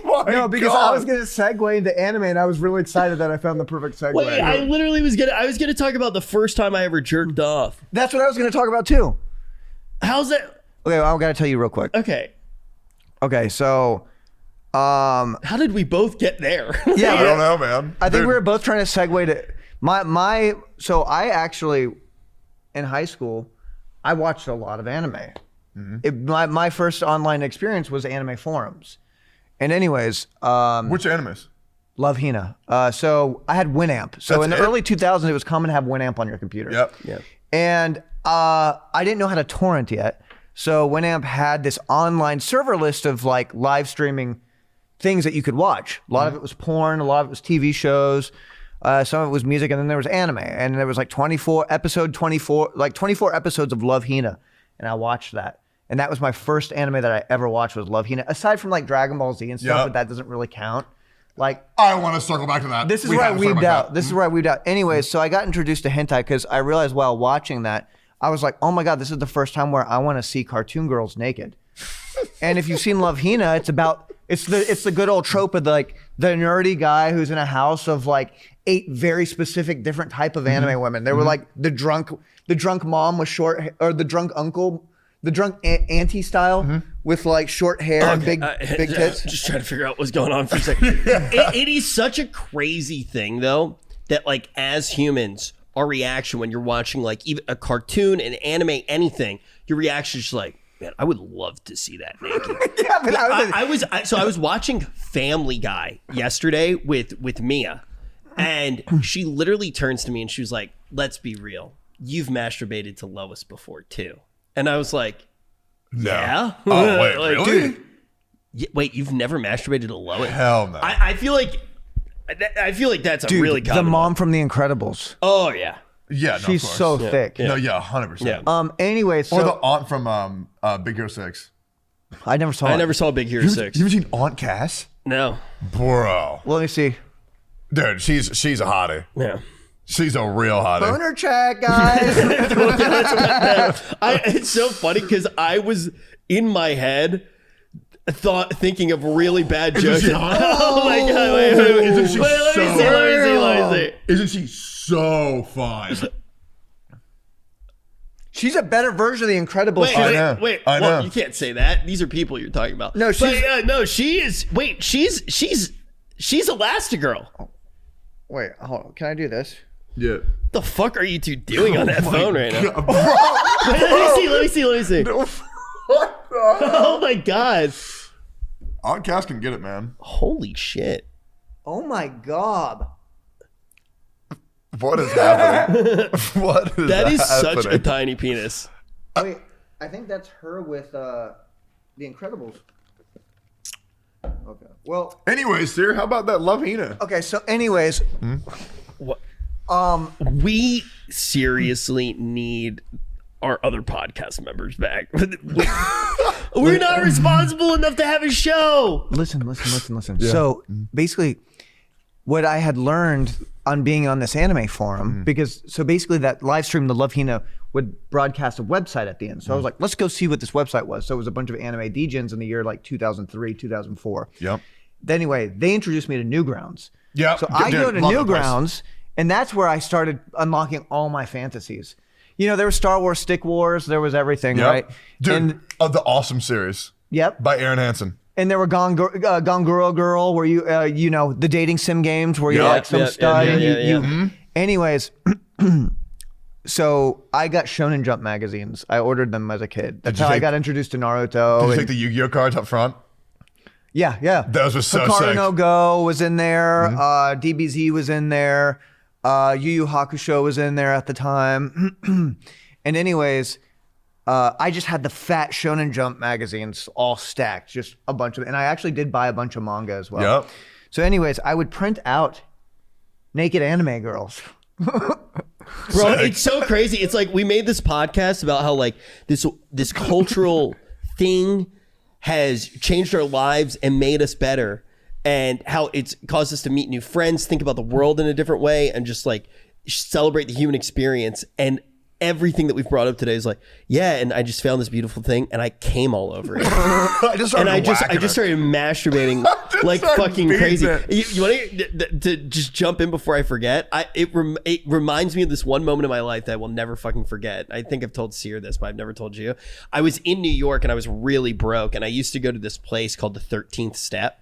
my Because God. I was gonna segue into anime, and I was really excited that I found the perfect segue. Wait, I literally was gonna talk about the first time I ever jerked off. That's what I was gonna talk about too. How's that? Okay, I gotta tell you real quick. Okay. Okay, so How did we both get there? yeah, I don't know, man. I think Dude, we were both trying to segue to my. So I actually, in high school, I watched a lot of anime. My first online experience was anime forums, and anyways, Which animes? Love Hina. So I had Winamp. So That's in the it? early 2000s, it was common to have Winamp on your computer. Yep. Yeah. And I didn't know how to torrent yet. So Winamp had this online server list of like live streaming things that you could watch. A lot of it was porn, a lot of it was TV shows, some of it was music, and then there was anime. And there was like 24 episodes of Love Hina. And I watched that. And that was my first anime that I ever watched was Love Hina. Aside from like Dragon Ball Z and stuff, but that doesn't really count. Like, I want to circle back to that. this is where I weaved out. This is where I weaved out. Anyways, so I got introduced to hentai because I realized while watching that, I was like, oh my God, this is the first time where I want to see cartoon girls naked. And if you've seen Love Hina, it's the good old trope of the nerdy guy who's in a house of like 8 very specific different type of anime women. They were like the drunk mom with short hair, or the drunk uncle, the drunk auntie style with like short hair and big tits. Just trying to figure out what's going on for a second. It is such a crazy thing though, that like as humans, our reaction when you're watching like even a cartoon, an anime, anything, your reaction is just like, man, I would love to see that naked. Yeah, but I was watching Family Guy yesterday with Mia, and she literally turns to me and she was like, let's be real, you've masturbated to Lois before too. And I was like, yeah. Oh, wait, like, really? Dude, wait, you've never masturbated to Lois? Hell no. I feel like that's a really common the mom one. from The Incredibles. Oh yeah. Yeah, no, She's of course. so thick. No, yeah, 100%. Yeah. Anyway, so Or the aunt from Big Hero 6. I never saw I it. never saw Big Hero 6. You ever seen Aunt Cass? No. Bro. Let me see. Dude, she's a hottie. Yeah. She's a real hottie. Boner check, guys. It's so funny because I was in my head thinking of really bad jokes. she hot? Oh my God. Wait. Isn't she Let me so see. Let me see. Isn't she so fine? She's a better version of The Incredibles. Wait, know. wait. I Well, know. you can't say that. These are people you're talking about. No, she's- no, she is. Wait, she's Elastigirl. Wait, hold on. Can I do this? Yeah. The fuck are you two doing on that phone right now? Bro. Wait, let me see. What the hell? Oh my God. Aunt Cass can get it, man. Holy shit. Oh my God. What is happening? What is That is happening? such a tiny penis. Wait, I think that's her with The Incredibles. Okay. Well, Anyways, sir, how about that Love Hina? Okay, so anyways, What? We seriously need our other podcast members back. We're not responsible enough to have a show. listen. So basically, what I had learned on being on this anime forum, because so basically that live stream, the Love Hina, would broadcast a website at the end. So I was like, let's go see what this website was. So it was a bunch of anime DJs in the year like 2003, 2004. Yep. Anyway, they introduced me to Newgrounds. Yep. So I Dude, go to love that place. Newgrounds, and that's where I started unlocking all my fantasies. You know, there was Star Wars, Stick Wars, there was everything, Yep. right? Dude, And of the awesome series yep. by Aaron Hansen. And there were Gonguro Girl, where you, you know, the dating sim games where you're Yeah. like some Yeah, stud. yeah, and yeah, you, yeah. Anyways, so I got Shonen Jump magazines. I ordered them as a kid. That's you how I take- got introduced to Naruto. Did you and- take the Yu-Gi-Oh cards up front? yeah, yeah. Those were so Hikaru sick. no Go was in there. DBZ was in there. Yu Yu Hakusho was in there at the time. And anyways, I just had the fat Shonen Jump magazines all stacked, just a bunch of, and I actually did buy a bunch of manga as well. Yep. So anyways, I would print out naked anime girls. Bro, it's so crazy. It's like we made this podcast about how like this cultural thing has changed our lives and made us better, and how it's caused us to meet new friends, think about the world in a different way, and just like celebrate the human experience. And everything that we've brought up today is like, yeah, and I just found this beautiful thing and I came all over it. I just And started I just whacking her. started masturbating Just like started fucking beating crazy. it. You want to just jump in before I forget? It reminds me of this one moment in my life that I will never fucking forget. I think I've told Seer this, but I've never told you. I was in New York and I was really broke, and I used to go to this place called the 13th Step.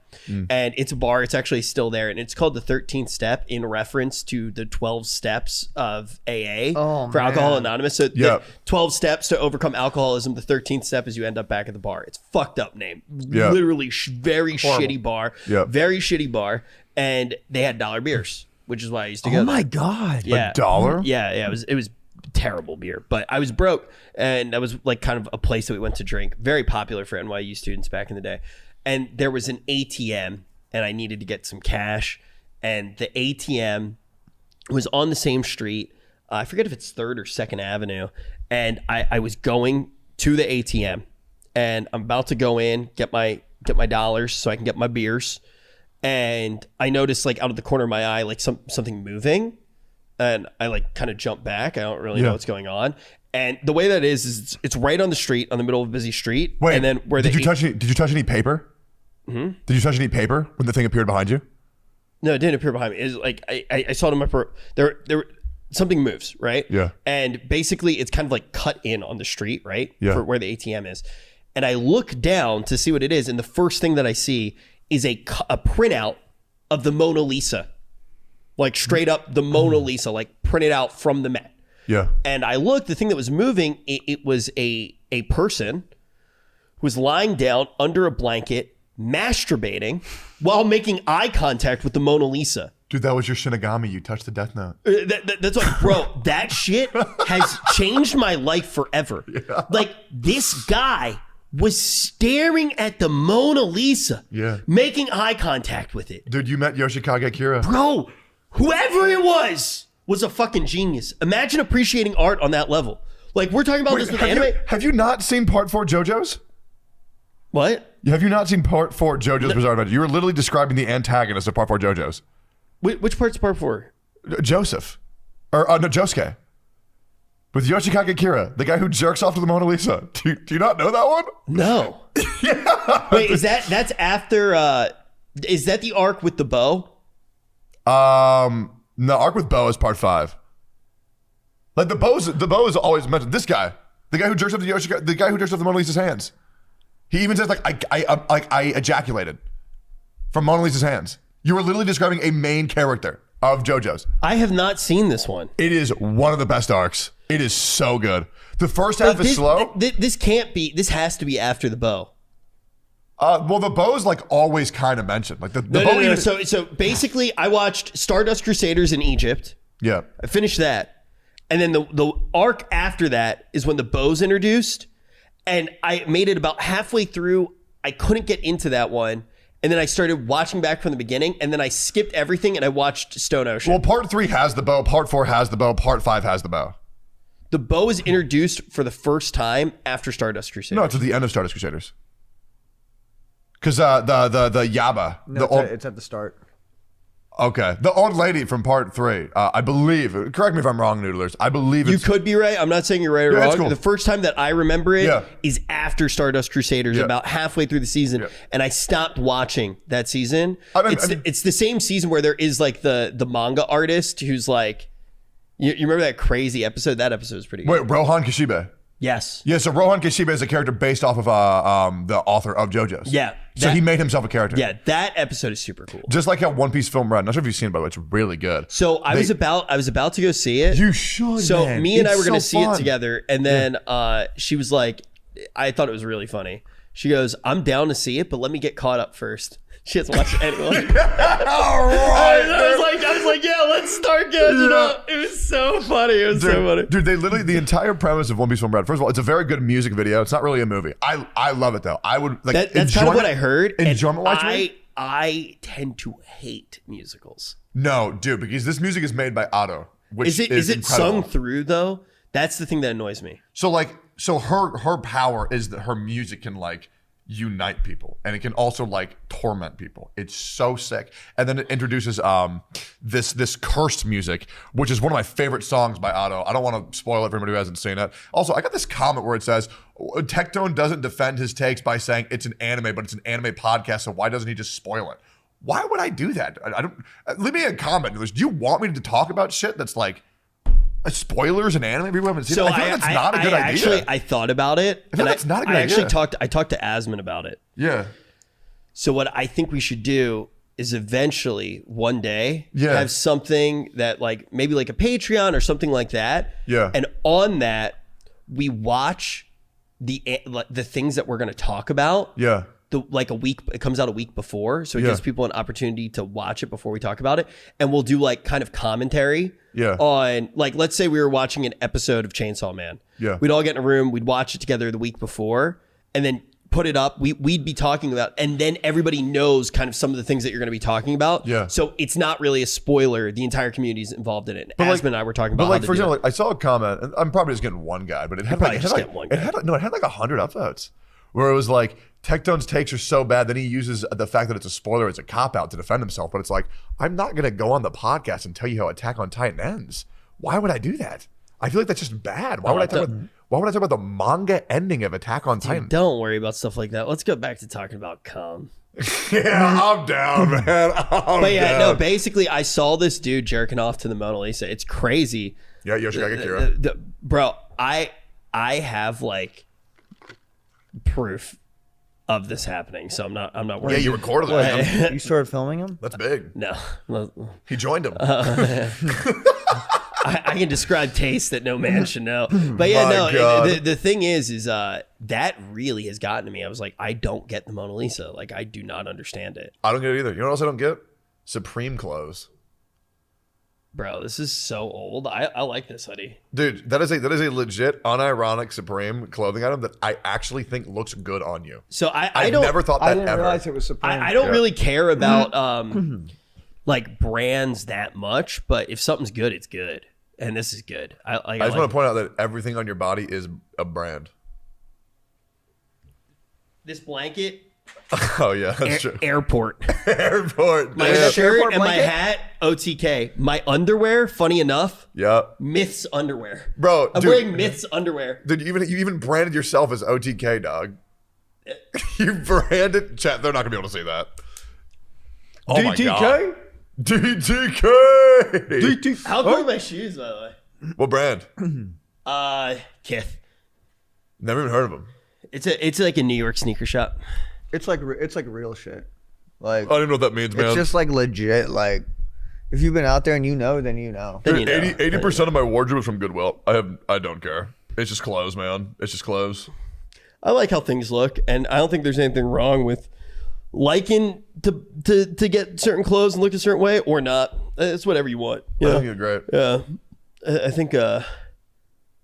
And it's a bar. It's actually still there, and it's called the 13th Step in reference to the 12 steps of AA for Alcohol Anonymous. So the 12 steps to overcome alcoholism. The 13th step is you end up back at the bar. It's fucked up name. Yeah. Literally very shitty bar. Yeah. Very shitty bar. And they had $1 beers, which is why I used to go Oh there. my God. Yeah. $1? Yeah. It was terrible beer, but I was broke, and that was like kind of a place that we went to drink. Very popular for NYU students back in the day. And there was an ATM and I needed to get some cash, and the ATM was on the same street. I forget if it's 3rd or 2nd Avenue, and I was going to the ATM, and I'm about to go in, get my dollars so I can get my beers, and I noticed like out of the corner of my eye like something moving, and I like kind of jump back. I don't really know what's going on. And the way that is it's right on the street, on the middle of a busy street. Wait, and then where did you touch any paper? Mm-hmm. Did you touch any paper when the thing appeared behind you? No, it didn't appear behind me. It's like I saw it in my there something moves, right? Yeah. And basically it's kind of like cut in on the street, right? Yeah. For where the ATM is. And I look down to see what it is, and the first thing that I see is a printout of the Mona Lisa. Like straight up the Mona Lisa, like printed out from the mat. Yeah. And I looked, the thing that was moving, it was a person who was lying down under a blanket, masturbating while making eye contact with the Mona Lisa. Dude, that was your Shinigami. You touched the Death Note. That's like, bro, that shit has changed my life forever. Yeah. Like, this guy was staring at the Mona Lisa, making eye contact with it. Dude, you met Yoshikage Kira. Bro, whoever it was a fucking genius. Imagine appreciating art on that level. Like, we're talking about this with anime. Have you not seen part 4 JoJo's? What? Have you not seen part 4 JoJo's Bizarre Adventure? You were literally describing the antagonist of part 4 JoJo's. Which part's part 4? Joseph. Or, no, Josuke. With Yoshikage Kira, the guy who jerks off to the Mona Lisa. Do you not know that one? No. Yeah. Wait, that's after, is that the arc with the bow? No, arc with bow is part 5. Like the bow is always mentioned. This guy, the guy who jerks off the Mona Lisa's hands. He even says like I ejaculated from Mona Lisa's hands. You were literally describing a main character of JoJo's. I have not seen this one. It is one of the best arcs. It is so good. The first half is slow. This can't be. This has to be after the bow. Well, the bow is like always kind of mentioned. Like the bow. No. So basically, I watched Stardust Crusaders in Egypt. Yeah. I finished that, and then the arc after that is when the bow's introduced, and I made it about halfway through. I couldn't get into that one, and then I started watching back from the beginning, and then I skipped everything and I watched Stone Ocean. Well, part 3 has the bow. Part 4 has the bow. Part 5 has the bow. The bow is introduced for the first time after Stardust Crusaders. No, it's at the end of Stardust Crusaders. Because the Yaba. No, it's at the start. Okay. The old lady from part 3, I believe, correct me if I'm wrong, Noodlers, I believe you could be right. I'm not saying you're right or wrong. Cool. The first time that I remember it is after Stardust Crusaders, about halfway through the season, and I stopped watching that season. It's the same season where there is like the manga artist who's like, you remember that crazy episode? That episode was pretty good. Wait, Rohan Kishibe. Yes. Yeah, so Rohan Kishibe is a character based off of the author of JoJo's. Yeah. So he made himself a character. Yeah, that episode is super cool. Just like how One Piece Film Red. I'm not sure if you've seen it, but it's really good. So I was about to go see it. You should. So man. me and it's I were going to see fun. it together, and then she was like, I thought it was really funny. She goes, "I'm down to see it, but let me get caught up first." She hasn't watched it anyway. All right. I was like, yeah, let's start catching up. It was so funny. It was so funny. Dude, they literally, the entire premise of One Piece Film Red, first of all, it's a very good music video. It's not really a movie. I love it though. I would like that's kind of what I heard. Enjoyment-wise, I tend to hate musicals. No, dude, because this music is made by Otto. Which is it incredible. sung through though? That's the thing that annoys me. So her power is that her music can like unite people, and it can also like torment people. It's so sick. And then it introduces this cursed music, which is one of my favorite songs by Otto. I don't want to spoil it for anybody who hasn't seen it. Also, I got this comment where it says Tectone doesn't defend his takes by saying it's an anime, but it's an anime podcast, so why doesn't he just spoil it? Why would I do that? I don't. Leave me a comment. Do you want me to talk about shit that's like spoilers in anime people haven't seen? So I feel like that's not a good idea. Actually, I thought about it. I feel like that's not a good idea. I talked to Asman about it. Yeah. So what I think we should do is eventually one day have something that like maybe like a Patreon or something like that. Yeah. And on that we watch the things that we're going to talk about. Yeah. Like a week, it comes out a week before, so it gives people an opportunity to watch it before we talk about it, and we'll do like kind of commentary on like, let's say we were watching an episode of Chainsaw Man. Yeah, we'd all get in a room, we'd watch it together the week before, and then put it up, we'd be talking about, and then everybody knows kind of some of the things that you're going to be talking about. Yeah. So it's not really a spoiler. The entire community is involved in it. But Asman and I were talking about. But like, how to for do example, it. like, I saw a comment, and I'm probably just getting one guy, but it had probably like, just get one guy. it had like 100 upvotes where it was like, Tectone's takes are so bad, then he uses the fact that it's a spoiler as a cop-out to defend himself. But it's like, I'm not going to go on the podcast and tell you how Attack on Titan ends. Why would I do that? I feel like that's just bad. Why would I talk about the manga ending of Attack on Titan? Don't worry about stuff like that. Let's go back to talking about Khan. Yeah, I'm down, man. But yeah, no, basically I saw this dude jerking off to the Mona Lisa. It's crazy. Yeah, Yoshikage Kira. Bro, I have like proof of this happening, so I'm not worried. Yeah, you recorded it. You started filming him? That's big. No. He joined him. I can describe taste that no man should know. But yeah, My no, God. the thing is that really has gotten to me. I was like, I don't get the Mona Lisa. Like, I do not understand it. I don't get it either. You know what else I don't get? Supreme clothes. Bro, this is so old. I like this hoodie. Dude, that is a legit, unironic Supreme clothing item that I actually think looks good on you. So I I don't never thought I that didn't ever. realize it was Supreme. I don't Yeah. really care about like brands that much, but if something's good, it's good. And this is good. I just want to point out that everything on your body is a brand. this blanket, Oh yeah, that's true. airport. Airport. My Yeah. shirt Airport and my blanket? hat, OTK. My underwear, funny enough, Yeah. Myths underwear. Bro, I'm dude, wearing Myths underwear. Dude, you even branded yourself as OTK, dog. You branded chat. They're not gonna be able to see that. Oh my god. DTK. How cool are my shoes, by the way? What brand? Kith. Never even heard of them. It's like a New York sneaker shop. It's like real shit. Like I don't even know what that means, man. it's just like legit. Like if you've been out there and you know, then you know. Then you know. 80% of my wardrobe is from Goodwill. I don't care. It's just clothes, man. It's just clothes. I like how things look, and I don't think there's anything wrong with liking to get certain clothes and look a certain way or not. It's whatever you want. I Yeah, think you're great. yeah. I think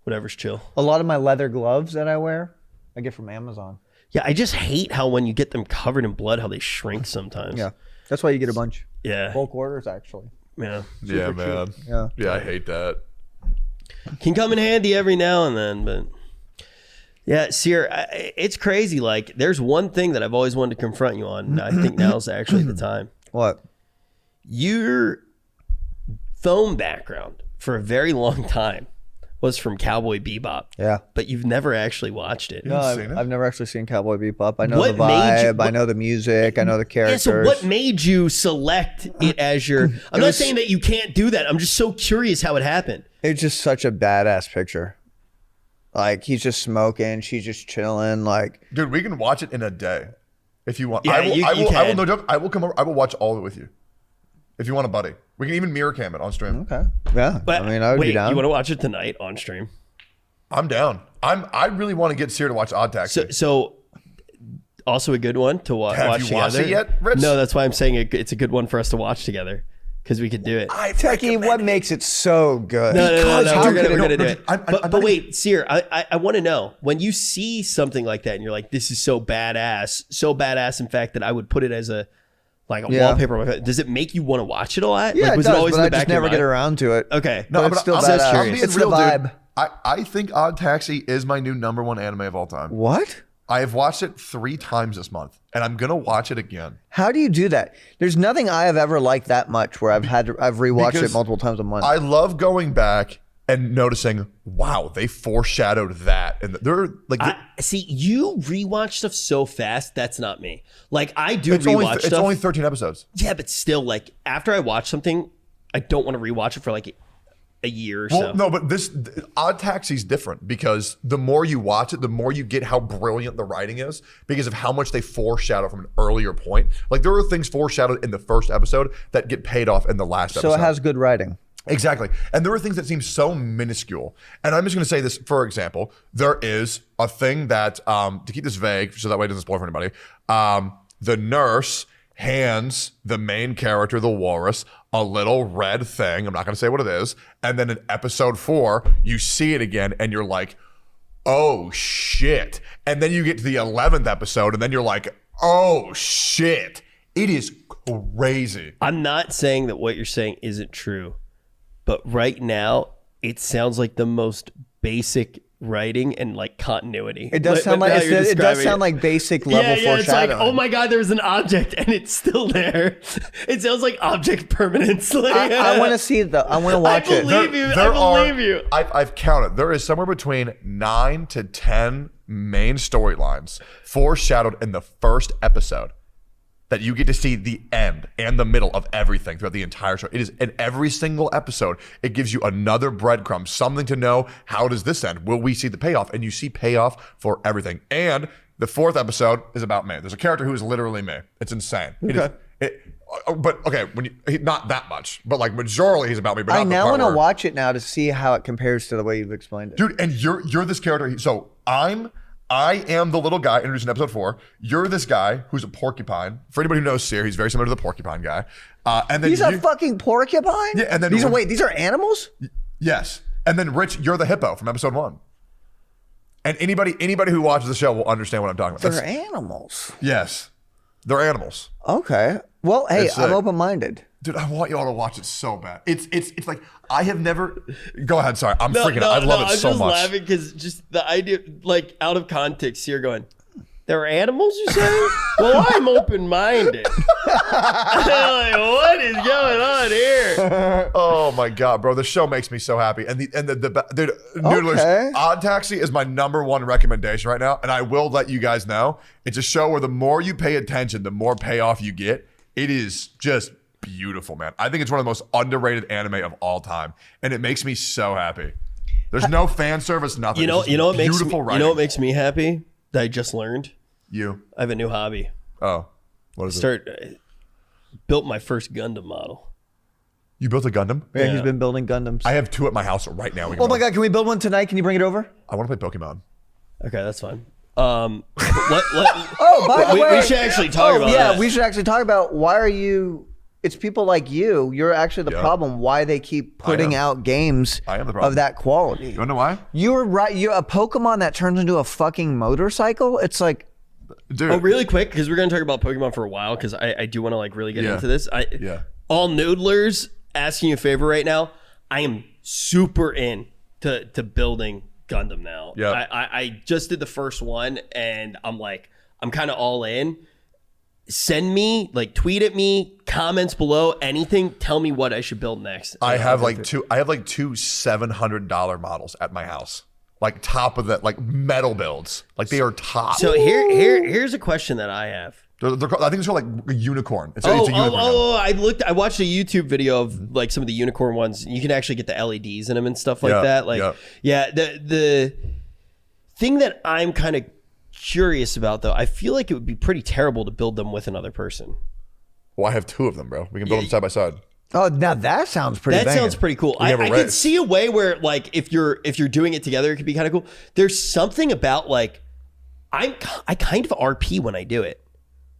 whatever's chill. A lot of my leather gloves that I wear, I get from Amazon. Yeah, I just hate how when you get them covered in blood, how they shrink sometimes. Yeah, that's why you get a bunch. Yeah. Bulk orders, actually. Yeah. Yeah, man. Yeah. Yeah, I hate that. Can come in handy every now and then, but yeah, Seer, it's crazy. Like, there's one thing that I've always wanted to confront you on. And I think now's actually the time. What? Your film background for a very long time was from Cowboy Bebop. Yeah. But you've never actually watched it. No, seen it? I've never actually seen Cowboy Bebop. I know What the made you- vibe. I know the music. I know the Yeah, characters. so what made you select it as your... I'm not was- saying that you can't do that. I'm just so curious how it happened. It's just such a badass picture. Like he's just smoking, she's just chilling. Like Dude, we can watch it in a day if you want. Yeah, I will, you I will can. no joke. I will come over. I will watch all of it with you. If you want a buddy. We can even mirror cam it on stream. okay, yeah. But I mean, I would wait, be down. you want to watch it tonight on stream? I'm down. I really want to get Seer to watch Odd Taxi. So also a good one to watch Have together. you watched it yet, Rich? No, that's why I'm saying it's a good one for us to watch together because we could do it. Techie, what makes it so good? No, How we're could gonna it- do it. I'm But not wait, Seer, I want to know when you see something like that and you're like, this is so badass. In fact, that I would put it as a Yeah. wallpaper. Does it make you want to watch it a lot? Yeah, Like, it was does, it always but in I the back just of your never get mind? around to it. Okay, No, But it's still I'm, badass. I'm being It's the real, dude. vibe. I think Odd Taxi is my new #1 anime of all time. What? I have watched it 3 times this month, and I'm gonna watch it again. How do you do that? There's nothing I have ever liked that much where I've rewatched Because it multiple times a month. I love going back and noticing, wow, they foreshadowed that, and they're like, see, you rewatch stuff so fast. That's not me. Like I do it's rewatch stuff. only 13 episodes. Yeah, but still, like after I watch something, I don't want to rewatch it for like a year or Well, so. no, but this Odd Taxi's different because the more you watch it, the more you get how brilliant the writing is because of how much they foreshadow from an earlier point. Like there are things foreshadowed in the first episode that get paid off in the last episode. so it has good writing. Exactly. And there are things that seem so minuscule. And I'm just going to say this, for example, there is a thing that, to keep this vague, so that way it doesn't spoil for anybody, the nurse hands the main character, the walrus, a little red thing. I'm not going to say what it is. And then in episode 4, you see it again and you're like, oh shit. And then you get to the 11th episode and then you're like, oh shit. It is crazy. I'm not saying that what you're saying isn't true, but right now it sounds like the most basic writing and like continuity. It does sound like it does sound like basic level foreshadowing. It's like, oh my god, there's an object and it's still there. It sounds like object permanence. Like, I want to see I want to watch it. I believe you. I've counted. There is somewhere between 9 to 10 main storylines foreshadowed in the first episode that you get to see the end and the middle of everything throughout the entire show. It is in every single episode. It gives you another breadcrumb, something to know. How does this end? Will we see the payoff? And you see payoff for everything. And the 4th episode is about me. There's a character who is literally me. It's insane. Okay. But okay, not that much, but like majorly he's about me. But I not the now part want to where- watch it now to see how it compares to the way you've explained it. dude. And you're this character. So I am the little guy introduced in episode 4. You're this guy who's a porcupine. For anybody who knows Sear, he's very similar to the porcupine guy. And then He's a fucking porcupine? Yeah, and then these are animals? Yes. And then Rich, you're the hippo from episode 1. And anybody who watches the show will understand what I'm talking about. They're animals. Yes. They're animals. Okay. Well, hey, It's I'm sick. open-minded. Dude, I want y'all to watch it so bad. It's like I have never. Go ahead. Sorry, I'm freaking out. I love it so I'm just much. laughing because just the idea, like out of context, you're going, there are animals, you say? Well, I'm open-minded. Like, what is going on here? Oh my god, bro! The show makes me so happy, and the dude, Noodlers, Okay. Odd Taxi is my #1 recommendation right now, and I will let you guys know it's a show where the more you pay attention, the more payoff you get. It is just beautiful, man. I think it's one of the most underrated anime of all time, and it makes me so happy. There's no fan service, nothing. You know It's just what makes me, beautiful writing. you know what makes me happy that I just learned? You. I have a new hobby. Oh, what is it? Built my first Gundam model. You built a Gundam? Yeah, he's been building Gundams. I have 2 at my house right now. Oh my god, can we build one tonight? Can you bring it over? I want to play Pokemon. Okay, that's fine. Oh, by the way, we should actually talk about yeah, that. we should actually talk about why are you? It's people like you. You're actually the Yeah. problem. Why they keep putting am. out games I am the problem. of that quality? You wanna know why? You're right. You're a Pokemon that turns into a fucking motorcycle. It's like Dude. Oh, really quick, because we're going to talk about Pokemon for a while, because I do want to like really get Yeah. into this. Yeah. All noodlers, asking you a favor right now. I am super in to building Gundam now. Yeah. I just did the first one, and I'm kind of all in. Send me, tweet at me, comments below, anything. Tell me what I should build next. I have like two $700 models at my house. Like top of that, like metal builds. Like they are top. So here's a question that I have. They're called, I think it's called like a unicorn. It's a unicorn. I watched a YouTube video of like some of the unicorn ones. You can actually get the LEDs in them and stuff like Yeah, that. Like, yeah. The thing that I'm kind of curious about though, I feel like it would be pretty terrible to build them with another person. Well, I have 2 of them, bro. We can build them side by side. oh, now that sounds pretty. That banging. sounds pretty cool. We have a I could race. see a way where like if you're doing it together, it could be kind of cool. There's something about like I kind of RP when I do it.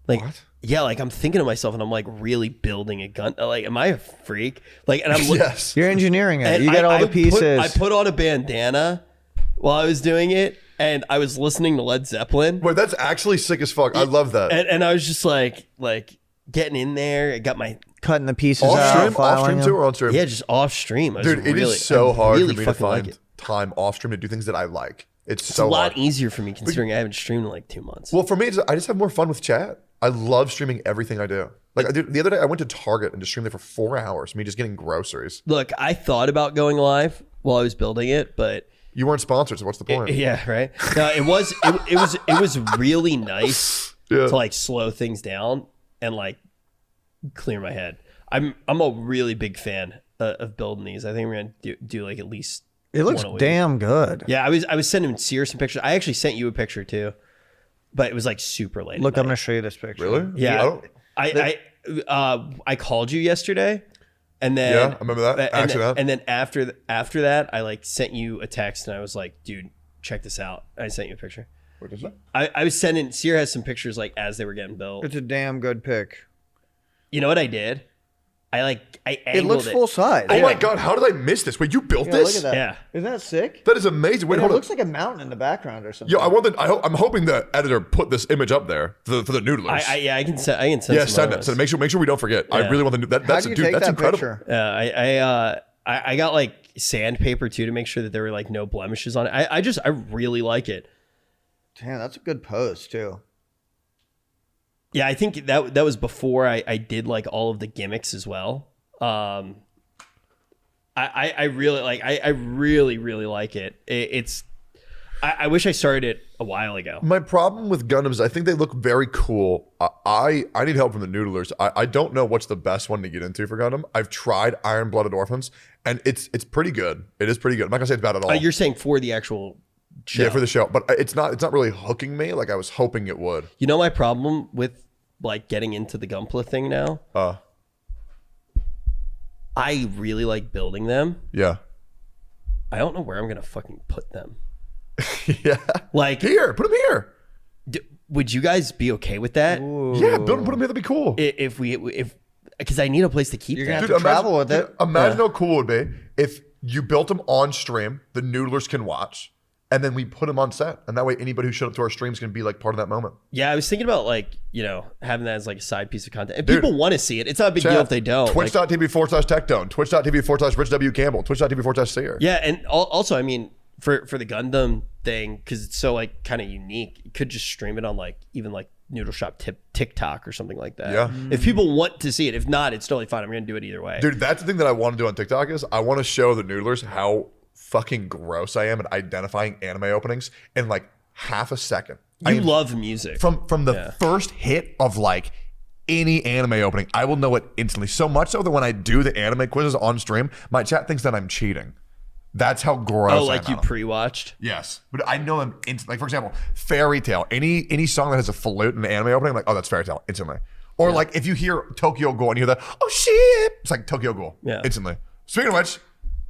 Like, yeah, like I'm thinking to myself and I'm like really building a gun. Like, am I a freak? Like, and I'm Yes. You're engineering it. and You got all the pieces. I put on a bandana while I was doing it, and I was listening to Led Zeppelin, Wait, that's actually sick as fuck. I love that. and I was just like getting in there. I got my Cutting the pieces Off out, stream? Off filing stream them. too or on stream? just off stream. I was Dude, it really, is so I hard really for me to fucking like find it. time off stream to do things that I like. It's It's so a lot hard. easier for me considering I haven't streamed in like 2 months. Well, for me, I just have more fun with chat. I love streaming everything I do. Like the other day, I went to Target and just streamed there for 4 hours. Me just getting groceries. Look, I thought about going live while I was building it, but You weren't sponsored, so what's the point? yeah, right. No, it was really nice Yeah. to like slow things down and like clear my head. I'm a really big fan of building these. I think we're gonna do like at least. It looks one a week. damn good. Yeah, I was sending Sear some pictures. I actually sent you a picture too, but it was like super late. Look, at I'm night. gonna show you this picture. Really? Yeah, I I called you yesterday, and then Yeah, I remember that. Accident. and then after that, I like sent you a text, and I was like, dude, check this out. I sent you a picture. What is that? I was sending Sear has some pictures like as they were getting built. It's a damn good pic. You know what I did? I It angled looks full size. Oh my God, how did I miss this? Wait, you built Yeah, this? look at that. Yeah. Isn't that sick? That is amazing. Wait, And it hold on. looks like a mountain in the background or something. Yo, I'm hoping the editor put this image up there for the noodlers. I can send. I can send. Yeah, some send it. others. So make sure we don't forget. I Yeah. really want to. How That's do you dude. take That's that incredible. picture? I got like sandpaper too to make sure that there were like no blemishes on it. I really like it. Damn, that's a good pose too. Yeah, I think that was before I did like all of the gimmicks as well. I really like. I really like it. I wish I started it a while ago. My problem with Gundams is I think they look very cool. I need help from the noodlers. I don't know what's the best one to get into for Gundam. I've tried Iron Blooded Orphans, and it's pretty good. It is pretty good. I'm not gonna say it's bad at all. You're saying for the actual show. Yeah, for the show, but it's not really hooking me like I was hoping it would. You know my problem with like getting into the Gunpla thing now? I really like building them. Yeah. I don't know where I'm gonna fucking put them. Yeah. Like Here, put them here. would you guys be okay with that? Yeah, build them, put them here. That'd be cool. If because I need a place to keep You're them. gonna have to travel with it. Imagine how cool it would be if you built them on stream, the noodlers can watch, and then we put them on set. And that way anybody who showed up to our streams can be like part of that moment. Yeah, I was thinking about like, having that as like a side piece of content. If Dude, people want to see it, it's not a big deal if they don't. Like, Twitch.tv/Tectone, Twitch.tv/Rich W. Campbell, Twitch.tv/Seer. yeah, and also, I mean, for the Gundam thing, because it's so like kind of unique, you could just stream it on like even like Noodle Shop TikTok or something like that. Yeah. If people want to see it, if not, it's totally fine. I'm gonna do it either way. Dude, that's the thing that I want to do on TikTok is I want to show the noodlers how fucking gross I am at identifying anime openings in like half a second. You love music. From the first hit of like any anime opening, I will know it instantly. So much so that when I do the anime quizzes on stream, my chat thinks that I'm cheating. That's how gross I am. like you at them. pre-watched? Yes, but I know them instantly. Like for example, Fairy Tale. Any song that has a flute in the anime opening, I'm like, oh, that's Fairy Tale instantly. Or like if you hear Tokyo Ghoul and you hear that, oh shit, it's like Tokyo Ghoul instantly. Speaking of which,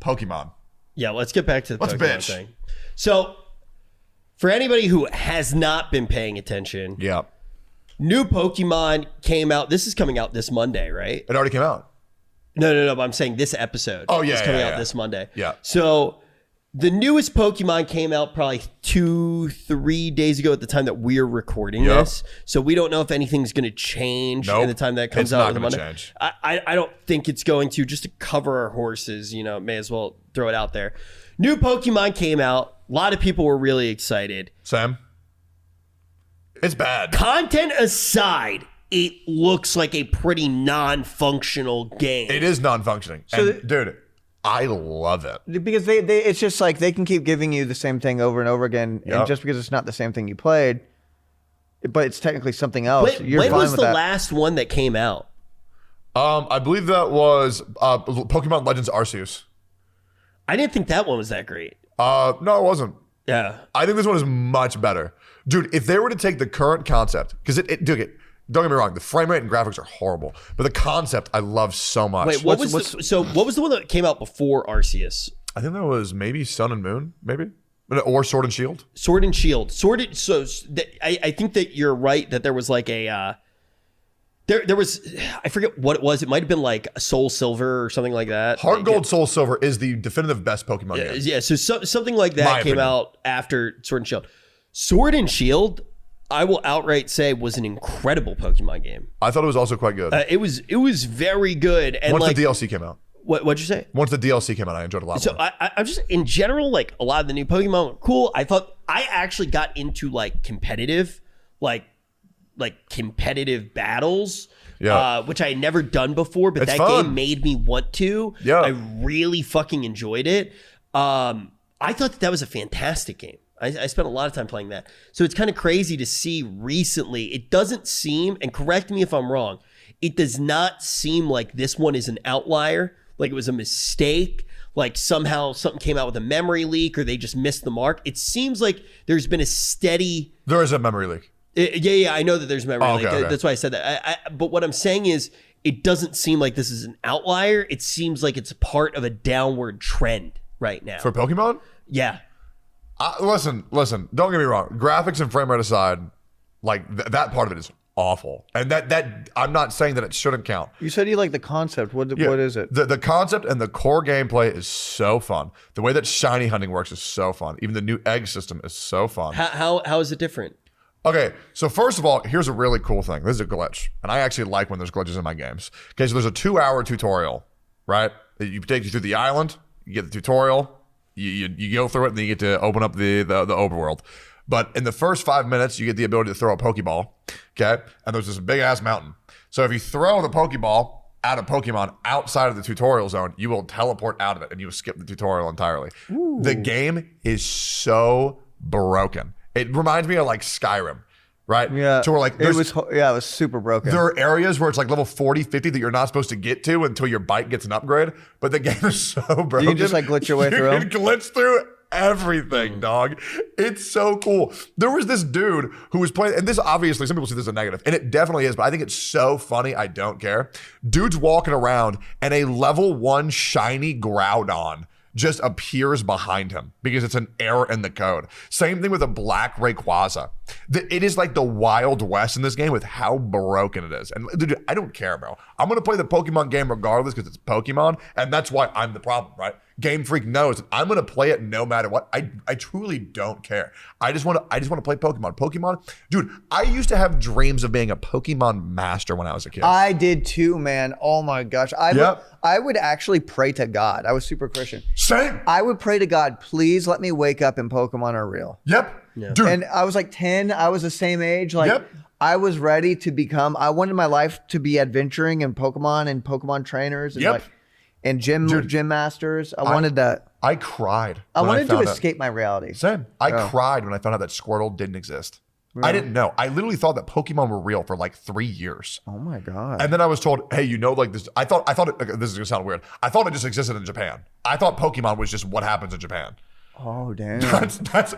Pokemon. Yeah, let's get back to the Let's Pokemon bitch. thing. So, for anybody who has not been paying attention, Yeah, new Pokemon came out. This is coming out this Monday, right? it already came out. No. But I'm saying this episode. Oh, yeah, is coming yeah, out yeah. this Monday. Yeah. So the newest Pokemon came out probably 2-3 days ago at the time that we're recording Yep. this. So we don't know if anything's going to change Nope. in the time that comes It's out not on the gonna Monday. change. I don't think it's going to. Just to cover our horses, may as well throw it out there. New Pokemon came out. A lot of people were really excited. Sam, it's bad. Content aside, it looks like a pretty non-functional game. It is non-functioning. And, dude, I love it. Because they it's just like they can keep giving you the same thing over and over again, Yep. and just because it's not the same thing you played, but it's technically something else. When, You're when fine was with the that. last one that came out? I believe that was Pokemon Legends Arceus. I didn't think that one was that great. No, it wasn't. Yeah. I think this one is much better. Dude, if they were to take the current concept, because don't get me wrong, the frame rate and graphics are horrible, but the concept I love so much. Wait, what was the one that came out before Arceus? I think that was maybe Sun and Moon, maybe? Or Sword and Shield. Sword and Shield. I think that you're right that there was like a there was, I forget what it was. It might have been like Soul Silver or something like that. Heart Like, Gold Soul Silver is the definitive best Pokemon game. Yeah, so something like My that came opinion. out after Sword and Shield. Sword and Shield, I will outright say, was an incredible Pokemon game. I thought it was also quite good. It was very good. And Once like, the DLC came out. what'd you say? Once the DLC came out, I enjoyed it a lot So more. I'm just in general, like a lot of the new Pokemon were cool. I thought I actually got into like competitive battles. Yeah. Which I had never done before, but It's that fun. game made me want to. Yeah. I really fucking enjoyed it. I thought that was a fantastic game. I spent a lot of time playing that. So it's kind of crazy to see recently. It doesn't seem, and correct me if I'm wrong, it does not seem like this one is an outlier, like it was a mistake, like somehow something came out with a memory leak or they just missed the mark. It seems like there's been a steady... There is a memory leak. Yeah, I know that there's memory leak. okay. That's why I said that. But what I'm saying is, it doesn't seem like this is an outlier. It seems like it's part of a downward trend right now. For Pokemon? Yeah. Listen, don't get me wrong. Graphics and frame rate aside, like that part of it is awful. And that I'm not saying that it shouldn't count. You said you like the concept. What is it? The concept and the core gameplay is so fun. The way that shiny hunting works is so fun. Even the new egg system is so fun. How is it different? Okay, so first of all, here's a really cool thing. This is a glitch. And I actually like when there's glitches in my games. Okay, so there's a 2-hour tutorial, right? You take you through the island, you get the tutorial, you go through it, and then you get to open up the overworld. But in the first 5 minutes, you get the ability to throw a Pokeball, okay? And there's this big-ass mountain. So if you throw the Pokeball at a Pokemon outside of the tutorial zone, you will teleport out of it, and you will skip the tutorial entirely. Ooh. The game is so broken. It reminds me of like Skyrim, right? Yeah. So we're like, it was super broken. There are areas where it's like level 40, 50 that you're not supposed to get to until your bike gets an upgrade. But the game is so broken. You can just like glitch your way through them? You can glitch through everything, dog. It's so cool. There was this dude who was playing, and this obviously, some people see this as a negative, and it definitely is, but I think it's so funny, I don't care. Dude's walking around, and a level 1 shiny Groudon just appears behind him because it's an error in the code. Same thing with a black Rayquaza. It is like the Wild West in this game with how broken it is. And dude, I don't care, bro. I'm going to play the Pokemon game regardless because it's Pokemon, and that's why I'm the problem, right? Game Freak knows that I'm going to play it no matter what. I truly don't care. I just want to play Pokemon. Pokemon, dude, I used to have dreams of being a Pokemon master when I was a kid. I did too, man. Oh my gosh. I would actually pray to God. I was super Christian. Same. I would pray to God, please let me wake up and Pokemon are real. Yep. Yeah. Dude. And I was like 10. I was the same age. Like, Yep. I was ready to become, I wanted my life to be adventuring in Pokemon and Pokemon trainers and Yep. like, and gym masters. I wanted that. I cried. I when wanted to found out- escape my reality. Same. I cried when I found out that Squirtle didn't exist. I didn't know. I literally thought that Pokemon were real for like 3 years. Oh my God. And then I was told, hey, you know, like this. I thought it, this is gonna sound weird. I thought it just existed in Japan. I thought Pokemon was just what happens in Japan. Oh, damn. That's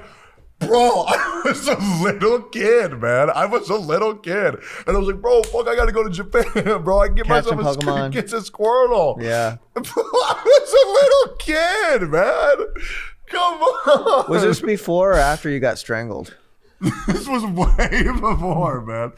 bro, I was a little kid, man. I was a little kid. And I was like, bro, fuck, I gotta go to Japan, bro. I can get Catch myself some Pokemon. Get a Squirtle. Yeah. I was a little kid, man. Come on. Was this before or after you got strangled? This was way before, man.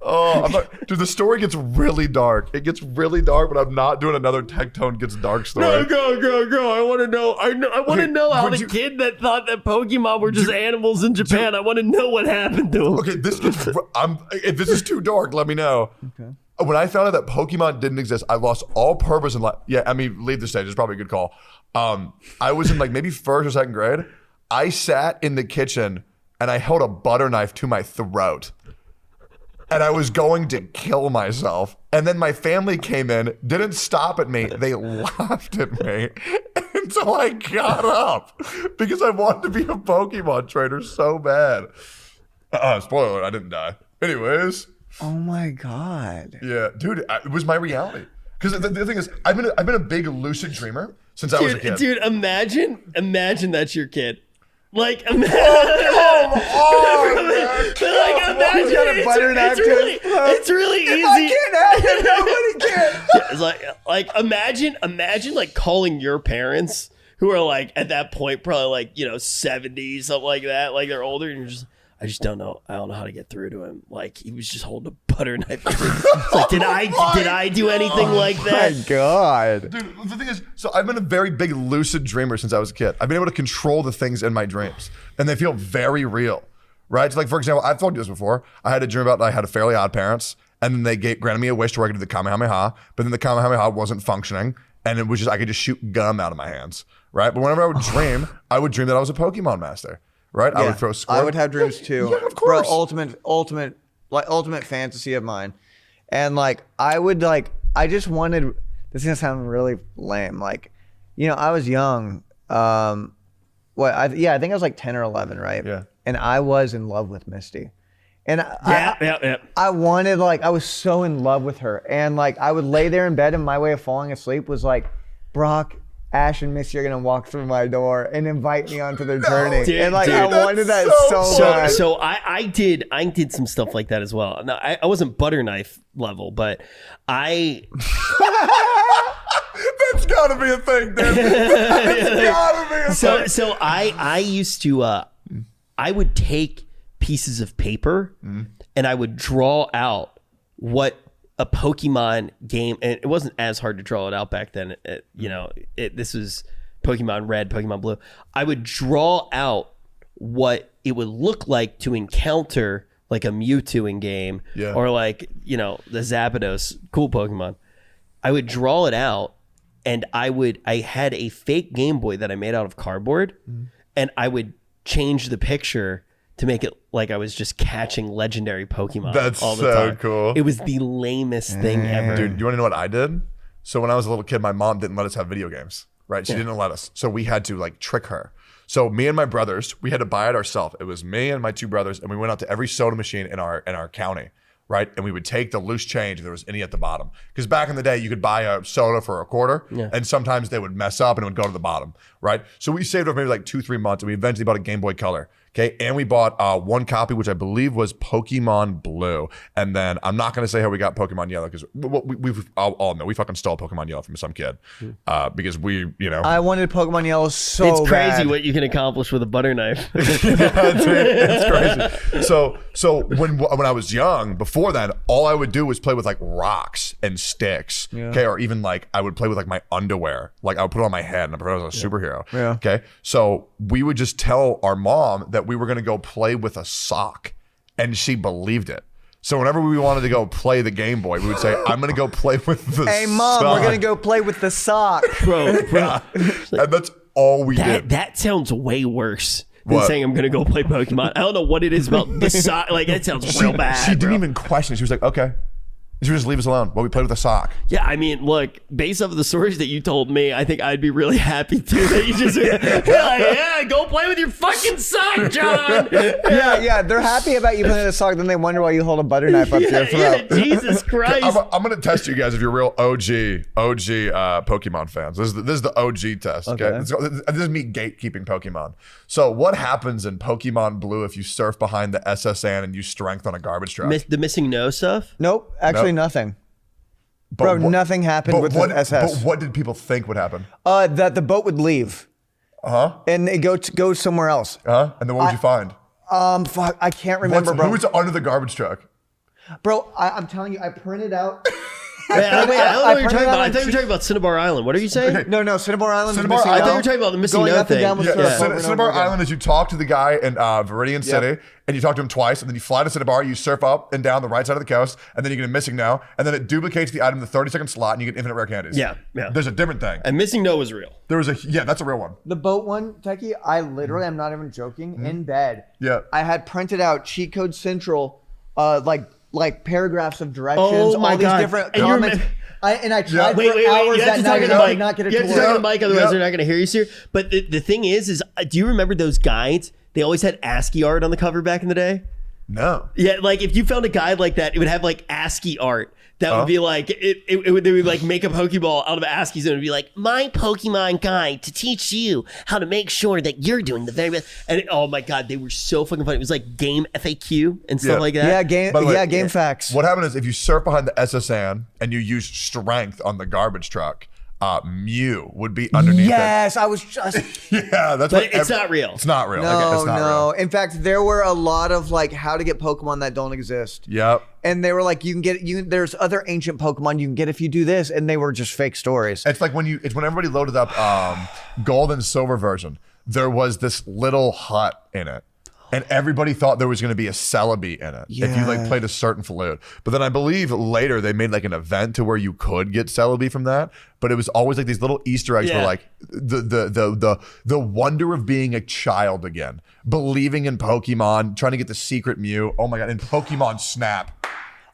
Oh, dude, the story gets really dark. It gets really dark, but I'm not doing another Tectone Gets Dark story. No, go. I want to know. I want to know how would the you- kid that thought that Pokemon were just animals in Japan. I want to know what happened to him. Okay, if this is too dark, let me know. Okay. When I found out that Pokemon didn't exist, I lost all purpose in life. Yeah, I mean, leave the stage. It's probably a good call. I was in like maybe 1st or 2nd grade. I sat in the kitchen and I held a butter knife to my throat. And I was going to kill myself. And then my family came in, didn't stop at me. They laughed at me until I got up because I wanted to be a Pokemon trainer so bad. Spoiler alert, I didn't die. Anyways. Oh my God. Yeah, dude, it was my reality. Because the thing is, I've been a big lucid dreamer since I was a kid. Dude, imagine that's your kid. Like, imagine. It's really easy. I can't have it. Nobody can. It's imagine like calling your parents who are like at that point probably like 70 something like that, like they're older, and you're just I don't know how to get through to him. Like he was just holding a butter knife. It's like did I do anything like that? My God. Dude, the thing is, so I've been a very big lucid dreamer since I was a kid. I've been able to control the things in my dreams, and they feel very real, right? So like, for example, I've told you this before. I had a dream about I had a Fairly Odd Parents, and then they granted me a wish to where I could do the Kamehameha, but then the Kamehameha wasn't functioning, and it was just I could just shoot gum out of my hands, right? But whenever I would dream that I was a Pokemon master, right? Yeah, I would throw Squirt. I would have dreams too. Yeah, of course. Bro, ultimate fantasy of mine. And like I just wanted, this is gonna sound really lame. Like, I was young. I think I was like 10 or 11, right? Yeah. And I was in love with Misty. And Yeah. I wanted, I was so in love with her. And like I would lay there in bed and my way of falling asleep was like, Brock, Ash and Missy are gonna walk through my door and invite me onto their journey. Dude, and dude, I wanted that so bad. So I did some stuff like that as well. Now I wasn't butter knife level, but I That's gotta be a thing, dude. That's gotta be a thing. so I used to I would take pieces of paper and I would draw out what a Pokemon game, and it wasn't as hard to draw it out back then. This was Pokemon Red, Pokemon Blue. I would draw out what it would look like to encounter like a Mewtwo in game, or like, the Zapdos, cool Pokemon. I would draw it out, and I had a fake Game Boy that I made out of cardboard, and I would change the picture to make it like I was just catching legendary Pokemon. That's all the so time. cool. It was the lamest thing ever. Dude, you want to know what I did? So when I was a little kid, my mom didn't let us have video games, right? She didn't let us. So we had to like trick her. So me and my brothers, we had to buy it ourselves. It was me and my two brothers, and we went out to every soda machine in our county, right? And we would take the loose change if there was any at the bottom. Because back in the day, you could buy a soda for a quarter, and sometimes they would mess up and it would go to the bottom, right? So we saved up maybe like 2-3 months, and we eventually bought a Game Boy Color. Okay, and we bought one copy, which I believe was Pokemon Blue. And then I'm not going to say how we got Pokemon Yellow, because we've all know we fucking stole Pokemon Yellow from some kid, because I wanted Pokemon Yellow so It's crazy bad. what you can accomplish with a butter knife. it's crazy. So when I was young, before then, all I would do was play with like rocks and sticks. Okay, or even like I would play with like my underwear. Like I would put it on my head and I pretend I was a superhero. Okay, so we would just tell our mom that we were going to go play with a sock, and she believed it. So whenever we wanted to go play the Game Boy, we would say, I'm going to go play with the Hey, Mom, sock. we're going to go play with the sock. bro. And that's all we did. That sounds way worse than What? saying I'm gonna go play Pokemon. I don't know what it is about the sock. Like that sounds real bad. She didn't bro. even question it. She was like, okay. She would just leave us alone while we played with a sock. Yeah, I mean, look, based off of the stories that you told me, I think I'd be really happy too that you just go play with your fucking sock, John. Yeah, they're happy about you playing with a sock, then they wonder why you hold a butter knife up to your throat. Jesus Christ. I'm going to test you guys if you're real OG Pokemon fans. This is the OG test. Okay. This is me gatekeeping Pokemon. So what happens in Pokemon Blue if you surf behind the SSN and use strength on a garbage truck? The missing no stuff? Nope, actually nothing. But Bro, nothing happened with the SS. But what did people think would happen? That the boat would leave. And it go somewhere else. And then what would you find? Fuck, I can't remember, bro. Who was under the garbage truck? Bro, I'm telling you, I printed out. Wait, I don't know what you're printed talking out about. I a thought you were talking about Cinnabar Island. What are you saying? No, Cinnabar Island. Cinnabar is missing Island. I thought you no. were talking about the missing Going no up and thing. down with surf over and Cinnabar over again. Island is you talk to the guy in Viridian City, and you talk to him twice, and then you fly to Cinnabar, you surf up and down the right side of the coast, and then you get a missing no, and then it duplicates the item in the 30-second slot, and you get infinite rare candies. Yeah. There's a different thing. And missing no was real. There was that's a real one. The boat one, Techie, I literally, I'm not even joking, in bed. Yeah. I had printed out Cheat Code Central, like paragraphs of directions, Oh my all these God. different And you comments. remember- I tried Wait, for you hours have that to night talk and to the I mic. could not get it You to have to talk to work. the mic, otherwise they're not going to hear you, sir. But the thing is do you remember those guides? They always had ASCII art on the cover back in the day. No. Yeah, like if you found a guide like that, it would have like ASCII art. That would be like they would like make a Pokeball out of ASCII, and it would be like my Pokemon guide to teach you how to make sure that you're doing the very best. And oh my God, they were so fucking funny. It was like game FAQ and stuff like that. Yeah, game. By the way, Yeah, game facts. What happened is if you surf behind the SSN and you use strength on the garbage truck, Mew would be underneath Yes, I was just. it. Yeah, that's But what it's not real. It's not real. No, it's not no. real. In fact, there were a lot of like how to get Pokemon that don't exist. Yep. And they were like, you can get there's other ancient Pokemon you can get if you do this, and they were just fake stories. It's like when everybody loaded up gold and silver version, there was this little hut in it. And everybody thought there was going to be a Celebi in it if you like played a certain flute. But then I believe later they made like an event to where you could get Celebi from that. But it was always like these little Easter eggs were like the wonder of being a child again, believing in Pokemon, trying to get the secret Mew. Oh my God! And Pokemon Snap.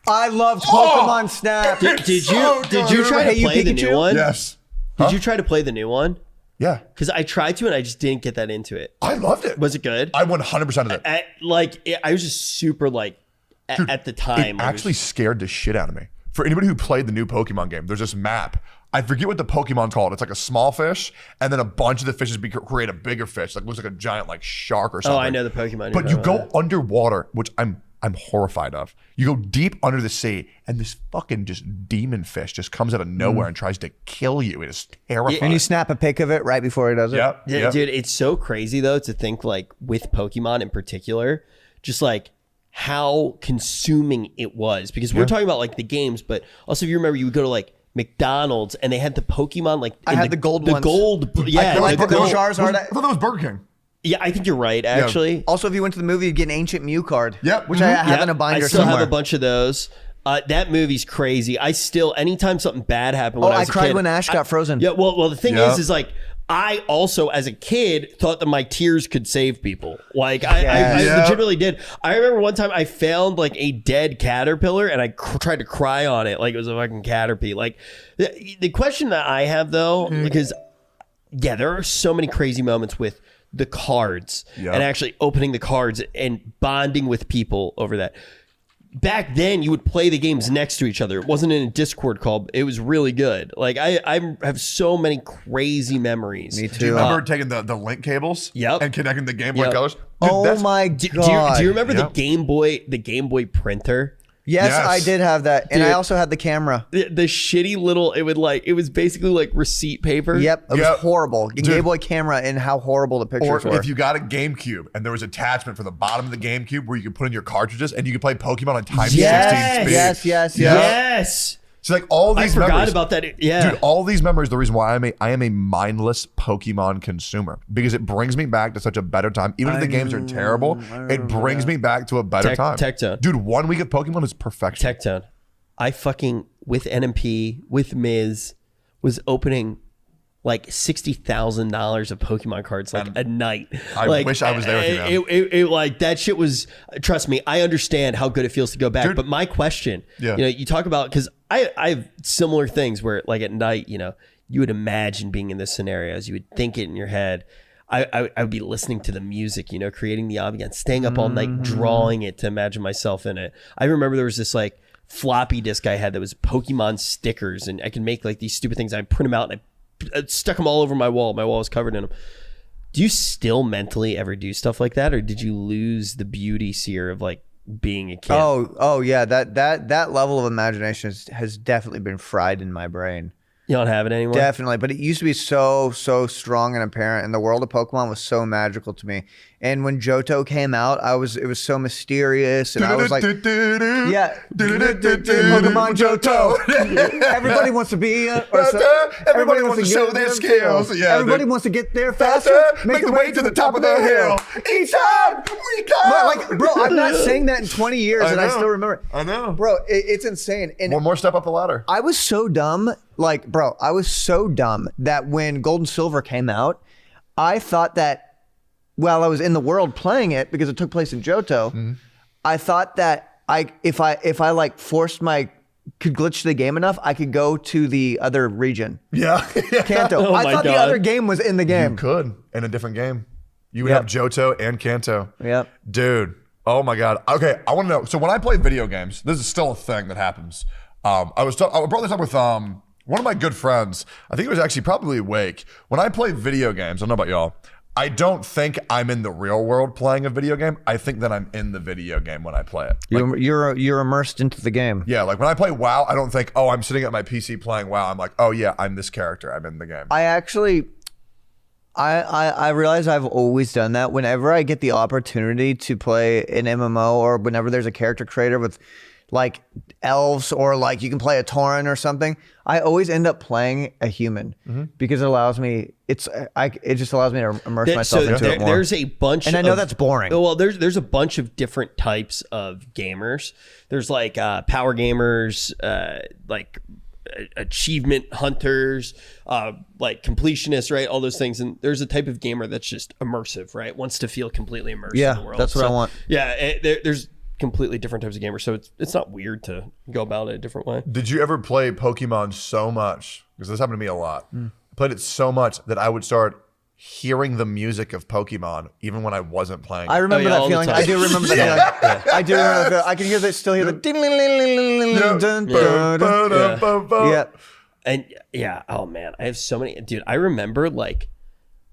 I loved Pokemon Snap. Did you try to Hey, you play the new Pikachu? one? Yes. Did you try to play the new one? Yeah. Because I tried to and I just didn't get that into it. I loved it. Was it good? I 100% of it. I was just super like at the time. It actually scared the shit out of me. For anybody who played the new Pokemon game, there's this map. I forget what the Pokemon's called. It's like a small fish, and then a bunch of the fishes create a bigger fish. Like looks like a giant like shark or something. I know the Pokemon. But you go underwater, which I'm horrified of. You go deep under the sea, and this fucking just demon fish just comes out of nowhere and tries to kill you. It is terrifying. And you snap a pic of it right before he does it. Yep. Yeah, dude, it's so crazy though to think like with Pokemon in particular, just like how consuming it was, because we're talking about like the games, but also if you remember, you would go to like McDonald's and they had the Pokemon like I had the gold ones. Yeah, I like put the the gold- Charizard. I thought that was Burger King. yeah, I think you're right. Actually, Also, if you went to the movie, you'd get an ancient Mew card. Yep. Which I have Yep, in a binder I still somewhere. have a bunch of those. That movie's crazy. I still, anytime something bad happened when I I was a cried kid, when Ash got frozen. Yeah, well, the thing Yeah. is like I also, as a kid, thought that my tears could save people. Like I Yeah. legitimately did. I remember one time I found like a dead caterpillar and I tried to cry on it like it was a fucking caterpie. Like the question that I have though, because yeah, there are so many crazy moments with the cards Yeah. and actually opening the cards and bonding with people over that. Back then, you would play the games next to each other. It wasn't in a Discord call. It was really good. Like I have so many crazy memories. Me Do you too. remember taking the link cables? Yep. And connecting the Game Boy Yep. Colors? Dude, Oh that's- my Do god! you remember Yep. the Game Boy printer? Yes, Yes. I did have that, and I Dude. also had the camera. The shitty little, it was basically like receipt paper. Yep, it Yep. was horrible. Game Boy camera and how horrible the Or pictures were. if you got a GameCube and there was attachment for the bottom of the GameCube where you could put in your cartridges and you could play Pokemon on Time 16 speed. yes. Yes. So like all I these forgot memories, about that. Yeah. Dude, all these memories, the reason why I am a mindless Pokemon consumer, because it brings me back to such a better time. Even if the games are terrible, it brings me back to a better time. Tectone. Dude, 1 week of Pokemon is perfection. Tectone. I fucking, with NMP, with Miz, was opening like $60,000 of Pokemon cards like a night. I Like, wish I was there with you, man. It like that shit was. Trust me, I understand how good it feels to go back. Dude. But my question, Yeah. you talk about, because I have similar things where like at night, you would imagine being in this scenarios. You would think it in your head. I would be listening to the music, creating the ambiance, staying up all night, drawing it to imagine myself in it. I remember there was this like floppy disk I had that was Pokemon stickers, and I could make like these stupid things. I print them out and I stuck them all over my wall. My wall was covered in them. Do you still mentally ever do stuff like that, or did you lose the beauty seer of like being a kid? Oh yeah, that level of imagination has definitely been fried in my brain. You don't have it anymore? Definitely, but it used to be so strong and apparent, and the world of Pokemon was so magical to me. And when Johto came out, it was so mysterious, and I was like, yeah, Pokemon Johto. Everybody wants to be, Everybody wants to show their skills. Yeah, everybody dude. wants to get there faster, Make the way to the top of the hill. Each time we come. Like, bro, I'm not saying that in 20 years, and I know. still remember. I know. Bro, it's insane. And One more step up the ladder. I was so dumb. Like, bro, I was so dumb that when Gold and Silver came out, I thought that while I was in the world playing it, because it took place in Johto, I thought that if I like could glitch the game enough, I could go to the other region, Yeah. Kanto. Oh I my thought the God. other game was in the You game. could in a different game. You would Yep. have Johto and Kanto. Yep. Dude. Oh my God. Okay. I want to know. So when I play video games, this is still a thing that happens. I brought this up with one of my good friends. I think it was actually probably Wake. When I play video games, I don't know about y'all, I don't think I'm in the real world playing a video game. I think that I'm in the video game when I play it. Like, You're immersed into the game. yeah, like when I play WoW, I don't think, oh, I'm sitting at my PC playing WoW. I'm like, oh yeah, I'm this character. I'm in the game. I actually, I realize I've always done that. Whenever I get the opportunity to play an MMO, or whenever there's a character creator with like elves, or like you can play a Tauren or something, I always end up playing a human because it allows me. It just allows me to immerse myself into it more. There's a bunch, And I know that's boring. Well, there's a bunch of different types of gamers. There's like power gamers, like achievement hunters, like completionists, right? All those things. And there's a type of gamer that's just immersive, right? Wants to feel completely immersed in the world. that's what I want. Yeah, there's completely different types of gamers, so it's not weird to go about it a different way. Did you ever play Pokemon so much? Because this happened to me a lot. I played it so much that I would start hearing the music of Pokemon even when I wasn't playing. I remember yeah, that all the feeling. time. I do remember that feeling. I do remember that feeling. I can hear that. Still hear the ding, ding, ding, ding, ding, ding, dun, dun. Yeah. And yeah, oh man, I have so many. Dude, I remember like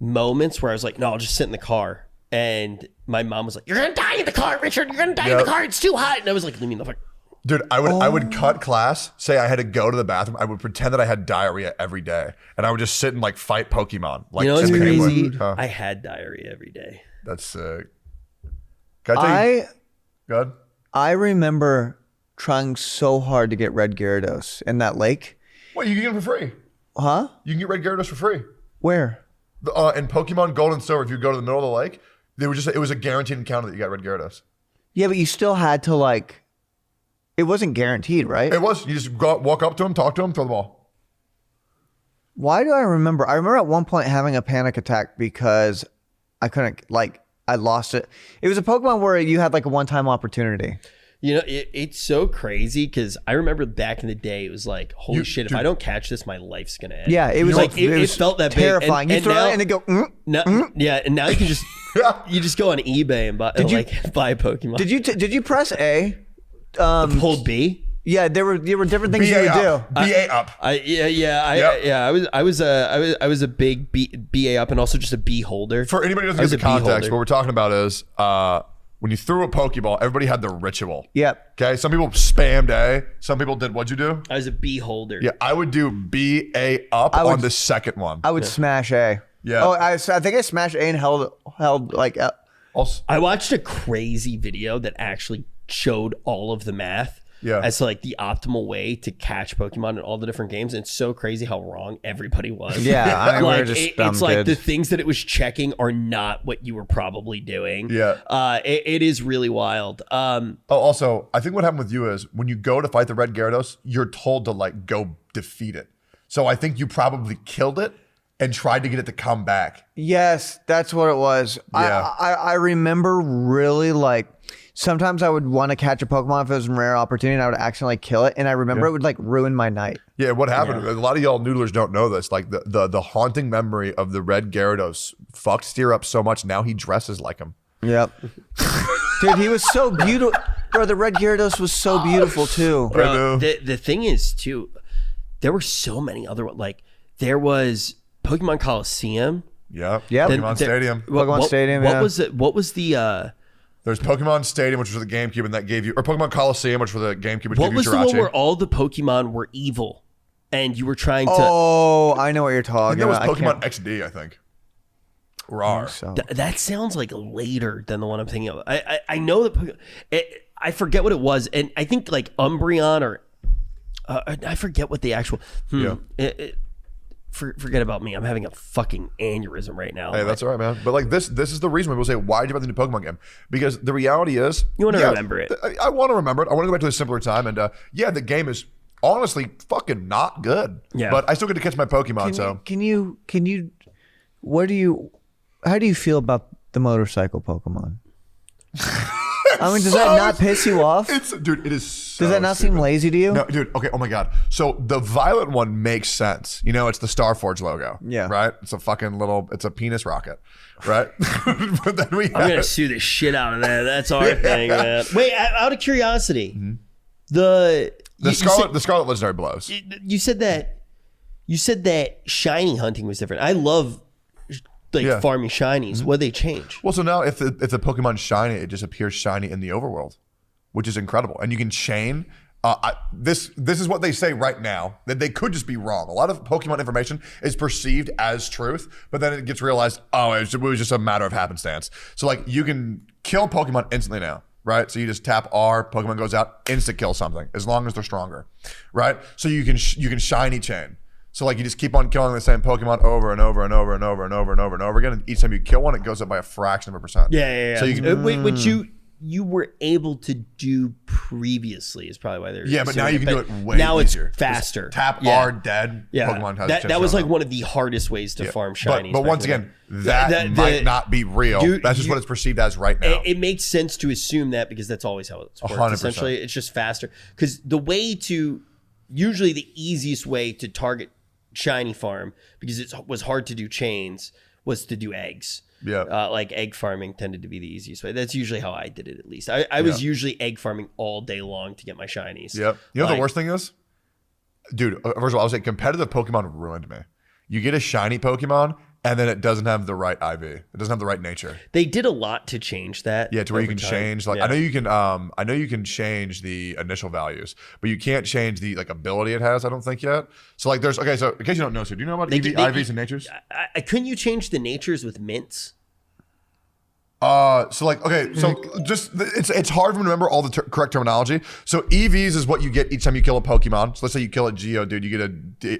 moments where I was like, no, I'll just sit in the car. And my mom was like, you're going to die in the car, Richard. You're going to die in the car. It's too hot. And I was like, leave me the fuck. Dude, I would cut class, say I had to go to the bathroom. I would pretend that I had diarrhea every day. And I would just sit and like fight Pokemon. Like, You know what's in the game crazy? with- huh? I had diarrhea every day. That's sick. Can I tell you? Good. I remember trying so hard to get red Gyarados in that lake. Well, you can get them for free. Huh? You can get red Gyarados for free. Where? In Pokemon Gold and Silver, if you go to the middle of the lake, it was a guaranteed encounter that you got red Gyarados. Yeah, but you still had to like. It wasn't guaranteed, right? It was. You just walk up to him, talk to him, throw the ball. Why do I remember? I remember at one point having a panic attack because I couldn't, like, I lost it. It was a Pokemon where you had like a one-time opportunity. You know, it's so crazy because I remember back in the day, it was like, holy shit, if I don't catch this, my life's going to end. Yeah, it was like, it felt that terrifying. big. You throw it and it go, Yeah, and now you can just, you just go on eBay and buy, buy a Pokemon. Did you press A? Hold B? Yeah, there were different things you would do. BA up. I was a big BA up and also just a B holder. For anybody who doesn't get the context, what we're talking about is when you threw a Pokeball, everybody had the ritual. Yep. Okay, some people spammed A. Some people did, what'd you do? I was a B holder. Yeah, I would do BA up on the second one. I would smash A. Yeah. Oh, I think I smashed A and held like. Also, I watched a crazy video that actually showed all of the math as to like the optimal way to catch Pokemon in all the different games. And it's so crazy how wrong everybody was. Yeah, I mean, like, we're just dumb it's like kids. the things that it was checking are not what you were probably doing. Yeah. It is really wild. Also, I think what happened with you is when you go to fight the red Gyarados, you're told to like go defeat it. So I think you probably killed it and tried to get it to come back. Yes, that's what it was. Yeah. I remember really like sometimes I would want to catch a Pokemon if it was a rare opportunity and I would accidentally kill it. And I remember it would like ruin my night. Yeah, what happened? A lot of y'all noodlers don't know this. Like the haunting memory of the red Gyarados fucked Steer up so much. Now he dresses like him. Yep. Dude, he was so beautiful. Bro, the red Gyarados was so beautiful too. Bro, the thing is too, there were so many other ones. Like there was Pokemon Coliseum. Yeah. Yep. Pokemon Stadium. Pokemon Stadium, What yeah. was it? What was the There's Pokemon Stadium, which was for the GameCube, and that gave you, or Pokemon Coliseum, which was for the GameCube, which what gave was you the Jirachi. one where all the Pokemon were evil and you were trying to Oh, I know what you're I talking think that was about. Pokemon XD, I think. Rawr. So. that sounds like later than the one I'm thinking of. I know that I forget what it was, and I think like Umbreon or I forget what the actual forget about me. I'm having a fucking aneurysm right now. Hey, that's all right, man. But like this is the reason people say, why did you have the new Pokemon game? Because the reality is, You wanna remember it. I want to remember it. I want to go back to a simpler time. And the game is honestly fucking not good. Yeah. But I still get to catch my Pokemon. How do you feel about the motorcycle Pokemon? I mean, does that not piss you off? Dude, it is so Does that not seem stupid. lazy to you? No, dude. Okay. Oh my God. So the violet one makes sense. You know, it's the Starforge logo. Yeah. Right. It's a fucking it's a penis rocket. Right. But then we I'm gonna sue the shit out of that. That's our thing, man. Wait, out of curiosity, the Scarlet Legendary blows. you said that shiny hunting was different. I love farming shinies. What they change? Well, so now if the Pokemon's shiny, it just appears shiny in the overworld, which is incredible. And you can chain. This is what they say right now, that they could just be wrong. A lot of Pokemon information is perceived as truth, but then it gets realized, it was just a matter of happenstance. So like you can kill Pokemon instantly now, right? So you just tap R, Pokemon goes out, insta kill something, as long as they're stronger, right? So you can shiny chain. So like you just keep on killing the same Pokemon over and over and over and over and over and over and over again. And each time you kill one, it goes up by a fraction of a percent. Yeah. So you can, which you were able to do previously is probably why they're but now you can do it way now easier. It's faster. Just tap R dead. Yeah, Pokemon has that was like one of the hardest ways to farm shinies. But once again, that might not be real. That's just what it's perceived as right now. It makes sense to assume that because that's always how it's worked. 100%. Essentially, it's just faster. Because usually the easiest way to target shiny farm, because it was hard to do chains, was to do eggs. Yeah. Like egg farming tended to be the easiest way. That's usually how I did it, at least. I was usually egg farming all day long to get my shinies. Yep. You know what the worst thing is? Dude, first of all, I would say competitive Pokemon ruined me. You get a shiny Pokemon, and then it doesn't have the right IV. It doesn't have the right nature. They did a lot to change that. Yeah, to where you over can time. change. Like I know you can change the initial values, but you can't change the like ability it has. I don't think yet. So like so in case you don't know, so do you know about IVs and natures? Couldn't you change the natures with mints? So like, okay, so just it's hard to remember all the correct terminology. So EVs is what you get each time you kill a Pokemon. So let's say you kill a Geodude, you get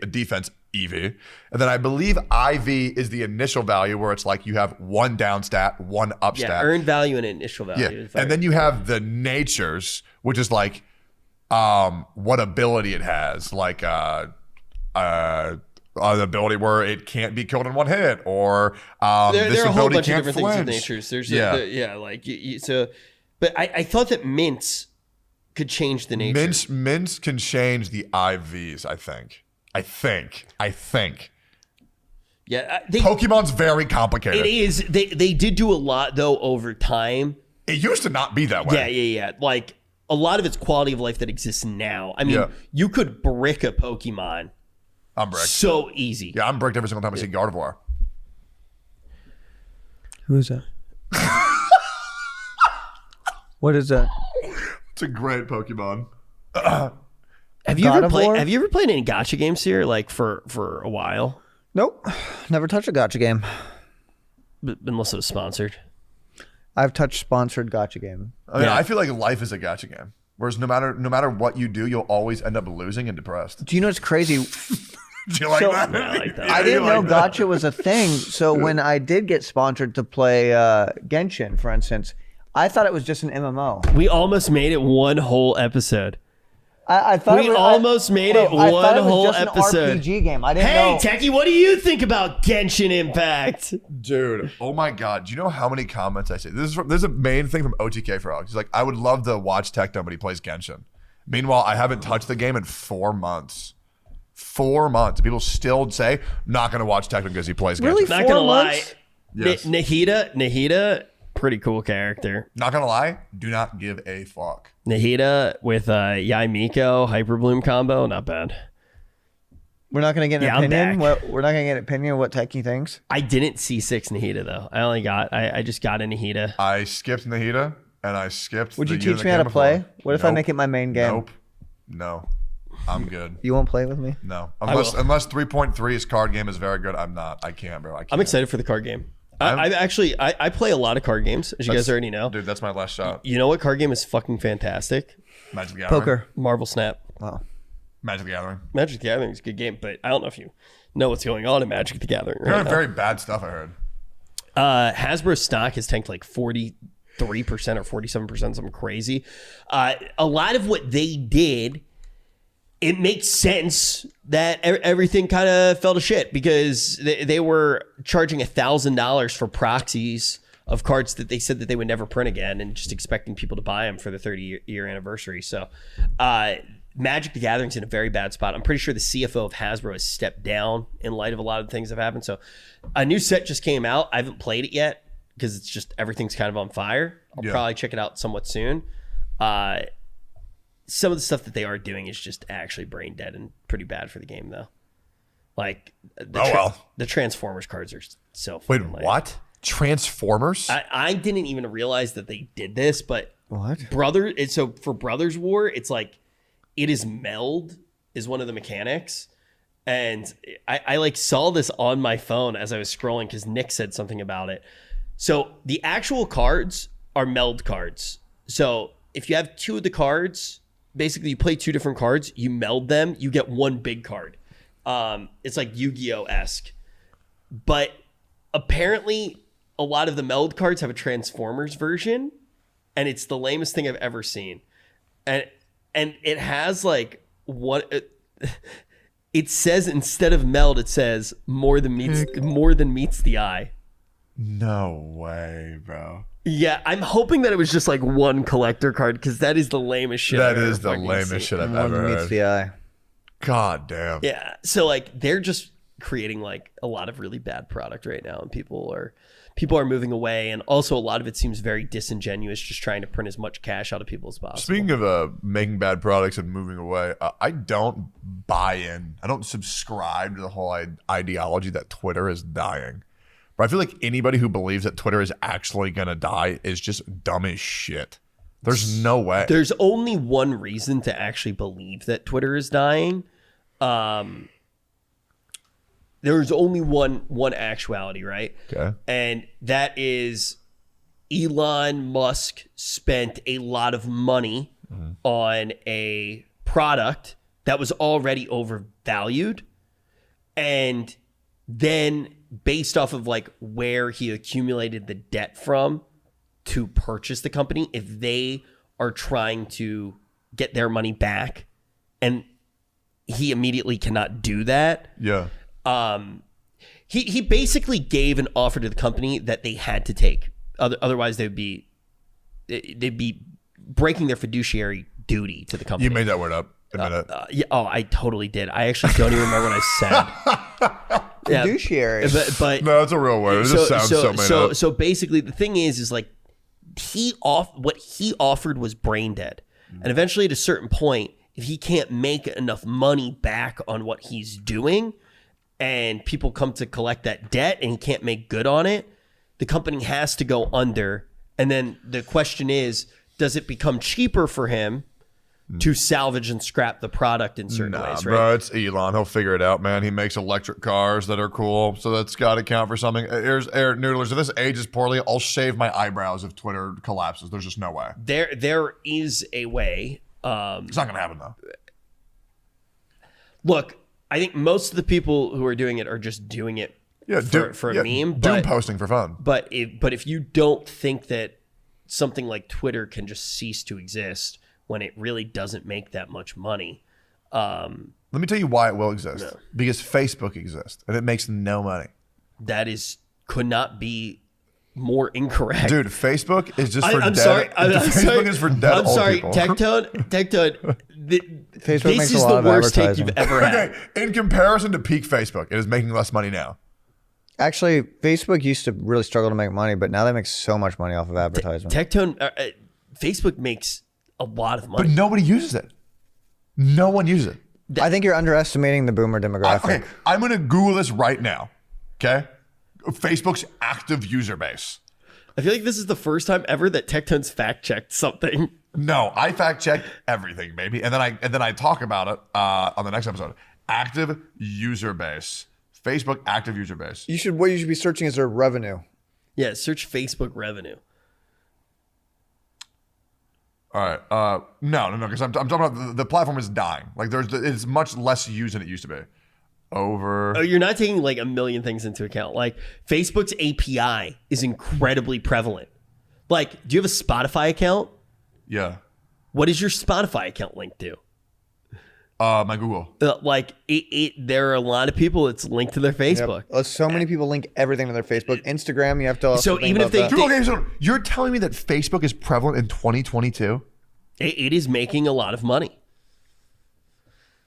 a defense EV, and then I believe IV is the initial value where it's like you have one down stat, one up stat. Earned value and initial value. Yeah, and then you have the natures, which is like what ability it has, like an ability where it can't be killed in one hit, or there are a whole bunch of different things with natures. There's but I thought that mints could change the nature. Mints can change the IVs. I think. Yeah, Pokemon's very complicated. It is. They did do a lot though over time. It used to not be that way. Yeah. Like a lot of its quality of life that exists now. I mean, you could brick a Pokemon. I'm bricked. So easy. Yeah, I'm bricked every single time I see Gardevoir. Who is that? What is that? It's a great Pokemon. Have you ever played any gacha games here, like for a while? Nope. Never touched a gacha game. Unless it was sponsored. I've touched sponsored gacha game. I feel like life is a gacha game. Whereas no matter what you do, you'll always end up losing and depressed. Do you know what's crazy? Do you like that? Yeah, I like that. I didn't know gacha was a thing. So when I did get sponsored to play Genshin, for instance, I thought it was just an MMO. We almost made it one whole episode. I thought we almost made it one whole just episode. An RPG game. I didn't Hey, know. Techie, what do you think about Genshin Impact? Dude, oh my God. Do you know how many comments I see? This is a main thing from OTK Frog. He's like, I would love to watch Tectone, but he plays Genshin. Meanwhile, I haven't touched the game in 4 months. 4 months. People still say, not going to watch Tectone because he plays Genshin. Really? Not gonna lie. Yes. Nahida, pretty cool character. Not going to lie, do not give a fuck. Nahida with Yai Miko, Hyper Bloom combo, not bad. We're not going to get an I'm opinion. back. We're not going to get an opinion of what Techie thinks. I didn't C6 Nahida though. I just got a Nahida. I skipped Nahida, and I skipped Would the you unit teach that me how came to play? before. What if I Nope. make it my main game? Nope. No. I'm good. You won't play with me? No. will. Unless 3.3's card game is very good, I'm not. I can't, bro. I can't. I'm excited for the card game. I play a lot of card games, as you guys already know. Dude, that's my last shot. You know what card game is fucking fantastic? Magic the Gathering. Poker. Marvel Snap. Wow. Magic the Gathering. Magic the Gathering is a good game, but I don't know if you know what's going on in Magic the Gathering You're right now. very bad stuff, I heard. Hasbro stock has tanked like 43% or 47%, something crazy. A lot of what they did, it makes sense that everything kind of fell to shit because they were charging $1,000 for proxies of cards that they said that they would never print again and just expecting people to buy them for the 30-year anniversary. So Magic the Gathering's in a very bad spot. I'm pretty sure the CFO of Hasbro has stepped down in light of a lot of things that have happened. So a new set just came out. I haven't played it yet because it's just everything's kind of on fire. I'll probably check it out somewhat soon. Some of the stuff that they are doing is just actually brain dead and pretty bad for the game, though. Like the Transformers cards are so Wait, fucking lame. what? Transformers? I didn't even realize that they did this, but What? so for Brothers War, it's like it is meld is one of the mechanics. And I like saw this on my phone as I was scrolling because Nick said something about it. So the actual cards are meld cards. So if you have two of the cards, basically you play two different cards, you meld them, you get one big card. It's like Yu-Gi-Oh-esque. But apparently a lot of the meld cards have a Transformers version, and it's the lamest thing I've ever seen. And it has like what it says instead of meld, it says more than meets the eye. No way, bro. Yeah, I'm hoping that it was just like one collector card because that is the lamest shit. That I've ever is the fucking lamest seen. shit I've One ever meets heard. the eye. God damn. Yeah, so like they're just creating like a lot of really bad product right now, and people are moving away, and also a lot of it seems very disingenuous, just trying to print as much cash out of people as possible. Speaking of making bad products and moving away, I don't buy in. I don't subscribe to the whole ideology that Twitter is dying. But I feel like anybody who believes that Twitter is actually going to die is just dumb as shit. There's no way. There's only one reason to actually believe that Twitter is dying. There's only one actuality, right? Okay. And that is Elon Musk spent a lot of money on a product that was already overvalued. And then based off of like where he accumulated the debt from to purchase the company, if they are trying to get their money back and he immediately cannot do that. Yeah. He basically gave an offer to the company that they had to take. Otherwise they'd be breaking their fiduciary duty to the company. You made that word up. Admit it. Yeah, I totally did. I actually don't even remember what I said. Fiduciary. But No, it's a real word. It just sounds so made up. So basically, the thing is like what he offered was brain dead, and eventually, at a certain point, if he can't make enough money back on what he's doing, and people come to collect that debt, and he can't make good on it, the company has to go under. And then the question is, does it become cheaper for him to salvage and scrap the product in certain ways, right? Bro, it's Elon. He'll figure it out, man. He makes electric cars that are cool, so that's got to count for something. Here's Noodlers. If this ages poorly, I'll shave my eyebrows if Twitter collapses. There's just no way. There is a way. It's not gonna happen though. Look, I think most of the people who are doing it are just doing it for a meme. Doom posting for fun. But if you don't think that something like Twitter can just cease to exist when it really doesn't make that much money. Let me tell you why it will exist. No. Because Facebook exists and it makes no money. That could not be more incorrect. Dude, Facebook is just for I'm dead. Sorry. Facebook is for dead I'm old sorry. people. Tectone. Facebook this makes is a lot the of worst take advertising. you've ever had. Okay, in comparison to peak Facebook, it is making less money now. Actually, Facebook used to really struggle to make money, but now they make so much money off of advertising. Tectone, Facebook makes a lot of money. But nobody uses it. No one uses it. I think you're underestimating the boomer demographic. Okay, I'm going to Google this right now. Okay? Facebook's active user base. I feel like this is the first time ever that Tectone's fact checked something. No, I fact check everything, baby, and then I talk about it on the next episode. Active user base, Facebook active user base. What you should be searching is their revenue. Yeah, search Facebook revenue. All right, no, because I'm talking about the platform is dying. Like it's much less used than it used to be. Oh, you're not taking like a million things into account. Like Facebook's API is incredibly prevalent. Like, do you have a Spotify account? Yeah. What is your Spotify account linked to? My Google. There are a lot of people it's linked to their Facebook. Yep. So many people link everything to their Facebook. Instagram, you have to. So even if they, okay, so you're telling me that Facebook is prevalent in 2022? It is making a lot of money.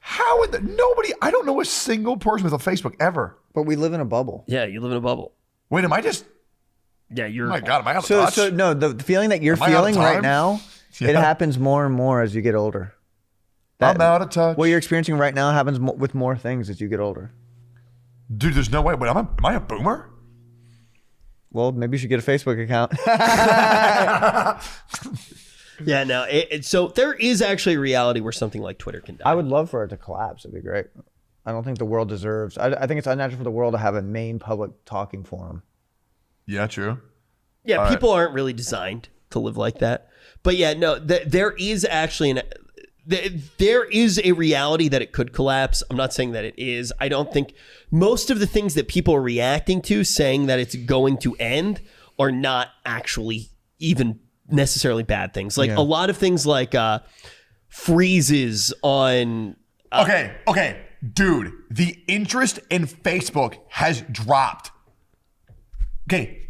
How would nobody? I don't know a single person with a Facebook ever. But we live in a bubble. Yeah, you live in a bubble. Wait, am I just? Yeah, you're. Oh my God, am I out of touch? So no, the feeling that you're feeling right now, it happens more and more as you get older. I'm out of touch. What you're experiencing right now happens with more things as you get older. Dude, there's no way. Wait, am I a boomer? Well, maybe you should get a Facebook account. Yeah, no. So there is actually a reality where something like Twitter can die. I would love for it to collapse. It'd be great. I don't think the world deserves. I think it's unnatural for the world to have a main public talking forum. Yeah, true. Yeah, people aren't really designed to live like that. But yeah, no. There is actually there is a reality that it could collapse. I'm not saying that it is. I don't think most of the things that people are reacting to, saying that it's going to end, are not actually even necessarily bad things. Like a lot of things like freezes on. Okay. Dude, the interest in Facebook has dropped. Okay.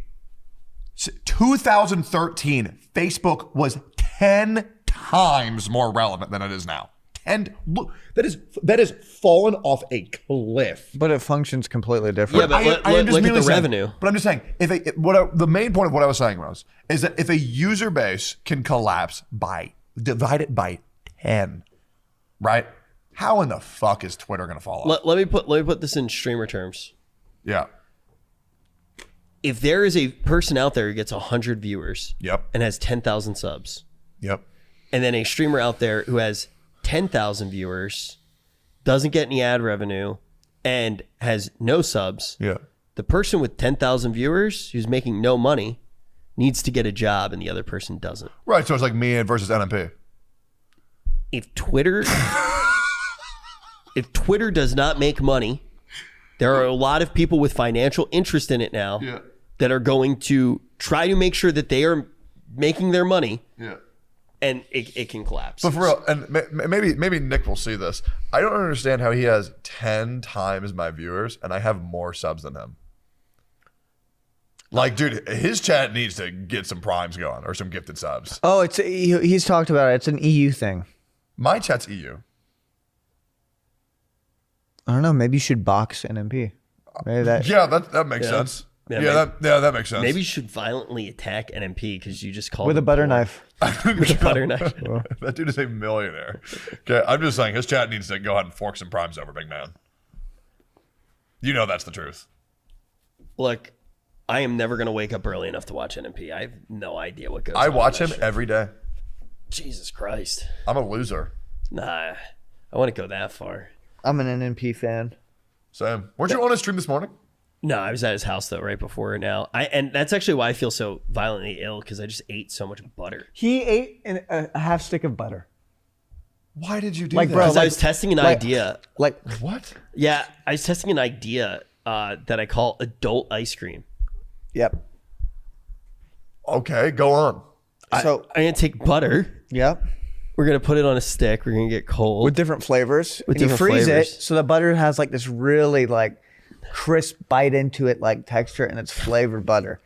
2013, Facebook was 10 times more relevant than it is now. And look, that is fallen off a cliff. But it functions completely different. Yeah, but look at the revenue. But I'm just saying, the main point of what I was saying is that if a user base can collapse divide it by 10, right? How in the fuck is Twitter gonna fall off? Let me put this in streamer terms. Yeah. If there is a person out there who gets 100 viewers, Yep. and has 10,000 subs, Yep. and then a streamer out there who has 10,000 viewers, doesn't get any ad revenue, and has no subs, Yeah. the person with 10,000 viewers who's making no money needs to get a job and the other person doesn't. Right. So it's like me versus NMP. If Twitter does not make money, there are a lot of people with financial interest in it now that are going to try to make sure that they are making their money. Yeah. And it can collapse. But for real, and maybe Nick will see this. I don't understand how he has 10 times my viewers and I have more subs than him. Like, dude, his chat needs to get some primes going or some gifted subs. Oh, he's talked about it. It's an EU thing. My chat's EU. I don't know. Maybe you should box NMP. Maybe that. Yeah, that makes sense. That makes sense. Maybe you should violently attack NMP because you just called with a butter knife. With a butter knife. That dude is a millionaire. Okay, I'm just saying his chat needs to go ahead and fork some primes over, big man. You know that's the truth. Look, I am never going to wake up early enough to watch NMP. I have no idea what goes on. I watch him every day. Jesus Christ. I'm a loser. Nah, I want to go that far. I'm an NMP fan. Same. Weren't you on a stream this morning? No, I was at his house though right before now. And that's actually why I feel so violently ill because I just ate so much butter. He ate a half stick of butter. Why did you do like, that? Bro, Because I was testing an idea. Like what? Yeah, I was testing an idea that I call adult ice cream. Yep. Okay, go on. So I'm gonna take butter. Yep. We're gonna put it on a stick. We're gonna get cold With different flavors. With and different you freeze flavors. it so the butter has like this really like crisp bite into it like texture and it's flavored butter.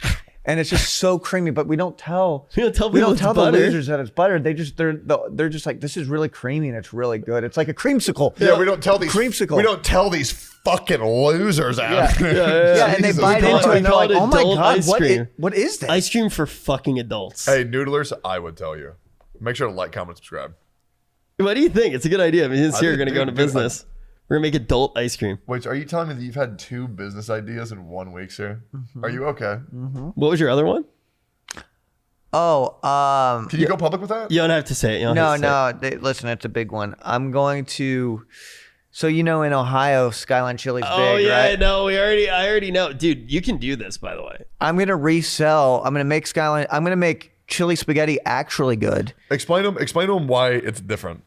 And it's just so creamy, but we don't tell We don't tell the butter. losers that it's butter. They're just like, this is really creamy and it's really good. It's like a creamsicle. Yeah, we don't tell these creamsicle. We don't tell these fucking losers out. Yeah, and they Jesus. bite into it and they're call like, it oh my adult God, ice what cream. what is this? Ice cream for fucking adults. Hey, noodlers, I would tell you. Make sure to like, comment, subscribe. What do you think? It's a good idea. Me and Sierra are think- gonna go into dude, business. We're gonna make adult ice cream. Wait, are you telling me that you've had 2 business ideas in 1 week, sir? Are you okay? What was your other one? Oh, Can you go public with that? You don't have to say it. You don't have to say it. listen, it's a big one. I'm going to, so in Ohio, Skyline Chili's Oh big, yeah, right? no, I already know, dude. You can do this, by the way. I'm gonna make chili spaghetti actually good. Explain to them why it's different.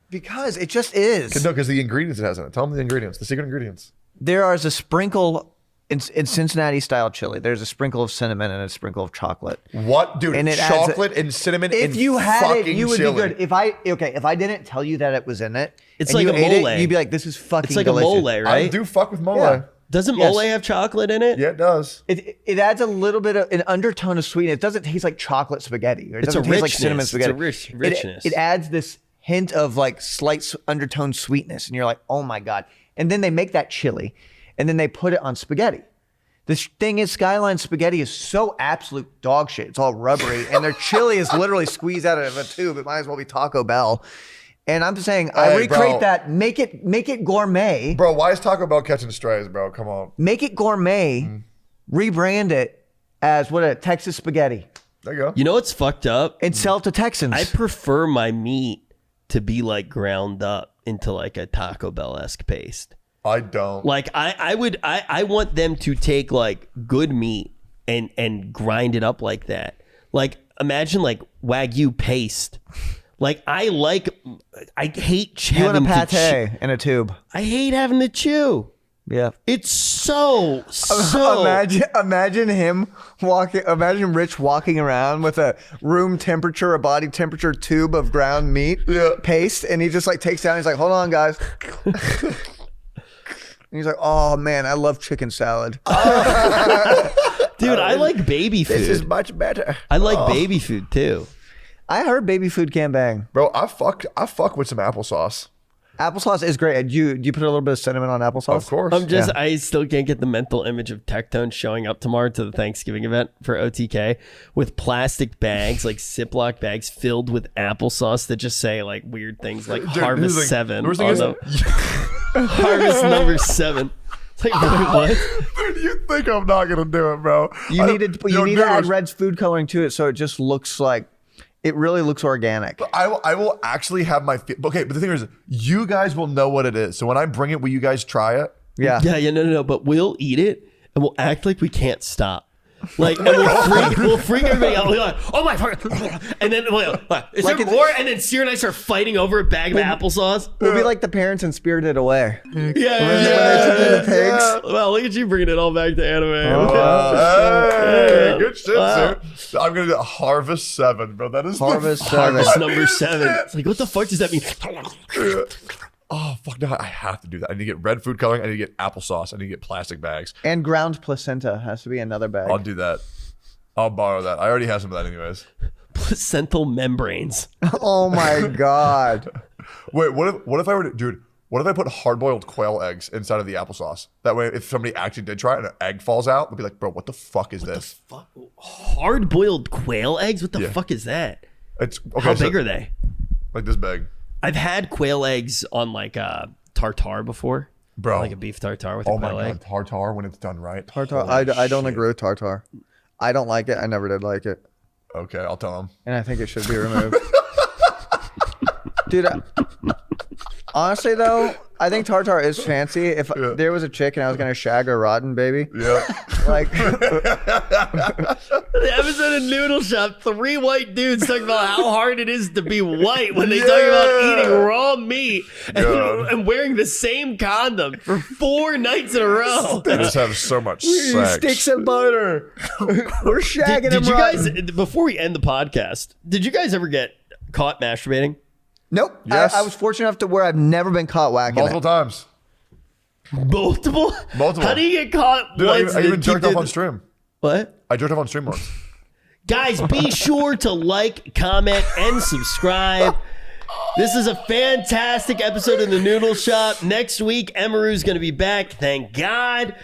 Because it just is. No, because the ingredients it has in it. Tell them the ingredients, the secret ingredients. There is a sprinkle in Cincinnati style chili. There's a sprinkle of cinnamon and a sprinkle of chocolate. What, dude? And it adds chocolate and cinnamon. If and you had it, fucking you would chili. be good. If I didn't tell you that it was in it, It's and like you a ate mole. it, you'd be like, "This is fucking It's like delicious." a mole, I right? do fuck with mole. Yeah. Doesn't Yes. mole have chocolate in it? Yeah, it does. It adds a little bit of an undertone of sweetness. It doesn't taste like chocolate spaghetti, or it It's a doesn't taste like richness. cinnamon It's a spaghetti. richness. It adds this hint of like slight undertone sweetness, and you're like, "Oh my God!" And then they make that chili, and then they put it on spaghetti. The thing is, Skyline spaghetti is so absolute dog shit. It's all rubbery, and their chili is literally squeezed out of a tube. It might as well be Taco Bell. And I'm saying, I Hey, recreate bro. that. Make it gourmet. Bro, why is Taco Bell catching strays, bro? Come on. Make it gourmet. Rebrand it as Texas spaghetti, There you go. You know what's fucked up? and sell it to Texans. I prefer my meat to be like ground up into like a Taco Bell-esque paste. I don't. Like I want them to take like good meat and grind it up like that. Like imagine like Wagyu paste. Like I hate you want a having to pate in a tube. I hate having to chew. Yeah. It's so Imagine him walking. Imagine Rich walking around with a room temperature, a body temperature tube of ground meat paste, and he just like takes down. He's like, "Hold on, guys." And he's like, "Oh man, I love chicken salad. Dude, I like baby food. This is much better." I like baby food too. I heard baby food can bang. Bro, I fuck with some applesauce. Applesauce is great. Do you put a little bit of cinnamon on applesauce? Of course. I still can't get the mental image of Tectone showing up tomorrow to the Thanksgiving event for OTK with plastic bags, like Ziploc bags filled with applesauce that just say like weird things like Dude, Harvest this is like- 7 worst on thing the Harvest number 7. It's like, wait, what? Dude, you think I'm not gonna do it, bro? You need to add red. Red's food coloring to it, so it just looks like it really looks organic. I will actually have my okay, but the thing is, you guys will know what it is. So when I bring it, will you guys try it? Yeah. Yeah, no. But we'll eat it and we'll act like we can't stop. Like, and we'll freak everybody out. We'll be like, oh my fuck! And then is there more? And then Seer and I start fighting over a bag of applesauce. We'll be like the parents in Spirited Away. Yeah. Well, look at you bringing it all back to anime. Hey, good shit, sir. I'm gonna do Harvest 7, bro. That is Harvest 7. Harvest number 7. It's like, what the fuck does that mean? Oh fuck no! I have to do that. I need to get red food coloring. I need to get applesauce. I need to get plastic bags. And ground placenta has to be another bag. I'll do that. I'll borrow that. I already have some of that anyways. Placental membranes. Oh my god. Wait, what if I were to, dude? What if I put hard-boiled quail eggs inside of the applesauce? That way, if somebody actually did try it and an egg falls out, they'll be like, bro, what the fuck is this? Hard-boiled quail eggs? What the fuck is that? It's okay, How big are they? Like this big. I've had quail eggs on like tartare before. Bro. Like a beef tartare with a Oh my quail god, egg. tartare when it's done right. Tartar. Holy I don't shit. agree with tartar. I don't like it. I never did like it. Okay, I'll tell them. And I think it should be removed. Dude, honestly though, I think tartar is fancy. If there was a chick and I was gonna shag a rotten baby, Yeah. like The episode of Noodle Shop, 3 white dudes talking about how hard it is to be white when they talk about eating raw meat and wearing the same condom for 4 nights in a row. They just have so much sex. sticks and butter. We're shagging Did him you guys, rotten. before we end the podcast, did you guys ever get caught masturbating? Nope. Yes. I was fortunate enough to where I've never been caught whacking Multiple it. times. Multiple? How do you get caught Dude, once? I even that you jerked off did- on stream. What? I jerked off on stream once. Guys, be sure to like, comment, and subscribe. This is a fantastic episode of the Noodle Shop. Next week, Emaru's going to be back. Thank God.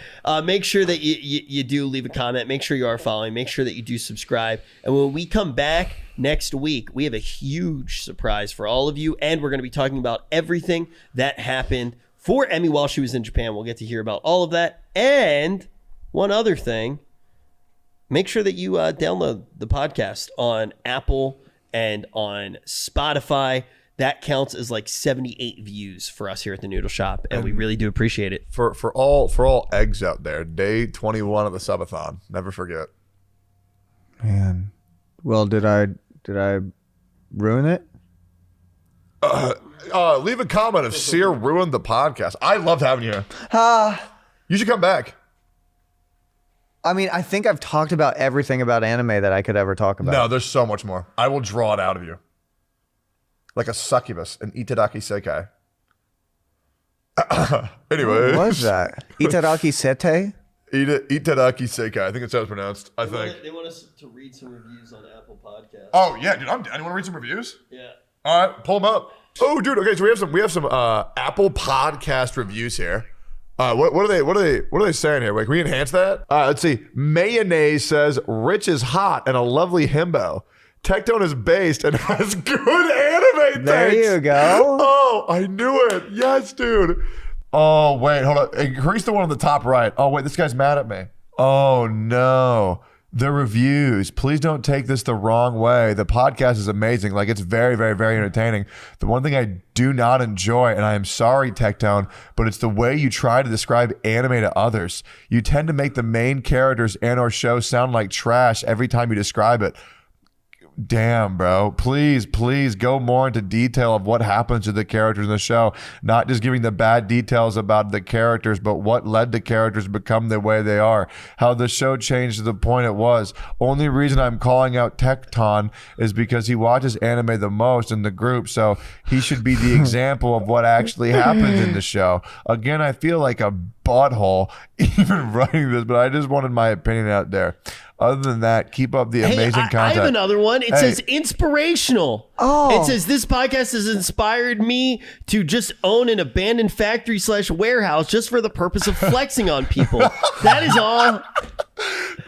Make sure that you do leave a comment. Make sure you are following. Make sure that you do subscribe. And when we come back next week, we have a huge surprise for all of you. And we're going to be talking about everything that happened for Emmy while she was in Japan. We'll get to hear about all of that. And one other thing. Make sure that you download the podcast on Apple and on Spotify. That counts as like 78 views for us here at the Noodle Shop, and we really do appreciate it. For all eggs out there, day 21 of the subathon. Never forget. Man. Well, did I ruin it? Leave a comment if Seer ruined the podcast. I loved having you here. You should come back. I mean, I think I've talked about everything about anime that I could ever talk about. No, there's so much more. I will draw it out of you. Like a succubus, an Itadaki Sekai. Anyway. What was that? Itadaki Sete? Itadaki Sekai. I think it's how it's pronounced. I think. They want us to read some reviews on Apple Podcasts. Oh yeah, dude. I'm down. You want to read some reviews? Yeah. All right, pull them up. Oh, dude. Okay, so we have some Apple Podcast reviews here. What are they saying here? Wait, can we enhance that? Let's see. Mayonnaise says Rich is hot and a lovely himbo. Tectone is based and has good anime. There takes. you go. Oh, I knew it. Yes, dude. Oh, wait, hold on. Increase the one on the top right. Oh, wait, this guy's mad at me. Oh, no. The reviews. Please don't take this the wrong way. The podcast is amazing. Like, it's very, very, very entertaining. The one thing I do not enjoy, and I am sorry, Tectone, but it's the way you try to describe anime to others. You tend to make the main characters and or show sound like trash every time you describe it. Damn, bro. Please go more into detail of what happens to the characters in the show. Not just giving the bad details about the characters, but what led the characters become the way they are. How the show changed to the point it was. Only reason I'm calling out Tecton is because he watches anime the most in the group, so he should be the example of what actually happens in the show. Again, I feel like a butthole even writing this, but I just wanted my opinion out there. Other than that, keep up the amazing content. I have another one. It says inspirational. Oh. It says this podcast has inspired me to just own an abandoned factory / warehouse just for the purpose of flexing on people. That is all.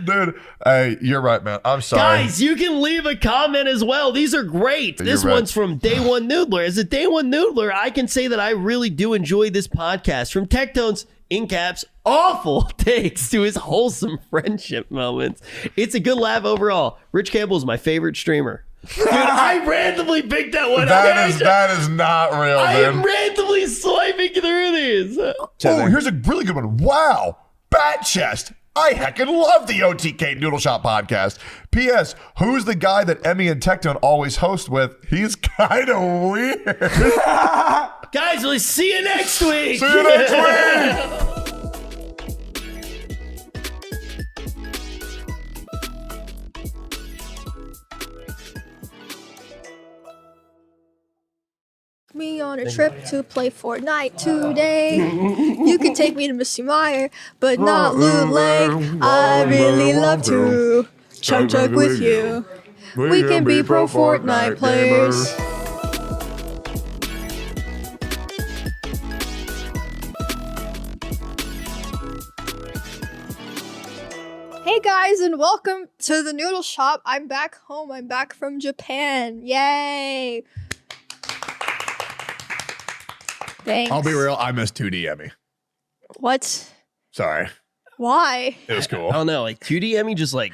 Dude, hey, you're right, man. I'm sorry. Guys, you can leave a comment as well. These are great. This right. one's from Day One Noodler. As a Day One Noodler, I can say that I really do enjoy this podcast. From Tectone's, in caps, awful takes to his wholesome friendship moments. It's a good laugh overall. Rich Campbell is my favorite streamer. Dude, I randomly picked that one. That is not real, I dude. am randomly swiping through these. Oh, here's a really good one. Wow. Bat chest. I heckin' love the OTK Noodle Shop podcast. P.S. Who's the guy that Emmy and Tectone always host with? He's kind of weird. Guys, we'll see you next week. See you next week. Me on a trip to play Fortnite today. You can take me to Missy Meyer, but not Loot Lake. I really love to chug with you. We can be pro Fortnite players. Hey guys, and welcome to the Noodle Shop. I'm back home. I'm back from Japan. Yay! Thanks. I'll be real. I missed 2D Emmy. What? Sorry. Why? It was cool. I don't know. Like 2D Emmy just like,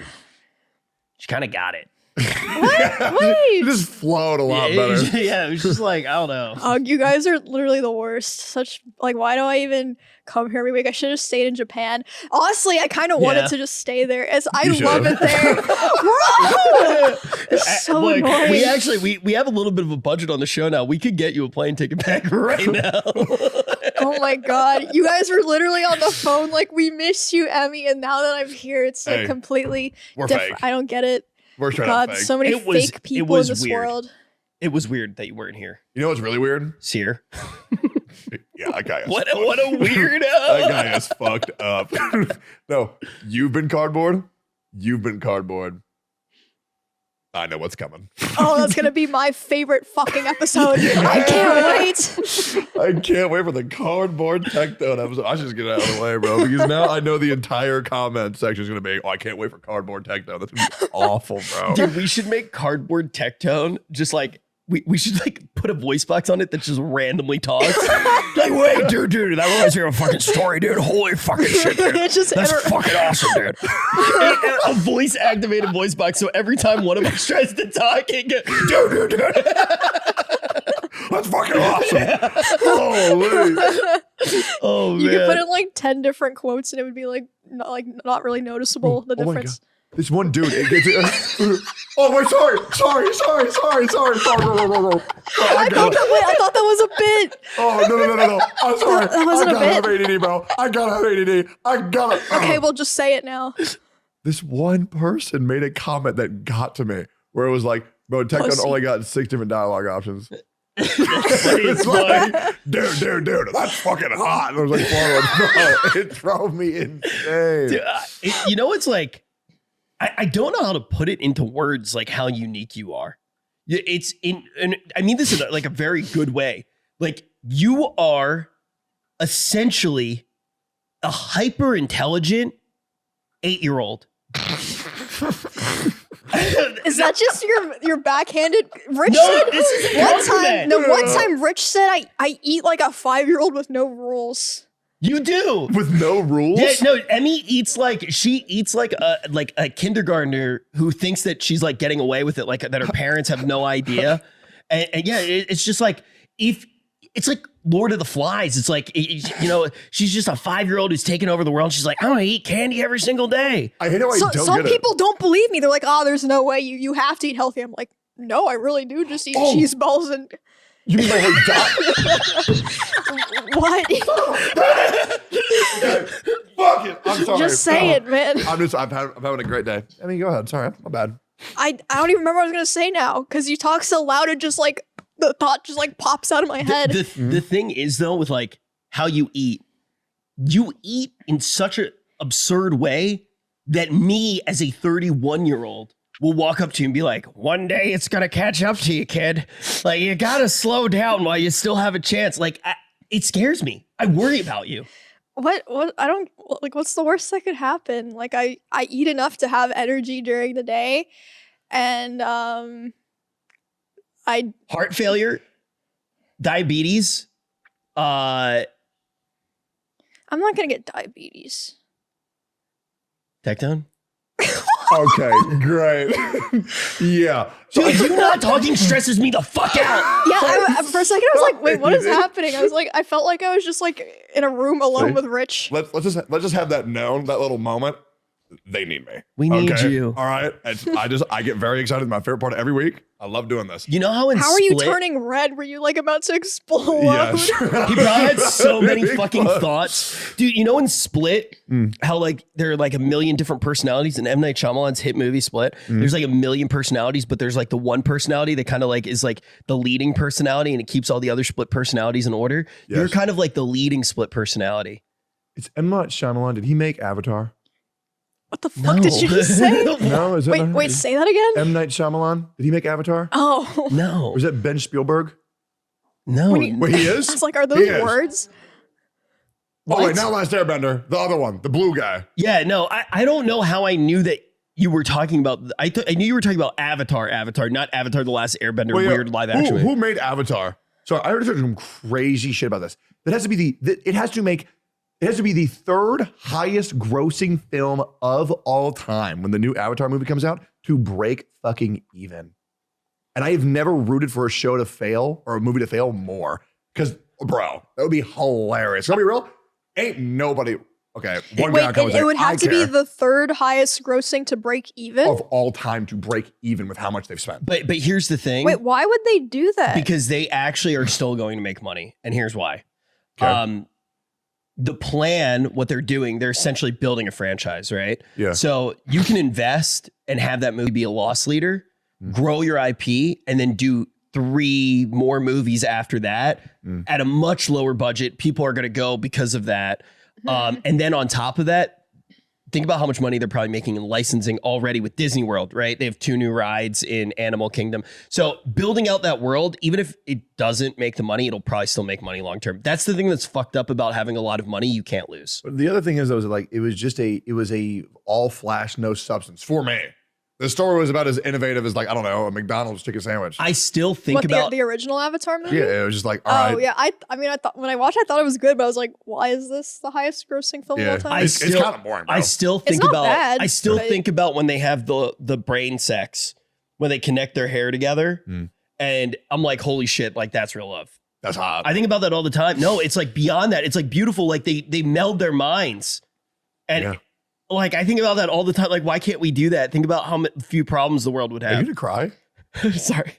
she kind of got it. What? It Wait. just flowed a lot better. It was just like, I don't know. You guys are literally the worst. Such like, why do I even come here every week? I should have stayed in Japan. Honestly, I kind of wanted to just stay there, as I love it there. Bro! It's so Look, annoying. we actually we have a little bit of a budget on the show now. We could get you a plane ticket back right now. Oh my god, you guys were literally on the phone like, we miss you, Emmy, and now that I'm here, it's like completely we're different. fake. I don't get it. We're straight up God, fake. so many It was- fake it people was in this weird. world. It was weird that you weren't here. You know what's really weird? Seer. Yeah, that guy is What fucked. a weirdo. That guy is fucked up. No, you've been cardboard. You've been cardboard. I know what's coming. Oh, that's gonna be my favorite fucking episode. I can't wait. I can't wait for the cardboard Tectone episode. I should just get out of the way, bro, because now I know the entire comment section is going to be, oh, I can't wait for cardboard Tectone. That's going to be awful, bro. Dude, we should make cardboard Tectone just like, we should like put a voice box on it that just randomly talks. Like, wait, dude, that reminds me of a fucking story, dude. Holy fucking shit, dude. It's just That's fucking awesome, dude. A voice activated voice box. So every time one of us tries to talk, it goes, dude. That's fucking awesome. Holy. Oh, You man. could put in like 10 different quotes and it would be like not really noticeable, the Oh my difference. God. This one dude, it gets it. Oh, wait, sorry. I thought that was a bit. Oh, no. I'm sorry. That wasn't I a gotta have bit. ADD, bro. I gotta have ADD. I gotta. Okay, well, just say it now. This one person made a comment that got to me where it was like, bro, Tectone Pussy. only got 6 different dialogue options. It's like, dude, that's fucking hot. And I was like, bro, it drove me insane. Dude, you know, it's like, I don't know how to put it into words, like how unique you are. It's and I mean this in like a very good way. Like, you are essentially a hyper intelligent 8-year-old. Is that just your backhanded? Rich No, said this is a one compliment. time. No, one time Rich said I eat like a 5-year-old with no rules. You do. With no rules? Yeah, no, Emmy eats like a kindergartner who thinks that she's like getting away with it, like that her parents have no idea. And yeah, it's just like, if it's like Lord of the Flies. It's like, you know, she's just a 5-year-old who's taking over the world. She's like, I'm gonna eat candy every single day. I hate how I don't Some get people don't believe me. They're like, oh, there's no way you have to eat healthy. I'm like, no, I really do just eat cheese balls and it. You mean like diet? what? Fuck it. I'm sorry. Just say it, man. I'm having a great day. I mean, go ahead. Sorry, my bad. I don't even remember what I was gonna say now because you talk so loud. It just like the thought just like pops out of my head. The thing is though, with like how you eat in such an absurd way that me as a 31-year-old will walk up to you and be like, one day it's gonna catch up to you, kid. Like, you gotta slow down while you still have a chance. Like, it scares me. I worry about you. What I don't like. What's the worst that could happen? Like I eat enough to have energy during the day, and Heart failure, diabetes. I'm not gonna get diabetes. Tectone? Okay, great. Yeah. Dude, you not talking stresses me the fuck out. Yeah, for a second I was like, wait, what is happening? I was like, I felt like I was just like in a room alone See? with Rich. Let's just have that known, that little moment. they need me. We need you. All right. I get very excited. My favorite part of every week. I love doing this. You know how in How are you Split- turning red? Were you like about to explode? Yes. He probably had so many fucking thoughts. Dude, you know in Split, how like there are like a million different personalities in M. Night Shyamalan's hit movie Split? There's like a million personalities, but there's like the one personality that kind of like is like the leading personality and it keeps all the other Split personalities in order. Yes. You're kind of like the leading Split personality. It's M. Night Shyamalan. Did he make Avatar? What the fuck did you just say? No, is that Wait, say that again? M. Night Shyamalan? Did he make Avatar? Oh. No. Or is that Ben Spielberg? No. When you- Wait, he is? I was like, are He those is. words? Oh, wait, not Last Airbender. The other one, the blue guy. Yeah, no, I don't know how I knew that you were talking about. I knew you were talking about Avatar, not Avatar: The Last Airbender, Well, yeah, weird live action. movie. Who made Avatar? So I heard some crazy shit about this. It has to be it has to be the third highest grossing film of all time when the new Avatar movie comes out to break fucking even. And I have never rooted for a show to fail or a movie to fail more. Because, bro, that would be hilarious. Can I be real? Ain't nobody. Okay, one guy Wait, comes it like, would have I to be care the third highest grossing to break even? of all time to break even with how much they've spent. But here's the thing. Wait, why would they do that? Because they actually are still going to make money, and here's why. Okay. The plan, what they're doing, they're essentially building a franchise, right? Yeah. So you can invest and have that movie be a loss leader, grow your IP, and then do 3 more movies after that at a much lower budget. People are going to go because of that. And then on top of that, think about how much money they're probably making in licensing already with Disney World, right? They have 2 new rides in Animal Kingdom. So building out that world, even if it doesn't make the money, it'll probably still make money long term. That's the thing that's fucked up about having a lot of money you can't lose. But the other thing is, though, is like it was a all flash, no substance for me. The story was about as innovative as like, I don't know, a McDonald's chicken sandwich. I still think what, about the original Avatar movie? Yeah, it was just like, all right. Yeah. I mean, I thought when I watched, I thought it was good, but I was like, why is this the highest grossing film of all time? It's kind of boring, bro. I still think not about bad, I still but- think about when they have the brain sex, when they connect their hair together, and I'm like, holy shit, like that's real love. That's hot. I think about that all the time. No, it's like beyond that. It's like beautiful. Like they meld their minds, and like I think about that all the time. Like, why can't we do that? Think about how few problems the world would Are you have. gonna cry? Sorry.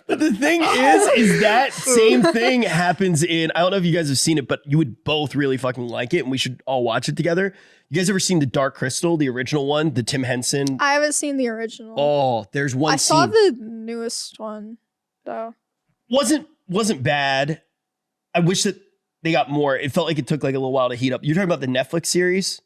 But the thing is that same thing happens in, I don't know if you guys have seen it, but you would both really fucking like it and we should all watch it together. You guys ever seen The Dark Crystal, the original one, the Tim Henson? I haven't seen the original. Oh, there's one I saw scene. the newest one, though. Wasn't bad. I wish that they got more. It felt like it took like a little while to heat up. You're talking about the Netflix series?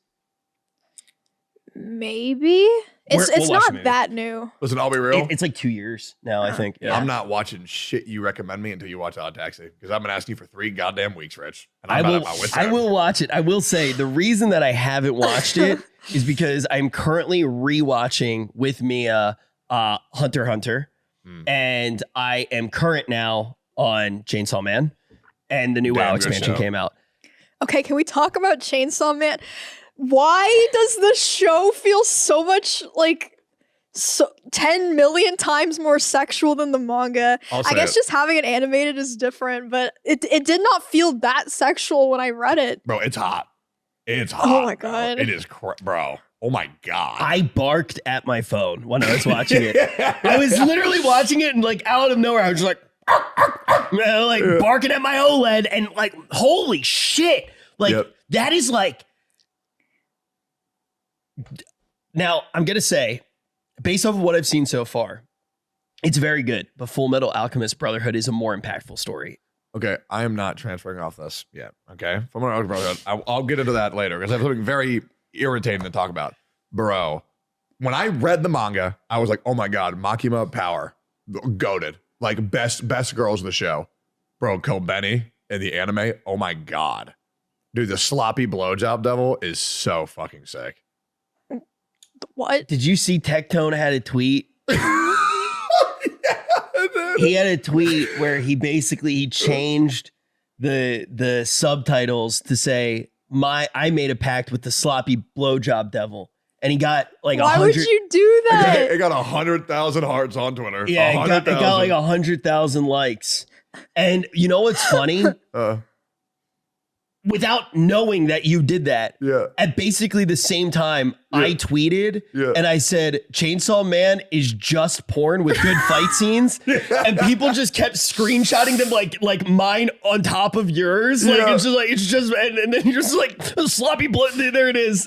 Maybe. We'll It's watch the not movie. that new. Listen, I'll be real. It's like 2 years now, I think. Yeah. I'm not watching shit you recommend me until you watch Odd Taxi because I've been asking you for 3 goddamn weeks, Rich. And I'm about at my wit's I end. will watch it. I will say the reason that I haven't watched it is because I'm currently rewatching with Mia Hunter x Hunter, and I am current now on Chainsaw Man, and the new Damn WoW good expansion show. came out. Okay, can we talk about Chainsaw Man? Why does the show feel so much like 10 million times more sexual than the manga? I'll I say guess it. just having it animated is different, but it did not feel that sexual when I read it. Bro, it's hot. It's hot. Oh my bro. God. It is, bro. Oh my God. I barked at my phone when I was watching it. I was literally watching it and like out of nowhere, I was just like, barking at my OLED and like, holy shit. Like Yep. that is like, now I'm going to say, based off of what I've seen so far, it's very good, but Full Metal Alchemist Brotherhood is a more impactful story. Okay, I am not transferring off this yet. Okay, from our brotherhood, I'll get into that later because I have something very irritating to talk about, bro. When I read the manga, I was like, "Oh my God, Makima power, goated, like best girls of the show, bro." Kobeni in the anime, oh my God, dude, the sloppy blowjob devil is so fucking sick. What? Did you see Tectone had a tweet? He had a tweet where he changed the subtitles to say I made a pact with the sloppy blowjob devil, and he got like Why 100. would you do that? It got 100,000 hearts on Twitter. Yeah, it got 100,000. like 100,000 likes. And you know what's funny? without knowing that you did that. Yeah. At basically the same time, I tweeted and I said, Chainsaw Man is just porn with good fight scenes. And people just kept screenshotting them like mine on top of yours. Like it's just and then you're just like sloppy blood. There it is.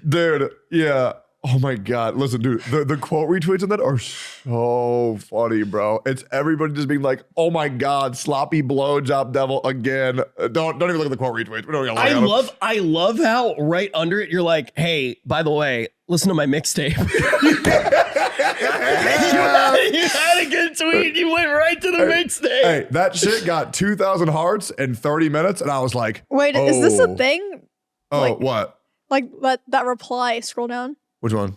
Dude, yeah. Oh my God. Listen, dude, the quote retweets on that are so funny, bro. It's everybody just being like, oh my God, sloppy blowjob devil again. Don't even look at the quote retweets. We don't gotta look at them. I love how right under it, you're like, hey, by the way, listen to my mixtape. You had a good tweet. You went right to the mixtape. Hey, that shit got 2,000 hearts in 30 minutes. And I was like, Wait, is this a thing? Oh, what? Like that reply, scroll down. Which one?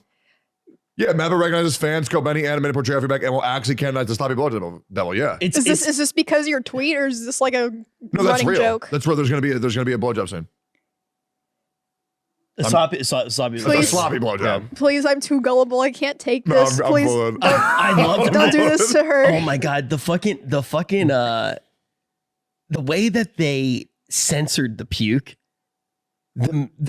Yeah, Maverick recognizes fans, scope any animated portrayal of feedback, and will actually canonize the sloppy blowjob devil. Yeah. Is this because of your tweet, or is this like a no? That's running real. joke? That's real. There's gonna be a blowjob scene. A sloppy It's a sloppy blowjob. Please, I'm too gullible. I can't take this. I'm Please, fine. I love don't do this to her. Oh my God, the way that they censored the puke.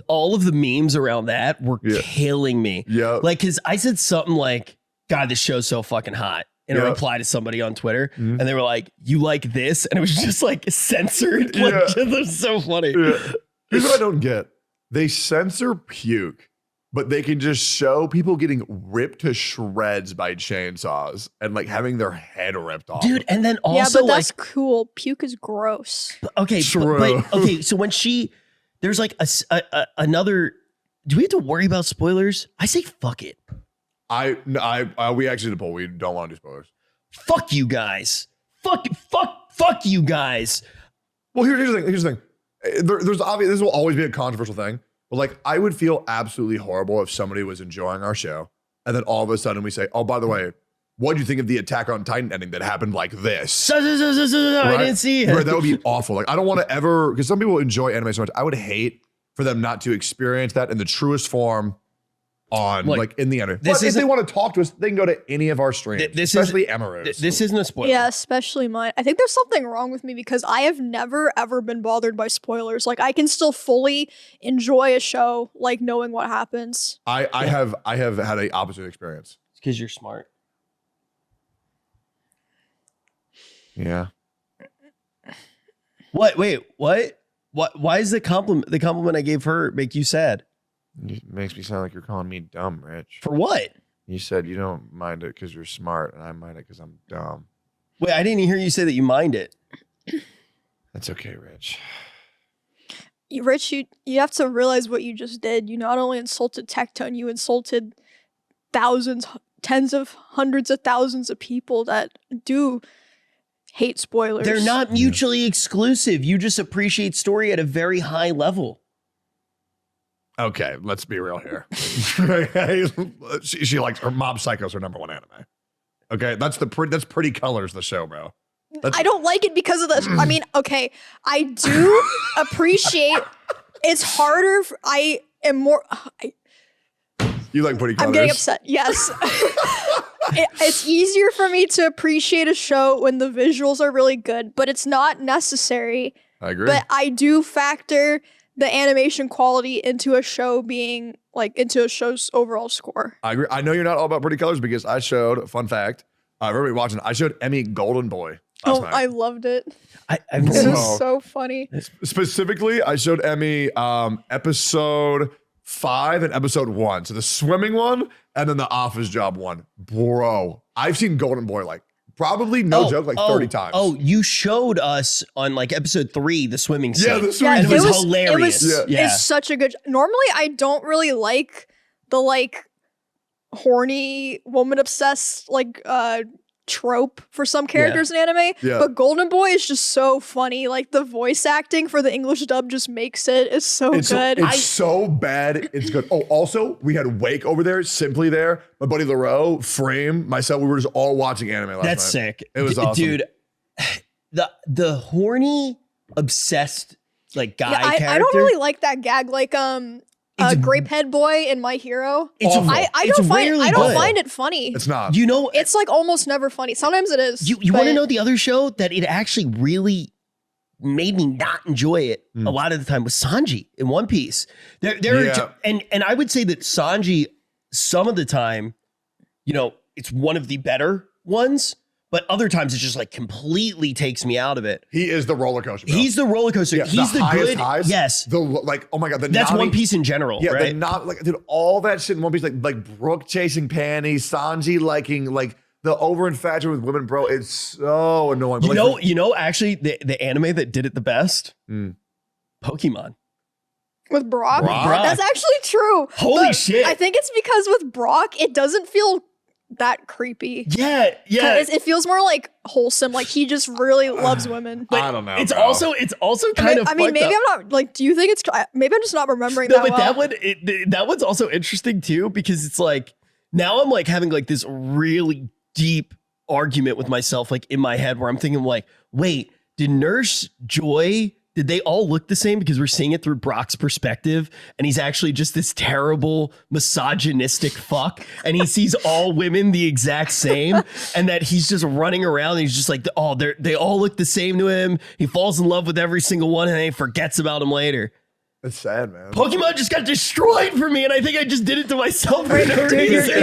All of the memes around that were killing me. Yeah. Like, cause I said something like, God, this show's so fucking hot. In a reply to somebody on Twitter. And they were like, you like this? And it was just like censored. Like, it was so funny. Yeah. Here's what I don't get. They censor puke, but they can just show people getting ripped to shreds by chainsaws and like having their head ripped off. Dude, and then also but that's cool. Puke is gross. Okay, but okay, so when there's like another. Do we have to worry about spoilers? I say fuck it. We actually did a poll. We don't want to do spoilers. Fuck you guys. Fuck you guys. Well, here's the thing. There's obvious. This will always be a controversial thing. But like, I would feel absolutely horrible if somebody was enjoying our show and then all of a sudden we say, "Oh, by the way, what do you think of the Attack on Titan ending that happened like this?" I didn't see it. Right, that would be awful. Like, I don't want to ever, because some people enjoy anime so much. I would hate for them not to experience that in the truest form on like in the internet. But if they want to talk to us, they can go to any of our streams, especially Emerald's. This isn't a spoiler. Yeah, especially mine. I think there's something wrong with me because I have never ever been bothered by spoilers. Like, I can still fully enjoy a show, like knowing what happens. I have had a opposite experience. It's because you're smart. Yeah. What? Wait, what? Why is the compliment I gave her make you sad? It makes me sound like you're calling me dumb, Rich. For what? You said you don't mind it because you're smart, and I mind it because I'm dumb. Wait, I didn't hear you say that you mind it. That's okay, Rich. Rich, you have to realize what you just did. You not only insulted Tectone, you insulted thousands, tens of hundreds of thousands of people that do hate spoilers. They're not mutually exclusive. You just appreciate story at a very high level. Okay, let's be real here. she likes her Mob Psycho's her #1 anime. Okay, that's Pretty Colors, the show, bro. I don't like it because of the. I mean, okay, I do appreciate. It's harder. I am more. You like Pretty Colors? I'm getting upset. Yes. It's easier for me to appreciate a show when the visuals are really good, but it's not necessary. I agree. But I do factor the animation quality into a show being like into a show's overall score. I agree. I know you're not all about Pretty Colors because I showed, fun fact, everybody watching, I showed Emmy Golden Boy last night. I loved it. It was so funny. Specifically, I showed Emmy episode 5 and episode 1. So the swimming one and then the office job one. Bro, I've seen Golden Boy like probably no joke like 30 times. Oh, you showed us on like episode 3 the swimming scene. Yeah, the swimming and it was hilarious. It's such a good. Normally, I don't really like the like horny woman obsessed like trope for some characters in anime. Yeah. But Golden Boy is just so funny. Like the voice acting for the English dub just makes it. It's so good. It's so bad. It's good. Oh, also, we had Wake over there, Simply there. My buddy LaRoe, Frame, myself, we were just all watching anime last night. That's sick. It was awesome. Dude, the horny, obsessed like guy character. I don't really like that gag. Like Grapehead Boy in My Hero. I don't find it funny. It's not. You know, it's like almost never funny. Sometimes it is. You want to know the other show that it actually really made me not enjoy it a lot of the time was Sanji in One Piece. There are and I would say that Sanji, some of the time, you know, it's one of the better ones, but other times it just like completely takes me out of it. He is the roller coaster. Bro. He's the roller coaster. Yeah, He's the highest good. highs, yes. The like, oh my god, that's One Piece in general. Yeah, right? not like dude, all that shit in One Piece, like Brooke chasing panties, Sanji liking like the over infatuated with women, bro. It's so annoying. You know, actually, the anime that did it the best, Pokemon. With Brock? Brock. That's actually true. Holy shit. I think it's because with Brock, it doesn't feel that creepy. Yeah. It feels more like wholesome. Like he just really loves women. I don't know. It's bro. also kind of. I mean, maybe up. I'm not like. Do you think it's? Maybe I'm just not remembering No, that but well. that one's also interesting too because it's like now I'm like having like this really deep argument with myself, like in my head, where I'm thinking like, wait, did Nurse Joy? Did they all look the same? Because we're seeing it through Brock's perspective, and he's actually just this terrible misogynistic fuck, and he sees all women the exact same, and that he's just running around, and he's just like, oh, they all look the same to him. He falls in love with every single one, and then he forgets about them later. It's sad, man. Pokemon just got destroyed for me, and I think I just did it to myself for no Dude, reason.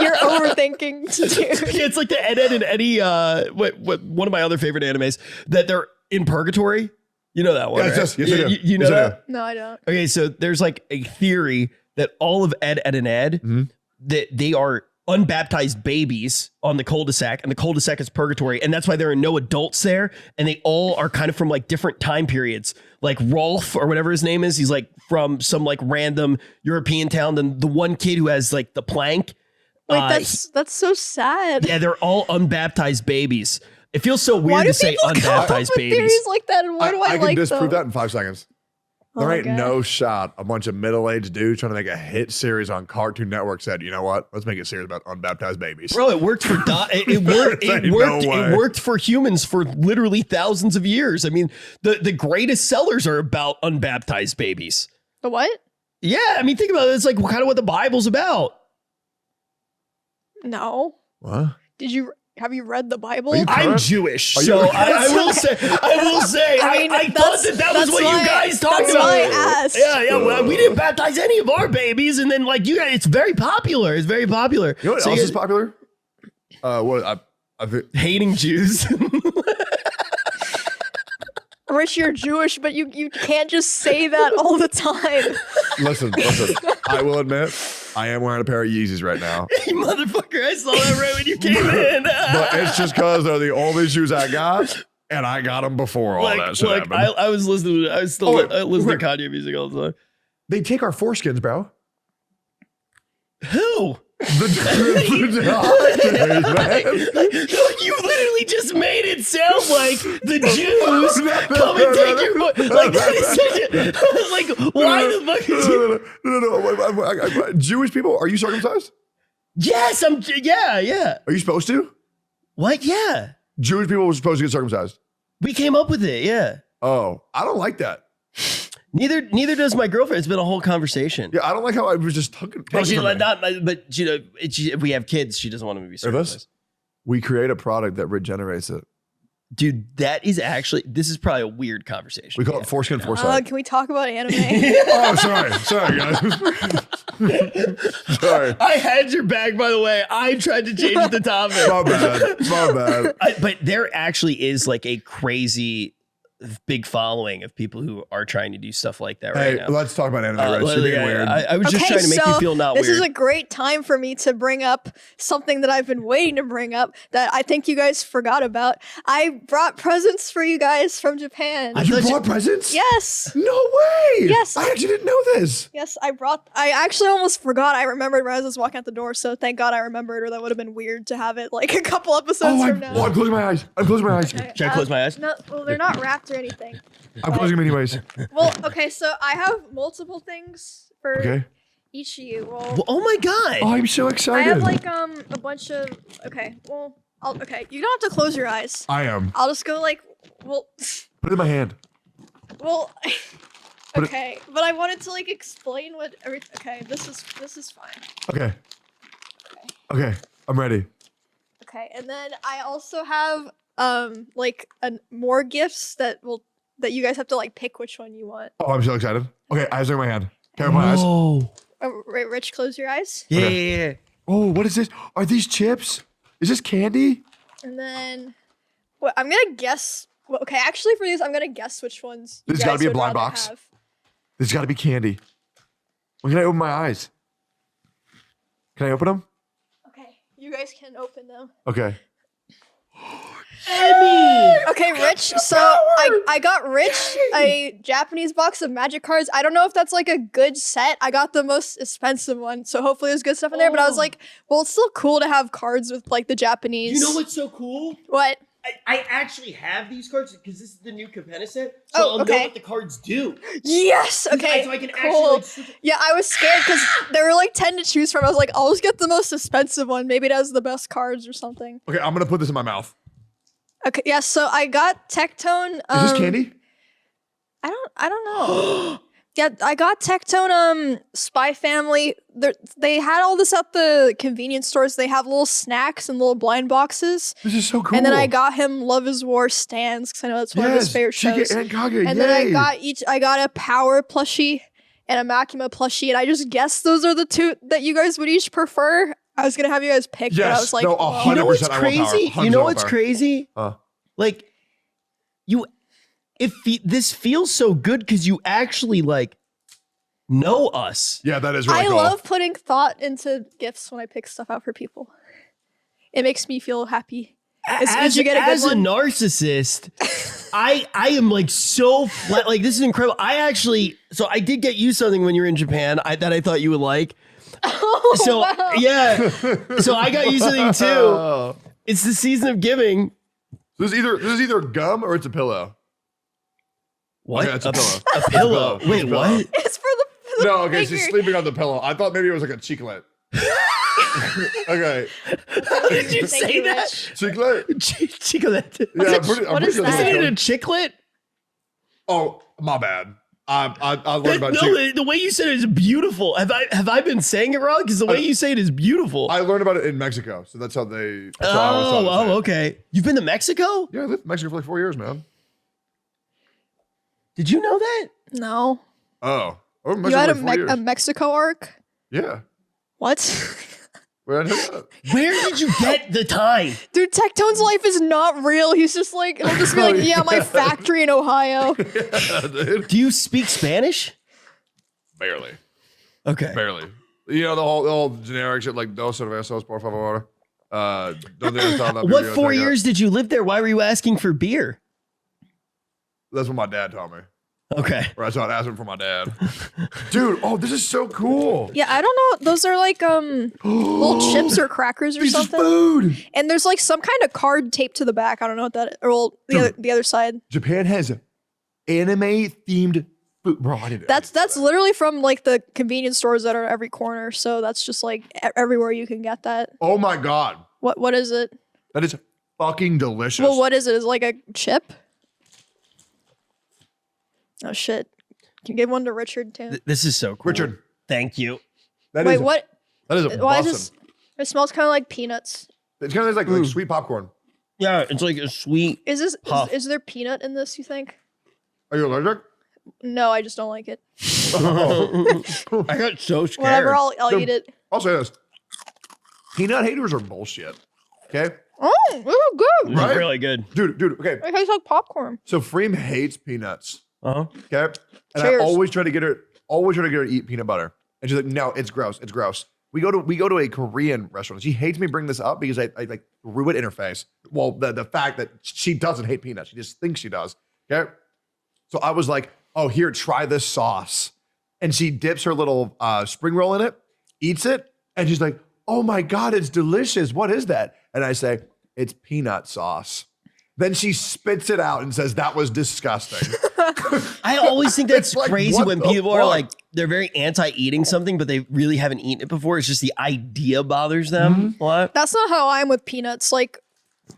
you're overthinking, dude. It's like the Ed and Eddie, what one of my other favorite animes, that they're in purgatory. You know that one, Yes, right? yes, I do. You know Yes, I that? do. No, I don't. Okay, so there's like a theory that all of Ed and Ed, that they are unbaptized babies on the cul-de-sac, and the cul-de-sac is purgatory, and that's why there are no adults there, and they all are kind of from like different time periods. Like Rolf or whatever his name is, he's like from some like random European town. Then the one kid who has like the plank. Wait, that's so sad. Yeah, they're all unbaptized babies. It feels so Why weird do to say people come up unbaptized with babies. theories like that, and why do I can like disprove them? that in 5 seconds. There Oh, ain't God. no shot a bunch of middle-aged dudes trying to make a hit series on Cartoon Network said, you know what? Let's make a series about unbaptized babies. Bro, it worked for it worked. Ain't It worked. no way. It worked for humans for literally thousands of years. I mean, the greatest sellers are about unbaptized babies. The what? Yeah, I mean, think about it. It's like kind of what the Bible's about. No. What? Have you read the Bible? Are you I'm current? Jewish, Are you- so I will say. I mean, I thought that was what you guys talked that's about. why I asked. Yeah. Well, we didn't baptize any of our babies, and then like you guys, it's very popular. It's very popular. You know what So else you is popular? I think hating Jews. Rich, you're Jewish, but you can't just say that all the time. listen. I will admit, I am wearing a pair of Yeezys right now. You motherfucker, I saw that right when you came in. But it's just because they're the only shoes I got, and I got them before all that shit happened. I was listening. I was still listening to Kanye music all the time. They take our foreskins, bro. Who? The You literally just made it sound like the Jews come and take your like that is such a, like why the fuck is you? No. Jewish people, are you circumcised? Yes, yeah. Are you supposed to? What? Yeah. Jewish people were supposed to get circumcised. We came up with it, yeah. Oh, I don't like that. Neither does my girlfriend. It's been a whole conversation. Yeah, I don't like how I was just taken. Well, she, from me. but you know, if we have kids, she doesn't want them to be Hear this? circumcised. We create a product that regenerates it. Dude, this is probably a weird conversation. We call it foreskin foresight. Can we talk about anime? Oh, sorry, guys. Sorry, I had your back, by the way. I tried to change the topic. my bad. But there actually is like a crazy big following of people who are trying to do stuff like that right Hey, now. let's talk about anime. Rich. You're being weird. I was just trying to make you feel not this weird. is a great time for me to bring up something that I've been waiting to bring up that I think you guys forgot about. I brought presents for you guys from Japan. You brought presents? Yes. No way. Yes. I actually didn't know this. Yes, I actually almost forgot. I remembered as I was walking out the door, so thank God I remembered, or that would have been weird to have it like a couple episodes from now. I'm closing my eyes. Should I close my eyes? No, well, they're not wrapped or anything. I'm closing them anyways. Well, okay, so I have multiple things for Okay. each of you. Well, Oh my god! Oh, I'm so I excited. have like a bunch of. Okay, well, okay, you don't have to close your eyes. I am. I'll just go like, well, Put it in my hand. well. Put it- Okay, but I wanted to like explain what everything. Okay, this is fine. Okay. Okay. I'm ready. Okay, and then I also have like more gifts that will that you guys have to like pick which one you want. Oh, I'm so excited. Okay, eyes are in my hand. Okay, my eyes. Oh. Right, Rich, close your eyes. Yeah, Okay. yeah, yeah. Oh, what is this? Are these chips? Is this candy? And then, I'm gonna guess. Well, okay, actually, for these, I'm gonna guess which ones. This has got gotta to be a blind box. This has got to be candy. When can I open my eyes? Can I open them? Okay, you guys can open them. Okay. Okay, Rich. So I got Rich a Japanese box of magic cards. I don't know if that's like a good set. I got the most expensive one, so hopefully there's good stuff in there. But I was like, well, it's still cool to have cards with like the Japanese. You know what's so cool? What? I actually have these cards because this is the new Capenna set. So Oh, I'll okay. know what the cards do. Yes. Okay. So I can cool. actually like, Yeah, I was scared because there were like 10 to choose from. I was like, I'll just get the most expensive one. Maybe it has the best cards or something. Okay, I'm gonna put this in my mouth. Okay. Yeah. So I got Tectone. Is this candy? I don't know. Yeah, I got Tectone Spy Family. They had all this at the convenience stores. They have little snacks and little blind boxes. This is so cool. And then I got him Love is War stands because I know that's one of his favorite shows. Chica and Kage, And then I got a Power plushie and a Makima plushie, and I just guessed those are the two that you guys would each prefer. I was gonna have you guys pick, but I was like, no, well, 100%. you know what's I want crazy? power. You know 100% what's power. crazy? Like, this feels so good because you actually like know us. Yeah, that is really I cool. love putting thought into gifts when I pick stuff out for people. It makes me feel happy. Did you get a good as a one? narcissist, I am like so flat. Like, this is incredible. I did get you something when you were in Japan that I thought you would like. Oh, So wow. yeah, so I got you something too. It's the season of giving. This is either gum or it's a pillow. What? Okay, it's a pillow. A pillow. It's a Wait, pillow. what? It's for the No, okay, she's figure. sleeping on the pillow. I thought maybe it was like a chiclet. Okay, Did you Thank say you, that? Rich. chiclet. Chiclet. Yeah, I'm pretty What is sure that's that? Isn't what it a it's chiclet? called. Oh, my bad. I learned about No, chiclet. the way you said it is beautiful. Have I been saying it wrong? Because the way you say it is beautiful. I learned about it in Mexico, so that's how they. That's how I always thought it was named. Okay. You've been to Mexico? Yeah, I lived in Mexico for like 4 years, man. Did you know that? No. Oh, I was in You Mexico had for like 4 years. a Mexico arc? Yeah. What? Where I know that. Where did you get the time? Dude, Tectone's life is not real. He's just like, he'll just be like, yeah, my factory in Ohio. Yeah, dude. Do you speak Spanish? Barely. Okay. Barely. You know, the whole generic shit like dos cervezas, por favor. ¿Dónde está la What biblioteca? 4 years did you live there? Why were you asking for beer? That's what my dad taught me. Okay. Or I started asking for my dad. Dude, oh, this is so cool. Yeah, I don't know. Those are like little chips or crackers or This is something. food. And there's like some kind of card taped to the back. I don't know what that is. Or well, the other side. Japan has anime themed food. Bro, I need to. That's literally from like the convenience stores that are every corner. So that's just like everywhere you can get that. Oh my God. What is it? That is fucking delicious. Well, what is it? Is it like a chip? Oh shit! Can you give one to Richard too? This is so cool. Richard, Thank you. that Wait, is what? That is Why is awesome. this? It smells kind of like peanuts. It's kind of like sweet popcorn. Yeah, it's like a sweet. Is this? Puff. Is there peanut in this? You think? Are you allergic? No, I just don't like it. I got so scared. Whatever, I'll eat it. I'll say this. Peanut haters are bullshit. Okay? Oh, this is good. This is Right? really good. Dude, okay. It tastes like popcorn. So Freem hates peanuts. Uh-huh. Okay? And Cheers. I always try to get her to eat peanut butter. And she's like, no, it's gross. It's gross. We go to a Korean restaurant. She hates me bringing this up because I like threw it in her face. Well, the fact that she doesn't hate peanuts. She just thinks she does. Okay? So I was like, oh, here, try this sauce. And she dips her little spring roll in it, eats it, and she's like, oh my God, it's delicious. What is that? And I say, it's peanut sauce. Then she spits it out and says, that was disgusting. I always think that's It's like, crazy what when the people are fuck? like, they're very anti-eating something, but they really haven't eaten it before. It's just the idea bothers them a lot. That's not how I am with peanuts. Like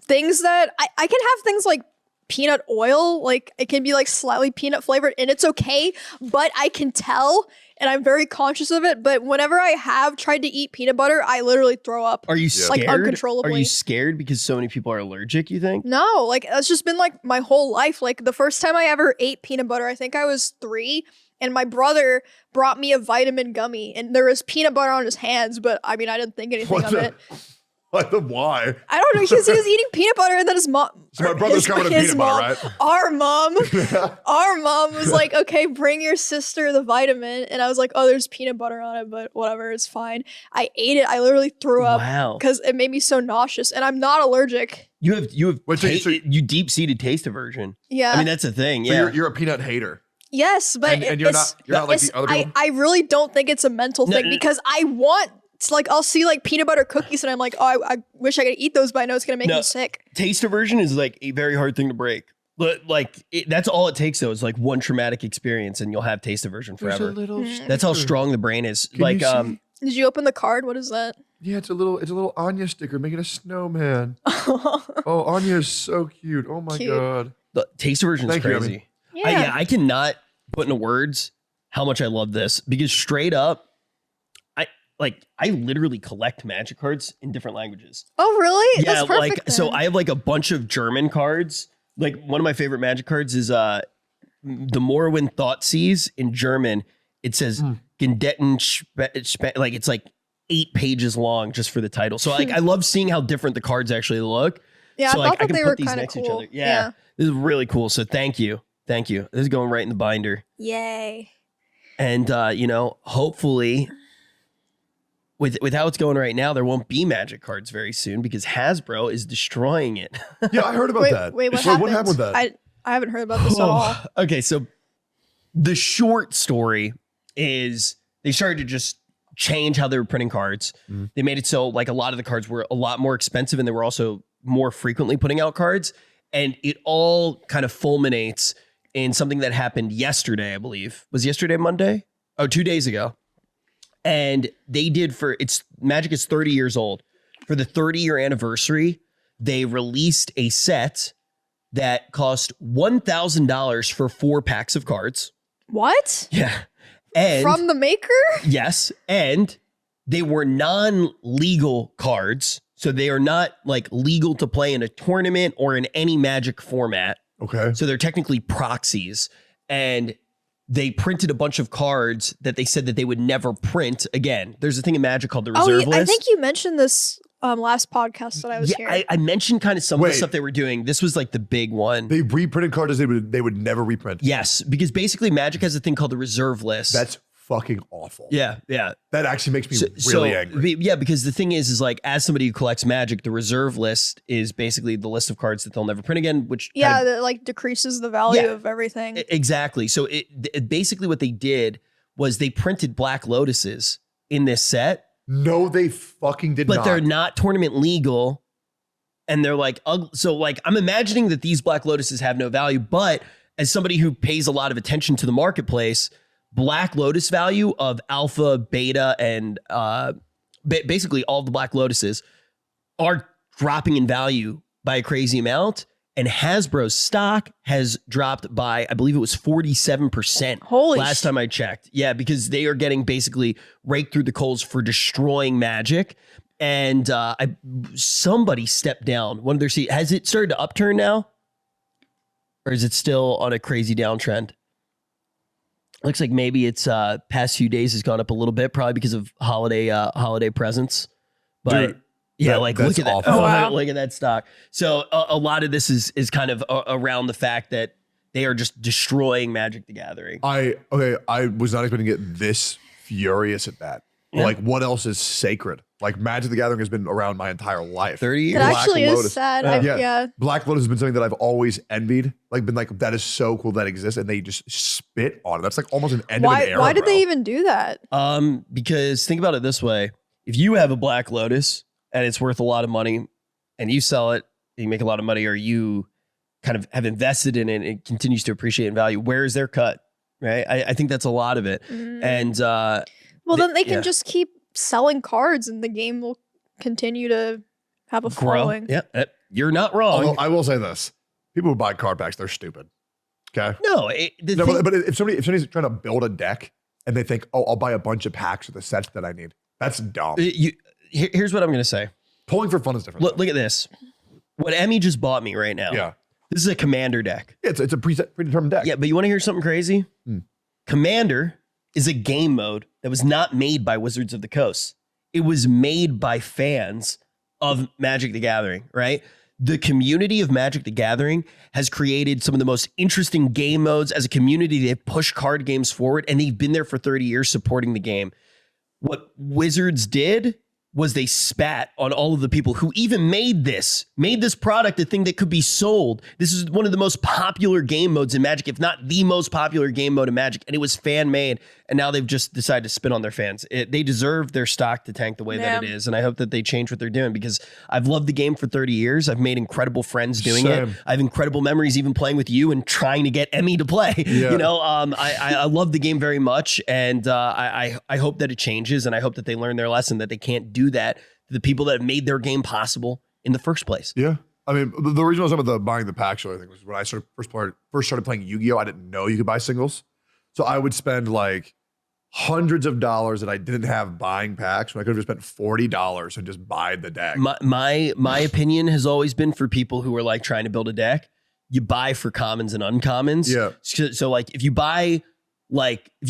things that I can have things like peanut oil, like it can be like slightly peanut flavored and it's okay, but I can tell and I'm very conscious of it. But whenever I have tried to eat peanut butter, I literally throw up. Are you Like, scared? uncontrollably. Are you scared because so many people are allergic, you think? No, like that's just been like my whole life. Like the first time I ever ate peanut butter, I think I was 3, and my brother brought me a vitamin gummy, and there was peanut butter on his hands. But I mean, I didn't think anything of it. Why? I don't know, because he was eating peanut butter, and then his mom. So my brother's covered in peanut butter, right? Our mom was like, "Okay, bring your sister the vitamin," and I was like, "Oh, there's peanut butter on it, but whatever, it's fine." I ate it. I literally threw up Wow. because it made me so nauseous, and I'm not allergic. You have Wait, so you deep-seated taste aversion. Yeah, I mean, that's the thing. So Yeah. you're a peanut hater. yes, but And you're not like it's- the other people? I really don't think it's a mental No, thing no. because I want. It's like I'll see like peanut butter cookies and I'm like, oh, I wish I could eat those, but I know it's gonna make No. me sick. Taste aversion is like a very hard thing to break. But like that's all it takes though is like one traumatic experience and you'll have taste aversion forever. That's how strong the brain is. Can like you see- Did you open the card? What is that? Yeah, it's a little Anya sticker making a snowman. Oh, Anya is so cute. Oh my Cute. god. the taste aversion is Thank you, crazy. Yeah. I cannot put into words how much I love this because straight up, I literally collect magic cards in different languages. Oh, really? Yeah, That's perfect. like so then. I have like a bunch of German cards. Like one of my favorite magic cards is the Morrowind Thoughtseize in German. It says Gendetten like it's like 8 pages long just for the title. So like I love seeing how different the cards actually look. Yeah, so I like thought that can they put were these kind of next to each cool. other. Yeah. This is really cool. So thank you. This is going right in the binder. Yay. And hopefully with how it's going right now, there won't be magic cards very soon because Hasbro is destroying it. Yeah, I heard about Wait, that. what happened? What happened with that? I haven't heard about this at all. Okay, so the short story is they started to just change how they were printing cards. They made it so like a lot of the cards were a lot more expensive and they were also more frequently putting out cards. And it all kind of fulminates in something that happened yesterday, I believe. Was yesterday Monday? Oh, 2 days ago. And they did Magic is 30 years old. For the 30-year anniversary, they released a set that cost $1,000 for 4 packs of cards. What? Yeah. And From the maker? yes, and they were non-legal cards. So they are not like legal to play in a tournament or in any Magic format. Okay. So they're technically proxies. And they printed a bunch of cards that they said that they would never print again. There's a thing in Magic called the reserve list. I think you mentioned this last podcast that I was Yeah, here. I mentioned kind of some of Wait. the stuff they were doing. This was like the big one. They reprinted cards they would never reprint. Yes, because basically Magic has a thing called the reserve list. That's fucking awful. yeah. That actually makes me So, really angry. Yeah, because the thing is like as somebody who collects Magic, the reserve list is basically the list of cards that they'll never print again, which yeah, that like decreases the value Yeah. of everything. Exactly. So it basically what they did was they printed Black Lotuses in this set, No, they fucking did but not. they're not tournament legal. And they're like, so like, I'm imagining that these Black Lotuses have no value, but as somebody who pays a lot of attention to the marketplace, Black Lotus value of alpha, beta, and basically all the Black Lotuses are dropping in value by a crazy amount. And Hasbro's stock has dropped by, I believe it was 47%. Holy last time I checked. Yeah, because they are getting basically raked through the coals for destroying Magic. And somebody stepped down one of their seats. Has it started to upturn now? Or is it still on a crazy downtrend? Looks like maybe it's past few days has gone up a little bit, probably because of holiday presents. But Dude, yeah, like look that's at that. awful. Oh, Wow. look at that stock. So a lot of this is kind of around the fact that they are just destroying Magic the Gathering. I was not expecting to get this furious at that. Yeah. Like, what else is sacred? Like, Magic the Gathering has been around my entire life. 30 It years. Black actually Lotus. is sad. Yeah. Yeah. Black Lotus has been something that I've always envied. Like, been like, that is so cool that exists, and they just spit on it. That's like almost an end of an era. Why did bro. they even do that? Because think about it this way: if you have a Black Lotus and it's worth a lot of money, and you sell it, you make a lot of money, or you kind of have invested in it, and it continues to appreciate in value. Where is their cut? Right? I think that's a lot of it. And Well, then they can yeah. just keep selling cards, and the game will continue to have a grow. following. Yeah, you're not wrong. Although I will say this: people who buy card packs, they're stupid. Okay. No, No, but if somebody's trying to build a deck and they think, oh, I'll buy a bunch of packs of the sets that I need. That's dumb. Here's what I'm going to say. Pulling for fun is different. Look at this. What Emmy just bought me right now. Yeah. This is a Commander deck. It's a predetermined deck. Yeah, but you want to hear something crazy? Commander is a game mode that was not made by Wizards of the Coast. It was made by fans of Magic the Gathering, right? The community of Magic the Gathering has created some of the most interesting game modes. As a community, they've pushed card games forward, and they've been there for 30 years supporting the game. What Wizards did was they spat on all of the people who even made this product a thing that could be sold. This is one of the most popular game modes in Magic, if not the most popular game mode in Magic, and it was fan made. And now they've just decided to spin on their fans. They deserve their stock to tank the way that it is, and I hope that they change what they're doing, because I've loved the game for 30 years. I've made incredible friends doing it. I have incredible memories even playing with you and trying to get Emmy to play. Yeah. You know, I love the game very much, and I hope that it changes, and I hope that they learn their lesson that they can't do that to the people that have made their game possible in the first place. Yeah. I mean, the reason I was talking about the buying the pack show, I think, was when I first started playing Yu-Gi-Oh! I didn't know you could buy singles. So I would spend like hundreds of dollars that I didn't have buying packs when I could have just spent $40 and just buy the deck. My opinion has always been, for people who are like trying to build a deck, you buy for commons and uncommons. Yeah. So like if you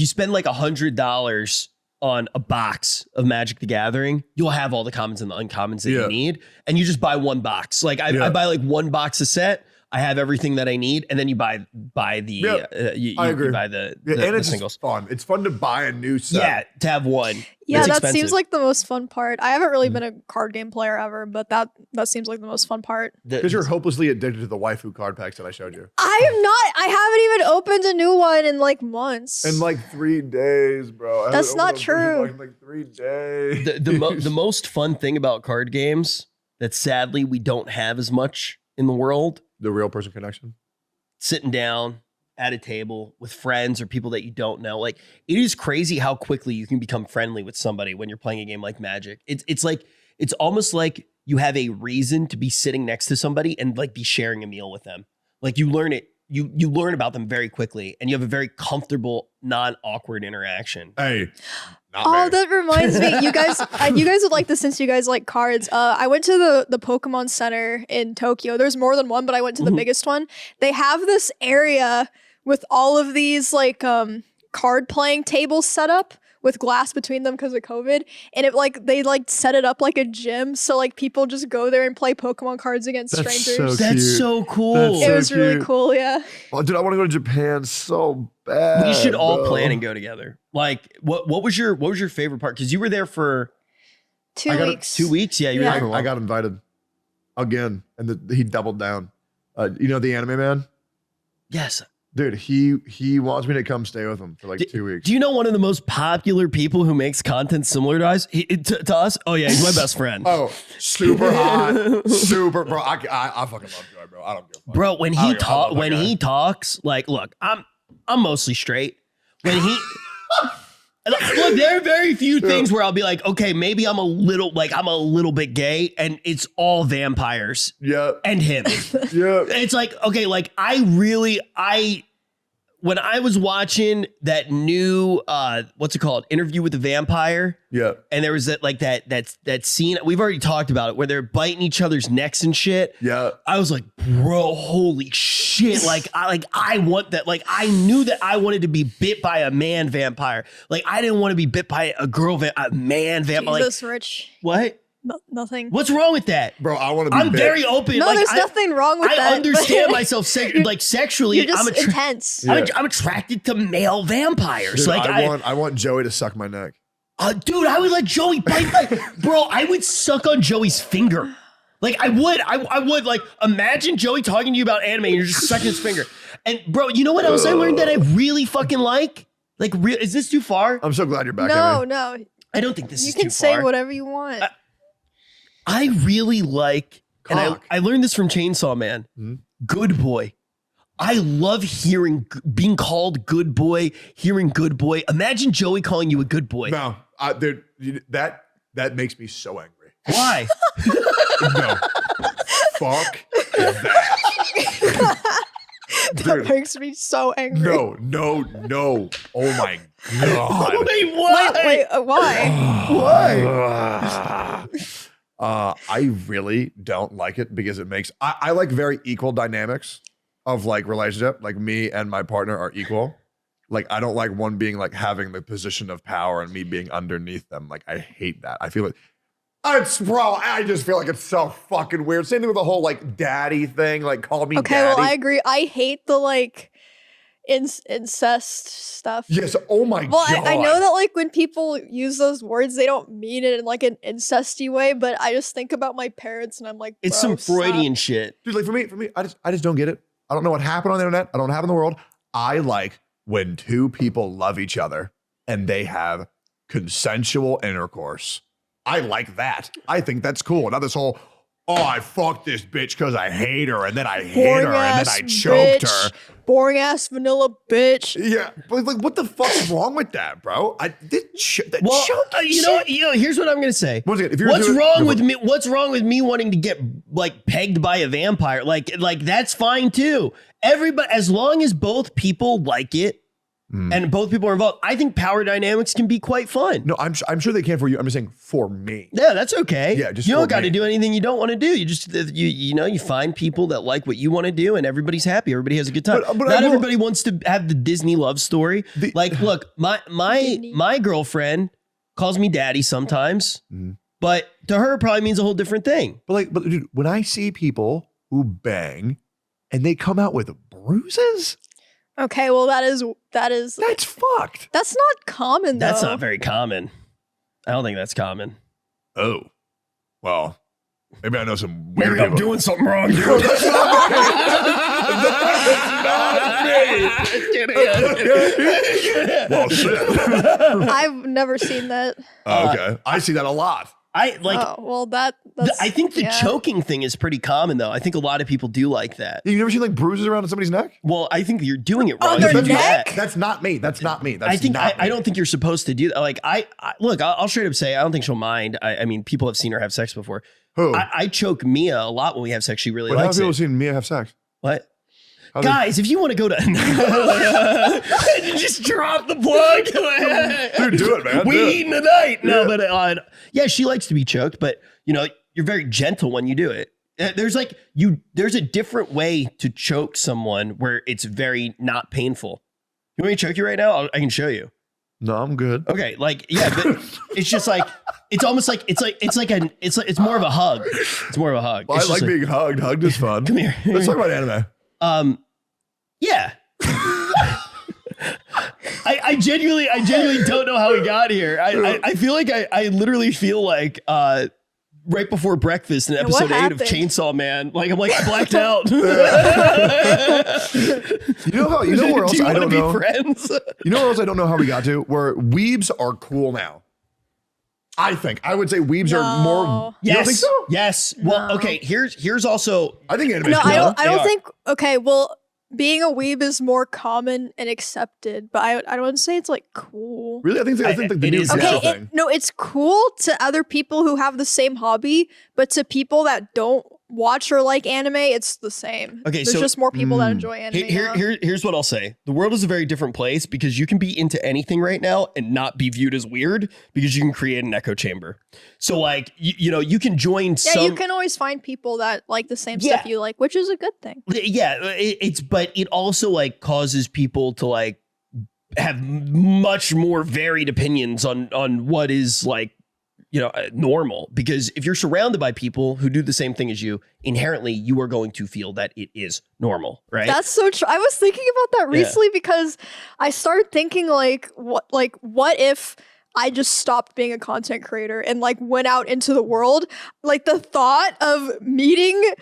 spend like $100 on a box of Magic the Gathering, you'll have all the commons and the uncommons that you need, and you just buy one box. Like I buy like one box a set. I have everything that I need, and then you buy the you buy the and it's singles. Fun. It's fun to buy a new set. Yeah, to have one. Yeah, it's that expensive. seems like the most fun part. I haven't really been a card game player ever, but that seems like the most fun part. Because you're hopelessly addicted to the waifu card packs that I showed you. I am not. I haven't even opened a new one in like months. In like 3 days, bro. That's not true. In like 3 days. The most fun thing about card games that sadly we don't have as much in the world. The real person connection. Sitting down at a table with friends or people that you don't know. Like, it is crazy how quickly you can become friendly with somebody when you're playing a game like Magic. It's almost like you have a reason to be sitting next to somebody and like be sharing a meal with them. Like, you learn it. You learn about them very quickly, and you have a very comfortable, non-awkward interaction. Hey. That reminds me, you guys would like this since you guys like cards. I went to the Pokemon Center in Tokyo. There's more than one, but I went to the biggest one. They have this area with all of these like card playing tables set up with glass between them because of COVID, and they set it up like a gym, so like people just go there and play Pokemon cards against strangers. That's so cool. It was really cool. Yeah. Oh, dude, I want to go to Japan so bad. We should all plan and go together. Like, what was your favorite part? Because you were there for 2 weeks. 2 weeks. Yeah, you were there for a while. I got invited again, and he doubled down. You know the anime man? Yes. Dude, he wants me to come stay with him for like 2 weeks. Do you know one of the most popular people who makes content similar to us? To us? Oh yeah, he's my best friend. Oh, super hot, super bro. I fucking love Joy, bro. I don't give a fuck. Bro, when he talks, like, look, I'm mostly straight. When he look, there are very few things where I'll be like, okay, maybe I'm a little bit gay, and it's all vampires. Yeah. And him. Yeah. It's like, okay, like when I was watching that new what's it called? Interview with the Vampire. Yeah. And there was that scene, we've already talked about it, where they're biting each other's necks and shit. Yeah. I was like, bro, holy shit. I want that. Like, I knew that I wanted to be bit by a man vampire. Like, I didn't want to be bit by a man vampire. Jesus, Rich. What? Nothing. What's wrong with that? Bro, I want to be I'm very open. No, there's nothing wrong with that. I understand myself sexually. You're just intense. I'm attracted to male vampires. Dude, like I want Joey to suck my neck. Dude, I would let Joey bite bro, I would suck on Joey's finger. Like, I would like, imagine Joey talking to you about anime and you're just sucking his finger. And bro, you know what else I learned that I really fucking like? Like, is this too far? I'm so glad you're back. No. I don't think this is too far. You can say whatever you want. I really like, and I learned this from Chainsaw Man, good boy. I love being called good boy, hearing good boy. Imagine Joey calling you a good boy. No, dude, that makes me so angry. Why? No. Fuck that. That makes me so angry. No. Oh my God. Wait, what? Wait, why? I really don't like it because it makes I like very equal dynamics of like relationship. Like me and my partner are equal. Like I don't like one being like having the position of power and me being underneath them. Like I hate that. I feel like I just feel like it's so fucking weird. Same thing with the whole like daddy thing. Like call me Okay, daddy. well, I agree. I hate the like incest stuff. Yes. Oh my Well, god. I know that like when people use those words, they don't mean it in like an incesty way, but I just think about my parents and I'm like, It's bro, some Freudian stop. shit. Dude, like for me, I just don't get it. I don't know what happened on the internet. I don't know what happened in the world. I like when two people love each other and they have consensual intercourse. I like that. I think that's cool. Not this whole, oh, I fucked this bitch because I hate her, and then I hit her, and then I choked her. Boring ass vanilla bitch. Yeah, but like, what the fuck's wrong with that, bro? Here's Here's what I'm gonna say. Once again, if you're What's doing- wrong with me? What's wrong with me wanting to get like pegged by a vampire? Like that's fine too. Everybody, as long as both people like it and both people are involved, I think power dynamics can be quite fun. No, I'm sure they can for you. I'm just saying for me. Yeah, that's okay. Yeah, just you don't for got to me. do anything you don't want to do. You just you find people that like what you want to do, and everybody's happy. Everybody has a good time. But Not everybody wants to have the Disney love story. Like, look, Disney. my girlfriend calls me daddy sometimes, but to her it probably means a whole different thing. But dude, when I see people who bang and they come out with bruises, Okay, well that is that's fucked. that's not common though. That's not very common. I don't think that's common. Oh, well, maybe I know some weird Maybe I'm people. doing something wrong. That's not me. Well, shit. I've never seen that. Okay, I see that a lot. I like. Oh, well that's I think the yeah. choking thing is pretty common, though. I think a lot of people do like that. You never seen like bruises around somebody's neck? Well, I think you're doing it On wrong. their if you do neck? that. That's not me. That's not me. That's I think not I me. don't think you're supposed to do that. Like look, I'll straight up say I don't think she'll mind. I mean, people have seen her have sex before. Who? I choke Mia a lot when we have sex. She really But how have likes people it. seen Mia have sex? What? How do- Guys, if you want to go to just drop the plug. Dude, do it, man. We Do it. eating tonight. No, but yeah, she likes to be choked, but you're very gentle when you do it. There's a different way to choke someone where it's very not painful. You want me to choke you right now? I can show you. No, I'm good. Okay, but it's just like it's almost like it's more of a hug. It's more of a hug. Well, I It's like just being hugged. Hugged is fun. Come here. Let's talk about anime. Yeah. I genuinely don't know how we got here. I feel like I literally feel like right before breakfast in episode 8 of happened? Chainsaw Man. Like I'm like I blacked out. You know where else Do you I want to don't be know? friends? You know where else I don't know how we got to? Where weebs are cool now. I would say weebs are more. No. You don't think so? Yes. Well, No. okay. Here's also. I think anime. No, No, I they don't are. think. Okay, well, being a weeb is more common and accepted, but I don't say it's like cool. Really, I think like the It new is digital Okay, thing. it's cool to other people who have the same hobby, but to people that don't watch or like anime, it's the same. Okay, There's so- just more people that enjoy anime. now. Here's what I'll say. The world is a very different place because you can be into anything right now and not be viewed as weird because you can create an echo chamber. So like you can join Yeah, some. you can always find people that like the same Yeah. stuff you like, which is a good thing. Yeah, but it also like causes people to like have much more varied opinions on what is like normal, because if you're surrounded by people who do the same thing as you, inherently you are going to feel that it is normal, right? That's so true. I was thinking about that Yeah. recently because I started thinking what if I just stopped being a content creator and like went out into the world? Like the thought of meeting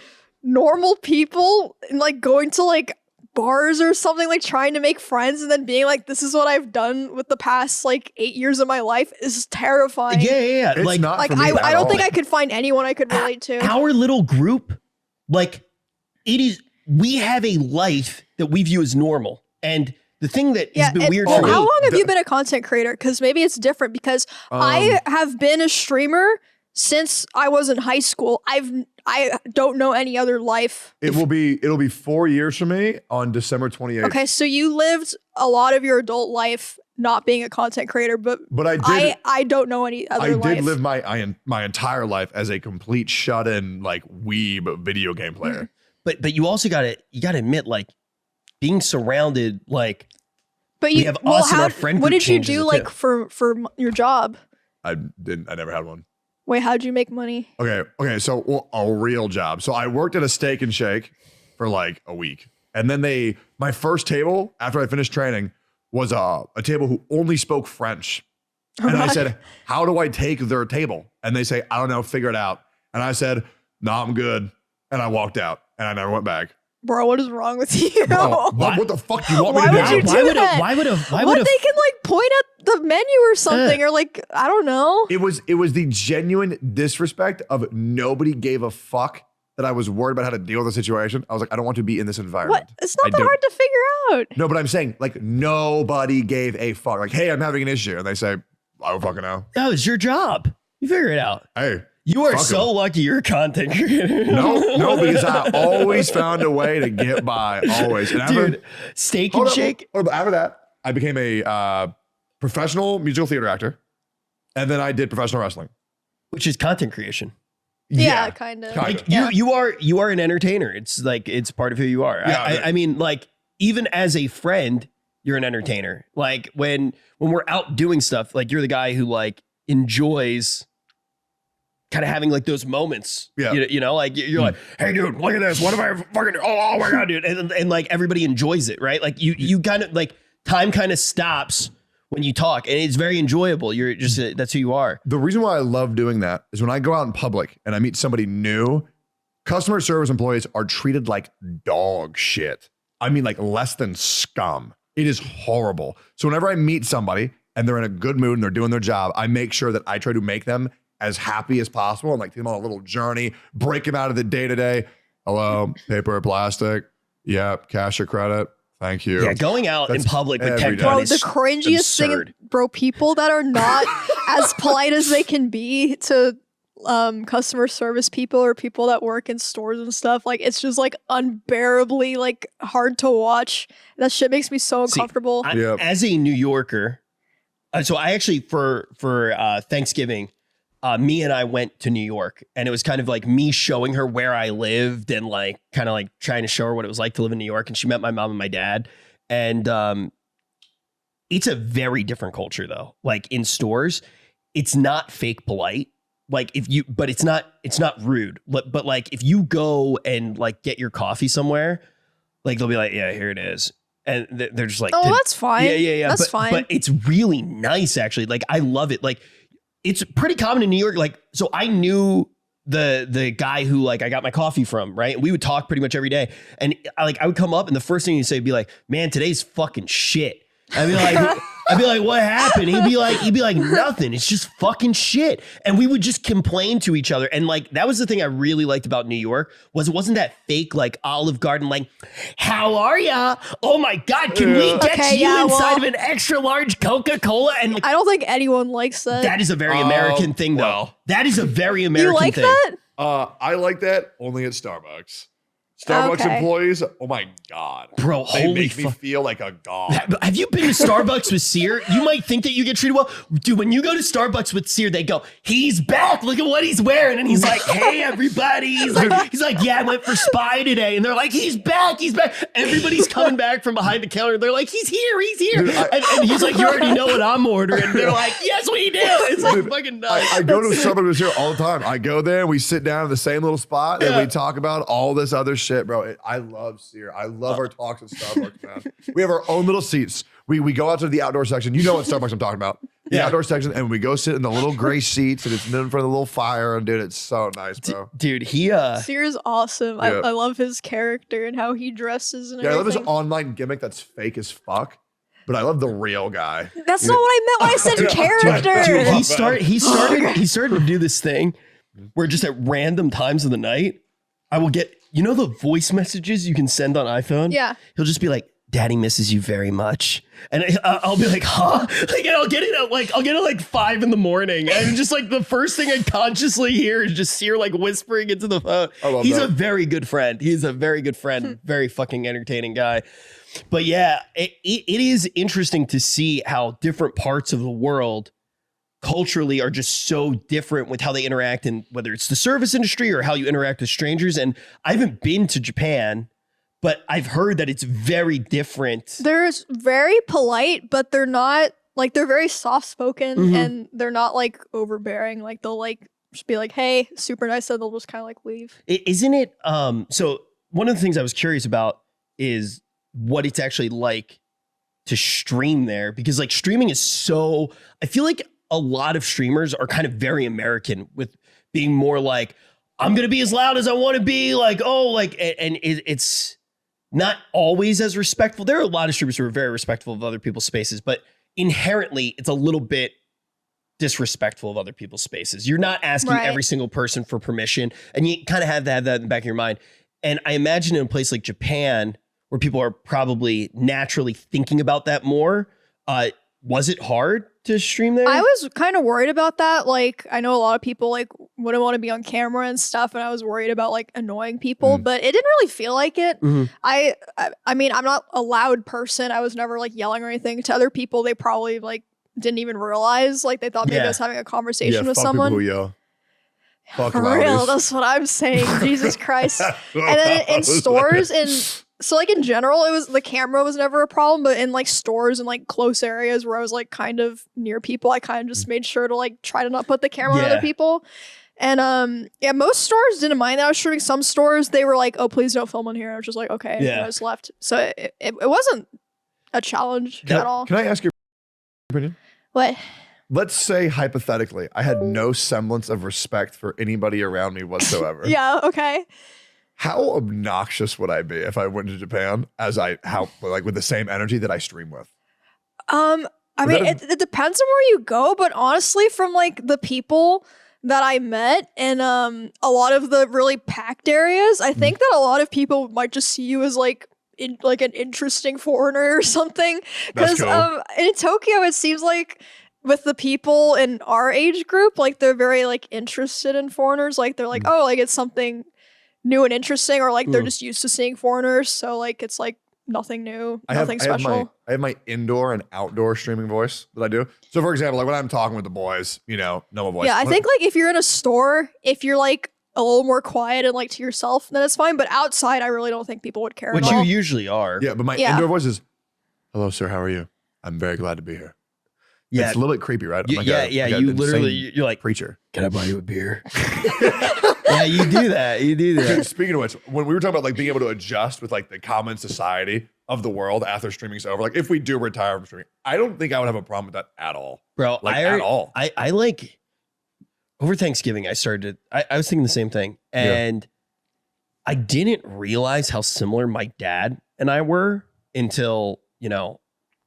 normal people and like going to like bars or something, like trying to make friends and then being like, this is what I've done with the past like 8 years of my life is terrifying. yeah. It's Like not Like for me I at don't think all. I could find anyone I could relate to. our little group, like we have a life that we view as normal, and the thing that has been and- weird well, for how me. long have you been a content creator? Because maybe it's different. Because I have been a streamer since I was in high school. I don't know any other life. It'll be 4 years for me on December 28th. Okay, so you lived a lot of your adult life not being a content creator, but I don't know any other I life. did live my entire life as a complete shut-in like weeb video game player. But you also gotta admit, like, being surrounded, like, but we have us and our friend what group did you changes do it, like too. for your job? I never had one. Wait, how'd you make money? Okay. So a real job. So I worked at a Steak and Shake for like a week, and then my first table after I finished training was a table who only spoke French, and I said, "How do I take their table?" And they say, "I don't know, figure it out." And I said, "No, I'm good," and I walked out, and I never went back. Bro, what is wrong with you? What the fuck do you want me Why to do? would you do that? Why would They can like point at the menu or something, or like I don't know. It was the genuine disrespect of nobody gave a fuck that I was worried about how to deal with the situation. I was like, I don't want to be in this environment. What? It's not that hard to figure out. No, but I'm saying like nobody gave a fuck. Like, hey, I'm having an issue, and they say, I don't fucking know. That was your job. You figure it out. Hey. You are so lucky you're a content creator. No, because I always found a way to get by. Always. And Dude, Steak and Shake. After that, I became a professional musical theater actor. And then I did professional wrestling. Which is content creation. Yeah, kind of. Like you are an entertainer. It's like it's part of who you are. Yeah, I mean, like, even as a friend, you're an entertainer. Like when we're out doing stuff, like you're the guy who like enjoys kind of having like those moments. Yeah. You know, like you're like, hey dude, look at this. What am I fucking oh my god, dude. And like everybody enjoys it, right? Like you kind of like time kind of stops when you talk, and it's very enjoyable. You're just that's who you are. The reason why I love doing that is when I go out in public and I meet somebody new, customer service employees are treated like dog shit. I mean, like less than scum. It is horrible. So whenever I meet somebody and they're in a good mood and they're doing their job, I make sure that I try to make them as happy as possible and like take them on a little journey, break them out of the day-to-day. Hello, paper or plastic? Yep, cash or credit? Thank you. Yeah, going out in public with every Tectone day. Bro, is the cringiest absurd. thing, bro, people that are not as polite as they can be to customer service people or people that work in stores and stuff, like it's just like unbearably like hard to watch. That shit makes me so uncomfortable. As a New Yorker, so I actually for Thanksgiving, me and I went to New York, and it was kind of like me showing her where I lived and like kind of like trying to show her what it was like to live in New York. And she met my mom and my dad, and it's a very different culture though. Like in stores, it's not fake polite. Like but it's not rude. But like if you go and like get your coffee somewhere, like they'll be like, yeah, here it is. And they're just like, oh, that's fine. Yeah. That's fine. But it's really nice, actually. Like, I love it. Like, it's pretty common in New York. Like, so I knew the guy who like I got my coffee from, right? And we would talk pretty much every day. And I would come up, and the first thing he'd say would be like, man, today's fucking shit. I'd be like, what happened? He'd be like, nothing. It's just fucking shit. And we would just complain to each other. And like, that was the thing I really liked about New York, was it wasn't that fake, like Olive Garden, like, how are ya? Oh my God, can we get you inside of an extra large Coca-Cola? And like, I don't think anyone likes that. that is a very American thing though. That is a very American you like thing. that? I like that only at Starbucks. Starbucks employees, oh my God. Bro, they holy make me feel like a god. Have you been to Starbucks with Sear? You might think that you get treated well. Dude, when you go to Starbucks with Sear, they go, he's back. Look at what he's wearing. And he's like, hey, everybody. He's like, yeah, I went for Spy today. And they're like, he's back. He's back. Everybody's coming back from behind the counter. They're like, he's here. He's here. Dude, and he's like, you already know what I'm ordering. They're like, yes, we do. It's like fucking nuts. I go to Starbucks with Sear all the time. I go there and we sit down in the same little spot and we talk about all this other shit, bro. I love Sear. I love our talks at Starbucks, man. We have our own little seats. We go out to the outdoor section. You know what Starbucks I'm talking about. The outdoor section, and we go sit in the little gray seats, and it's in front of the little fire, and dude, it's so nice, bro. Dude, Sear's awesome. Yeah. I love his character and how he dresses and everything. I love his online gimmick that's fake as fuck, but I love the real guy. That's not what I meant when I said character. Dude, he started to do this thing where just at random times of the night, I will get, you know, the voice messages you can send on iPhone? Yeah. He'll just be like, Daddy misses you very much. And I'll be like, huh? Like, and I'll get it at like 5 a.m. and just like the first thing I consciously hear is just Seer like whispering into the phone. He's a very good friend. He's a very good friend. Very fucking entertaining guy. But yeah, it is interesting to see how different parts of the world culturally are just so different with how they interact, in whether it's the service industry or how you interact with strangers. And I haven't been to Japan, but I've heard that it's very different. They're very polite, but they're not like, they're very soft spoken and they're not like overbearing. Like they'll like just be like, hey, super nice. So they'll just kind of like leave. Isn't it? So one of the things I was curious about is what it's actually like to stream there, because like streaming is so, I feel like a lot of streamers are kind of very American with being more like, I'm going to be as loud as I want to be, like, oh, like, and it's not always as respectful. There are a lot of streamers who are very respectful of other people's spaces, but inherently it's a little bit disrespectful of other people's spaces. You're not asking every single person for permission, and you kind of have to have that in the back of your mind. And I imagine in a place like Japan, where people are probably naturally thinking about that more, was it hard to stream there? I was kind of worried about that. Like, I know a lot of people like wouldn't want to be on camera and stuff, and I was worried about like annoying people, but it didn't really feel like it. I mean, I'm not a loud person. I was never like yelling or anything. To other people, they probably like didn't even realize, like they thought maybe I was having a conversation with someone. People who yell. Fuck For real, that's what I'm saying. Jesus Christ. And then in stores so like in general, it was, the camera was never a problem, but in like stores and like close areas where I was like kind of near people, I kind of just made sure to like try to not put the camera on other people. And yeah, most stores didn't mind that I was shooting. Some stores, they were like, oh, please don't film in here. I was just like, okay, and I just left. So it wasn't a challenge at all. Can I ask your opinion? What? Let's say hypothetically, I had no semblance of respect for anybody around me whatsoever. Yeah, okay. How obnoxious would I be if I went to Japan with the same energy that I stream with? I mean, it depends on where you go, but honestly, from like the people that I met in a lot of the really packed areas, I think that a lot of people might just see you as like an interesting foreigner or something. Because in Tokyo, it seems like with the people in our age group, like they're very like interested in foreigners. Like they're like, oh, like it's something new and interesting, or like they're just used to seeing foreigners, so like it's like nothing new, nothing special. I have my indoor and outdoor streaming voice that I do. So for example, like when I'm talking with the boys, normal voice. Yeah, I think like if you're in a store, if you're like a little more quiet and like to yourself, then it's fine. But outside, I really don't think people would care. Which you usually are. Yeah, but my indoor voice is, "Hello, sir. How are you? I'm very glad to be here." Yeah, it's a little bit creepy, right? You literally, you're like, preacher. Can I buy you a beer? Yeah, you do that. Dude, speaking of which, when we were talking about like being able to adjust with like the common society of the world after streaming's over, like if we do retire from streaming, I don't think I would have a problem with that at all, bro. At all. I like over Thanksgiving. I was thinking the same thing, and I didn't realize how similar my dad and I were until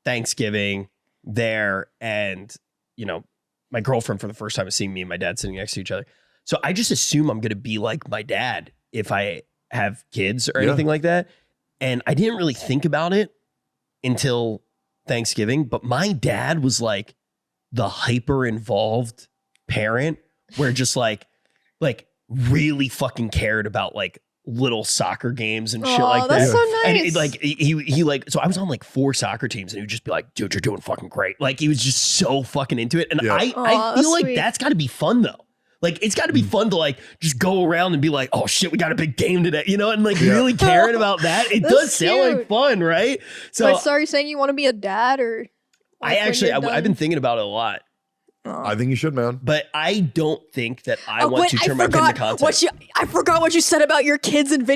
Thanksgiving there, and my girlfriend for the first time was seeing me and my dad sitting next to each other. So I just assume I'm going to be like my dad if I have kids or anything like that. And I didn't really think about it until Thanksgiving, but my dad was like the hyper involved parent where just like really fucking cared about like little soccer games and shit like that. That's so nice. And he so I was on like 4 soccer teams, and he would just be like, dude, you're doing fucking great. Like he was just so fucking into it. And I feel like that's gotta be fun though. Like it's gotta be fun to like just go around and be like, oh shit, we got a big game today, and like really caring about that. It does sound like fun, right? So are you saying you want to be a dad, or I've been thinking about it a lot. I think you should, man. But I don't think that I want to turn my kid into content. I forgot what you said about your kids and video.